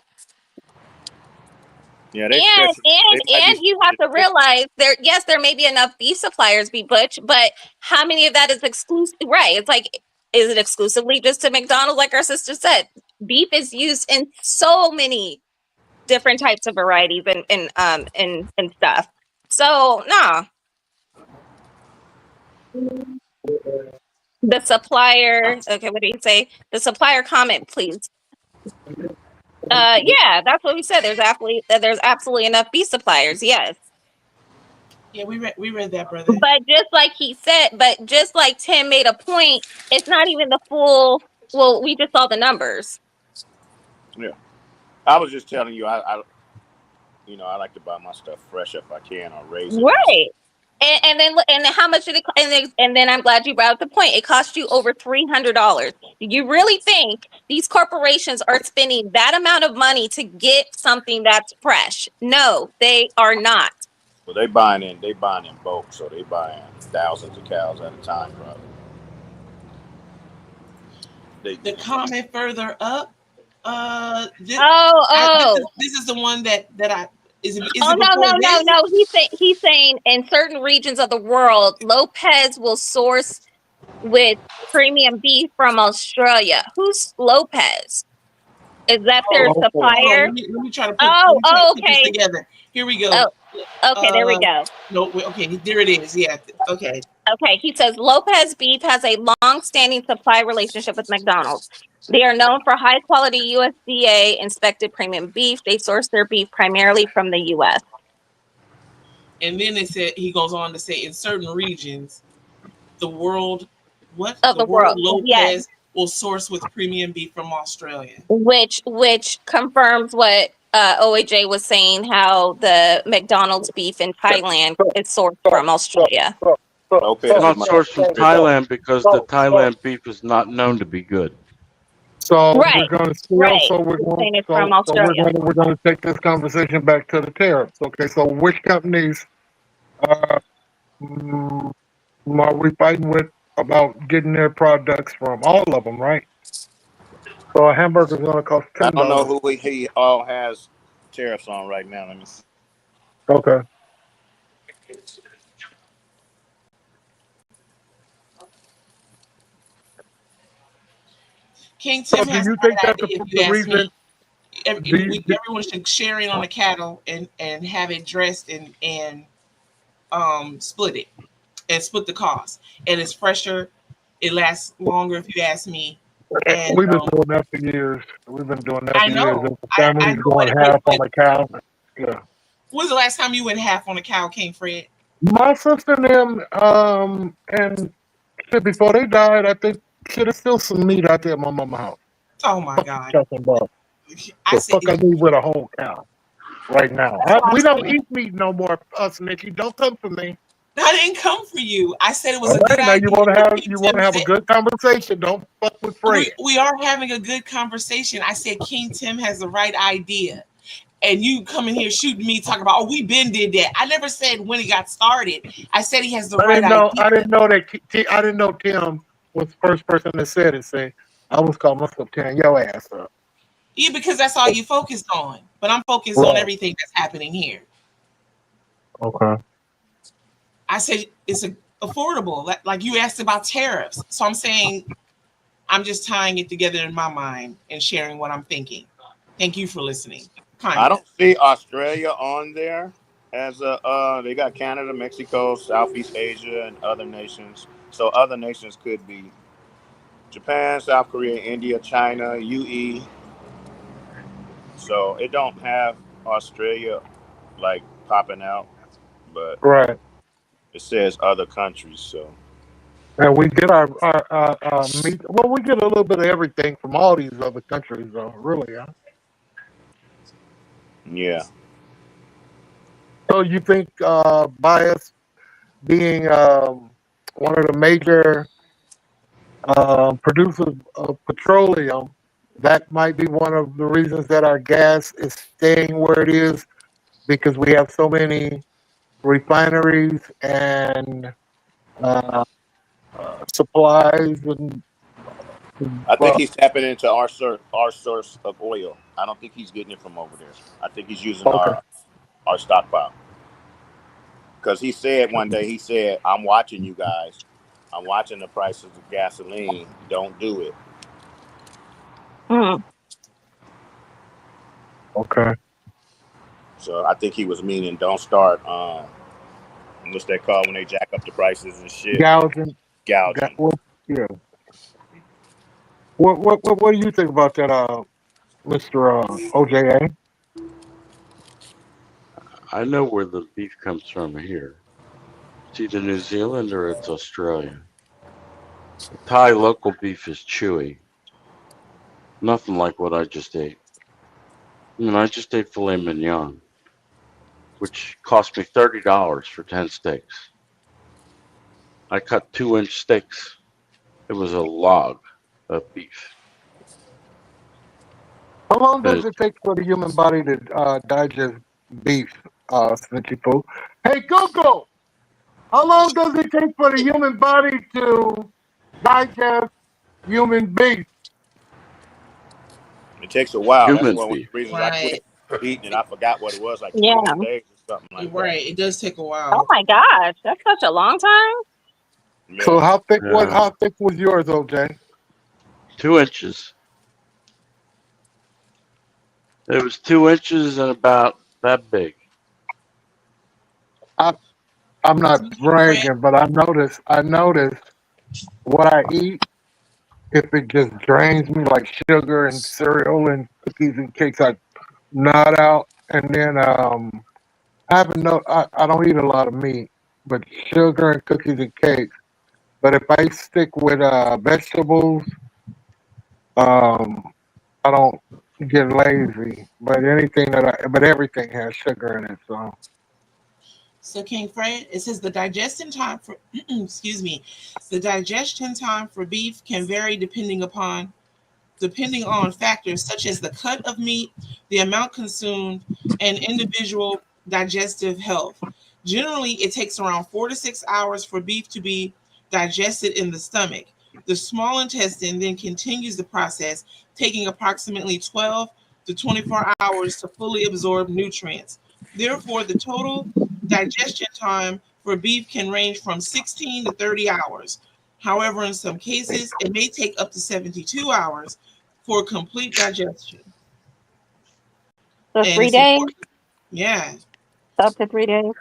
Yeah, And you have to realize there may be enough beef suppliers, B Butch, but how many of that is exclusive? Right? It's like, is it exclusively just to McDonald's? Like our sister said, beef is used in so many different types of varieties and stuff. So no. The supplier. Okay, what do you say? The supplier comment, please. Yeah, that's what we said. There's absolutely enough beef suppliers. Yes. Yeah, we read that, brother. But just like he said, but just like Tim made a point, it's not even the full. Well, we just saw the numbers. Yeah, I was just telling you, I like to buy my stuff fresh if I can, or raise it. Right. And then how much did it? And then I'm glad you brought up the point. It cost you over $300. Do you really think these corporations are spending that amount of money to get something that's fresh? No, they are not. Well, they buying in bulk, so they buying thousands of cows at a time, probably. The comment further up. This is the one that I. No. He's saying in certain regions of the world, Lopez will source with premium beef from Australia. Who's Lopez? Is that their supplier? Let me try to put this together. Here we go. Oh, okay, there we go. No, okay, there it is. Yeah, okay. Okay, he says Lopez Beef has a long-standing supply relationship with McDonald's. They are known for high-quality USDA inspected premium beef. They source their beef primarily from the U.S. And then he goes on to say, in certain regions, the world Lopez will source with premium beef from Australia. Which confirms what OAJ was saying, how the McDonald's beef in Thailand is sourced from Australia. It's not sourced from Thailand because the Thailand beef is not known to be good. So Right. we're going to Right. so we're going Saying it's so, from so Australia. we're going to take this conversation back to the tariffs. Okay, so which companies are we fighting with about getting their products from? All of them, right? So a hamburger is going to cost $10. I don't know who he all has tariffs on right now. Let me see. Okay. King So Tim do has you that think that's idea, if the you ask reason? me. Everyone should share in on the cattle and have it dressed and split it and split the cost. And it's fresher. It lasts longer, if you ask me. And We've been doing that for years. We've been doing that I for know. years. And families going but- half on but- the cow. Yeah. When's the last time you went half on a cow, King Fred? My sister and them, and shit, before they died, I think shit, there's still some meat out there at my mama's house. Oh my God. Talking about I the said, fuck I need with a whole cow right now. We don't eat meat no more, us, Nikki. Don't come for me. I didn't come for you. I said it was All a good right, now idea. you want to have a good conversation. Don't fuck with Fred. We are having a good conversation. I said King Tim has the right idea. And you come in here shooting me, talking about, we been did that. I never said when he got started. I said he has the right idea. I didn't know Tim was the first person that said it. Say, I was calling myself tearing your ass up. Yeah, because that's all you focused on. But I'm focused on everything that's happening here. Okay. I said it's affordable. Like you asked about tariffs. So I'm saying I'm just tying it together in my mind and sharing what I'm thinking. Thank you for listening. kind I of. don't see Australia on there as a. They got Canada, Mexico, Southeast Asia, and other nations. So other nations could be Japan, South Korea, India, China, UE. So it don't have Australia like popping out, but Right. it says other countries. So And we get our meat. Well, we get a little bit of everything from all these other countries, though. Really, huh? yeah, So you think by us being one of the major producers of petroleum, that might be one of the reasons that our gas is staying where it is, because we have so many refineries and supplies and I think he's tapping into our source of oil. I don't think he's getting it from over there. I think he's using okay. our stockpile. Because he said one day, he said, "I'm watching you guys. I'm watching the prices of gasoline. Don't do it." Okay. So I think he was meaning don't start. What's that called when they jack up the prices and shit? Gouging. Gouging. Yeah. What do you think about that, Mr. OJA? I know where the beef comes from here. It's either New Zealand or it's Australia. The Thai local beef is chewy. Nothing like what I just ate. I mean, I just ate filet mignon, which cost me $30 for 10 steaks. I cut 2-inch steaks. It was a log of beef. How long does it take for the human body to digest beef, Smitchy Poo? Hey, Google! How long does it take for the human body to digest human beef? It takes a while. Human That's one of the beef. reasons I quit eating, and I forgot what it was, like Yeah. 21 days or something like Right. It does take a while. Oh my gosh, that's such a long time. that. So how thick Yeah. how thick was yours, OJ? 2 inches. It was 2 inches and about that big. I'm not bragging, but I noticed what I eat, if it just drains me like sugar and cereal and cookies and cakes, I nod out. And then I don't eat a lot of meat, but sugar and cookies and cakes. But if I stick with vegetables, I don't get lazy. But everything has sugar in it, so. So King Fred, it says the digestion time for excuse me, the digestion time for beef can vary depending on factors such as the cut of meat, the amount consumed, and individual digestive health. Generally, it takes around 4 to 6 hours for beef to be digested in the stomach. The small intestine then continues the process, taking approximately 12 to 24 hours to fully absorb nutrients. Therefore, the total digestion time for beef can range from 16 to 30 hours. However, in some cases, it may take up to 72 hours for complete digestion. So And 3 it's days? important. Yeah, Up to 3 days?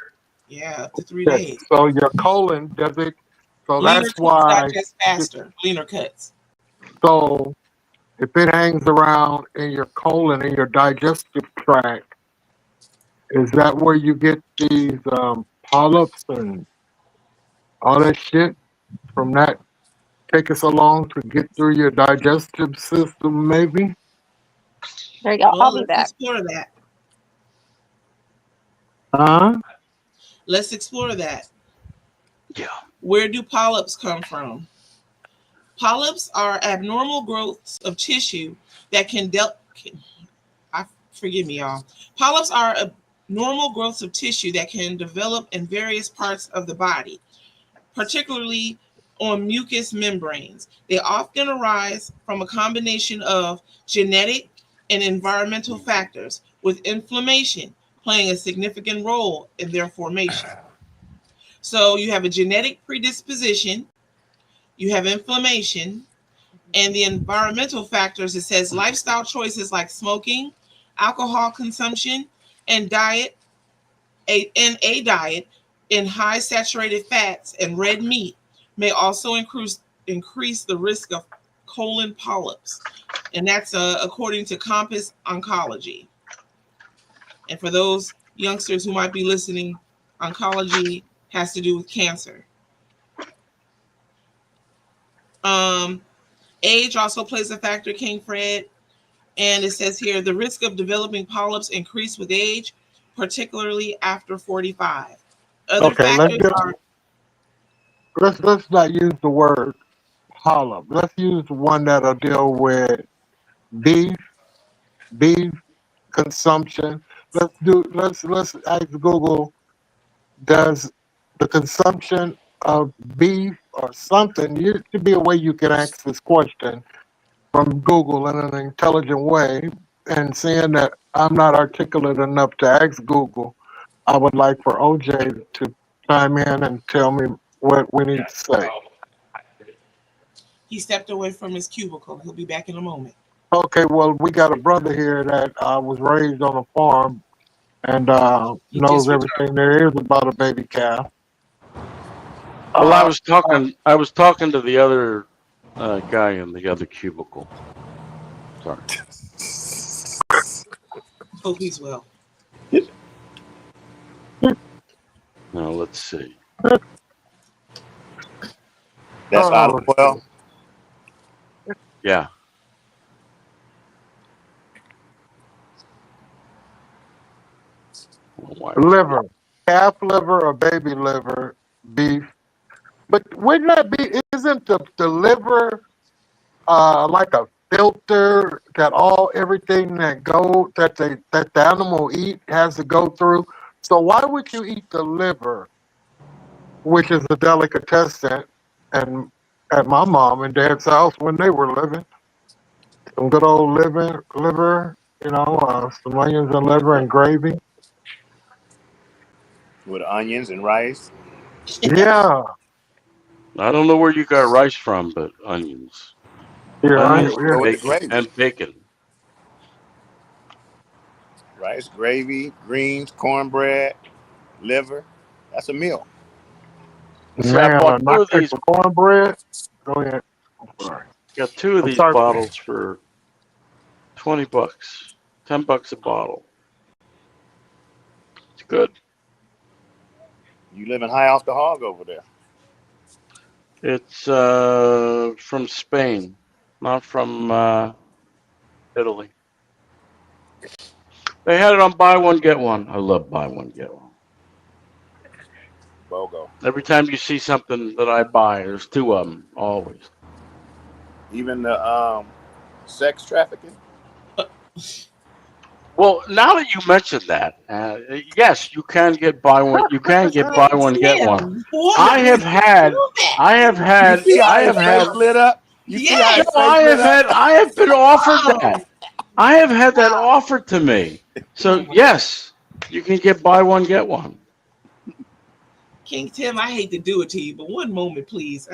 yeah, up to 3 Yes. days. So your colon does it. So Leaner that's cuts why. digest faster. Leaner cuts. So if it hangs around in your colon, in your digestive tract, is that where you get these polyps and all that shit from that? Take us along to get through your digestive system, maybe? There you go. Well, I'll be let's back. explore that. Huh? Let's explore that. Yeah. Where do polyps come from? Polyps are abnormal growths of tissue that forgive me, y'all. Polyps are abnormal growths of tissue that can develop in various parts of the body, particularly on mucous membranes. They often arise from a combination of genetic and environmental factors, with inflammation playing a significant role in their formation. So you have a genetic predisposition, you have inflammation, and the environmental factors. It says lifestyle choices like smoking, Alcohol consumption and a diet in high saturated fats and red meat may also increase the risk of colon polyps, and that's according to Compass Oncology. And for those youngsters who might be listening, oncology has to do with cancer. Age also plays a factor, King Fred. And it says here, the risk of developing polyps increase with age, particularly after 45. Other Okay, factors are let's not use the word polyp. Let's use one that'll deal with beef consumption. Let's ask Google, does the consumption of beef or something, you should be a way you can ask this question from Google in an intelligent way. And seeing that I'm not articulate enough to ask Google, I would like for OJ to chime in and tell me what we need to say. he stepped away from his cubicle. He'll be back in a moment. Okay, well, we got a brother here that was raised on a farm and knows everything there is about a baby calf. Well, I was talking to the other guy in the other cubicle. Sorry. Hope he's well. Now let's see. That's olive oil. Yeah. Liver, calf liver or baby liver, beef. But wouldn't that be? Isn't the liver like a filter that everything that the animal eat has to go through? So why would you eat the liver, which is a delicatessen, and at my mom and dad's house when they were living, some good old liver, some onions and liver and gravy. With onions and rice. Yeah. I don't know where you got rice from, but onions. Yeah, Onions, and bacon. Rice, gravy, greens, cornbread, liver. That's a meal. See, I bought two of these. Cornbread. Go ahead. I'm sorry. Got two of these bottles for $20, $10 a bottle. It's good. You living high off the hog over there. It's from Spain, not from Italy. They had it on buy one, get one. I love buy one, get one. BOGO. Every time you see something that I buy, there's two of them, always. Even the sex trafficking? Well, now that you mentioned that, yes, you can get buy one. You can get buy one, get one. I have had. I have lit up. I have been offered that. I have had that offered to me. So yes, you can get buy one, get one. King Tim, I hate to do it to you, but one moment, please.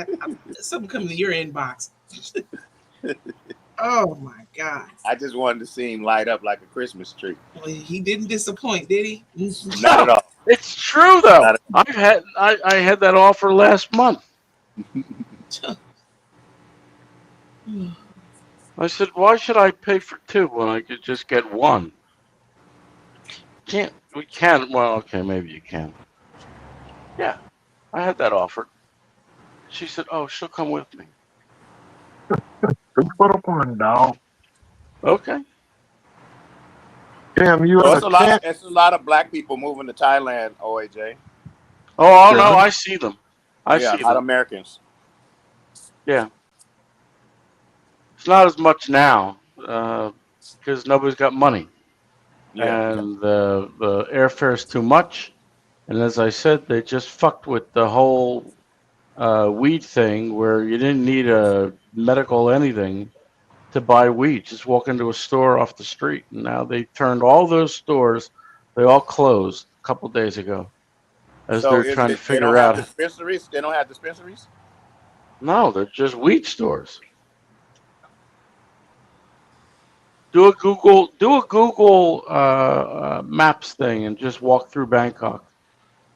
Something coming to your inbox. Oh my God! I just wanted to see him light up like a Christmas tree. Well, he didn't disappoint, did he? Not at all. It's true though. I had that offer last month. I said, why should I pay for two when I could just get one? We can't. Well, okay, maybe you can. Yeah, I had that offer. She said, oh, she'll come with me. Put up on dog. Okay. Damn, you It's a lot of black people moving to Thailand, OAJ. Oh, no, I see them. I see a them. lot of Americans. Yeah. It's not as much now because nobody's got money. Yeah. And the airfare's too much. And as I said, they just fucked with the whole weed thing where you didn't need a medical anything to buy weed. Just walk into a store off the street. And now they turned all those stores, they all closed a couple days ago as So they're trying to they figure don't have out. dispensaries? They don't have dispensaries? No, they're just weed stores. Do a Google Maps thing and just walk through Bangkok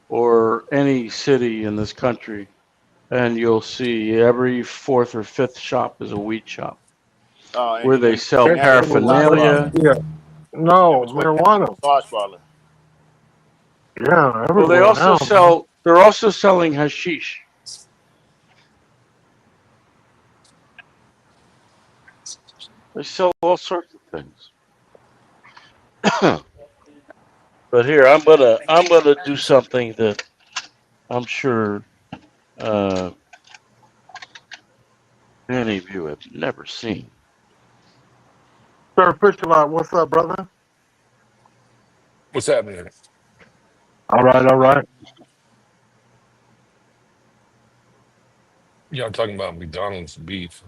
or any city in this country, and you'll see every fourth or fifth shop is a weed shop where they sell paraphernalia. Yeah. No, Which way? marijuana. Massage parlor. Yeah, Well, they everywhere also now. sell. They're also selling hashish. They sell all sorts of things. But here, I'm gonna do something that I'm sure many of you have never seen. Sir Fisher, what's up, brother? What's happening? All right, all right. Y'all talking about McDonald's beef.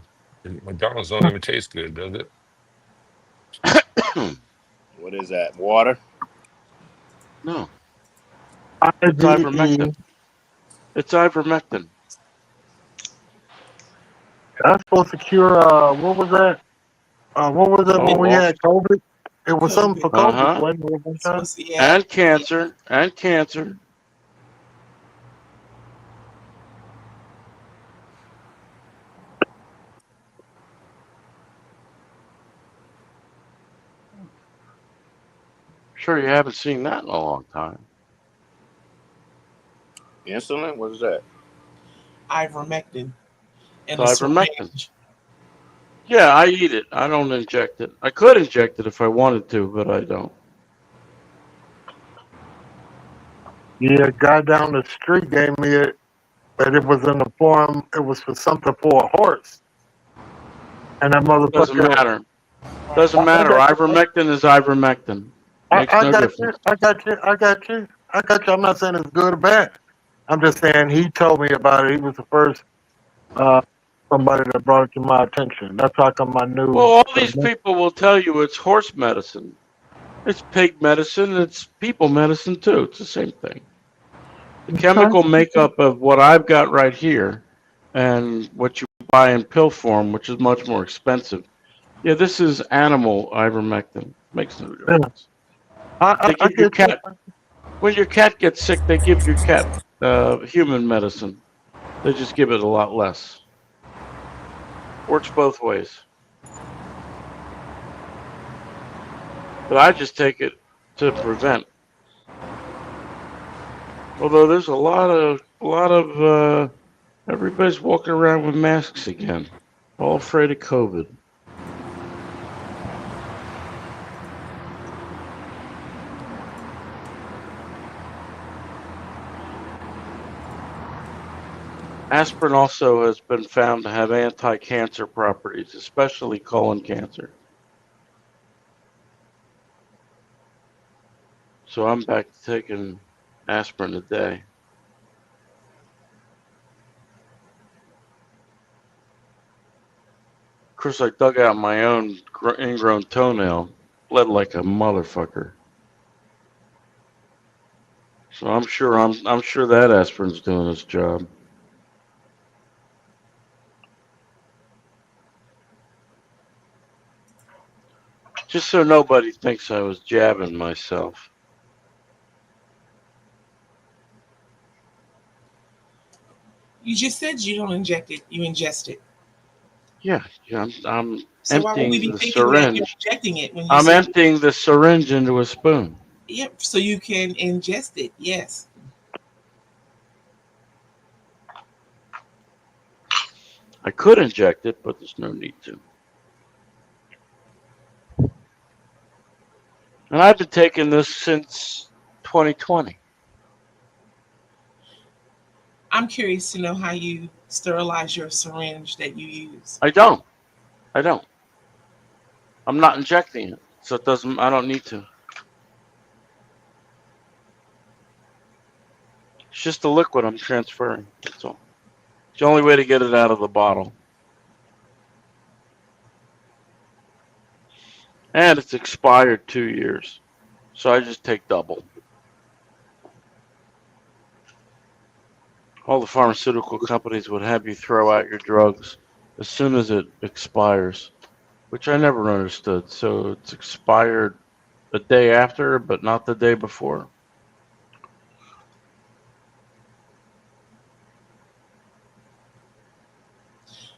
McDonald's don't even taste good, does it? What is that? Water? No. It's ivermectin. It's ivermectin. That's supposed to cure. What was that? What was that when we had COVID? It was something for COVID. Wasn't it, one time? And cancer. And cancer. Sure, you haven't seen that in a long time. Insulin? What is that? Ivermectin. And It's ivermectin. Yeah, I eat it. I don't inject it. I could inject it if I wanted to, but I don't. Yeah, a guy down the street gave me it, but it was in the form. It was for something for a horse, and that motherfucker. Doesn't matter. Doesn't matter. Ivermectin is ivermectin. Makes no difference. I got you. I'm not saying it's good or bad. I'm just saying he told me about it. He was the first somebody that brought it to my attention. That's how come I knew. Well, all these people will tell you it's horse medicine. It's pig medicine. It's people medicine too. It's the same thing. The chemical makeup of what I've got right here and what you buy in pill form, which is much more expensive. Yeah, this is animal ivermectin. Makes no difference. They give your cat, when your cat gets sick, they give your cat human medicine. They just give it a lot less. Works both ways. But I just take it to prevent. Although there's a lot of everybody's walking around with masks again, all afraid of COVID. Aspirin also has been found to have anti-cancer properties, especially colon cancer. So I'm back to taking aspirin a day. Of course, I dug out my own ingrown toenail, bled like a motherfucker. So I'm sure that aspirin's doing its job. Just so nobody thinks I was jabbing myself. You just said you don't inject it, you ingest it. Yeah, I'm So why would we emptying be the thinking that you're syringe. injecting it when you I'm say emptying the syringe into a spoon. Yep, so you can ingest it, yes. I could inject it, but there's no need to. And I've been taking this since 2020. I'm curious to know how you sterilize your syringe that you use. I don't. I'm not injecting it, so I don't need to. It's just a liquid I'm transferring, that's all. It's the only way to get it out of the bottle. And it's expired 2 years, so I just take double. All the pharmaceutical companies would have you throw out your drugs as soon as it expires, which I never understood. So it's expired the day after, but not the day before.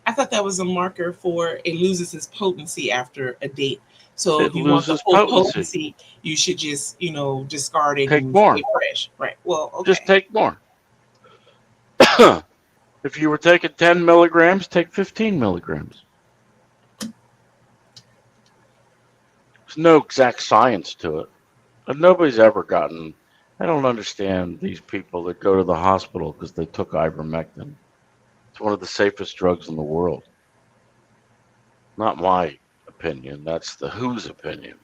I thought that was a marker for it loses its potency after a date. So It if you want the loses full potency. potency, you should just, discard it Take and more. stay fresh. Right. Well, okay. Just take more. If you were taking 10 milligrams, take 15 milligrams. There's no exact science to it. But nobody's ever gotten. I don't understand these people that go to the hospital because they took ivermectin. It's one of the safest drugs in the world. Not my opinion. That's the WHO's opinion.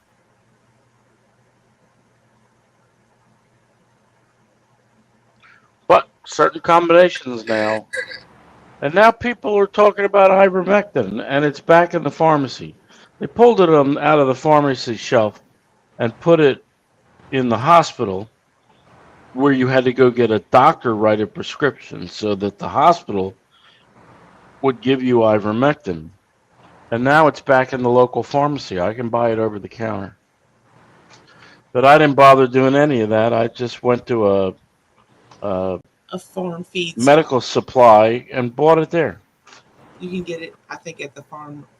But certain combinations now. And now people are talking about ivermectin, and it's back in the pharmacy. They pulled it out of the pharmacy shelf and put it in the hospital where you had to go get a doctor write a prescription so that the hospital would give you ivermectin. And now it's back in the local pharmacy. I can buy it over the counter. But I didn't bother doing any of that. I just went to a farm feed medical supply and bought it there. You can get it, I think, at the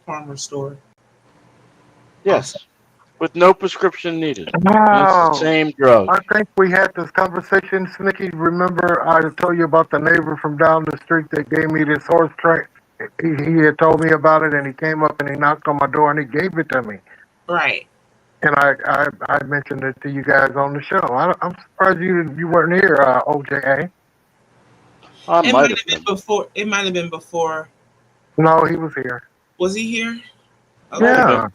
farmer store. Yes, with no prescription needed. And Wow. it's the same drug. I think we had this conversation, Snicky. Remember, I told you about the neighbor from down the street that gave me this horse train. He had told me about it, and he came up and he knocked on my door and he gave it to me. Right. And I mentioned it to you guys on the show. I'm surprised you weren't here, OJA. It might have been before. It might have been before. No, he was here. Was he here? Okay. Yeah.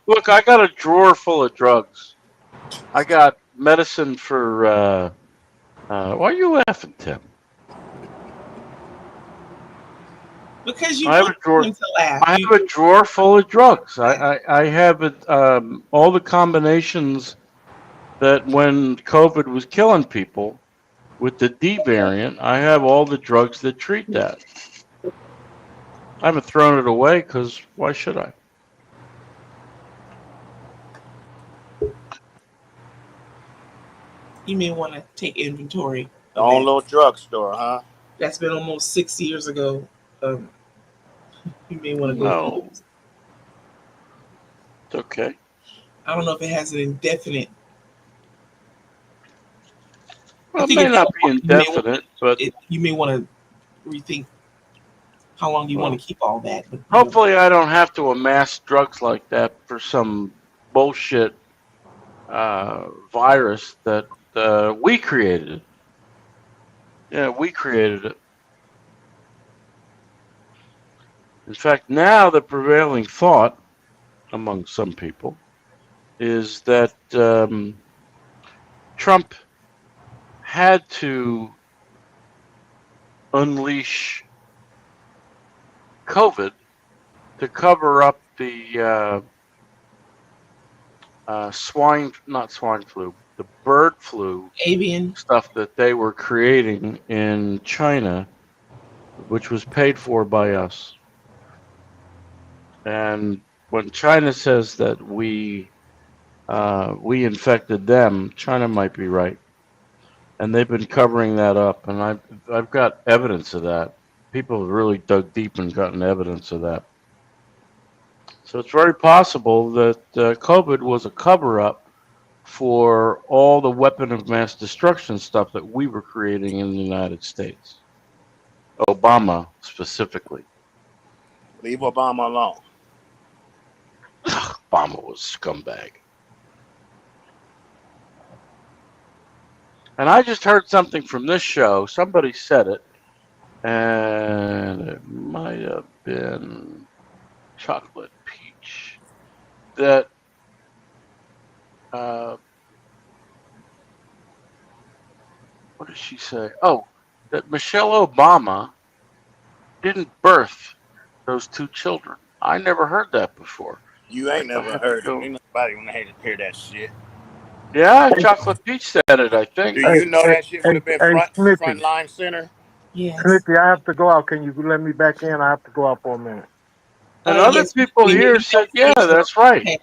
Look, I got a drawer full of drugs. I got medicine for. Why are you laughing, Tim? Because you I have want a drawer. him to laugh. I have a drawer full of drugs. I have it, all the combinations that when COVID was killing people with the D variant, I have all the drugs that treat that. I haven't thrown it away because why should I? You may want to take inventory. The own little drugstore, huh? That's been almost 6 years ago. You may want to go. No. It's okay. I don't know if it has an indefinite. Well, it may not be indefinite, but you may want to rethink how long you want to keep all that. But hopefully I don't have to amass drugs like that for some bullshit virus that we created. Yeah, we created it. In fact, now the prevailing thought among some people is that Trump had to unleash COVID to cover up the not swine flu, the bird flu avian stuff that they were creating in China, which was paid for by us. And when China says that we infected them, China might be right. And they've been covering that up, and I've got evidence of that. People have really dug deep and gotten evidence of that. So it's very possible that COVID was a cover-up for all the weapon of mass destruction stuff that we were creating in the United States. Obama specifically. Leave Obama alone. Obama was a scumbag. And I just heard something from this show. Somebody said it, and it might have been Chocolate Peach. That what did she say? Oh, that Michelle Obama didn't birth those two children. I never heard that before. You ain't never heard it. Ain't nobody want to hear that shit. Yeah, Chocolate Peach said it, I think. Do you know that shit would have been front line center? Yes. Nikki, I have to go out. Can you let me back in? I have to go out for a minute. And other Yes. people here said, yeah, that's right. Okay.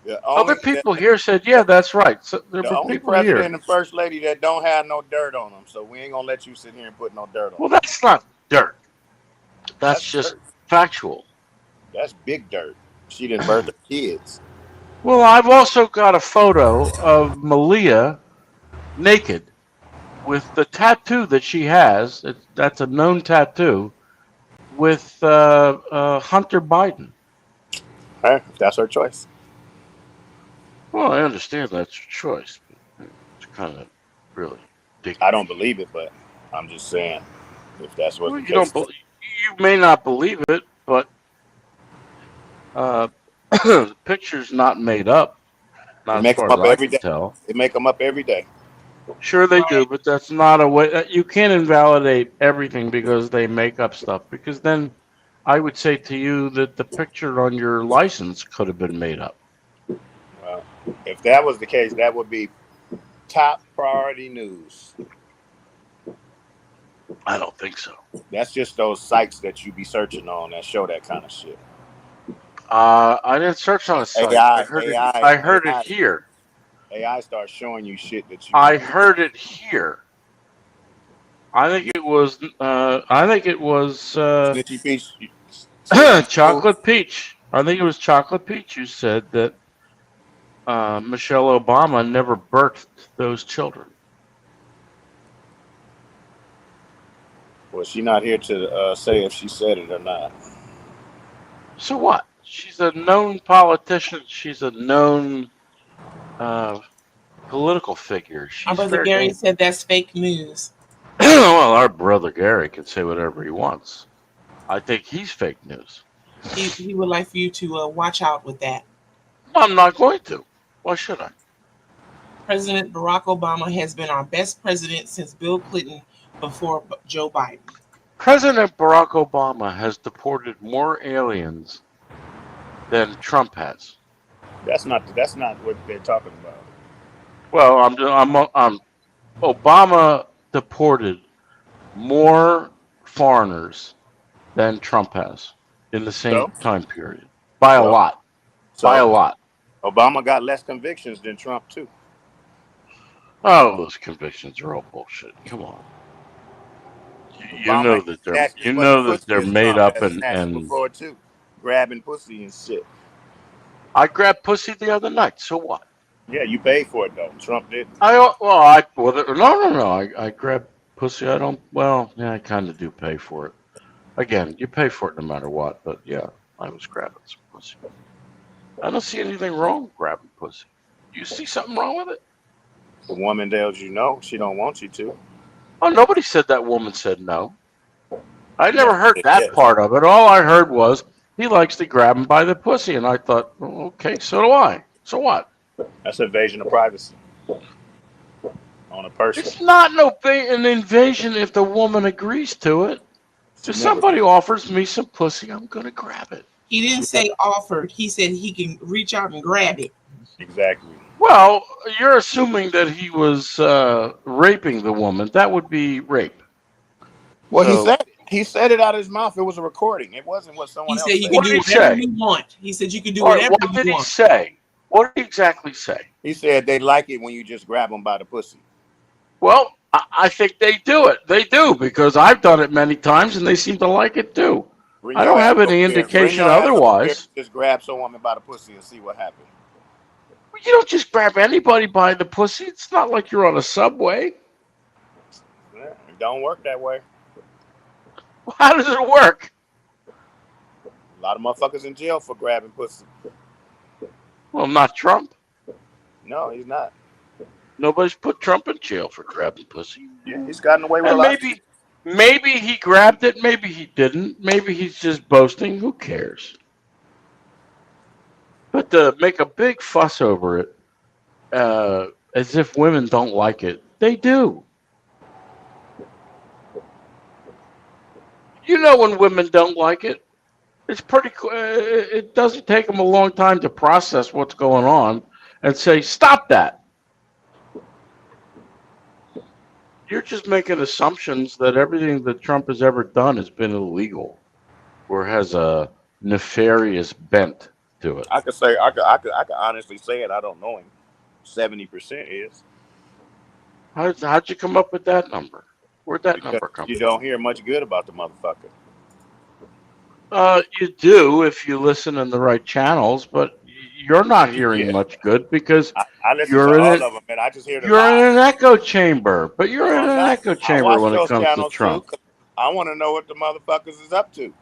The Other people here said, yeah, that's right. So there the were only people here. president and first lady that don't have no dirt on them, so we ain't gonna let you sit here and put no dirt on Well, them. that's not dirt. That's just dirt. factual. That's big dirt. She didn't birth her kids. Well, I've also got a photo of Malia naked with the tattoo that she has. That's a known tattoo with Hunter Biden. Hey, that's her choice. Well, I understand that's your choice. But it's kind of really ridiculous. I don't believe it, but I'm just saying if that's what Well, the you don't. case. You may not believe it, but the picture's not made up. They Not as make far them as up I every can day. tell. They make them up every day. Sure they do, but that's not a way. You can't invalidate everything because they make up stuff. Because then, I would say to you that the picture on your license could have been made up. Well, if that was the case, that would be top priority news. I don't think so. That's just those sites that you be searching on that show that kind of shit. I didn't search on a site. I heard it here. AI starts showing you shit that you. I heard it here. I think it was. Snitchy Peach. Chocolate Peach. I think it was Chocolate Peach who said that Michelle Obama never birthed those children. Well, she's not here to say if she said it or not. So what? She's a known politician. She's a known political figure. Our brother Gary said that's fake news. Well, our brother Gary can say whatever he wants. I think he's fake news. He would like for you to watch out with that. I'm not going to. Why should I? President Barack Obama has been our best president since Bill Clinton before Joe Biden. President Barack Obama has deported more aliens than Trump has. That's not what they're talking about. Well, I'm Obama deported more foreigners than Trump has in the same time period by a lot. By a lot. Obama got less convictions than Trump too. Oh, those convictions are all bullshit. Come on. You know that they're made up and before too, grabbing pussy and shit. I grabbed pussy the other night. So what? Yeah, you paid for it though. Trump didn't. No. I grabbed pussy. I don't. Well, yeah, I kind of do pay for it. Again, you pay for it no matter what. But yeah, I was grabbing some pussy. I don't see anything wrong with grabbing pussy. You see something wrong with it? The woman tells you no, she don't want you to. Oh, nobody said that woman said no. I never heard that part of it. All I heard was he likes to grab him by the pussy, and I thought, well, okay, so do I. So what? That's invasion of privacy on a person. It's not an invasion if the woman agrees to it. If somebody offers me some pussy, I'm gonna grab it. He didn't say offered. He said he can reach out and grab it. Exactly. Well, you're assuming that he was raping the woman. That would be rape. Well, he said it out of his mouth. It was a recording. It wasn't what someone else said. He said you can do whatever you want. He said you can do whatever you want. What did he say? What did he exactly say? He said they like it when you just grab them by the pussy. Well, I think they do it. They do, because I've done it many times, and they seem to like it too. I don't have any indication otherwise. Just grab some woman by the pussy and see what happens. You don't just grab anybody by the pussy. It's not like you're on a subway. Yeah, it don't work that way. How does it work? A lot of motherfuckers in jail for grabbing pussy. Well, not Trump. No, he's not. Nobody's put Trump in jail for grabbing pussy. Yeah, he's gotten away with And a lot. maybe he grabbed it. Maybe he didn't. Maybe he's just boasting. Who cares? But to make a big fuss over it, as if women don't like it, they do. You know when women don't like it, it's pretty. It doesn't take them a long time to process what's going on and say, "Stop that." you're just making assumptions that everything that Trump has ever done has been illegal or has a nefarious bent to it. I could honestly say it. I don't know him. 70% is. How'd you come up with that number? Where'd that Because number come you from? don't hear much good about the motherfucker. You do if you listen in the right channels, but you're not hearing Yeah. much good because I listen you're to in all it. of them, and I just hear the You're lies. in an echo chamber. But you're No, in I'm an not. echo I chamber watch when it those comes to channels too. Trump. 'Cause I want to know what the motherfuckers is up to.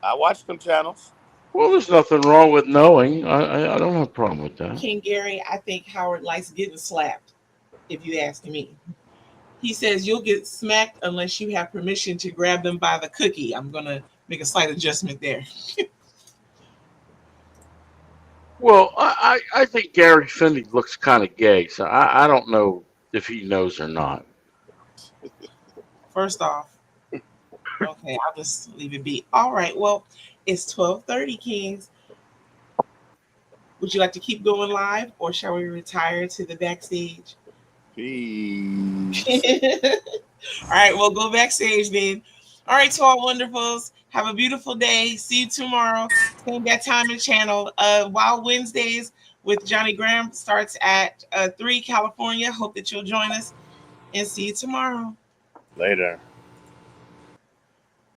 I watch them channels. Well, there's nothing wrong with knowing. I don't have a problem with that. King Gary, I think Howard likes getting slapped, if you ask me. He says you'll get smacked unless you have permission to grab them by the cookie. I'm going to make a slight adjustment there. Well, I think Gary Finney looks kind of gay, so I don't know if he knows or not. First off, okay, I'll just leave it be. All right, well, it's 12:30, Kings. Would you like to keep going live, or shall we retire to the backstage? Peace. All right, we'll go backstage then. All right, to all wonderfuls, have a beautiful day. See you tomorrow. Same that time and channel. Wild Wednesdays with Johnny Graham starts at 3 California. Hope that you'll join us, and see you tomorrow. Later.